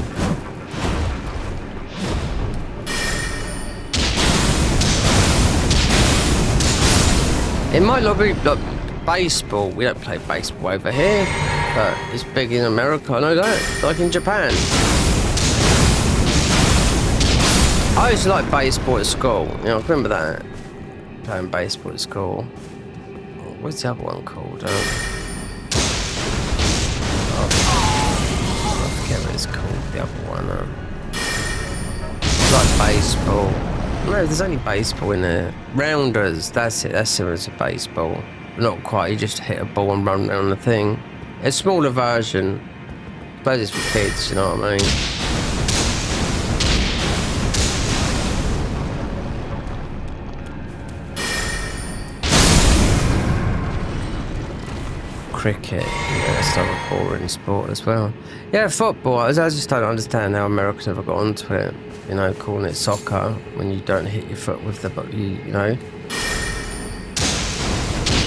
It might not be like baseball. We don't play baseball over here, but it's big in America. I know that. Like in Japan. I used to like baseball at school. You know, I remember that. Playing baseball at school. What's the other one called? I forget what it's called, the other one. It's like baseball. No, there's only baseball in there. Rounders, that's it, that's similar to baseball. Not quite, you just hit a ball and run around the thing. It's a smaller version. I suppose it's for kids, you know what I mean? Cricket, yeah, that's not a boring sport as well. Yeah, football, I just don't understand how Americans ever got onto it. You know, calling it soccer when you don't hit your foot with the, you know.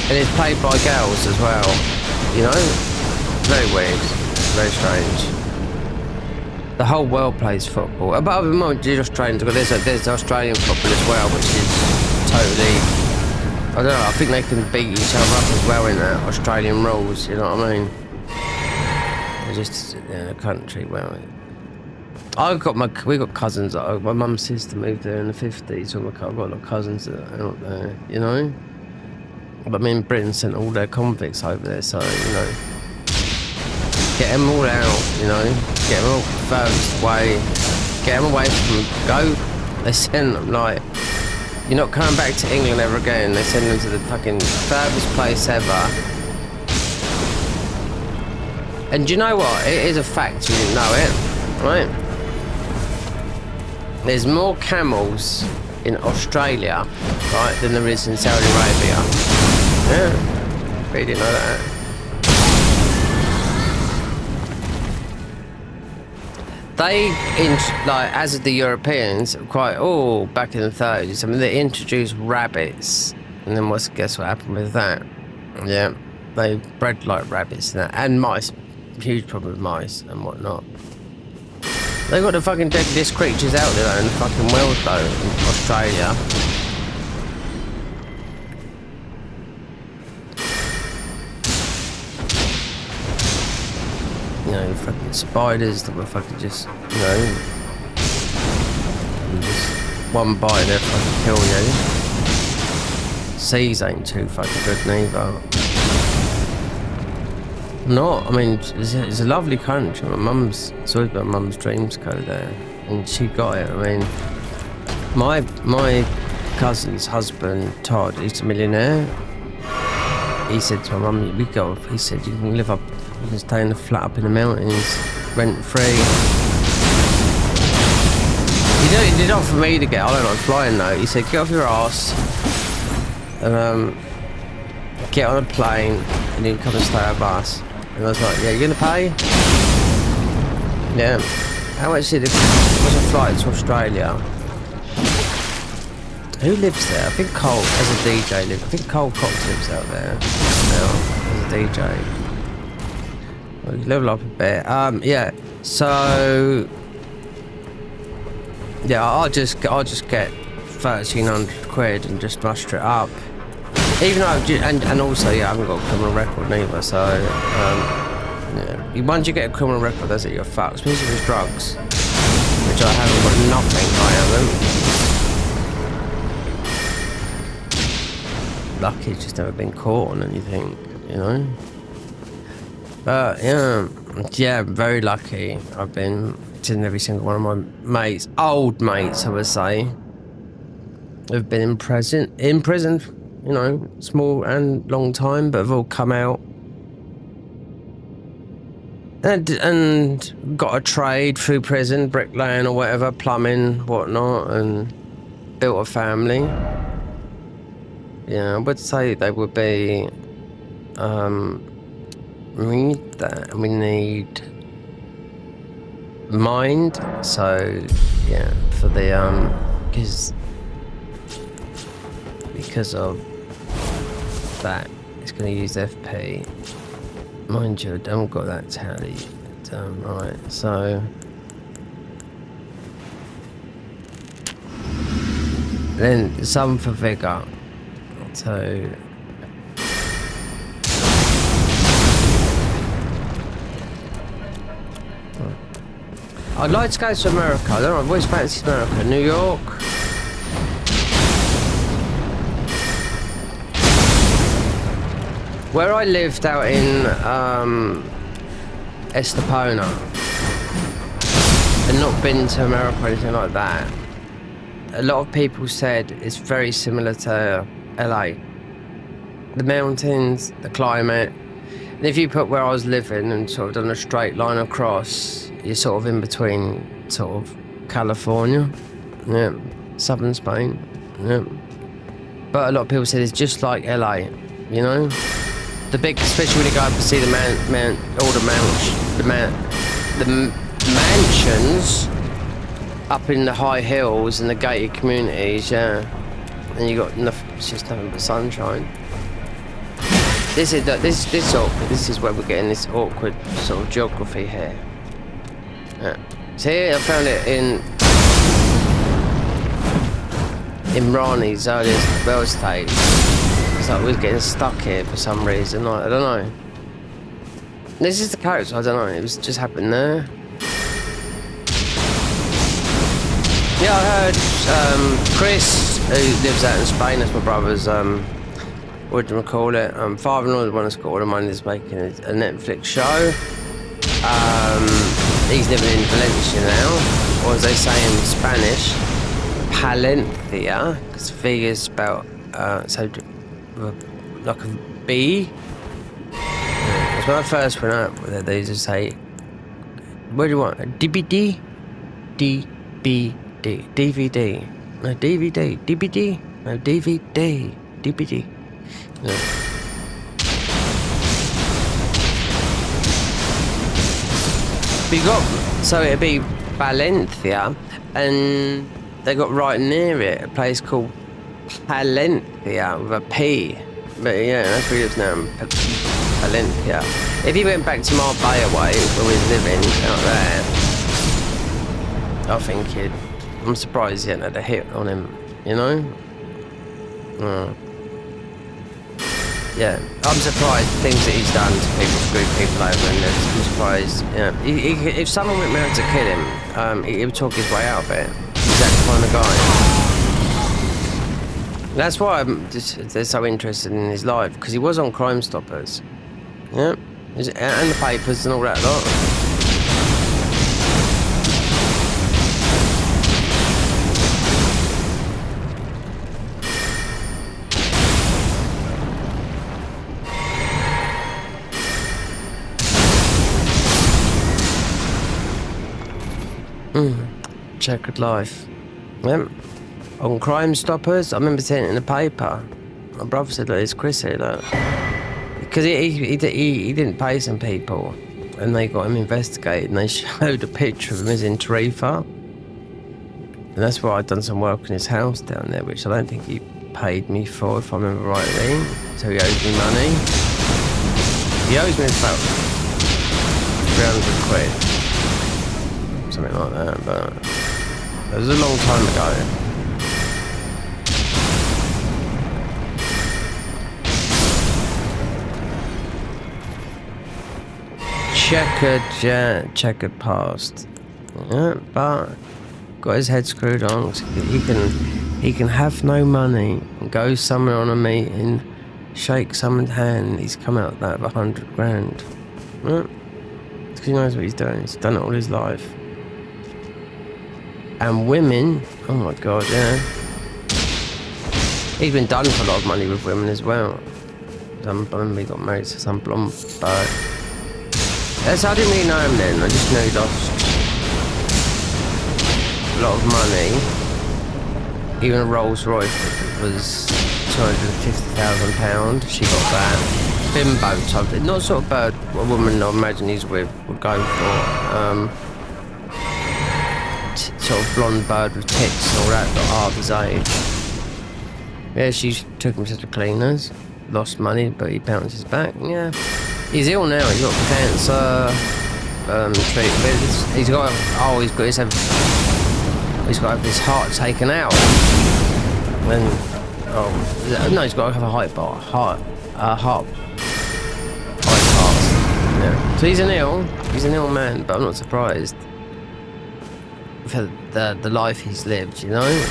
And it's played by girls as well, you know. Very weird, very strange. The whole world plays football. But other than just Australians, there's Australian football as well, which is totally. I don't know, I think they can beat each other up as well in Australian rules, you know what I mean? They're just in a country where... we got cousins, my mum's sister moved there in the 50s, so I've got a lot of cousins that are out there, you know? But I mean, Britain sent all their convicts over there, so, you know... Get them all out, you know? Get them all furthest away. Get them away from... Go! They send them, like... You're not coming back to England ever again. They send them to the fucking furthest place ever. And do you know what? It is a fact, you didn't know it, right? There's more camels in Australia, right, than there is in Saudi Arabia. Yeah, we didn't know that. They, like, as the Europeans, back in the 30s, I mean, they introduced rabbits. And then guess what happened with that? Yeah, they bred like rabbits and that. And mice. Huge problem with mice and whatnot. They got the fucking deadliest creatures out there in the fucking world, though, in Australia. You know, fucking spiders that were fucking just, you know, just one bite they'll fucking kill you. Seas ain't too fucking good neither. I mean, it's a lovely country. It's always been my mum's dreams to go there, and she got it. I mean, my cousin's husband, Todd, he's a millionaire. He said to my mum, he said, you can live up, you can stay in a flat up in the mountains, rent free. He did offer me to get, I don't like flying though. He said, get off your ass and get on a plane and then come and stay with us. And I was like, yeah, you're gonna pay? Yeah. How much did it was a flight to Australia? Who lives there? I think Cole, as a DJ, I think Cole Cox lives out there now, as a DJ. Well, you level up a bit. Yeah, so... Yeah, I'll just get 1,300 quid and just muster it up. Even though, and also, yeah, I haven't got a criminal record neither, so, yeah. Once you get a criminal record, that's it, you're fucked. Especially with drugs, which I haven't got nothing, I haven't. Lucky it's just never been caught on anything, you know? But, yeah, very lucky I've been and every single one of my mates, old mates, I would say, have been in prison, you know, small and long time, but have all come out and got a trade through prison, bricklaying or whatever, plumbing, whatnot, and built a family. Yeah, I would say they would be. We need that. We need mind. So yeah, for the because of that, it's going to use FP. Mind you, I haven't got that tally done right. So then some for vigor. So I'd like to go to America. I don't know, I've always fancied America. New York. Where I lived out in Estepona and not been to America or anything like that, a lot of people said it's very similar to LA. The mountains, the climate. And if you put where I was living and sort of done a straight line across, you're sort of in between sort of California, yeah, southern Spain, yeah. But a lot of people said it's just like LA, you know? The big, especially when you go up and see the mansions up in the high hills and the gated communities, yeah. And you got nothing, it's just nothing but sunshine. This is awkward. This is where we're getting this awkward sort of geography here. Yeah. So here I found it in Rani's earliest Bell stage. It's like we're getting stuck here for some reason. I don't know. This is the coast. I don't know. It was just happened there. Yeah, I heard Chris, who lives out in Spain, that's my brother's. What do you call it? Father-in-law is one that's got all the money, is making a Netflix show. He's living in Valencia now, or as they say in Spanish, Palencia, because V is spelled so like a B. It's when I first went out with it, they used to say, "What do you want? A DVD? DVD? No, DVD? DVD? No, DVD? DVD?" Yeah. We got, so it'd be Valencia, and they got right near it a place called Palencia with a P. But yeah, that's where he lives now, Palencia. If he went back to Marbella way, where we was living out there, I think I'm surprised he hadn't had a hit on him, you know? Yeah, I'm surprised the things that he's done to people, screwed people over, and I'm surprised. Yeah, if someone went round to kill him, he would talk his way out of it. He's that kind of guy. That's why they're so interested in his life, because he was on Crime Stoppers. Yeah, and the papers and all that lot. Checkered life. Yep. On Crime Stoppers, I remember seeing it in the paper. My brother said, "Look, it's Chris here, look." Because he didn't pay some people, and they got him investigated, and they showed a picture of him as in Tarifa. And that's why I'd done some work in his house down there, which I don't think he paid me for, if I remember rightly. So he owes me money. He owes me about 300 quid. Something like that, but it was a long time ago. Checkered past. Yeah, but got his head screwed on. So he can have no money and go somewhere on a meeting, shake someone's hand. He's come out that of 100 grand. Yeah. Because he knows what he's doing. He's done it all his life. And women, oh my god, yeah. He's been done for a lot of money with women as well. He got married to some blonde bird. Yes, I didn't really know him then, I just knew he lost a lot of money. Even a Rolls Royce was £250,000, she got that. Bimbo type, not sort of bird a woman I imagine he's with would go for. Sort of blonde bird with tits and all that, got half his age. Yeah, she took him to the cleaners, lost money, but he bounces back. Yeah, he's ill now. He's got cancer treatment. He's got to have his heart taken out. And no, he's got to have a heart bypass. Yeah. So he's an ill man, but I'm not surprised for the life he's lived, you know.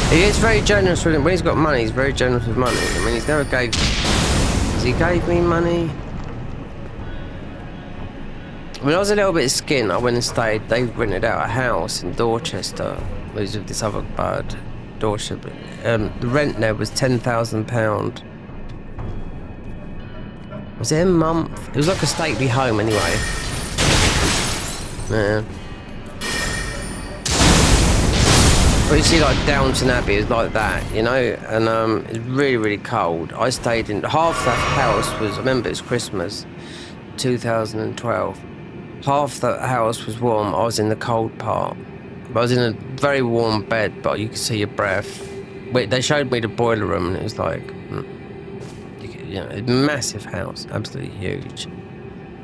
He is very generous with it. When he's got money, he's very generous with money. I mean, he's never gave... He gave me money? When I was a little bit skint, I went and stayed... They rented out a house in Dorchester. It was with this other bird, Dorchester. The rent there was £10,000. Was it a month? It was like a stately home anyway. Yeah. But you see, like Downton Abbey is like that, you know, and it's really, really cold. I stayed in half that house was. I remember it was Christmas, 2012. Half the house was warm. I was in the cold part. I was in a very warm bed, but you could see your breath. They showed me the boiler room, and it was like, you know, a massive house, absolutely huge.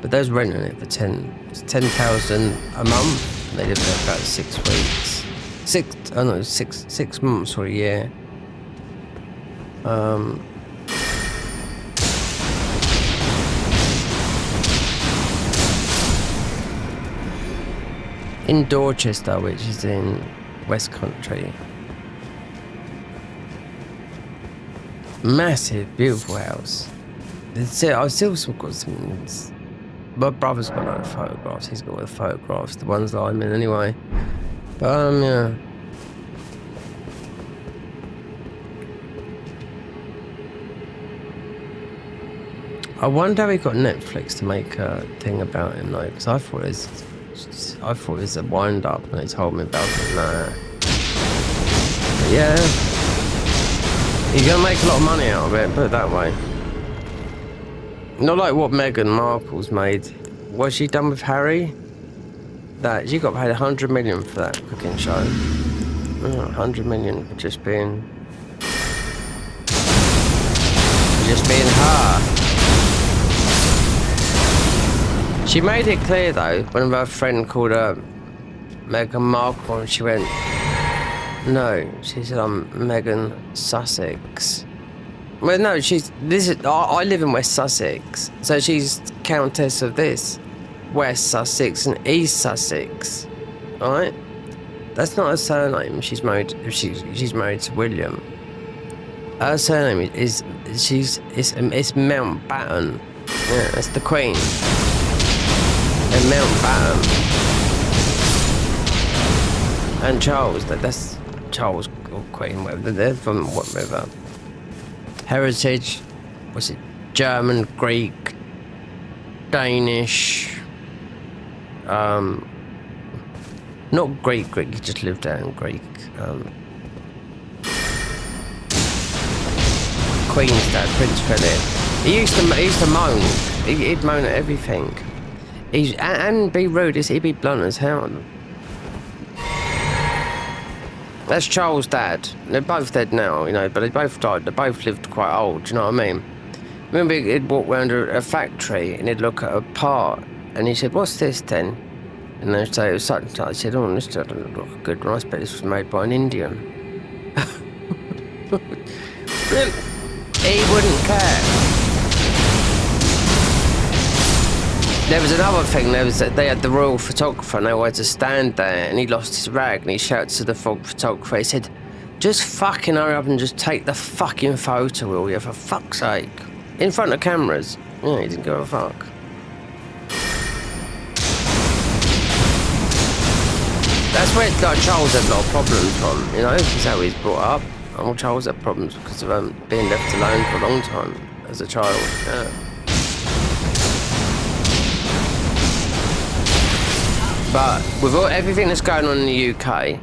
But they was renting it for 10,000 a month. They lived there for about 6 weeks. 6 months or a year. In Dorchester, which is in West Country. Massive, beautiful house. I've still got some... My brother's got a lot of photographs. He's got all the photographs, the ones that I'm in anyway. But yeah. I wonder if he got Netflix to make a thing about him, though, because I thought it was a wind up when they told me about it. Nah. But yeah, he's gonna make a lot of money out of it. Put it that way. Not like what Meghan Markle's made. What's she done with Harry? That she got paid 100 million for that cooking show. 100 million for just being her. She made it clear though, when her friend called her Meghan Markle, and she went, no, she said, I'm Meghan Sussex. Well, no, I live in West Sussex, so she's Countess of this. West Sussex and East Sussex, right? That's not her surname. She's married to William. Her surname is Mountbatten. Yeah, that's the Queen. And Mountbatten. And Charles. That's Charles or Queen. Whatever. They're from what river? Heritage. Was it German, Greek, Danish? Not Greek, he just lived there in Greek. Queen's dad, Prince Philip. He used to moan. He'd moan at everything. And be rude. He'd be blunt as hell. That's Charles' dad. They're both dead now, you know, but they both died. They both lived quite old. Do you know what I mean? Remember, he'd walk around a factory and he'd look at a part. And he said, what's this then? And they'd say, it was such and such. I said, oh, this doesn't look good. And I bet this was made by an Indian. He wouldn't care. There was another thing. They had the royal photographer and they all had to stand there. And he lost his rag and he shouted to the photographer. He said, just fucking hurry up and just take the fucking photo, will you? For fuck's sake. In front of cameras. Yeah, he didn't give a fuck. that's where like Charles had a lot of problems from, you know, because how he's brought up. Well, Charles had problems because of being left alone for a long time as a child. Yeah. But with everything that's going on in the UK,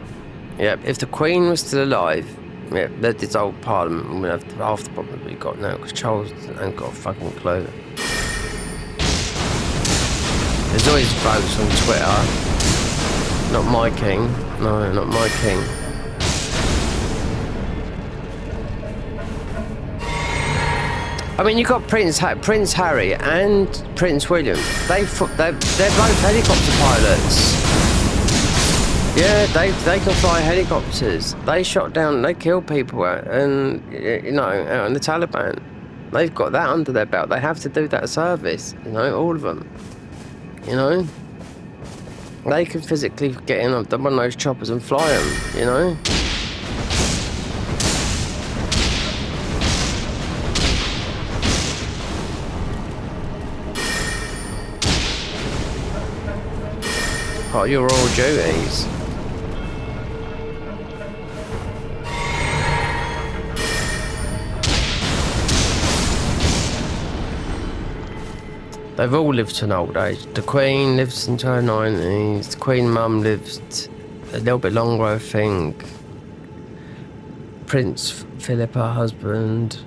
yeah, if the Queen was still alive, yeah, they'd dissolve Parliament and we'd have half the problems we've got now because Charles ain't got a fucking clue. There's always votes on Twitter. Not my king. No, not my king. I mean, you've got Prince Harry and Prince William. They're both helicopter pilots. Yeah, they can fly helicopters. They shot down, they killed people, and you know, out in the Taliban. They've got that under their belt. They have to do that service. You know, all of them. You know, they can physically get in on one of those choppers and fly them. You know. Part of your royal duties. They've all lived to an old age. The Queen lives into her 90s. The Queen Mum lived a little bit longer, I think. Prince Philip, her husband,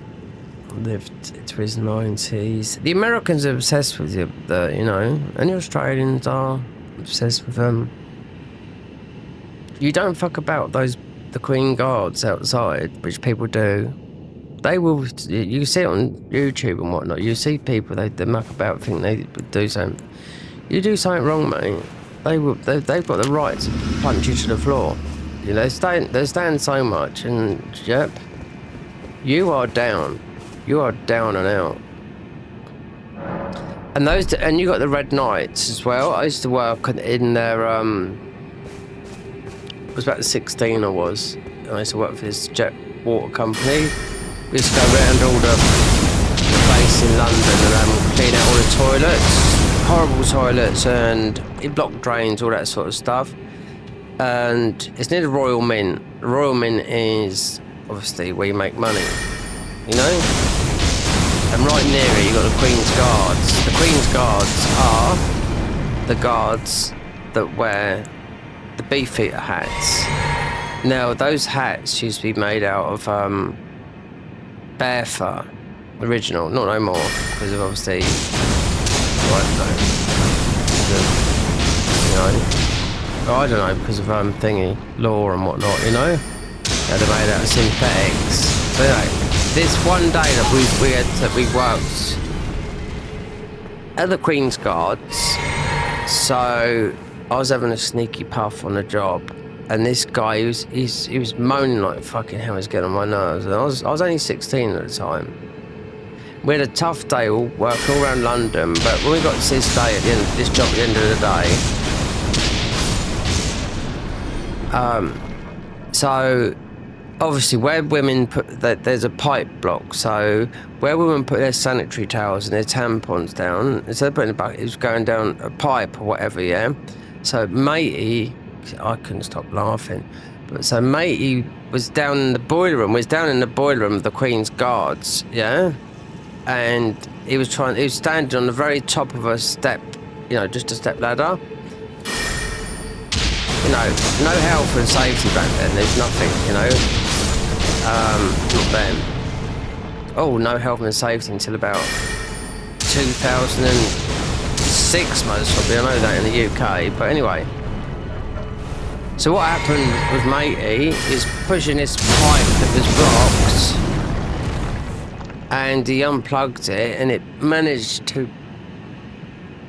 lived to his 90s. The Americans are obsessed with you know, and the Australians are obsessed with them. You don't fuck about the Queen Guards outside, which people do. They will. You see it on YouTube and whatnot. You see people they muck about, think they do something. You do something wrong, mate. They've got the right to punch you to the floor. You know, they stand so much, and yep, you are down. You are down and out. And you got the Red Knights as well. I used to work in their it was about 16 I was. And I used to work for this jet water company. We used to go around all the place in London and clean out all the toilets, horrible toilets and block drains, all that sort of stuff. And it's near the Royal Mint. The Royal Mint is obviously where you make money, you know? And right near it, you've got the Queen's Guards. The Queen's Guards are the guards that wear the Beefeater hats. Now, those hats used to be made out of bear fur, original, not no more, because of obviously, I don't know, because of thingy, law and whatnot, you know? Yeah, they're made out of synthetics. So anyway, this one day that we worked at the Queen's Guards, so I was having a sneaky puff on the job, and this guy he was moaning like fucking hell, he's getting on my nerves. And I was only 16 at the time. We had a tough day, all working all around London, but when we got to this day at the end, this job at the end of the day, so obviously where women put there's a pipe block, so where women put their sanitary towels and their tampons down, instead of putting a bucket, it was going down a pipe or whatever, yeah. So matey, I couldn't stop laughing, but so matey was down in the boiler room, of the Queen's Guards, yeah, and he was standing on the very top of a step, you know, just a step ladder. You know, no health and safety back then. There's nothing, you know. Not then. Oh, no health and safety until about 2006, most probably. I know that in the UK, but anyway. So what happened with matey is pushing this pipe that was blocked, and he unplugged it, and it managed to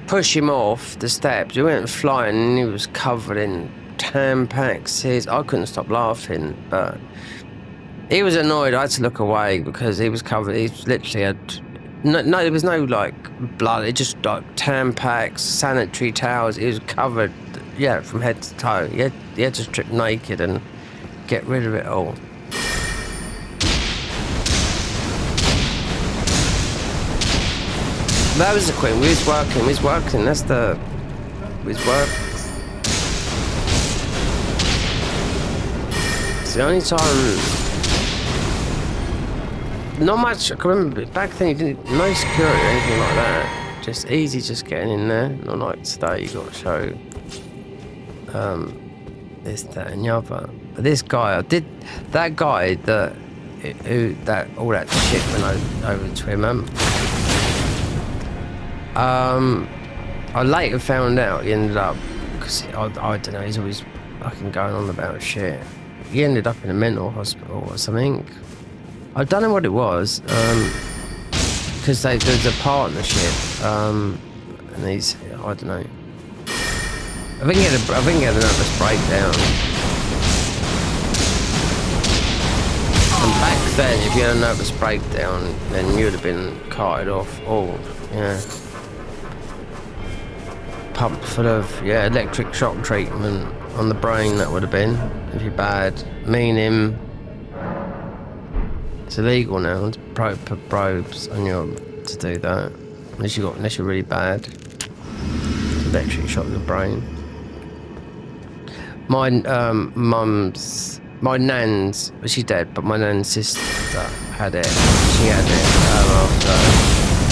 push him off the steps. He went flying, and he was covered in Tampax. I couldn't stop laughing, but he was annoyed. I had to look away because he was covered. He literally had no, there was no like blood. It just like Tampax, sanitary towels. He was covered, yeah, from head to toe. He had to strip naked and get rid of it all. That was the Queen. We was working. That's the. We was working. It's the only time. Not much. I can remember back then you didn't no security or anything like that. Just easy, just getting in there. Not like today. You got to show this, that, and the other. But this guy, that guy that all that shit went over to him. I later found out he ended up, because I don't know, he's always fucking going on about shit. He ended up in a mental hospital or something. I don't know what it was, because there's a partnership, and he's, I don't know. I think he had a nervous breakdown. And back then, if you had a nervous breakdown, then you'd have been carted off all, yeah. Pumped full of, electric shock treatment on the brain, that would have been, if you're bad. Me and him, it's illegal now to put probes on you to do that, unless you're really bad. Electric shock to the brain. My nan's, she's dead, but my nan's sister had it. She had it after.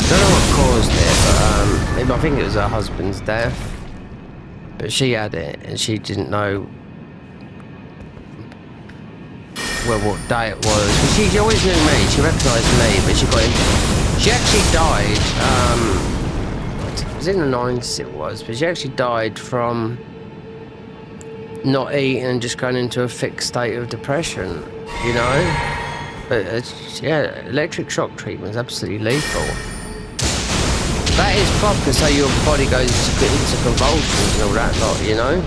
I don't know what caused it, but I think it was her husband's death. But she had it, and she didn't know what day it was. She always knew me. She recognised me, but she actually died. It was in the 90s, it was, but she actually died from not eating and just going into a fixed state of depression, you know? But electric shock treatment is absolutely lethal. That is proper, so your body goes into convulsions and all that lot, you know?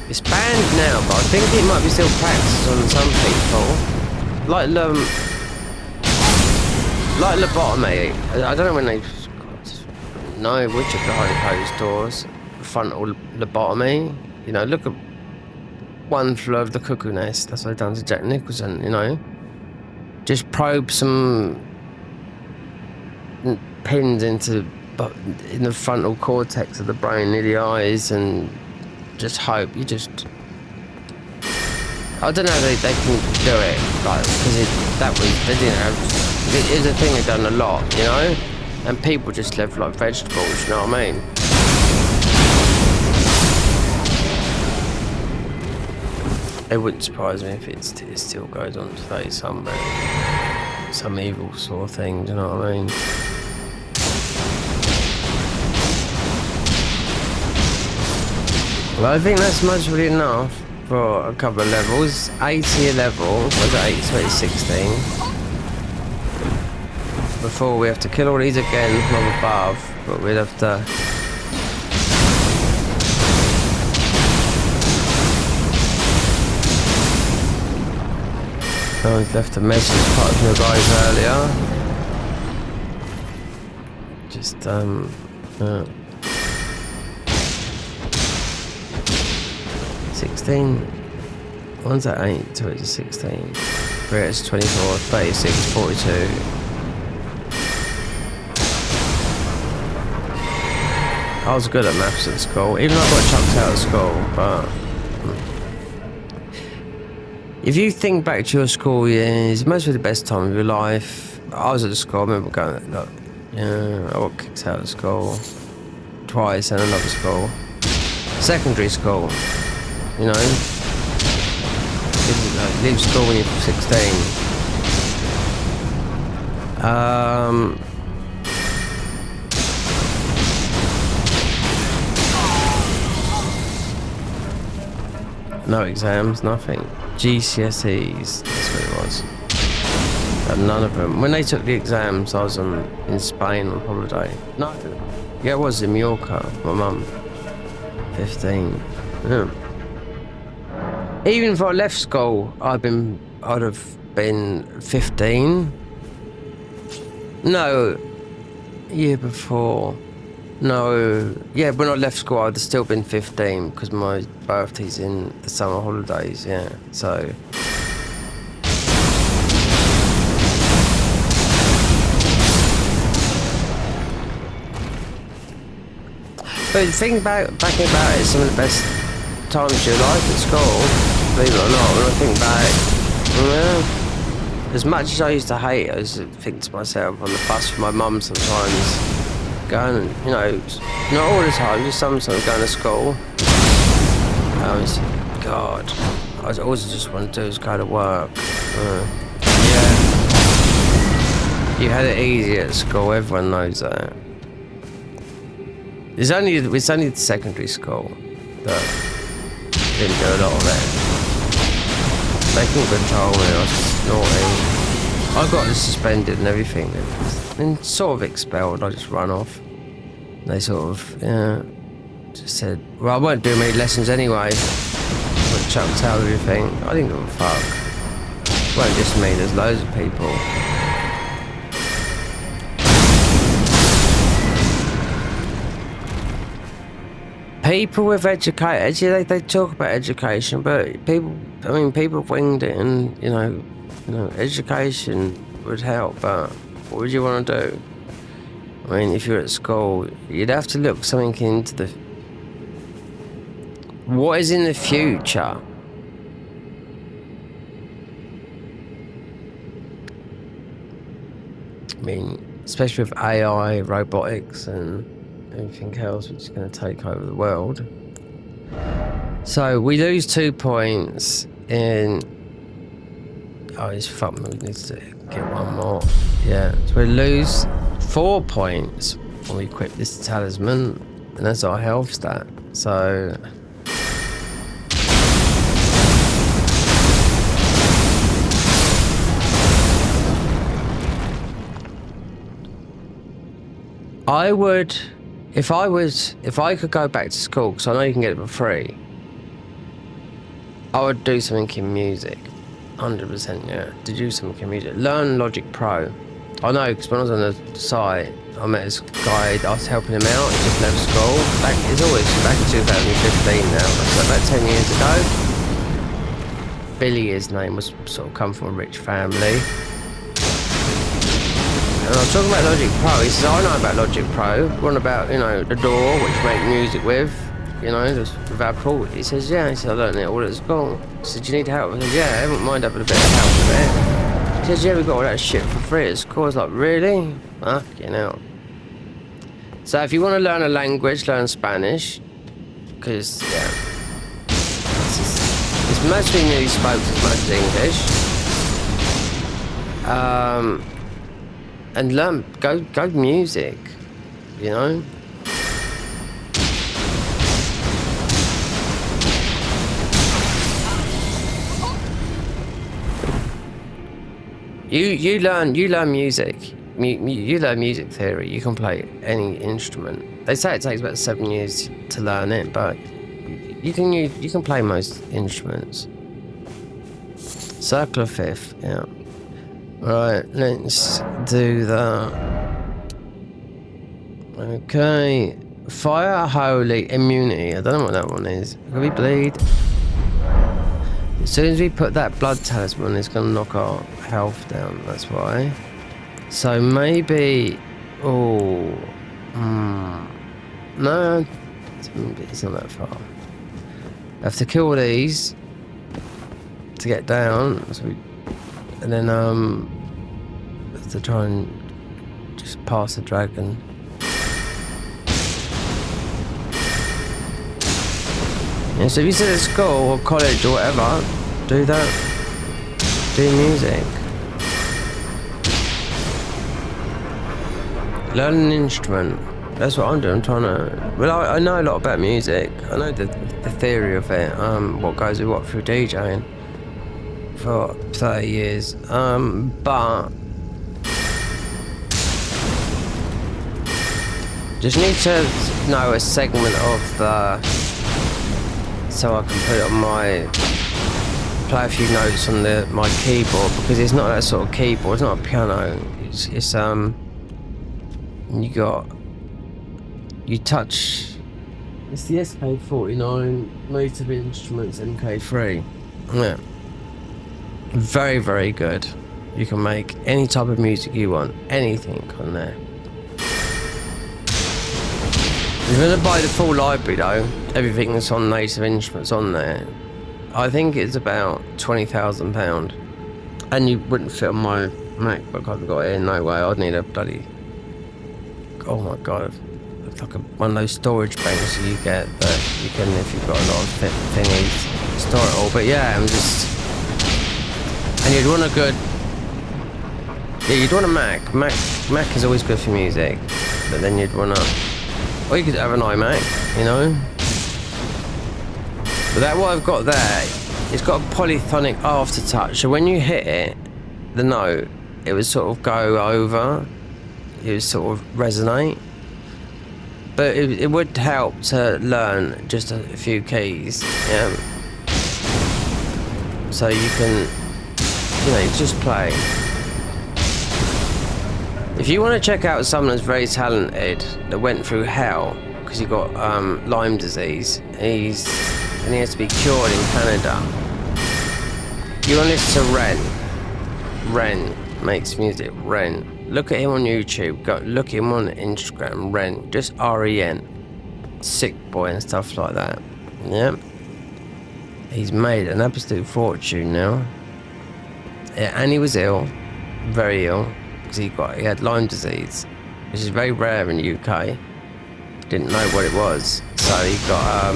It's banned now, but I think it might be still practiced on some people. Like lobotomy. I don't know when they've know which of behind closed doors. Frontal lobotomy, you know, look at One Flew Over the Cuckoo Nest, that's what they've done to Jack Nicholson, you know, just probe some pins in the frontal cortex of the brain near the eyes and just hope, I don't know, they can do it, like, because they didn't have, it is a thing they've done a lot, you know, and people just live like vegetables, you know what I mean? It wouldn't surprise me if it still goes on today somewhere. Some evil sort of thing, do you know what I mean? Well, I think that's mostly enough for a couple of levels. 80 a level, was it 8 to 16? Before we have to kill all these again from above, but we'd have to... I left a message part of your guys earlier. Just 16. One's at 8, 2 to 16. 3 is 24, 36, 42. I was good at maths at school, even though I got chucked out of school, but... If you think back to your school years, it must be the best time of your life. I was at the school, I remember going, look, I got kicked out of school twice and another school. Secondary school, you know. Leave school when you're 16. No exams, nothing. GCSEs, that's what it was. But none of them. When they took the exams, I was in Spain on holiday. No, yeah, I was in Mallorca, my mum. 15. Yeah. Even if I left school, I'd have been 15. No, year before. No, yeah, when I left school, I'd have still been 15 because my birthday's in the summer holidays, yeah, so. But the thing back about it, some of the best times you like at school, believe it or not, when I think back. Yeah. As much as I used to hate it, I used to think to myself on the bus with my mum sometimes, going, you know, not all the time, just sometimes going to school. God, all I just want to do is go to work. Yeah. You had it easy at school, everyone knows that. It's only the secondary school that didn't do a lot of it. They couldn't control me, I was just naughty. I got suspended and everything, and sort of expelled. I just run off. They sort of, just said, well, I won't do many lessons anyway. I chucked out everything. I didn't give a fuck. It wasn't just me, there's loads of people. People with education, they talk about education, but people winged it, and you know, education would help. But what would you want to do? I mean, if you're at school, you'd have to look something into what is in the future. I mean, especially with AI, robotics, and everything else which is going to take over the world. So we lose 2 points in... Oh, it's fuck me, we need to get one more. Yeah, so we lose 4 points when we equip this talisman, and that's our health stat. So... I would... If I could go back to school, because I know you can get it for free, I would do something in music. 100%, yeah. To do something in music. Learn Logic Pro. I know, because when I was on the site, I met this guy, I was helping him out, he just left school. It's always back in 2015 now, so about 10 years ago. Billy, his name, was sort of come from a rich family. And I was talking about Logic Pro. He says, I know about Logic Pro. One about, you know, the DAW, which you make music with, you know, just without Paul. He says, yeah. He said, I learned it all at school. He said, do you need help? I said, yeah, I wouldn't mind having a bit of help with it. He says, yeah, we got all that shit for free at school. I was like, really? Fucking hell. So if you want to learn a language, learn Spanish. Because, yeah. It's mostly newly spoken as much as English. And learn, go music, you know? You learn music. You learn music theory. You can play any instrument. They say it takes about 7 years to learn it, but you can play most instruments. Circle of fifth, yeah. Right, let's do that. Okay. Fire Holy Immunity. I don't know what that one is. Can we bleed? As soon as we put that blood talisman, it's going to knock our health down. That's why. So maybe... Oh. No. It's not that far. I have to kill these to get down. So we... And then, to try and just pass the dragon. Yeah, so if you sit at school or college or whatever, do that. Do music. Learn an instrument. That's what I'm doing. I'm trying to... Well, I know a lot about music. I know the theory of it. What goes with what through DJing. For 30 years, but just need to know a segment of the, so I can put it on my, play a few notes on my keyboard, because it's not that sort of keyboard, it's not a piano, it's you touch, it's the SK49 Native Instruments MK3, yeah. Very, very good. You can make any type of music you want, anything on there. If you're gonna buy the full library though, everything that's on Native Instruments on there, I think it's about £20,000. And you wouldn't fit on my MacBook. I've got it in no way. I'd need a bloody, oh my god, it's like one of those storage banks you get that you can, if you've got a lot of thingies, store it all. But yeah, I'm just, and you'd want a good, yeah, you'd want a Mac. Mac is always good for music, but then you'd want to, or you could have an iMac, you know. But that what I've got there, it's got a polyphonic aftertouch. So when you hit it, the note, it would sort of go over, it would sort of resonate. But it would help to learn just a few keys, yeah. So you can, you know, you just play. If you want to check out someone that's very talented, that went through hell, because he got Lyme disease, and he has to be cured in Canada. You want to listen to Ren. Ren makes music, Ren. Look at him on YouTube, look at him on Instagram, Ren, just R-E-N. Sick boy and stuff like that, yeah. He's made an absolute fortune now. Yeah, and he was ill, very ill, because he had Lyme disease, which is very rare in the UK. Didn't know what it was, so he got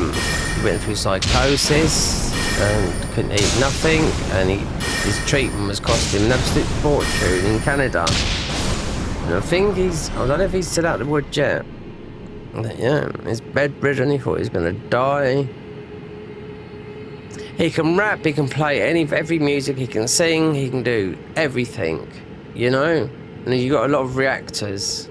went through psychosis and couldn't eat nothing, and his treatment was costing him an absolute fortune in Canada. And I think I don't know if he's still out of the woods yet. But yeah, he's bedridden. He thought he was gonna die. He can rap, he can play every music, he can sing, he can do everything, you know? And you got a lot of reactors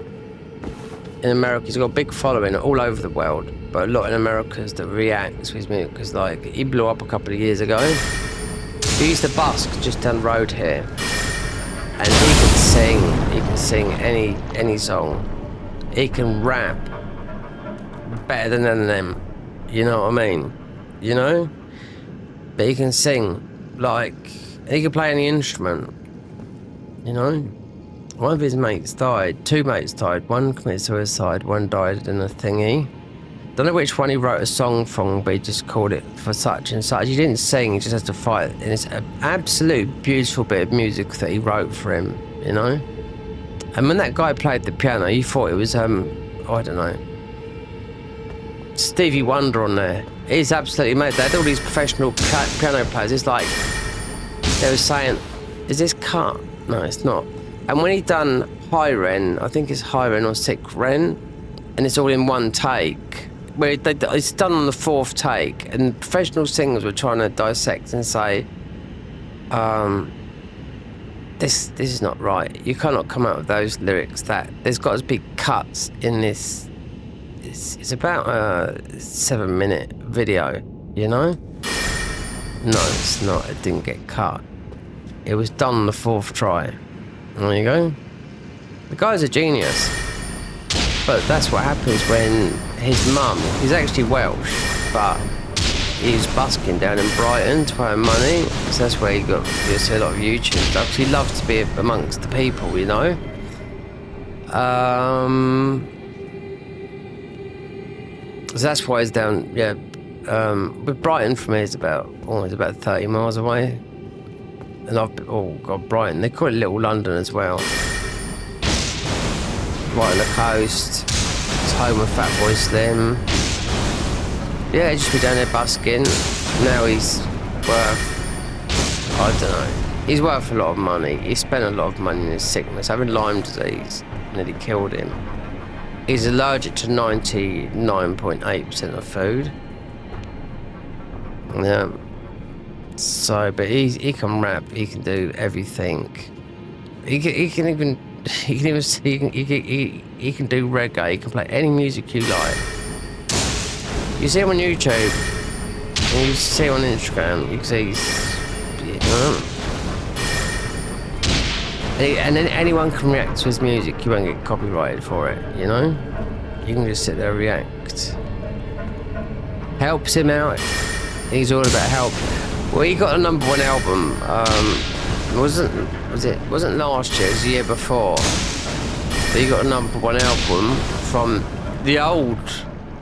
in America. He's got a big following all over the world, but a lot in America that reacts with music, because like he blew up a couple of years ago. He used to busk just down the road here, and he can sing any song. He can rap better than them, you know what I mean? You know? But he can sing, like, he can play any instrument, you know? One of his mates died, two mates died, one committed suicide, one died in a thingy. Don't know which one he wrote a song from, but he just called it for such and such. He didn't sing, he just has to fight. And it's an absolute beautiful bit of music that he wrote for him, you know? And when that guy played the piano, you thought it was, I don't know, Stevie Wonder on there. He's absolutely mad. They had all these professional piano players. It's like they were saying, is this cut? No, it's not. And when he done High Ren, I think it's High Ren or Sick Ren, and it's all in one take. Where it's done on the fourth take, and professional singers were trying to dissect and say, this is not right. You cannot come out with those lyrics. That there's got to be cuts in this. It's about a 7-minute video, you know? No, it's not. It didn't get cut. It was done on the fourth try. There you go. The guy's a genius. But that's what happens when his mum, he's actually Welsh, but he's busking down in Brighton to earn money. So that's where you'll see a lot of YouTube stuff. He loves to be amongst the people, you know? So that's why he's down, yeah. But Brighton from here is about 30 miles away. And Brighton, they call it Little London as well. Right on the coast. It's home of Fatboy Slim. Yeah, just be down there busking. Now he's worth, I don't know. He's worth a lot of money. He spent a lot of money in his sickness. Having Lyme disease nearly killed him. He's allergic to 99.8% of food. Yeah. So, but he can rap. He can do everything. He can do reggae. He can play any music you like. You see him on YouTube, and you see him on Instagram. You can see and then anyone can react to his music. You won't get copyrighted for it, you know? You can just sit there and react. Helps him out. He's all about help. Well, he got a #1 album. Wasn't last year, it was the year before. But he got a #1 album from the old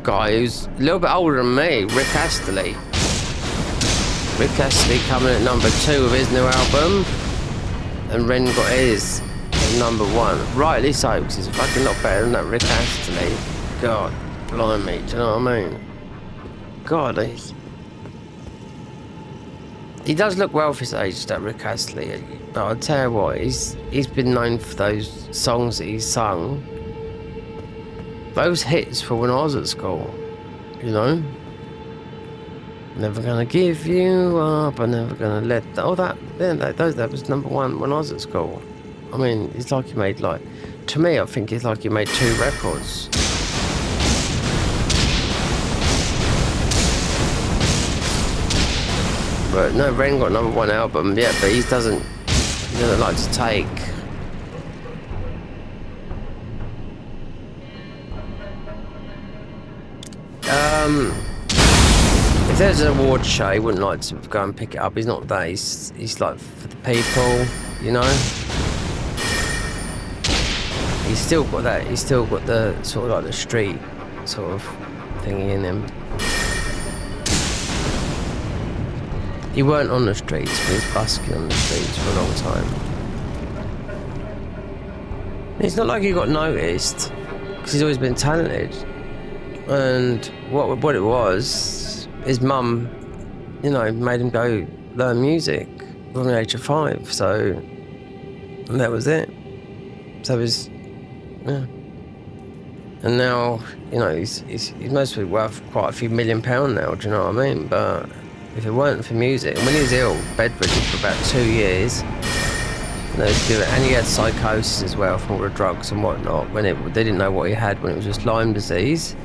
guy who's a little bit older than me, Rick Astley. Rick Astley coming at number 2 with his new album, and Ren got his at number 1. Rightly so, because he's a fucking lot better than that Rick Astley. God, blimey, do you know what I mean? God, he does look well for his age, that Rick Astley. But I'll tell you what, he's been known for those songs that he's sung. Those hits for when I was at school, you know? Never gonna give you up, I'm never gonna let... that was number 1 when I was at school. I mean, it's like he made to me, I think it's like he made 2 records. But no, Ren got number 1 album, yeah, but he doesn't like to take. If there's an award show, he wouldn't like to go and pick it up. He's not that. He's like for the people, you know. He's still got that. He's still got the sort of like the street sort of thingy in him. He weren't on the streets, but he's busking on the streets for a long time. It's not like he got noticed, because he's always been talented. And what it was, his mum, you know, made him go learn music from the age of 5. So and that was it. So he's, yeah. And now, you know, he's mostly worth quite a few £1 million now. Do you know what I mean? But if it weren't for music, and when he was ill, bedridden for about 2 years, you know, and he had psychosis as well from all the drugs and whatnot. When they didn't know what he had, when it was just Lyme disease.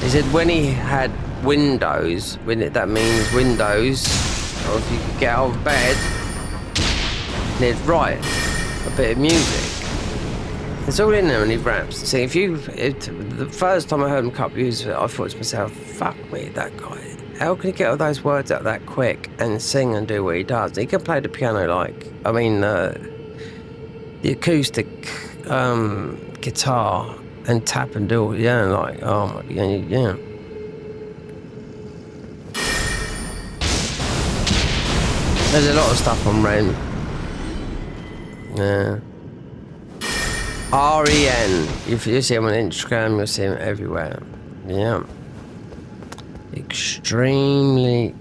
He said when he had windows, that means windows, or if you could get out of bed, he'd write a bit of music. It's all in there and he raps. See, the first time I heard him a couple of years ago, I thought to myself, fuck me, that guy. How can he get all those words out that quick and sing and do what he does? He can play the piano the acoustic guitar and tap and do it, yeah, oh my, yeah. There's a lot of stuff on Ren. Yeah. REN. If you see him on Instagram, you'll see him everywhere. Yeah. Extremely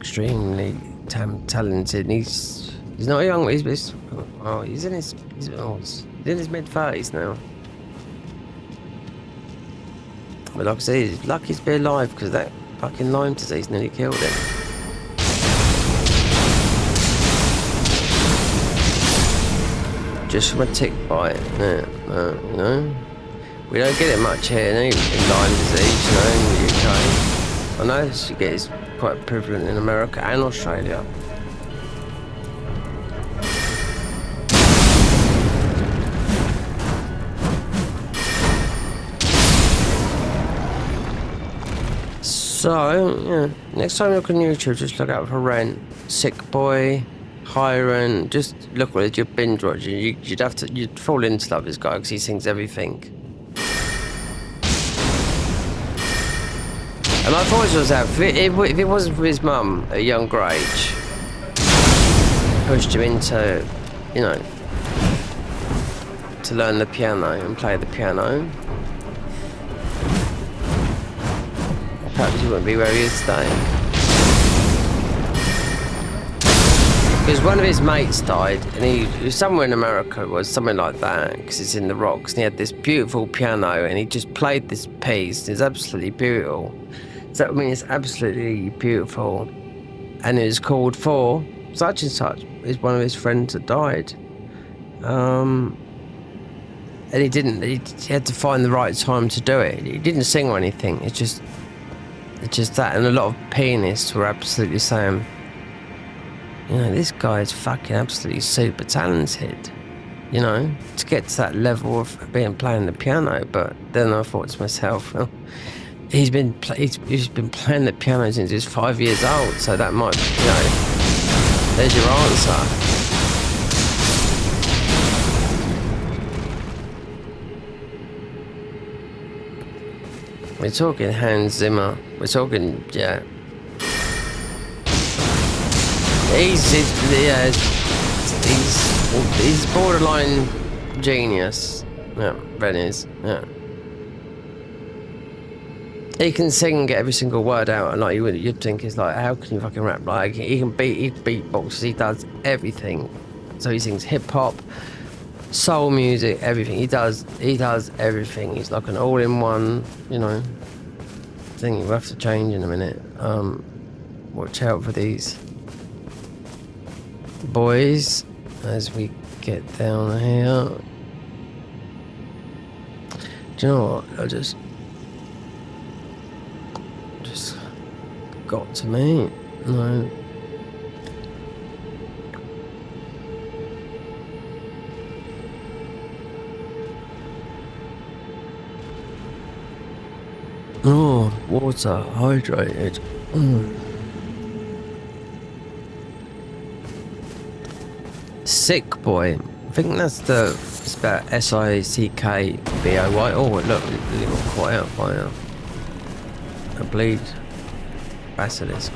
talented. He's not young. He's in his mid-30s now. But like I say, he's lucky to be alive because that fucking Lyme disease nearly killed him. Just from a tick bite, you know. We don't get it much here, in Lyme disease, you know, in the UK. I know it's quite prevalent in America and Australia. So, yeah, next time you look on YouTube, just look out for Rent, Sick Boy, Hiren, just look what it is, you'd binge watch. You'd fall into love with this guy because he sings everything. And I thought it was out, if it wasn't for his mum at a younger age, pushed him into, you know, to learn the piano and play the piano, perhaps he wouldn't be where he is today. Because one of his mates died, and he was somewhere in America, was something like that, because it's in the rocks, and he had this beautiful piano, and he just played this piece. It's absolutely beautiful. So, I mean, it's absolutely beautiful. And it was called for such and such. It's one of his friends that died. And he had to find the right time to do it. He didn't sing or anything. It's just that. And a lot of pianists were absolutely saying, you know, this guy is fucking absolutely super talented, you know, to get to that level of playing the piano. But then I thought to myself, well, he's been playing the piano since he was 5 years old, so that might, you know, there's your answer. We're talking Hans Zimmer. We're talking, yeah. He's borderline genius. Yeah, Ben is. Yeah. He can sing and get every single word out, and like you'd think it's like, how can you fucking rap? Like he beatboxes, he does everything. So he sings hip hop, soul music, everything. He does everything. He's like an all-in-one, you know, thing. We'll have to change in a minute. Watch out for these boys as we get down here. Do you know what? I just got to me. No. Oh, water, hydrated. Sick boy. I think that's the spell SICKBOY. Oh, look, it got quite out by now. A bleed basilisk.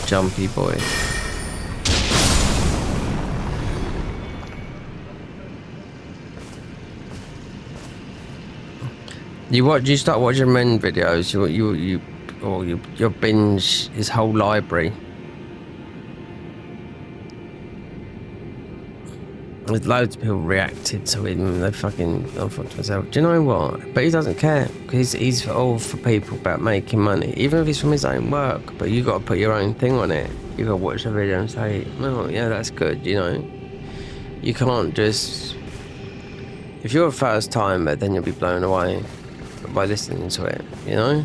Jumpy boy. You start watching men videos, you binge his whole library. With loads of people reacted to him, they fucking, I thought to myself, do you know what? But he doesn't care, because he's all for people about making money, even if it's from his own work. But you got to put your own thing on it. You got to watch the video and say, oh yeah, that's good, you know. You can't just, if you're a first timer, then you'll be blown away by listening to it, you know.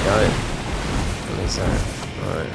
Go. What is that? Right.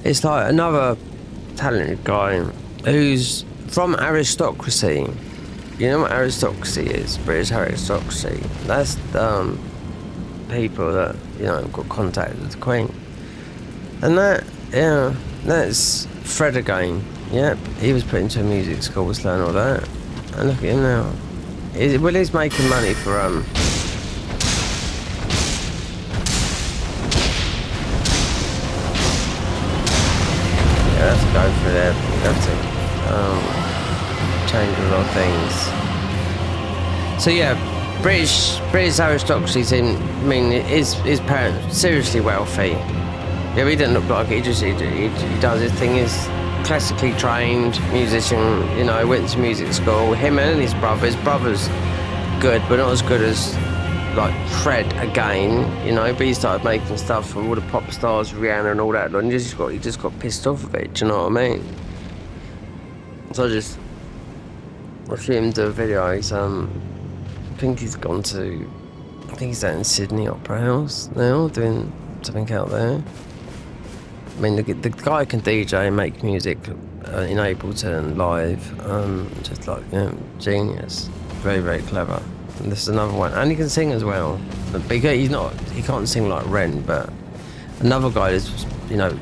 It's like another talented guy who's from aristocracy. You know what aristocracy is? British aristocracy. That's people that, you know, got contact with the Queen. And that, yeah, that's Fred again. Yep, he was put into a music school to learn all that. And look at him now. He's making money for have to go through there. You have to change a lot of things. So yeah, British aristocracy. His parents seriously wealthy. Yeah, he didn't look like it. He does his thing. He's classically trained musician. You know, went to music school. Him and his brother. His brother's good, but not as good as like Fred again, you know, but he started making stuff for all the pop stars, Rihanna and all that, and he just got pissed off of it, do you know what I mean? So I watched him do a video. He's I think he's out in Sydney Opera House now, doing something out there. I mean, the guy can DJ and make music in Ableton live, just like, you know, genius, very, very clever. And this is another one, and he can sing as well. But he can't sing like Ren, but another guy is, you know,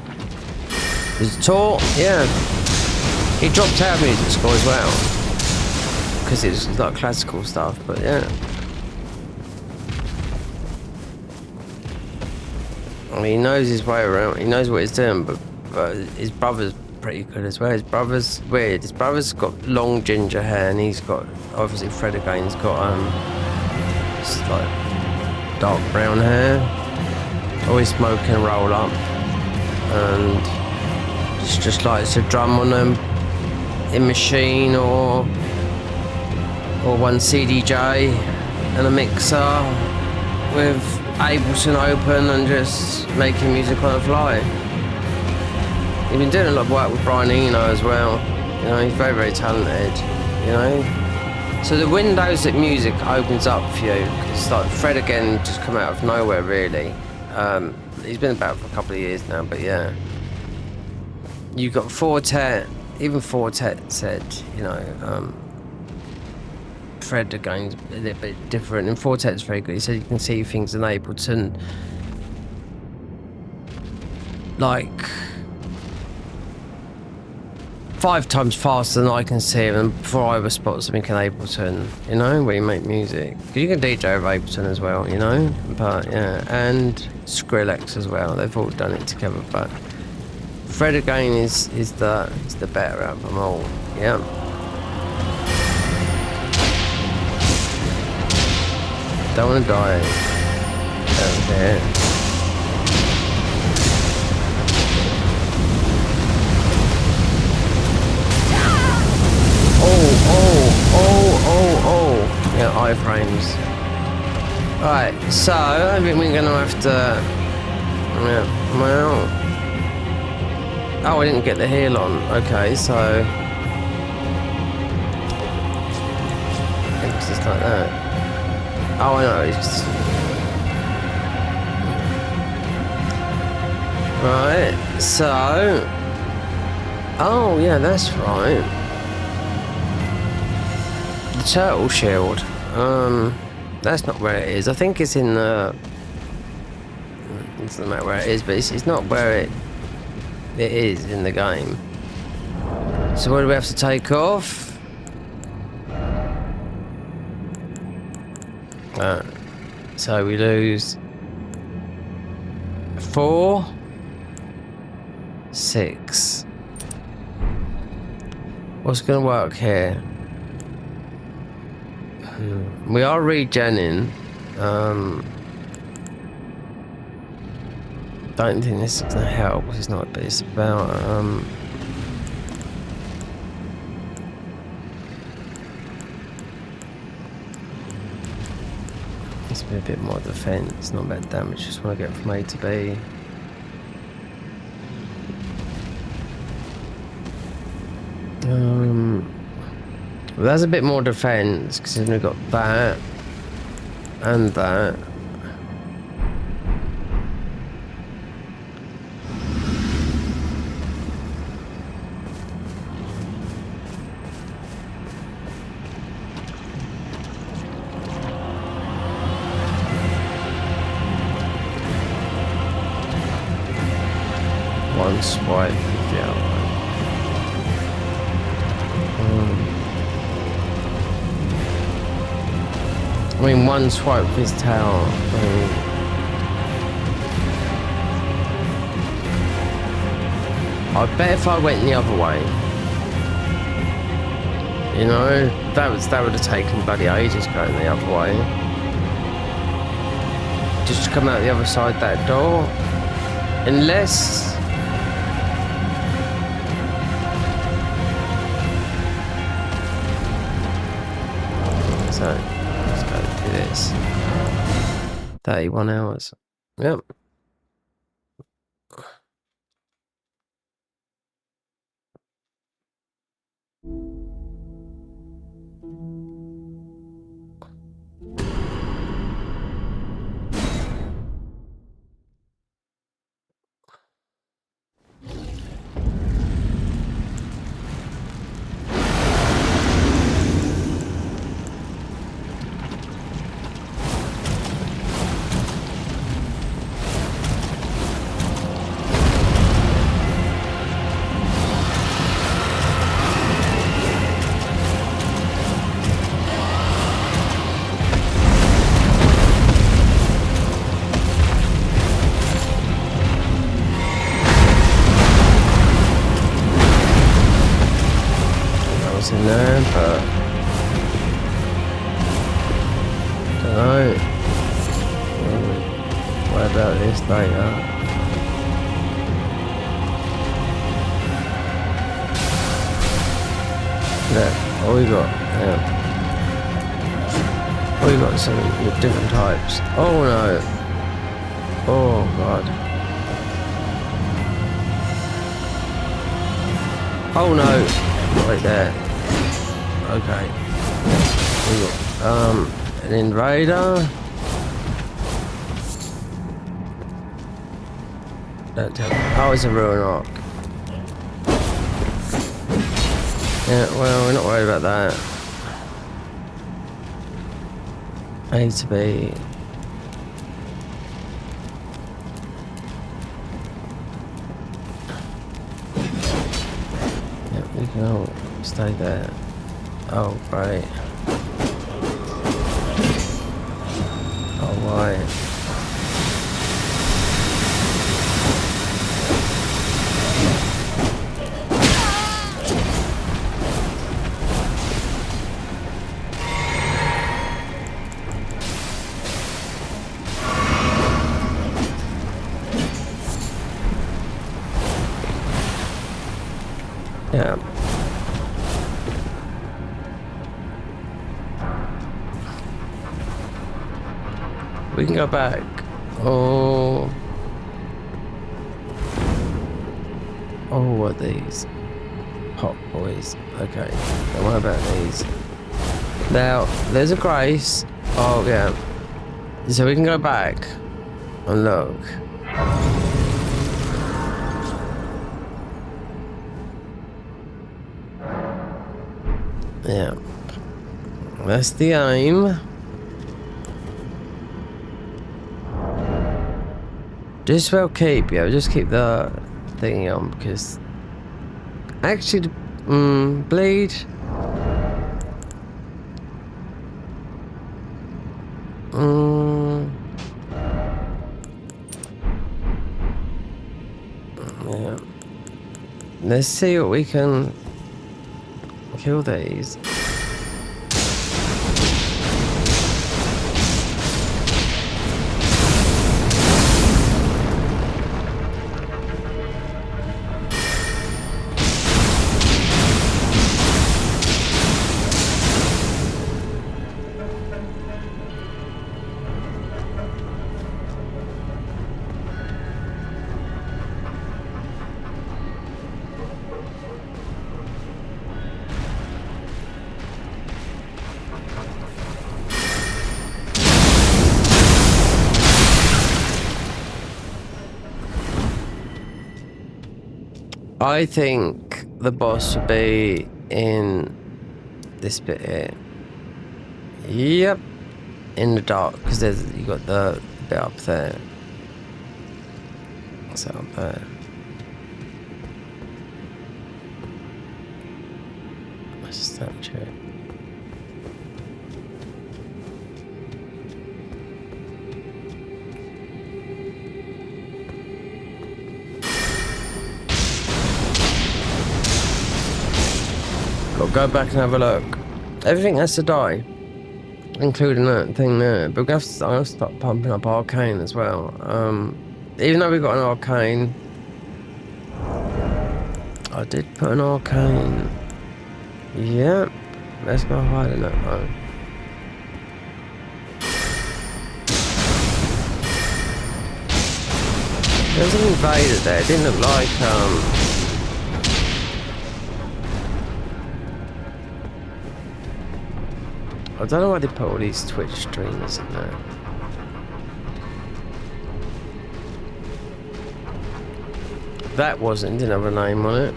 is taught. Yeah, he dropped out of music school as well because it's like classical stuff. But yeah, I mean, he knows his way around. He knows what he's doing, but his brother's pretty good as well. His brother's weird. His brother's got long ginger hair, and he's got obviously Fred again's got just like dark brown hair. Always smoking a roll up, and just likes to drum on them in machine or one CDJ and a mixer with Ableton open and just making music on the fly. He's been doing a lot of work with Brian Eno as well. You know, he's very, very talented, you know. So the windows that music opens up for you, because like Fred again just come out of nowhere really. He's been about for a couple of years now, but yeah. You've got Fortet, even Fortet said, you know, Fred again's a little bit different, and Fortet's very good. He said you can see things in Ableton like 5 times faster than I can see them before I ever spot something in Ableton, you know, where you make music. You can DJ with Ableton as well, you know, but yeah, and Skrillex as well. They've all done it together, but Fred again is the better out of them all, yeah. Don't want to die down there. Oh. Yeah, iframes. Right, so I think we're gonna have to. Yeah, well. Oh, I didn't get the heel on. Okay, so. It's just like that. Oh, I know. It's just... Right, so. Oh, yeah, that's right. The turtle shield. That's not where it is. I think it's in the. It doesn't matter where it is, but it's not where it is in the game. So what do we have to take off? So we lose 4, 6. What's going to work here? We are regenning. Don't think this is going to help. It's not, but it's about it's a bit more defense, not bad damage. Just want to get from A to B. Well, that's a bit more defense because we've got that and that. One swipe with the other one. I mean, one swipe with his tail. I bet if I went the other way, you know, that would have taken bloody ages going the other way. Just to come out the other side that door, unless. So, let's go do this. 31 hours. Yep. what's in there, but don't know. What about this later? Yeah, what we got? Yeah. We got some different types. Oh no. Oh god. Oh no. Right there. Okay. We got an invader. Don't tell me. Oh, it's a ruin arc. Yeah, well, we're not worried about that. A to B. Yeah, we can all stay there. Oh, great. Oh, right. Yeah. We can go back. Oh. Oh, what are these? Hot boys. Okay. Don't worry about these. Now, there's a Grace. Oh, yeah. So we can go back and look. Yeah. That's the aim. Just well keep, yeah, just keep the thing on because actually, bleed. Yeah. Let's see what we can kill these. I think the boss would be in this bit here. Yep, in the dark, because there's you got the bit up there. What's that up there? What's a statue? Go back and have a look. Everything has to die, including that thing there. But we have to, I'll start pumping up arcane as well. Even though we've got an arcane, I did put an arcane. Yep. Let's go hide in that though. There was an invader there. It didn't look like I don't know why they put all these Twitch streamers in there. That didn't have a name on it.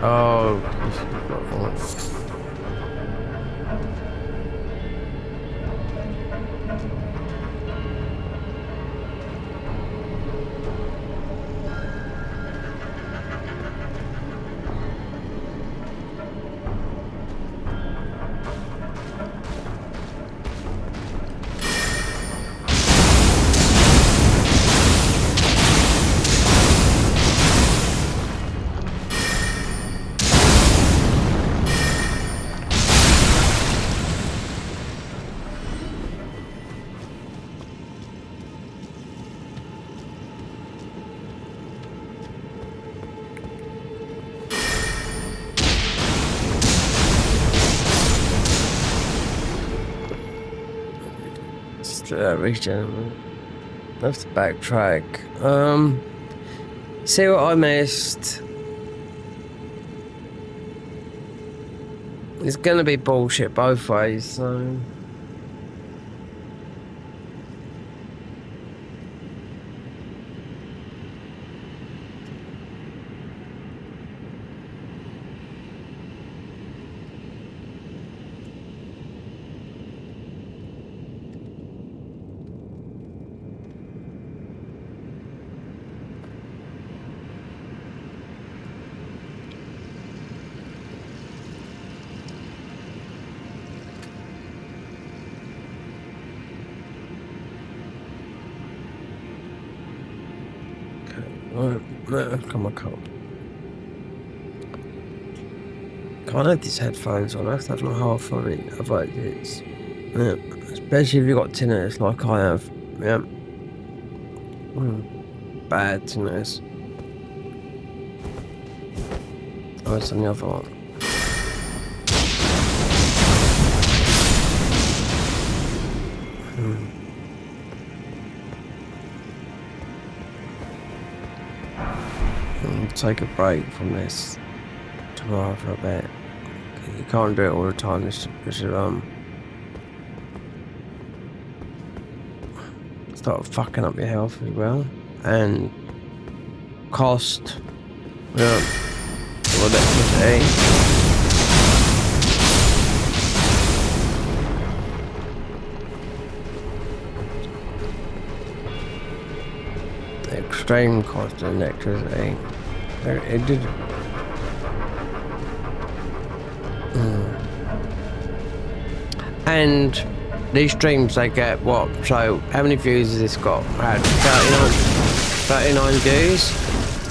Oh, Just do that region. I have to backtrack. See what I missed. It's gonna be bullshit both ways, so. Come on. Can't have these headphones on. I have to have my half on it. Otherwise, it's especially if you've got tinnitus like I have. Yeah, bad tinnitus. Oh, it's on the other one. Take a break from this tomorrow for a bit. You can't do it all the time. This should start fucking up your health as well, and cost. Yeah, electricity. Extreme cost of electricity. It did. And these streams, they get what? So how many views has this got? I had 39 views.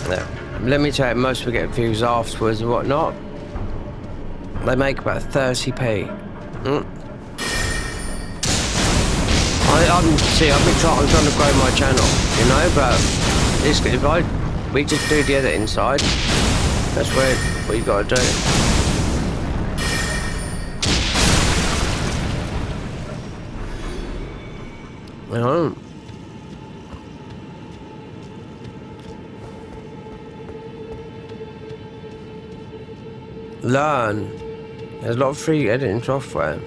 Yeah. Let me tell you, most will get views afterwards and whatnot. They make about 30p. I'm trying to grow my channel, you know, but it's good. We just do the editing side. That's what you gotta do. You know. Learn. There's a lot of free editing software.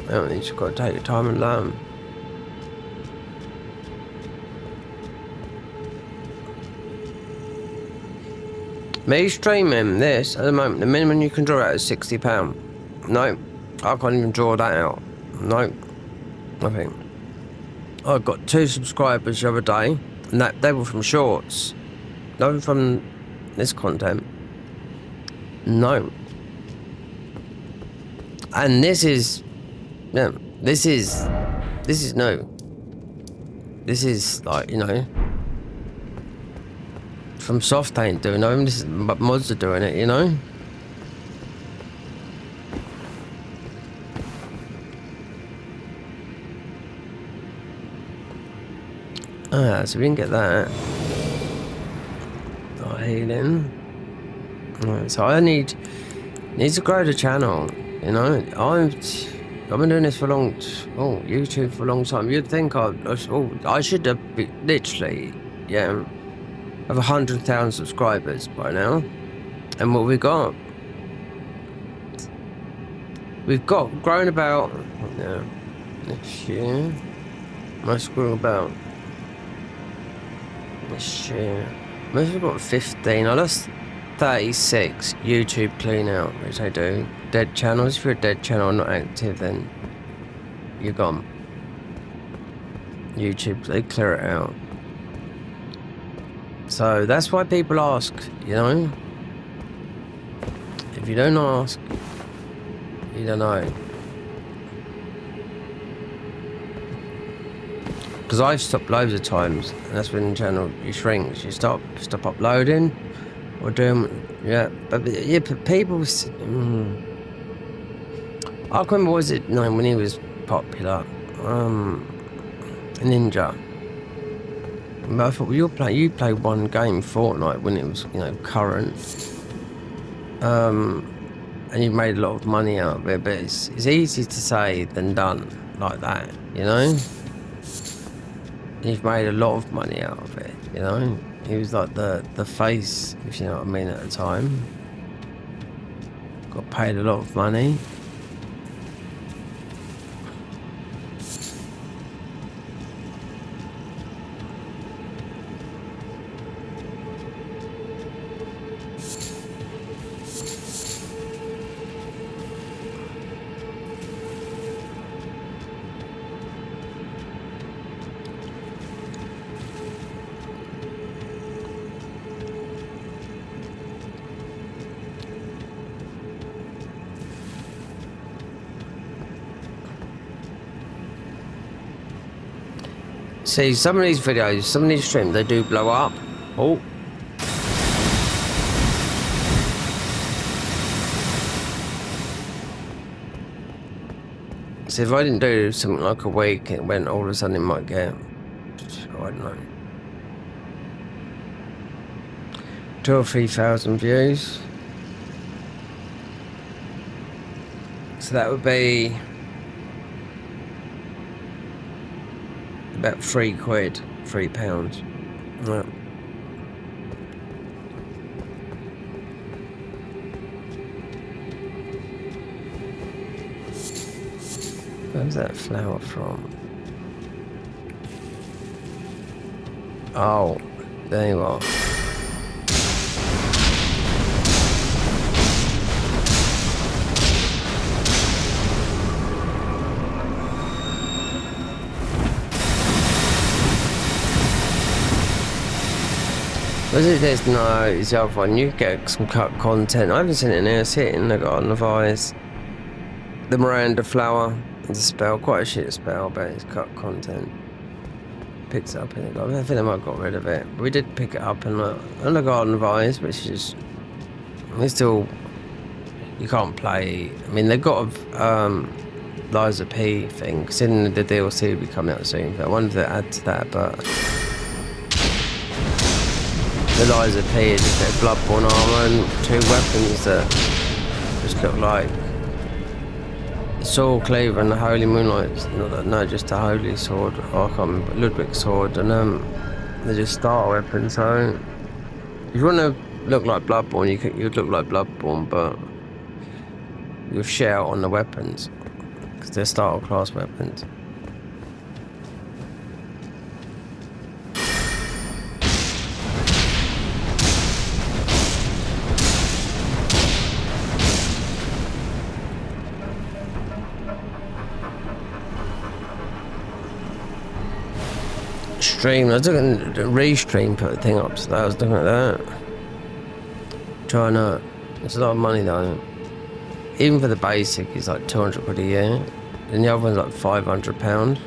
You just gotta take your time and learn. Me streaming this at the moment, the minimum you can draw out is £60. No, I can't even draw that out. No, nothing. I got 2 subscribers the other day, and they were from shorts. Nothing from this content. No. And this is no. This is no. This is like, you know. From soft ain't doing it, this is mods are doing it, you know. So we can get that. Healing. Right, so I need to grow the channel, you know. I've been doing this for YouTube for a long time. You'd think I should have literally, yeah, have 100,000 subscribers by now. And what we got? We've got grown about this year. Most grew about this year. Most have got 15. I lost 36 YouTube clean out, which I do. Dead channels. If you're a dead channel not active, then you're gone. YouTube, they clear it out. So that's why people ask, you know. If you don't ask, you don't know. Because I've stopped loads of times, and that's when the channel shrinks. You stop uploading, or doing, but people. I can't remember, was it when he was popular, Ninja. But I thought, well, you play one game Fortnite when it was, you know, current, and you made a lot of money out of it. But it's easy to say than done like that, you know. He's made a lot of money out of it, you know. He was like the face, if you know what I mean, at the time. Got paid a lot of money. See, some of these videos, some of these streams, they do blow up. Oh. So if I didn't do something like a week, it went all of a sudden it might get, I don't know, 2,000 or 3,000 views. So that would be about £3, £3. Right. Where's that flower from? Oh, there you are. Was it this? No, it's the other one. You get some cut content. I haven't seen it in here. I see it in the Garden of Eyes. The Miranda flower. It's a spell. Quite a shit spell, but it's cut content. Picks it up in the Garden. I think they might have got rid of it. But we did pick it up in the Garden of Eyes, which is... It's still... You can't play... I mean, they've got a Liza P thing. Because in the DLC will be coming out soon. But I wonder if they add to that, but... The Liza P is just a bit of Bloodborne armour and 2 weapons that just look like the Sword Cleaver and the Holy Moonlight. No, just a Holy Sword. Oh, I can't remember. Ludwig's sword, and they're just starter weapons. So if you want to look like Bloodborne, you'd look like Bloodborne, but you'll share on the weapons because they're starter class weapons. Stream. I was looking at the restream, put a thing up, so I was looking at that. Trying to. It's a lot of money though. Even for the basic, it's like 200 quid a year, and the other one's like £500.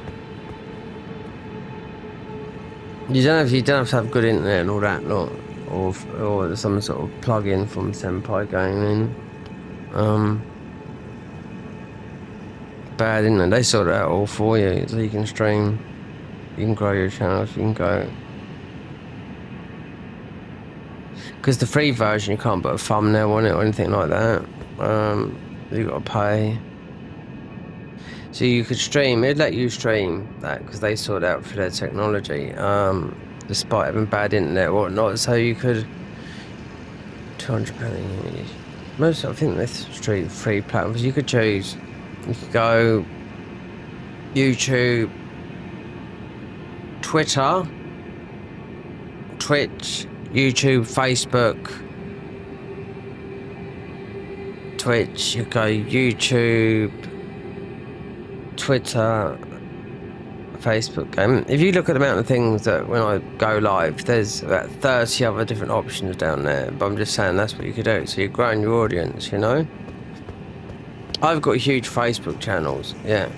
You don't have to have good internet and all that, lot, or some sort of plug-in from Senpai Gaming. Bad internet. They sort it out all for you, so you can stream. You can grow your channels, you can go. Because the free version, you can't put a thumbnail on it or anything like that. You've got to pay. So you could stream, it'd let you stream that because they sort out for their technology. Despite having bad internet or whatnot, so you could. £200 a year. Most, I think there's free platforms. You could choose. You could go YouTube, Twitter, Twitch, YouTube, Facebook, Twitch, you go YouTube, Twitter, Facebook. If you look at the amount of things that when I go live, there's about 30 other different options down there, but I'm just saying that's what you could do, so you're growing your audience, you know. I've got huge Facebook channels, yeah,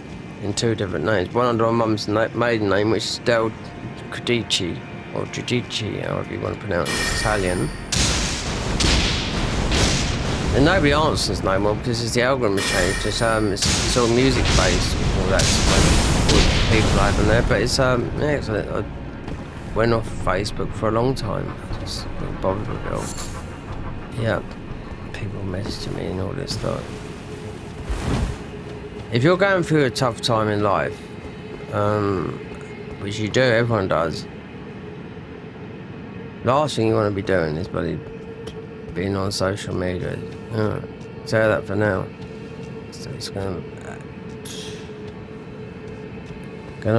in 2 different names. One under my mum's maiden name, which is Del Giudici, or Giudici, however you want to pronounce it, it's Italian. And nobody answers no more because it's the algorithm changed. It's all music based, all that people I have in there. But it's yeah, cause I went off Facebook for a long time. I just didn't bother with it all. Yeah, people messaging me and all this stuff. If you're going through a tough time in life, which you do, everyone does. Last thing you want to be doing is bloody being on social media. Say that for now. So it's gonna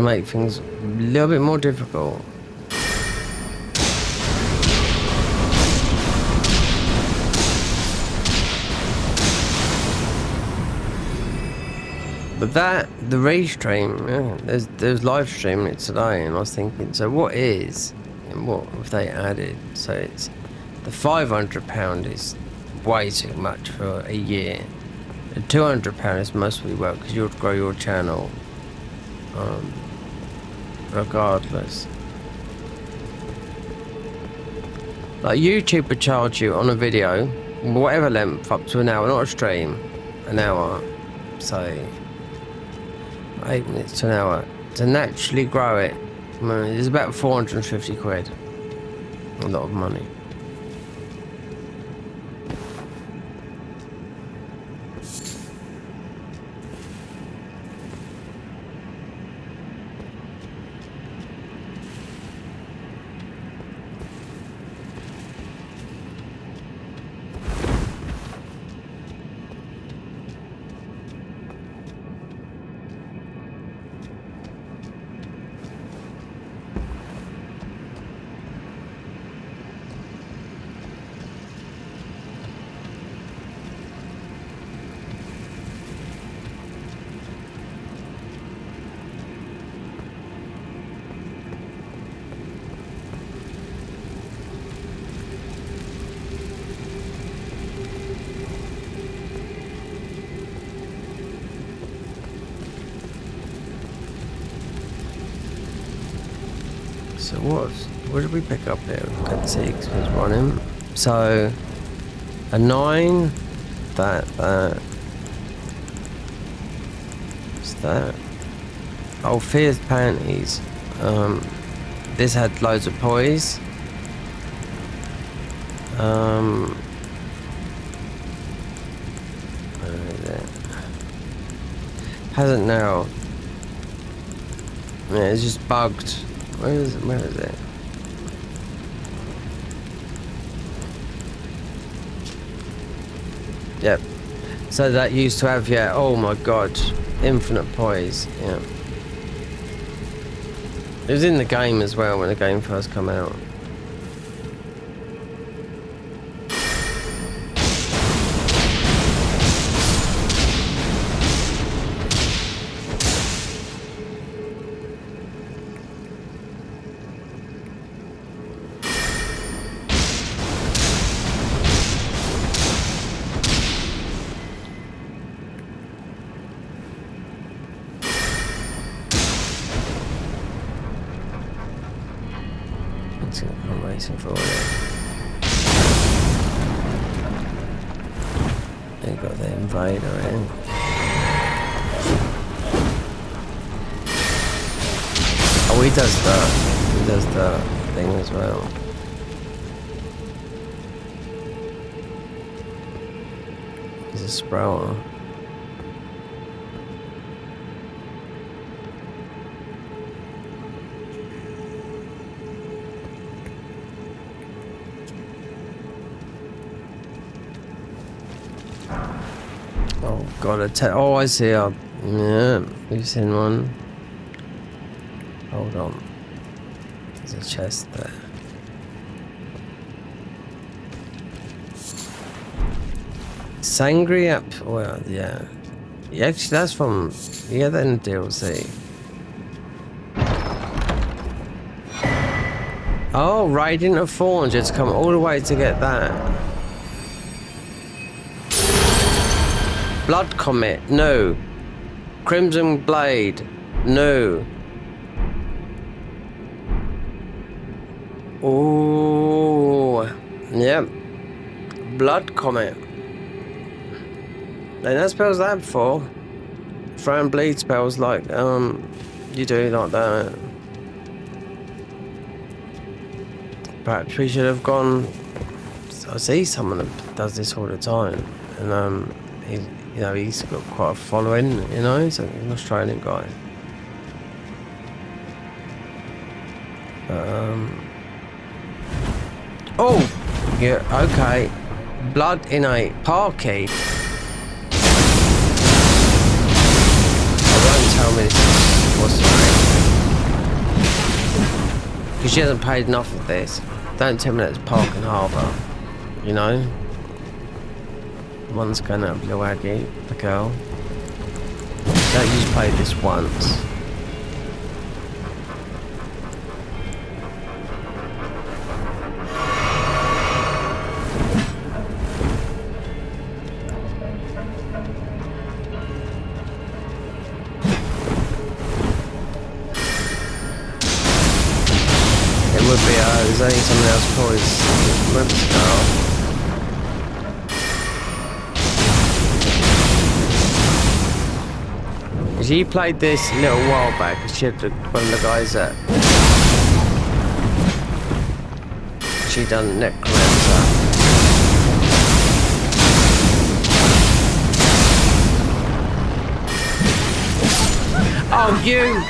make things a little bit more difficult. But the restream, there's live streaming it today, and I was thinking, so what is, and what have they added? So it's the £500 is way too much for a year. The £200 is mostly well because you'll grow your channel, regardless. Like YouTube would charge you on a video, whatever length, up to an hour, not a stream, an hour, say 8 minutes to an hour, to naturally grow it. It's about 450 quid. A lot of money. So what did we pick up there? Let's see, because it was running. So a 9, that. What's that? Oh, Fear's Panties. This had loads of poise. Where is it? Hasn't now. Yeah, it's just bugged. Where is it? Where is it? Yep. So that used to have, yeah, oh my god, infinite poise, yeah. It was in the game as well when the game first came out. I'm racing for it. They got the invader in. Oh, he does that. He does that thing as well. He's a sprawer. Oh god, oh, I see. Yeah, we've seen one. Hold on. There's a chest there. Sangria. Well, yeah. Actually, that's from. Yeah, then DLC. Oh, Radiant of Thorns. It's come all the way to get that. Blood Comet, no. Crimson Blade, no. Oh, yep. Blood Comet. They never spells that before. Throw and bleed spells like you do like that. Perhaps we should have gone. I see someone that does this all the time, and he's got quite a following, he's an Australian guy. Oh, yeah, okay. Blood Innate Parky. Oh, don't tell me this is what's the name. Because she hasn't paid enough of this. Don't tell me that's Park and Harbour. You know? One's going out with Lil Aggie, the girl. Don't just play this once. There's only someone else probably webs now. She played this a little while back. She had one of the guys that she done Necromancer. Oh, you!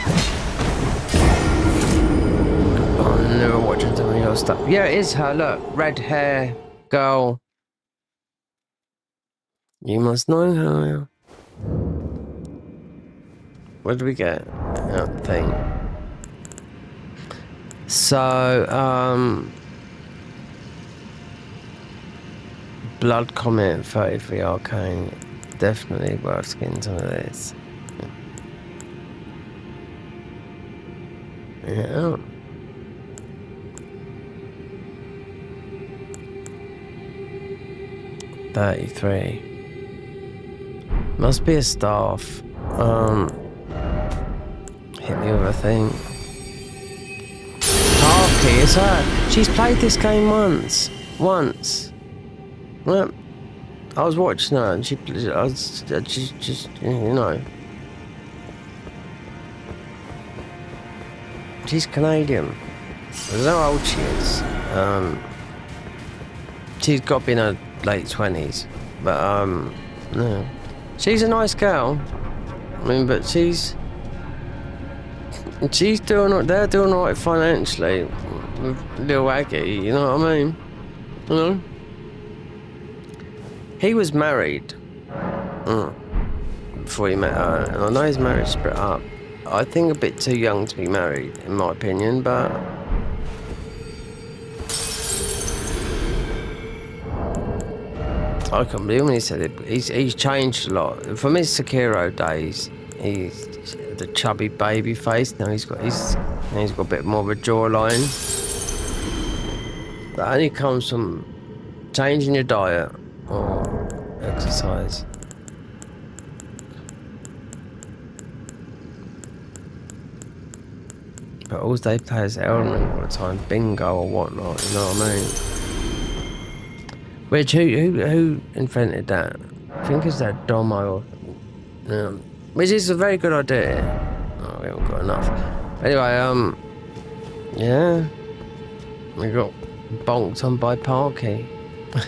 I'm never watching some of your stuff. Yeah, it is her. Look, red hair girl. You must know her. What did we get? Thing. So, blood comment 33 arcane. Definitely worth getting some of this. Yeah. $33. Must be a staff. Hit me with a thing. Parky, it's her. She's played this game once. Well, I was watching her and she's just, you know. She's Canadian. I don't know how old she is. She's got to be in her late 20s. But, no. She's a nice girl. I mean, but she's doing, they're doing all right financially with Lil Aggie, you know what I mean? You know? He was married before he met her, and I know his marriage split up. I think a bit too young to be married, in my opinion, but I can't believe when he said it. He's changed a lot. From his Sekiro days, he's the chubby baby face. Now he's got a bit more of a jawline. That only comes from changing your diet or exercise. But all they play is Elden all the time, bingo or whatnot. You know what I mean? Which who invented that? I think it's that Domo. Which is a very good idea. Oh, we haven't got enough. Anyway, yeah, we got bonked on by Parky. Do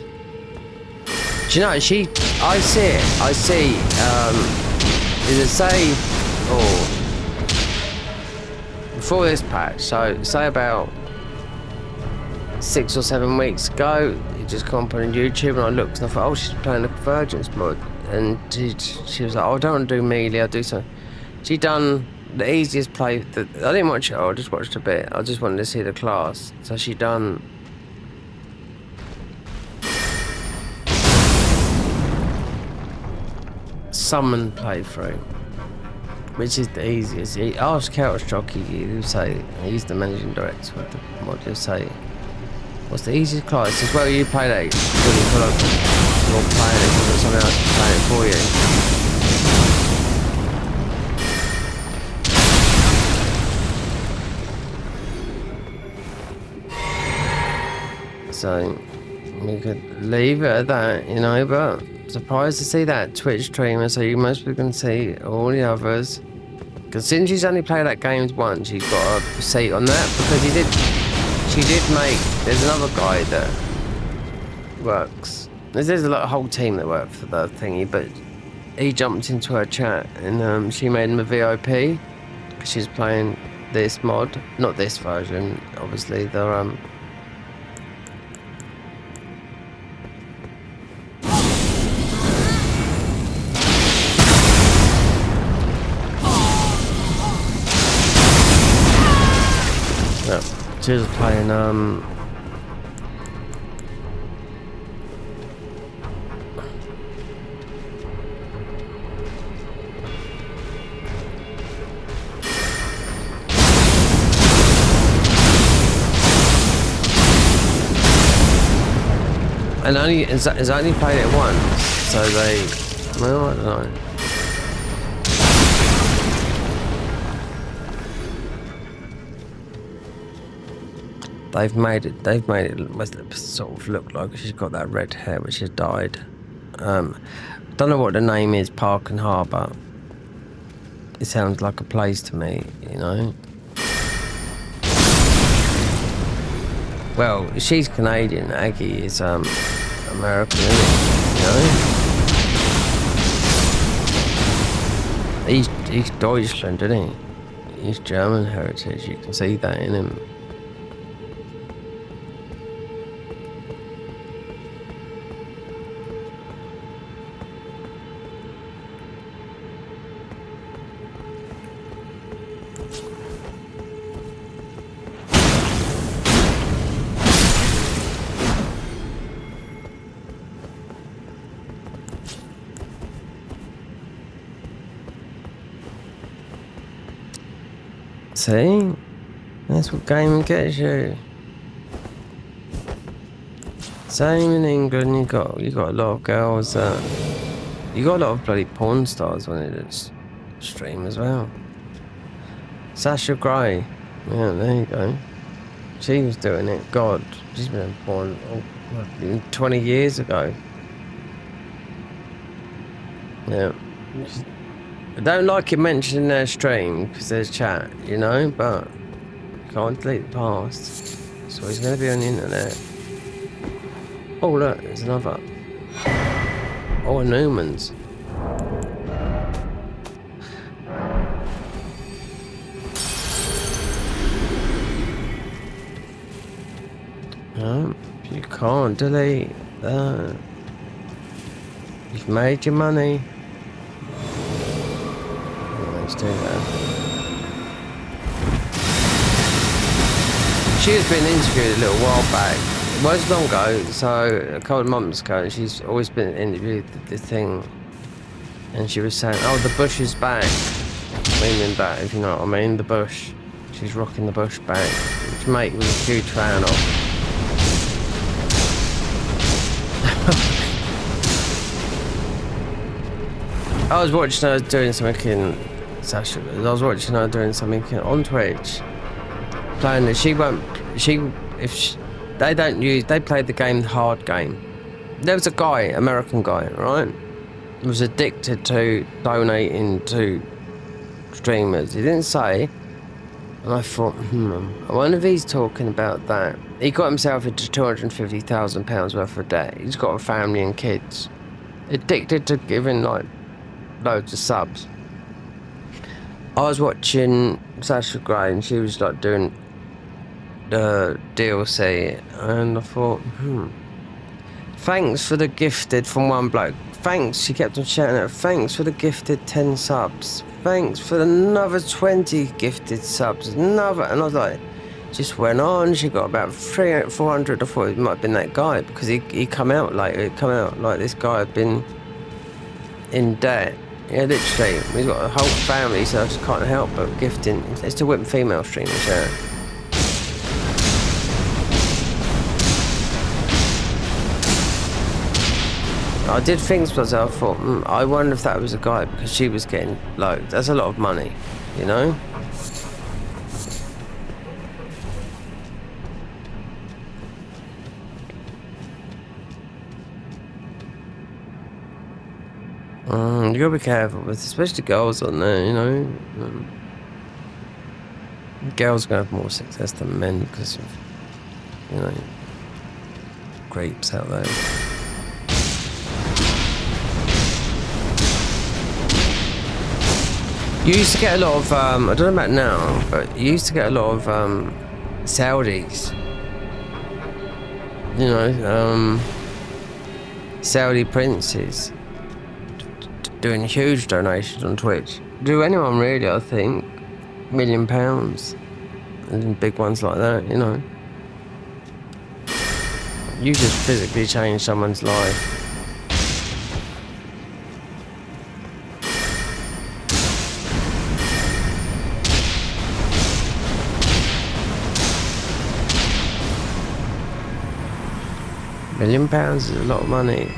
you know, I see, did it say, before this patch, so say about 6 or 7 weeks ago, it just come up on YouTube and I looked and I thought, oh, she's playing the Convergence mod. And she was like, oh, I don't want to do melee, I'll do something. She done the easiest play, I didn't watch it, I just watched a bit. I just wanted to see the class. So she done summon playthrough, which is the easiest. Ask Counter-Strike, he'll say, he's the managing director of the mod, he'll say, what's the easiest class? It's well, you play that, you're playing it, but someone else is playing it for you. So, we could leave it at that, you know, but surprised to see that Twitch streamer, so you must be going to see all the others. Because since she's only played that game once, she's got a seat on that, because she did make, there's another guy that works, there's a whole team that work for the thingy, but he jumped into her chat and she made him a VIP because she's playing this mod, not this version, obviously. They're yeah, she's playing and has only played it once, so well, I don't know. They've made it sort of look like she's got that red hair which has dyed. Don't know what the name is, Park and Harbour. It sounds like a place to me, you know. Well, she's Canadian, Aggie is American, isn't it? You know? He's Deutschland, isn't he? He's German heritage, you can see that in him. See? That's what gaming gets you. Same in England, you got a lot of girls you got a lot of bloody porn stars when it stream as well. Sasha Grey. Yeah, there you go. She was doing it. God, she's been born 20 years ago. Yeah. I don't like it mentioned in their stream because there's chat, you know, but you can't delete the past. So he's going to be on the internet. Oh, look, there's another. Oh, a Newman's. No, you can't delete that. You've made your money. Let's do that. She was being interviewed a little while back. It was long ago, so a couple of months ago, and she's always been interviewed the thing. And she was saying, oh, the bush is back. Meaning that, if you know what I mean, the bush. She's rocking the bush back, which mate was a huge fan of. I was watching her doing something in Sasha. I was watching her doing something on Twitch, playing that they played the game, the hard game. There was a guy, American guy, right? He was addicted to donating to streamers. He didn't say, and I thought, I wonder if he's talking about that. He got himself into £250,000 worth of debt. He's got a family and kids. Addicted to giving like loads of subs. I was watching Sasha Grey and she was like doing the DLC and I thought, thanks for the gifted from one bloke. Thanks, she kept on shouting out, thanks for the gifted 10 subs. Thanks for another 20 gifted subs. Another, and I was like, just went on. She got about 300, 400. I thought it might have been that guy because he come out like this guy had been in debt. Yeah, literally. He's got a whole family, so I just can't help but gifting. It's to whip female streamers, yeah. I did think to myself, I thought, I wonder if that was a guy because she was getting loads. That's a lot of money, you know? You gotta be careful with, especially girls on there, you know. Girls are gonna have more success than men because of, you know, creeps out there. You used to get a lot of, I don't know about now, but you used to get a lot of Saudis. You know, Saudi princes doing huge donations on Twitch. Do anyone really, I think. £1 million. And big ones like that, you know. You just physically change someone's life. £1 million is a lot of money.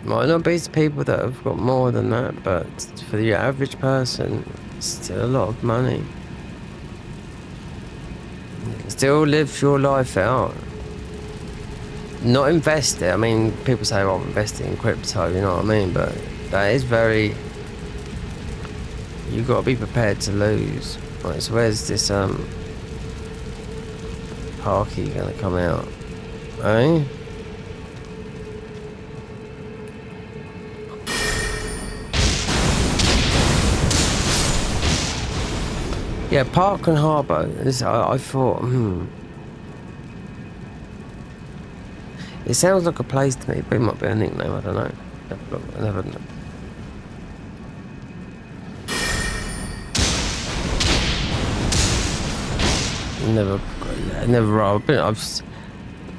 Might not be to people that have got more than that, but for the average person, it's still a lot of money. You can still live your life out. Not invest it. I mean, people say, "Oh, I'm investing in crypto," you know what I mean? But that is very. You got to be prepared to lose. Right, so where's this Parky gonna come out? Eh? Yeah, Park and Harbour. I thought, It sounds like a place to me, but it might be a nickname, I don't know. I never know. I've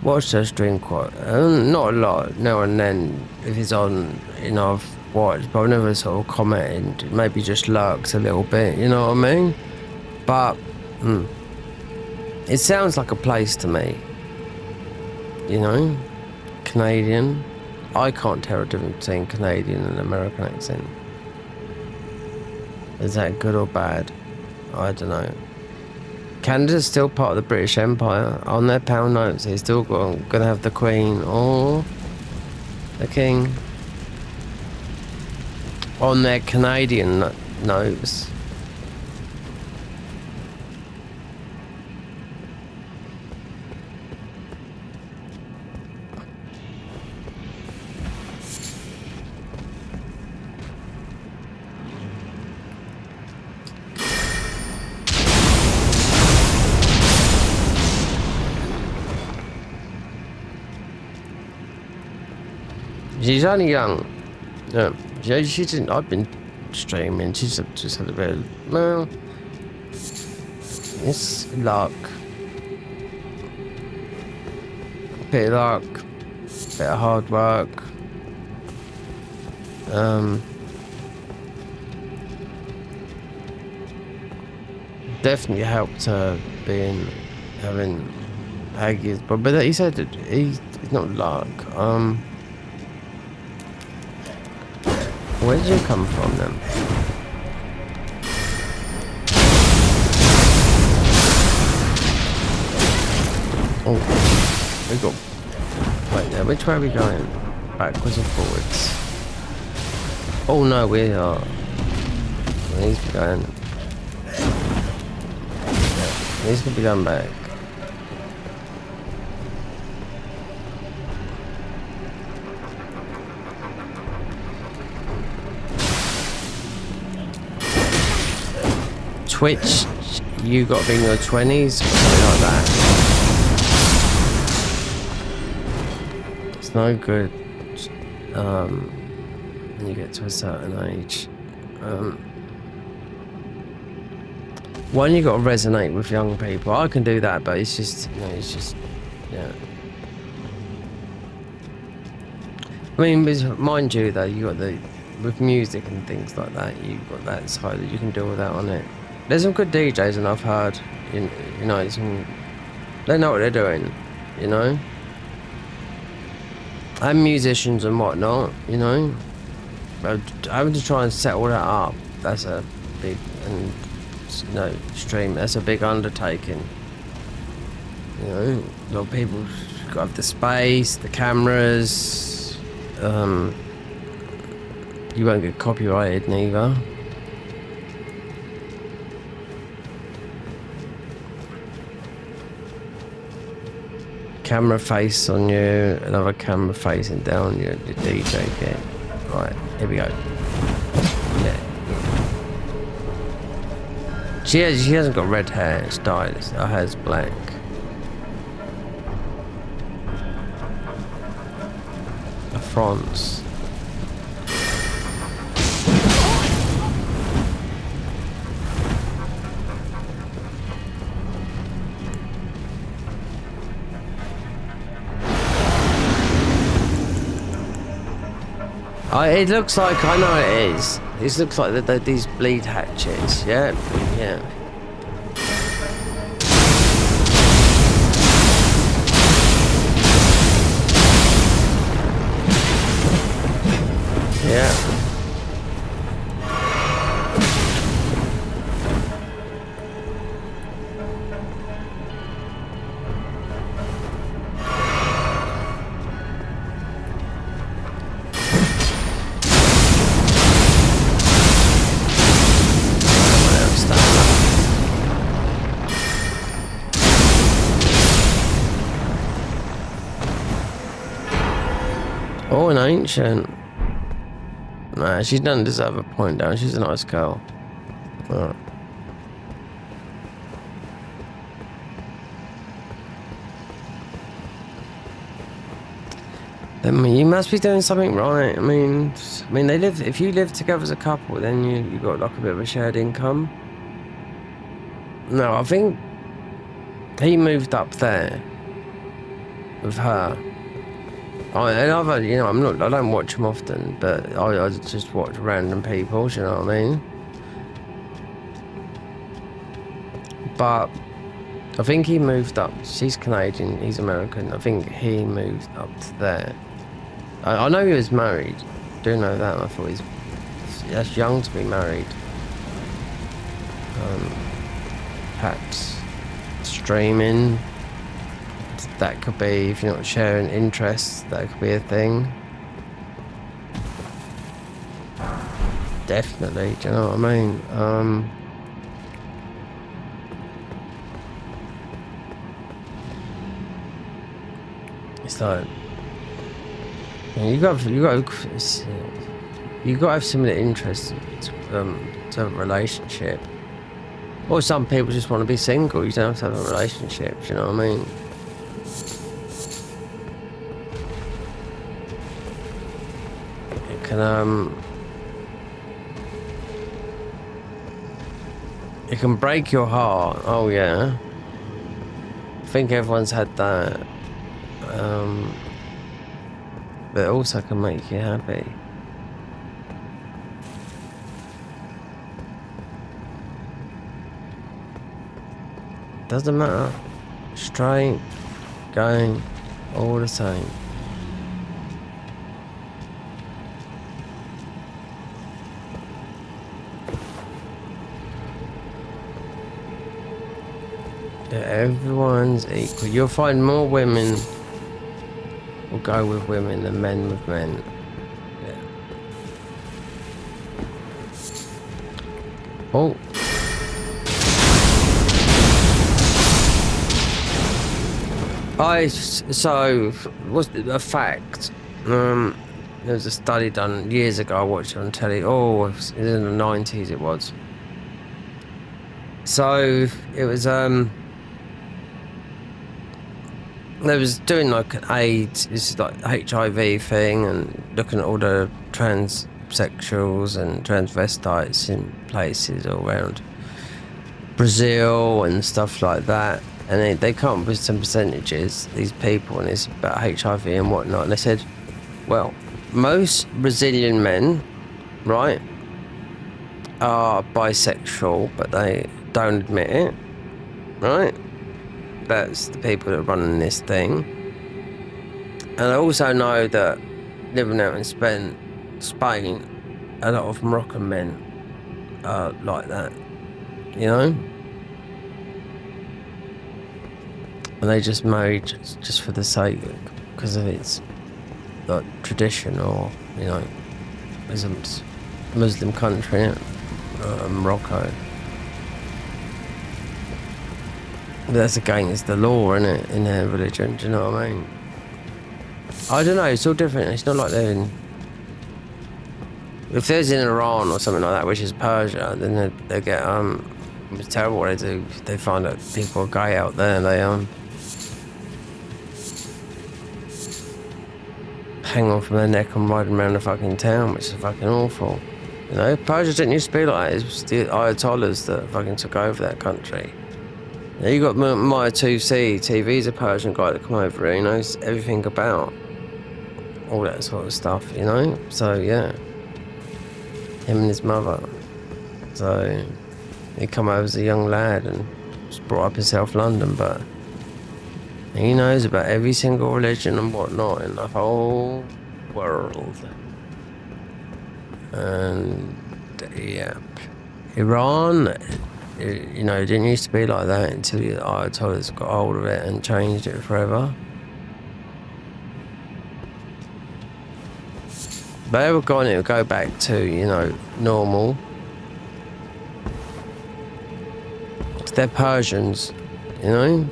watched her stream quite, not a lot, now and then, if it's on, you know, I've watched, but I've never sort of commented, maybe just lurks a little bit, you know what I mean? But, it sounds like a place to me, you know? Canadian. I can't tell the difference between Canadian and American accent. Is that good or bad? I don't know. Canada's still part of the British Empire. On their pound notes, they're still going to have the Queen or the King. On their Canadian notes. She's only young. Yeah, she didn't. I've been streaming. She's just had a bit. Well, it's luck. Bit of luck. Bit of hard work. Definitely helped her having Aggies, but he said that he's not luck. Where did you come from then? Oh, we got. Wait there, which way are we going? Backwards or forwards? Oh no, we are. We need to be going. Yeah, these could be going back. Twitch, you got to be in your 20s, something like that. It's no good when you get to a certain age. One, you got to resonate with young people. I can do that, but it's just, yeah. I mean, mind you, though, you got with music and things like that, you've got that side that you can deal with that on it. There's some good DJs, and I've heard, you know, they know what they're doing, you know? And musicians and whatnot, you know? But having to try and set all that up, that's a big, stream, that's a big undertaking. You know, a lot of people got to have the space, the cameras, you won't get copyrighted neither. Camera face on you, another camera facing down your DJ kit. Right, here we go. Yeah. She hasn't got red hair. It's dyed. Her hair's black. France. It looks like, I know it is. It looks like these bleed hatches. Yeah, yeah. Yeah. Oh, an ancient. Nah, she doesn't deserve a point down. She's a nice girl. Oh. I mean, you must be doing something right. I mean, they live. If you live together as a couple, then you got like a bit of a shared income. No, I think he moved up there with her. I don't watch him often, but I just watch random people. Do you know what I mean? But I think he moved up. She's Canadian. He's American. I think he moved up to there. I know he was married. I do know that. I thought that's young to be married. Perhaps streaming. That could be, if you're not sharing interests, that could be a thing. Definitely, do you know what I mean? It's like you got to have similar interests to have a relationship. Or some people just want to be single. You don't have to have a relationship. Do you know what I mean? It can break your heart. Oh yeah, I think everyone's had that. But it also can make you happy. Doesn't matter. Straight, going, all the same. Everyone's equal. You'll find more women will go with women than men with men. Yeah. Oh. So was a fact. There was a study done years ago. I watched it on telly. Oh, it was in the 90s. It was. So it was they was doing like an AIDS, this is like HIV thing, and looking at all the transsexuals and transvestites in places all around Brazil and stuff like that. And they come up with some percentages, these people, and it's about HIV and whatnot. And they said, well, most Brazilian men, right, are bisexual, but they don't admit it, right? That's the people that are running this thing. And I also know that living out in Spain, a lot of Moroccan men are like that, you know? And they just marry just for the sake, because of its like tradition, or, you know, it's a Muslim country, isn't it? Morocco. But that's against the law, isn't it, in their religion? Do you know what I mean? I don't know. It's all different. It's not like they're in. If there's in Iran or something like that, which is Persia, then they get It's terrible what they do. They find out people are gay out there. They hang on from their neck and ride them around the fucking town, which is fucking awful. You know, Persia didn't used to be like that. It was the Ayatollahs that fucking took over that country. Now you got Maya 2C. TV's a Persian guy that come over here. He knows everything about all that sort of stuff. You know, so yeah, him and his mother. So he come over as a young lad and was brought up in South London, but he knows about every single religion and whatnot in the whole world. And yeah, Iran, you know, it didn't used to be like that until the Ayatollahs got hold of it and changed it forever. They were going to go back to, you know, normal. They're Persians, you know?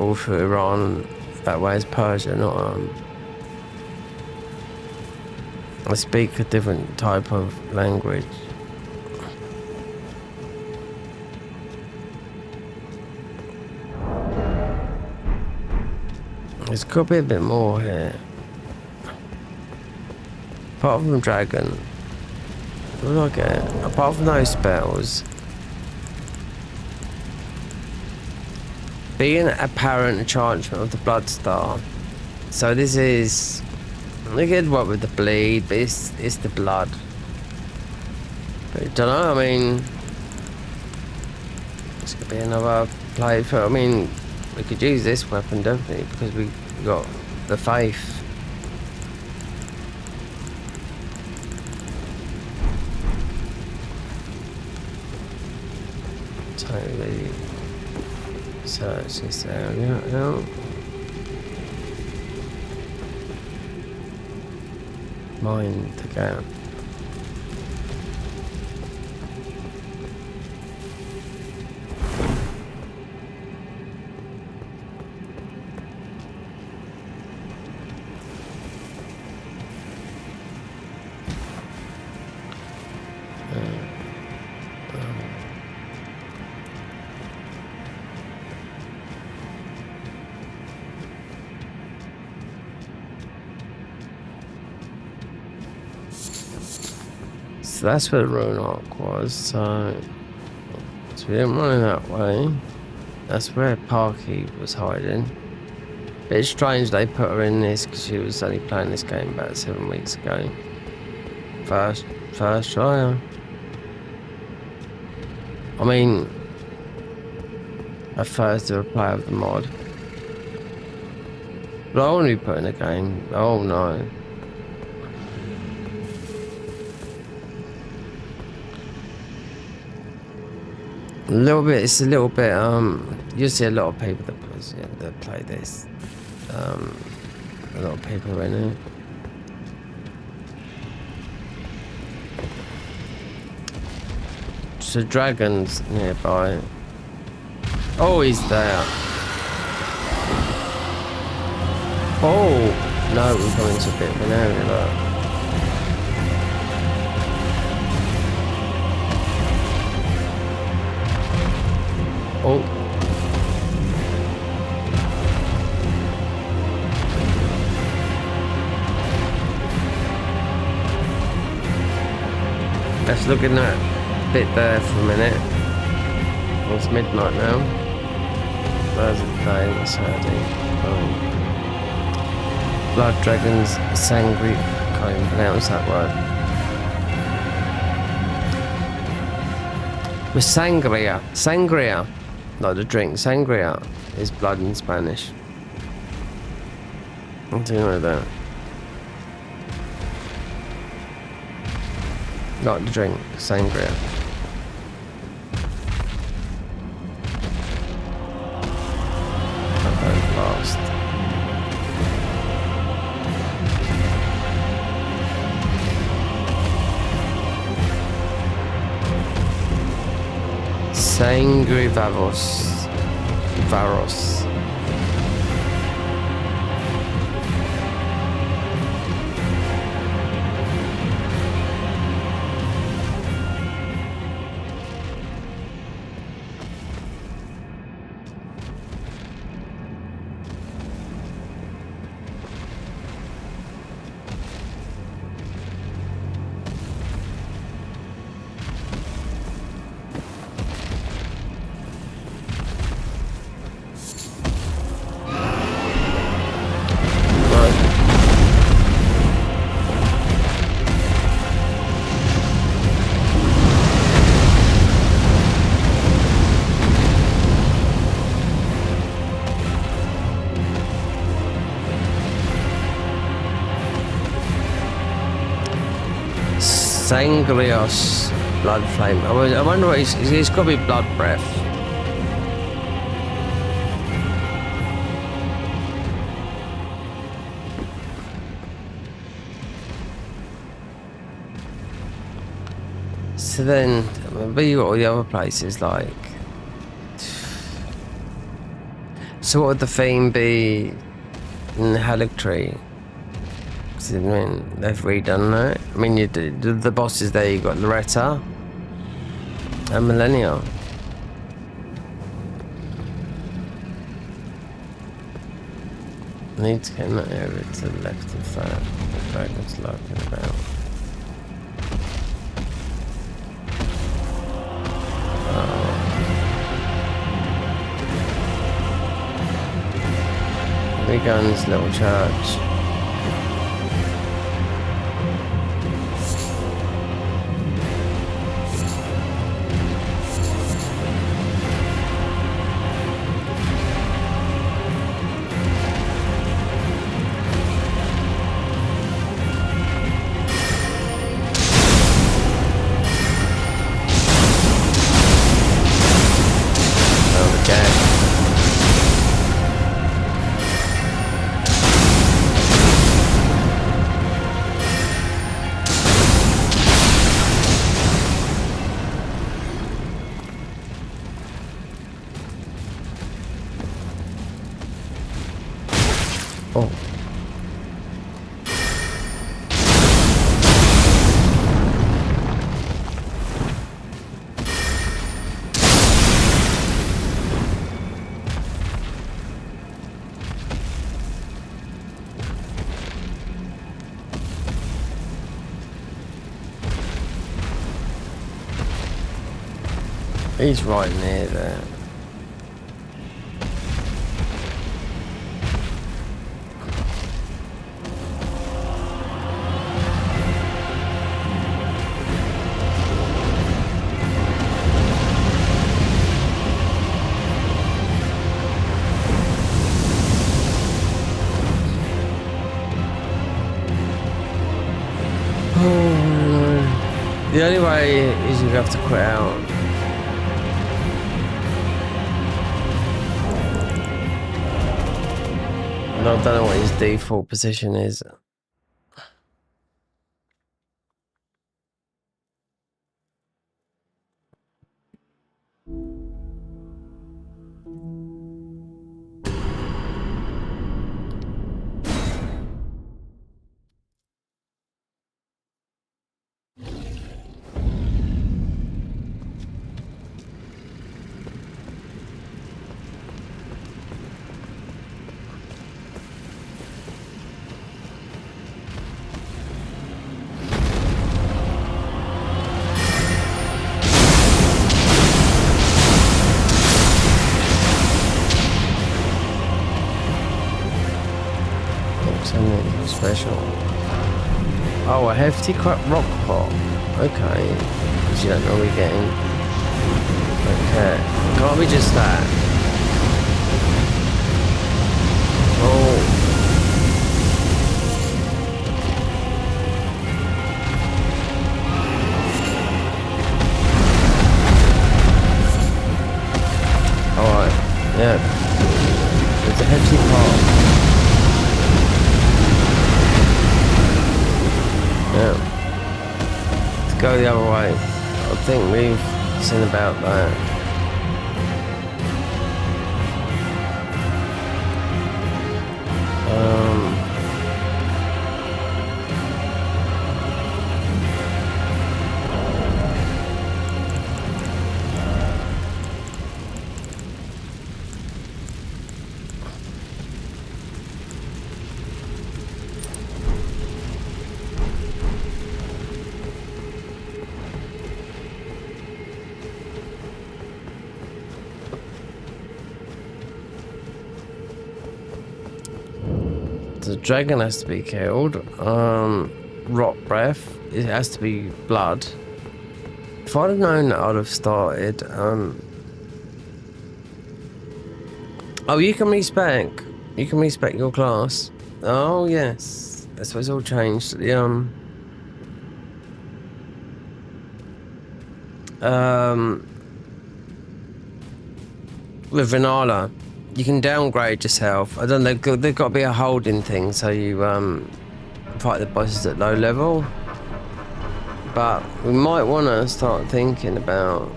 All through Iran, that way is Persia, not I speak a different type of language. There's got to be a bit more here. Apart from dragon, what do I get? Apart from those spells, being apparent enchantment of the blood star. So this is, they get what with the bleed, but it's the blood. But I don't know, I mean, this could be another play for, I mean, we could use this weapon definitely because we got the faith. Totally search this area out. Mine to go. So that's where the ruin arc was, so we didn't run that way. That's where Parky was hiding. But it's strange they put her in this because she was only playing this game about 7 weeks ago. First try. I mean, at first they were play of the mod. But I want to be put in a game. Oh no. It's a little bit, you see a lot of people that play this, a lot of people in it. So dragons nearby. Oh, he's there. Oh, no, we're going into a bit of an area, look. Oh. Let's look in that bit there for a minute. It's midnight now. Thursday, Saturday. Blood dragons, sangri. Can't even pronounce that word. With sangria. Sangria. Like the drink, sangria is blood in Spanish. I do know that. Like the drink, sangria. I'm going fast. Sangri Varos. Sangrios blood flame. I wonder what he's got to be blood breath. So then, but you got all the other places like. So what would the theme be in the Haligtree? I mean, they've redone that. I mean, you do the bosses there. You got Loretta and Millennia. I need to get in that area to the left of that. The dragon's lurking about. We go in this little church. Oh. He's right near there. The only way is you have to quit out. And I don't know what his default position is. Special. Oh, a hefty rock pot. Okay. Because you don't know we're getting. Okay. Can't be just that. Oh. Alright. Yeah. There's a hefty pot. Yeah. To go the other way. I think we've seen about that. The dragon has to be killed. Rot breath. It has to be blood. If I'd have known that, I'd have started. Oh, you can respec. You can respec your class. Oh yes, that's what's all changed. The with vanilla, you can downgrade yourself. I don't know. There's got to be a holding thing, so you fight the bosses at low level. But we might want to start thinking about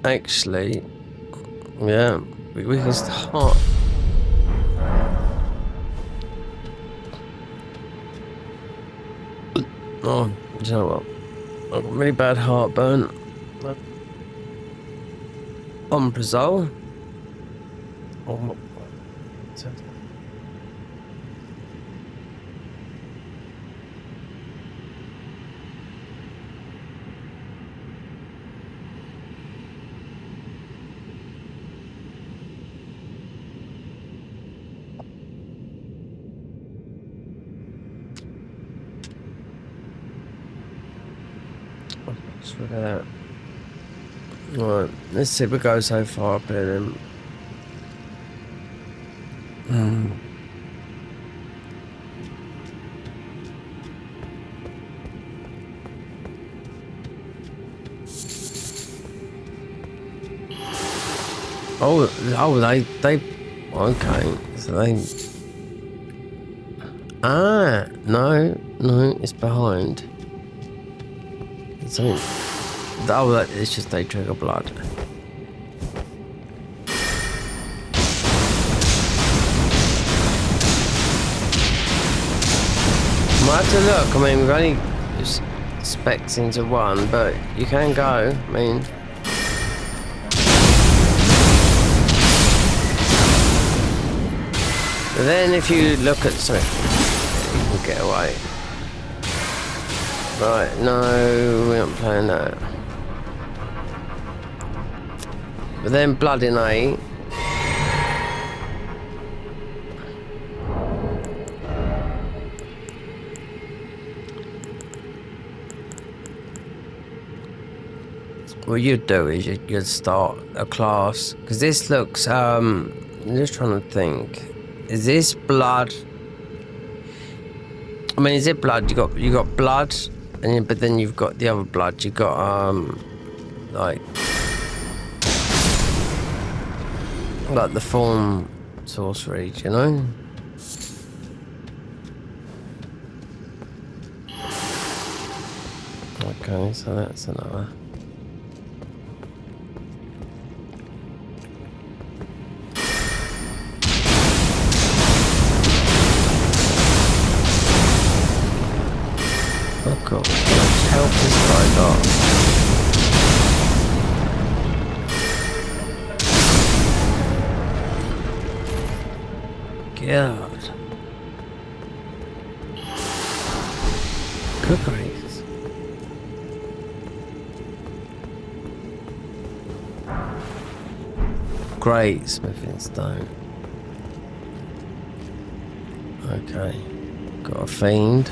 actually, yeah, we can start. Oh, you know what? I've got really bad heartburn. Omeprazole. Oh, look at that. Right, let's see if we go so far up here then. They okay, so they no, it's behind. So, it's just they trigger blood. Might have to look. I mean, we've only specs into one, but you can go. I mean, but then if you look at something, you can get away. Right, no, we aren't playing that. But then blood in A. What you'd do is you'd start a class, because this looks, I'm just trying to think. Is this blood? I mean, is it blood? You got blood, but then you've got the other blood. You got like the form sorcery, do you know? Okay, so that's another. Oh god, let's help this guy up. God. Cookeries. Great smithing stone. Okay. Got a fiend.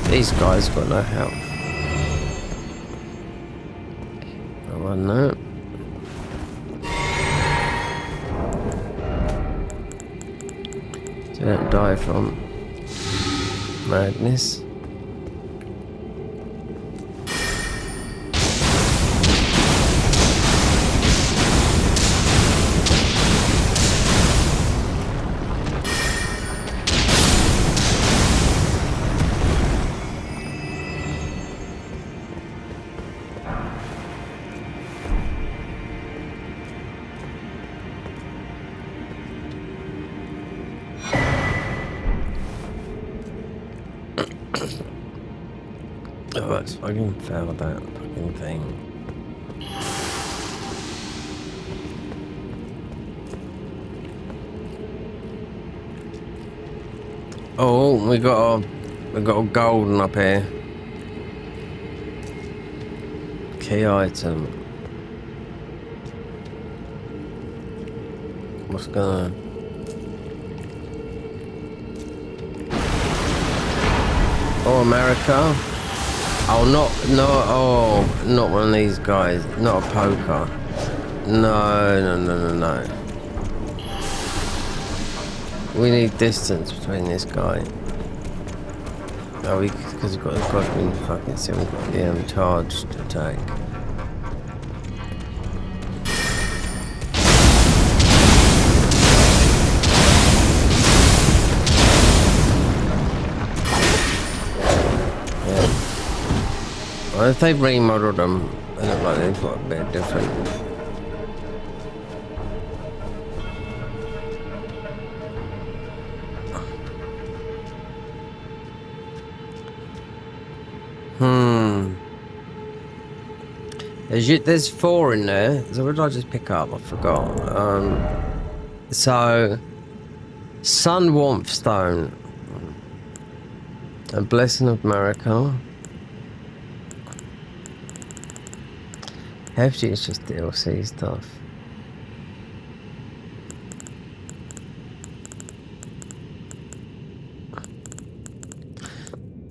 These guys got no health. I run that. So they don't die from madness. Oh, that's fucking foul, that fucking thing. Oh, we got a golden up here. Key item. What's going on? Oh, America. Oh, not one of these guys. Not a poker. No. We need distance between this guy. Oh, because we've got the Godwin fucking still got the charged attack. Well, if they've remodeled them, they look like they've got a bit different. There's 4 in there. So what did I just pick up? I forgot. So Sun Warmth Stone, a Blessing of America. Hefty is just DLC stuff.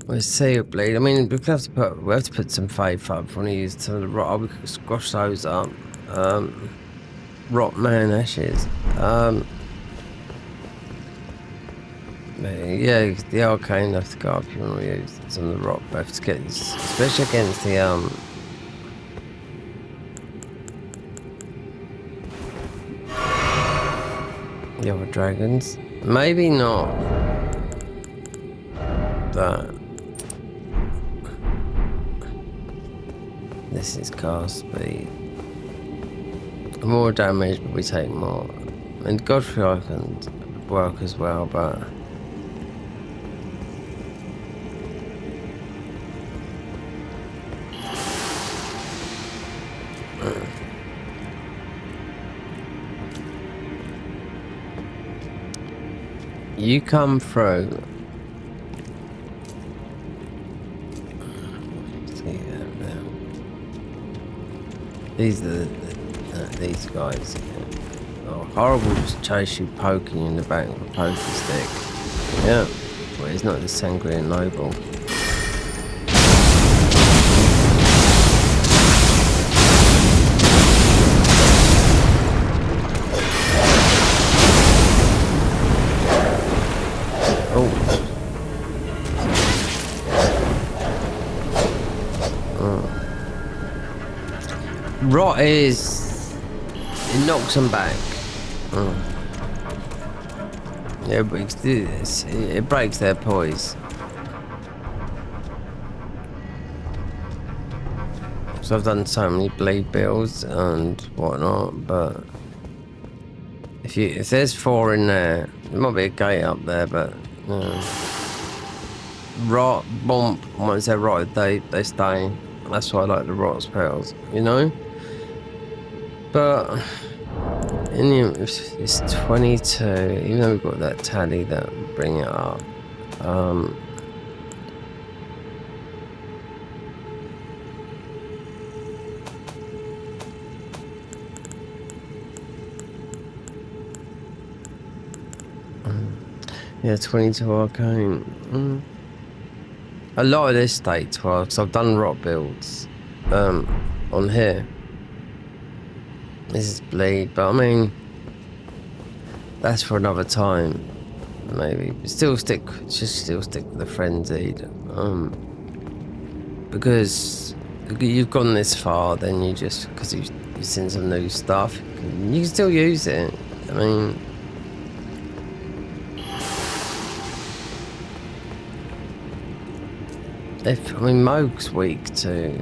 Let's see a bleed. I mean, we have to put some faith up. If we want to use some of the rock, we can squash those up. Rock man ashes. Yeah, the arcane have to go up. If you want to use some of the rock buffs to get, especially against the other dragons. Maybe not that. This is cast speed. More damage, but we take more. And Godfrey I can work as well, but you come through. These are these guys. Oh, horrible! Just chase you, poking you in the back with a poker stick. Yeah, well, he's not the Sangreal Noble. Rot is... it knocks them back. Yeah, but it breaks their poise. So I've done so many bleed builds and whatnot, but if there's 4 in there might be a gate up there, but rot, bump, once they're rotted they stay. That's why I like the rot spells, you know? But in the, it's 22, even though we've got that tally that will bring it up. Yeah, 22 arcane. A lot of this states well, because I've done rot builds on here. This is bleed, but I mean, that's for another time, maybe. Still stick with the frenzied, because you've gone this far. Then you just because you've seen some new stuff, you can still use it. I mean, Moog's weak to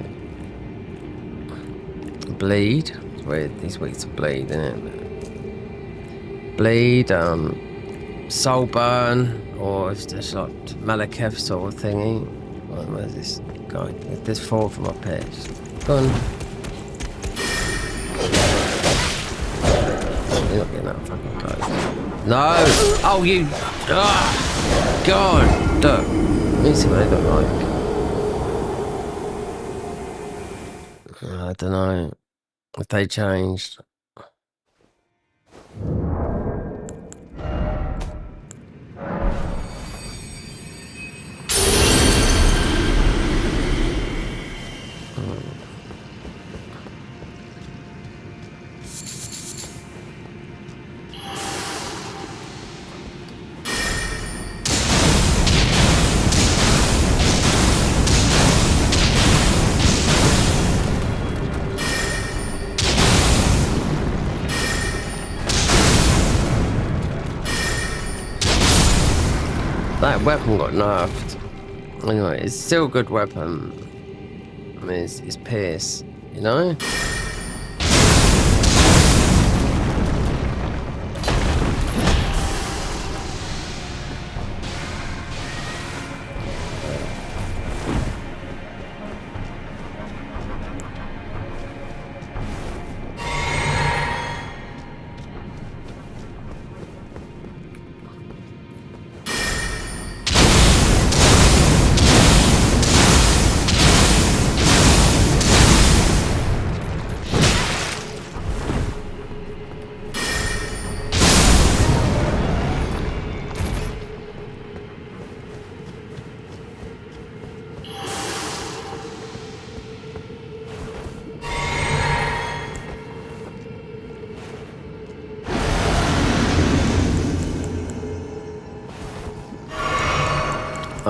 bleed. He's weak to bleed, isn't it? Bleed, soul burn, or it's just like Malekith sort of thingy. Where's this guy? There's 4 from up here. Just go on. You're not getting that fucking close. No! Oh, you! Ah! God! Look. Let me see what they look like. I don't know if they changed. That weapon got nerfed. Anyway, it's still a good weapon. I mean, it's Pierce, you know?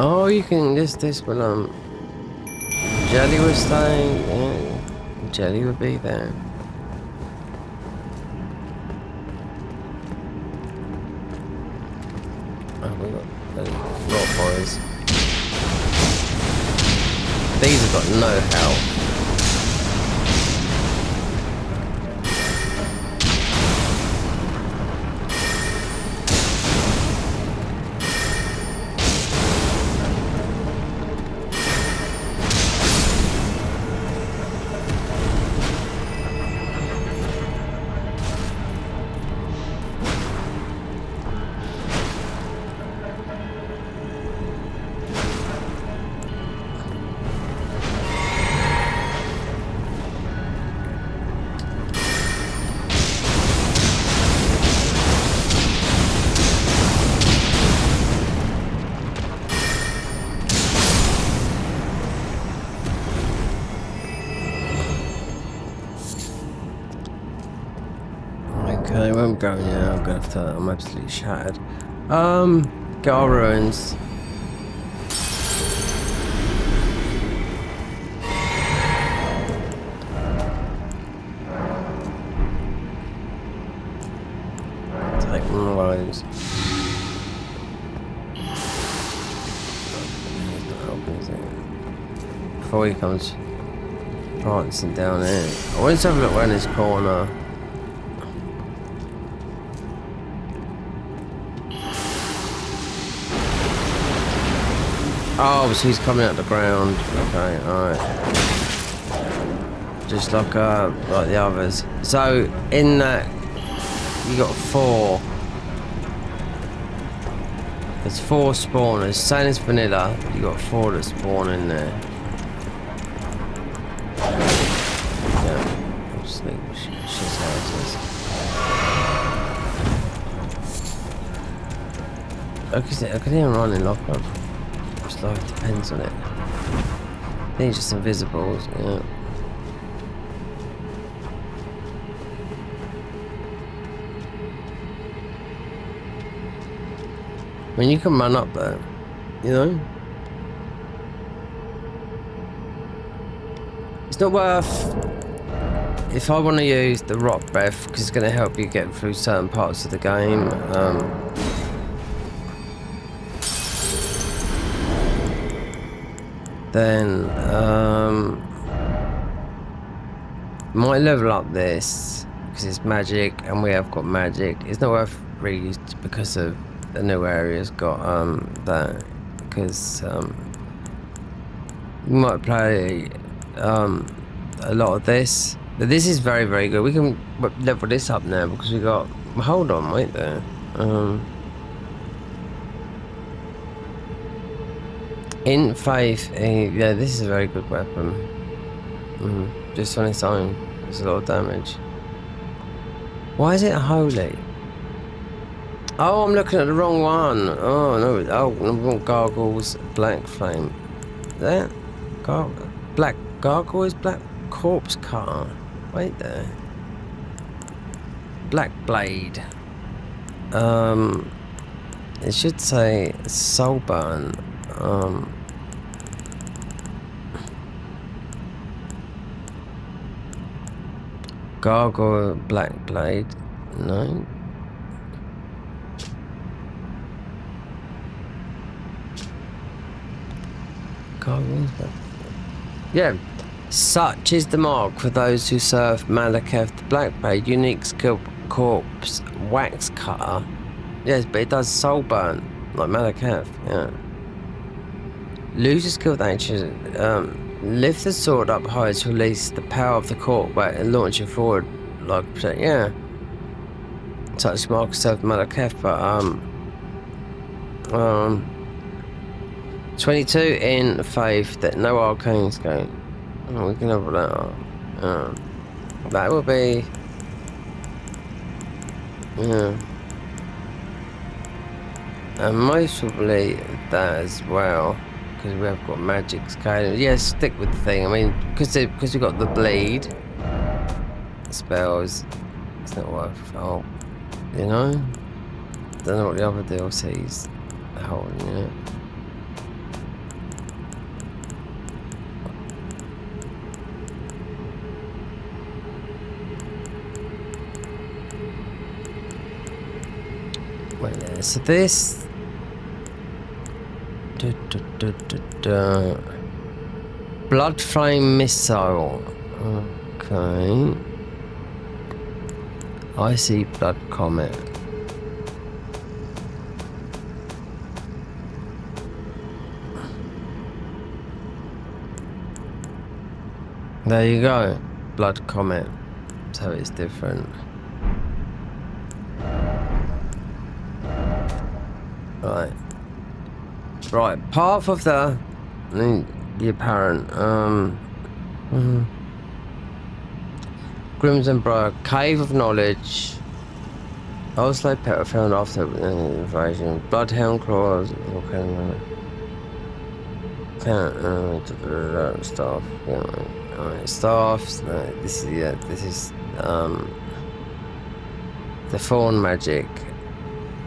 Oh, you can this will Jelly was staying, yeah. Jelly would be there. Oh, we got bloody rock boys. These have got no health. Okay, where I'm going now, I'm gonna have to, I'm absolutely shattered. Get our ruins. Take one of those. Before he comes prancing down here. I want to have a look around this corner. Oh, so he's coming out the ground. Okay, alright. Just like the others. So in that you got 4. There's 4 spawners. Same as vanilla, you got 4 that spawn in there. Yeah, obviously shit's houses. I can hear him running lock up. Like depends on it. These are just invisibles, yeah. I mean, you can run up there, you know? It's not worth... If I want to use the rock breath, because it's going to help you get through certain parts of the game, then might level up this because it's magic and we have got magic. It's not worth really because of the new area's got that, because we might play a lot of this, but this is very, very good. We can level this up now because we got, hold on, wait there, in faith, yeah, this is a very good weapon. just on its own. It's a lot of damage. Why is it holy? Oh, I'm looking at the wrong one. Oh no! Oh, I want Gargoyle's Black Flame. That Black Gargoyle's Black Corpse Cutter. Wait there. Black Blade. It should say Soulburn. Gargoyle Black Blade. No. Gargoyles Black. Yeah. Such is the mark for those who serve Malekith the Black Blade, unique skill corpse wax cutter. Yes, but it does soul burn like Malekith. Yeah. Lose your skill action. Lift the sword up high to release the power of the corpse and launch it forward like yeah. Such mark serve Malekith, but 22 in faith that no arcanes go. Oh, we can have that up. That will be. Yeah. And most probably that as well, because we have got magic scaling. Yeah, stick with the thing. I mean, because we've got the bleed spells, it's not worth it. You know? Don't know what the other DLC's holding, you know? Wait there, so this Blood Flame Missile. Okay. Icy Blood Comet. There you go. Blood Comet. So it's different. Right, path of the apparent Crimson Briar, Cave of Knowledge. Oslo Petter found after invasion. Bloodhound Claws. Okay. Staff. Alright, staffs. This is the Fawn Magic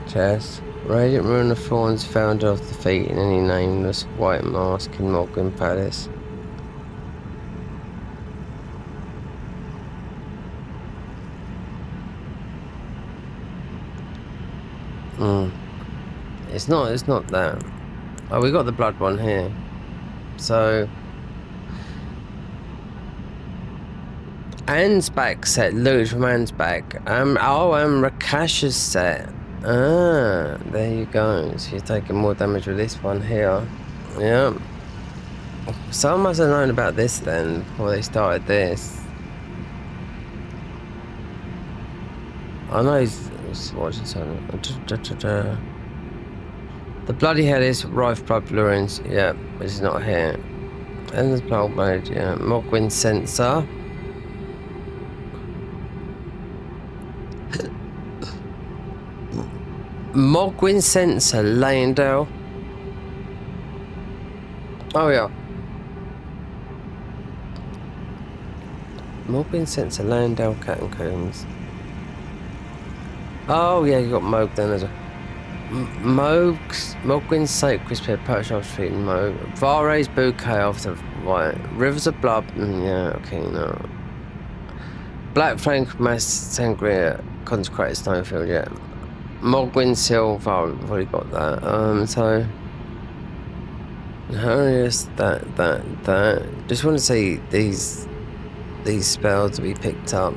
chest. Radiant Rune of Thorns found off the feet in any nameless white mask in Morgan Palace. It's not that. Oh, we got the blood one here. So Ansbach set, looted from Ansbach. Rakash's set. Ah, there you go. So you're taking more damage with this one here. Yeah. Someone must have known about this then before they started this. I know he's watching something. The bloody hell is Rife Blood Blurrins. Yeah, which is not here. And there's Blood Blade, yeah. Mogwin Sensor. Mogwin Sensor, Layendale. Oh yeah. Mogwin Sensor, Layendale, Catacombs. Oh yeah, you got Moog then as well. Mogwin's Sacred Spirit, perched off street in Moog. Vare's Bouquet after right. Rivers of Blood. Yeah, okay, no. Black Flame Mass Sangria, Consecrated Snowfield, yeah. Mogwin Silver, we've already got that. So Harrius, that. Just want to see these spells to be picked up.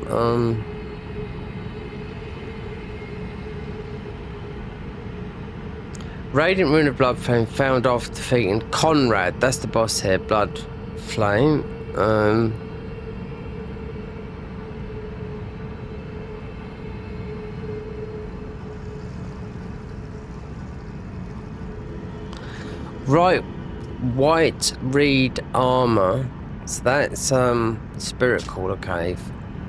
Radiant Rune of Blood Flame found after defeating Conrad. That's the boss here. Blood Flame. Right, white reed armor. So that's Spirit Caller Cave.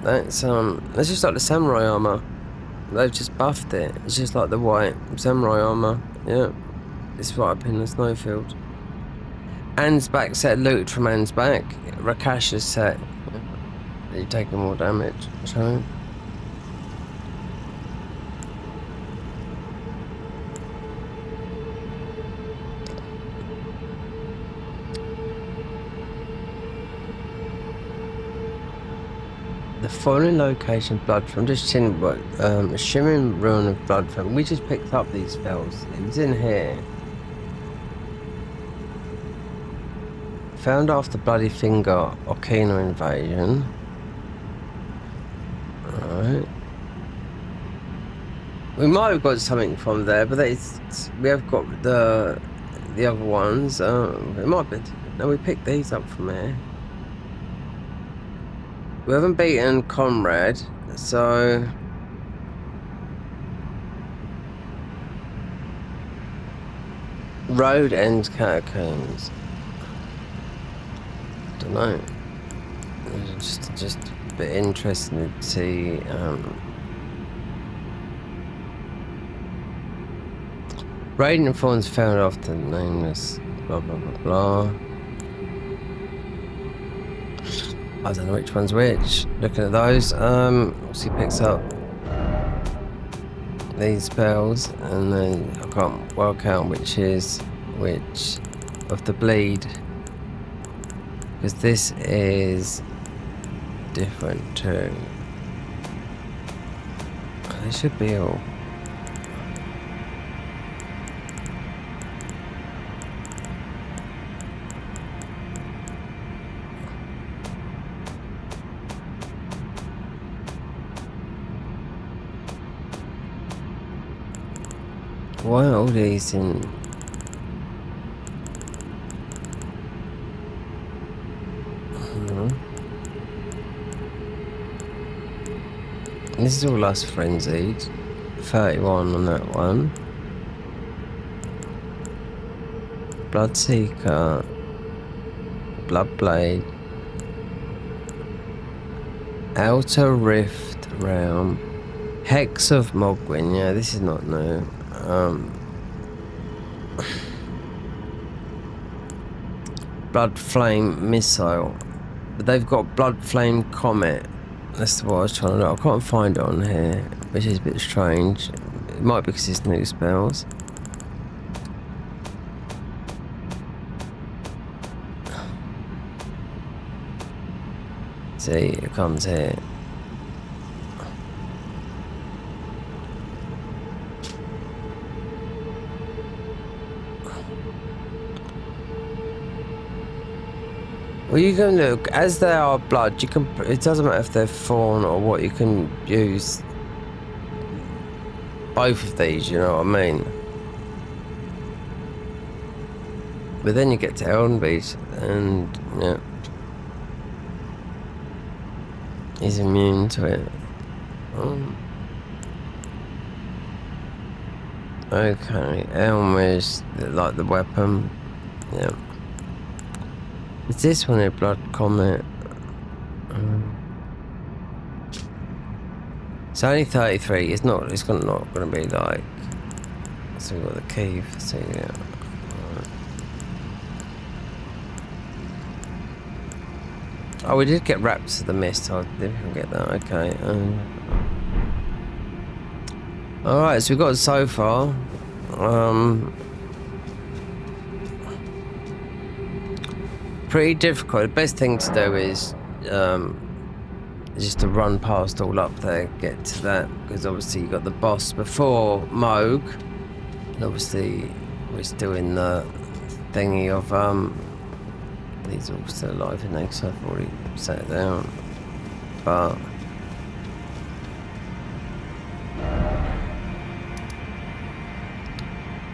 That's just like the samurai armor. They've just buffed it. It's just like the white samurai armor. Yeah. It's right up in the snowfield. Anne's back set loot from Anne's back. Rakasha's set. You're taking more damage. So the following location, blood from just seeing what a shimmering ruin of blood from. We just picked up these spells. It was in here. Found after Bloody Finger Okina invasion. Alright. We might have got something from there, but we have got the other ones. It might be. No, we picked these up from here. We haven't beaten Conrad, so Road Ends Catacombs. Don't know. Just a bit interesting to see. Raiden and Thorns found after nameless. Blah blah blah blah. I don't know which one's which. Looking at those, obviously picks up these spells, and then I can't work out which is which of the bleed, because this is different too. They should be all. Why are all these in? This is all Lust Frenzied. 31 on that one. Bloodseeker. Bloodblade. Outer Rift Realm. Hex of Mogwin. Yeah, this is not new. Blood Flame Missile, but they've got Blood Flame Comet. That's what I was trying to do. I can't find it on here, which is a bit strange. It might be because it's new spells. See, it comes here. Well, you can look, as they are blood, you can, it doesn't matter if they're fawn or what, you can use both of these, you know what I mean? But then you get to Elden Beast, and, yeah, he's immune to it. Okay, Elm is like the weapon, yeah. Is this one a Blood Comet? It's only 33. It's not going to be like. So we've got the key. So yeah. Right. Oh, we did get Raps of the Mist. I didn't get that. Okay. All right. So we've got so far. Pretty difficult. The best thing to do is just to run past all up there, get to that, because obviously you got the boss before Moog, and obviously we're still in the thingy of these are all still alive in there, so I've already set it down, but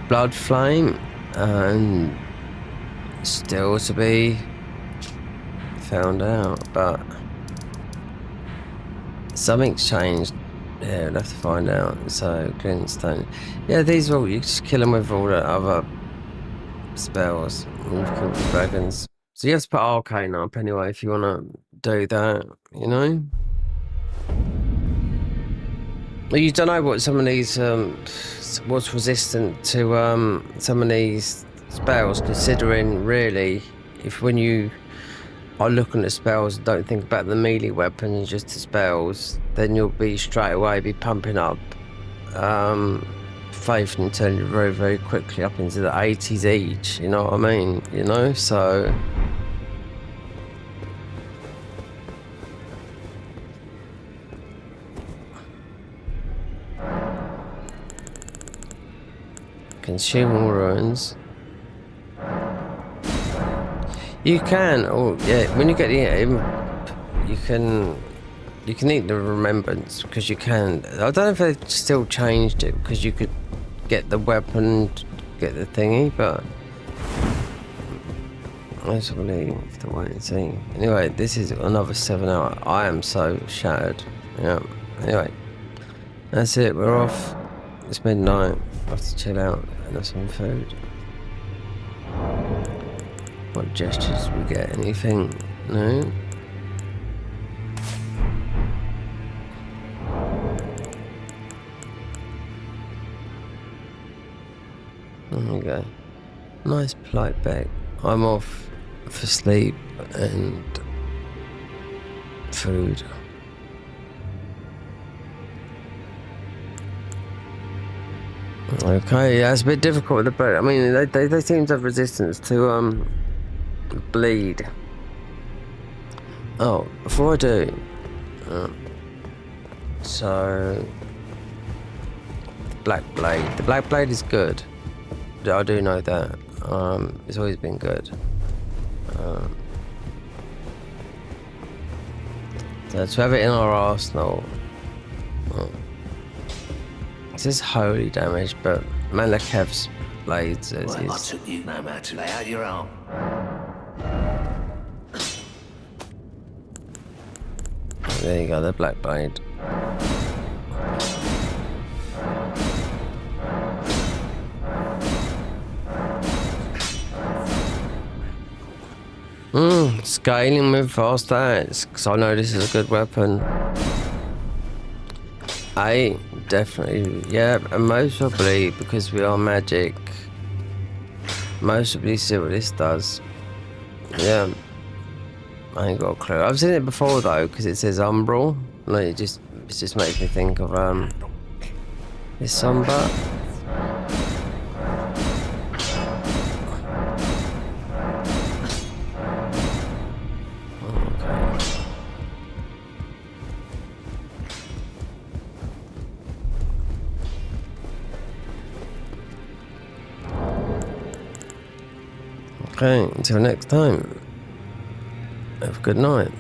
Blood Flame and still to be found out, but something's changed. Yeah, we'll have to find out. So, Glintstone. Yeah, these are all, you just kill them with all the other spells. You've killed the dragons. So you have to put arcane up anyway if you want to do that, you know? Well, you don't know what some of these, what's resistant to some of these spells, considering really, if when you are looking at spells and don't think about the melee weapons, just the spells, then you'll be straight away be pumping up faith and turn you very, very quickly up into the 80s each, you know what I mean? You know, so... Consumable ruins. You can, oh yeah, when you get the you can eat the remembrance because you can. I don't know if they've still changed it because you could get the weapon, get the thingy, but I just believe the wait and see. Anyway, this is another 7 hour. I am so shattered. Yeah. Anyway, that's it. We're off. It's midnight. I have to chill out and have some food. What gestures we get? Anything? No? There we go. Nice polite bag. I'm off for sleep and food. Okay, yeah, it's a bit difficult with the boat. I mean, they seem to have resistance to bleed. Oh, before I do, so the black blade is good. I do know that. It's always been good. So to have it in our arsenal. This is holy damage, but Malekev's blades is. I took you no matter. Lay out your arm. There you go, the black blade. Scaling with fast stats, because I know this is a good weapon. Definitely, yeah, and most probably because we are magic. Most probably see what this does. Yeah, I ain't got a clue. I've seen it before though, because it says umbral. Like it just makes me think of this Somber. Okay, until next time. Have a good night.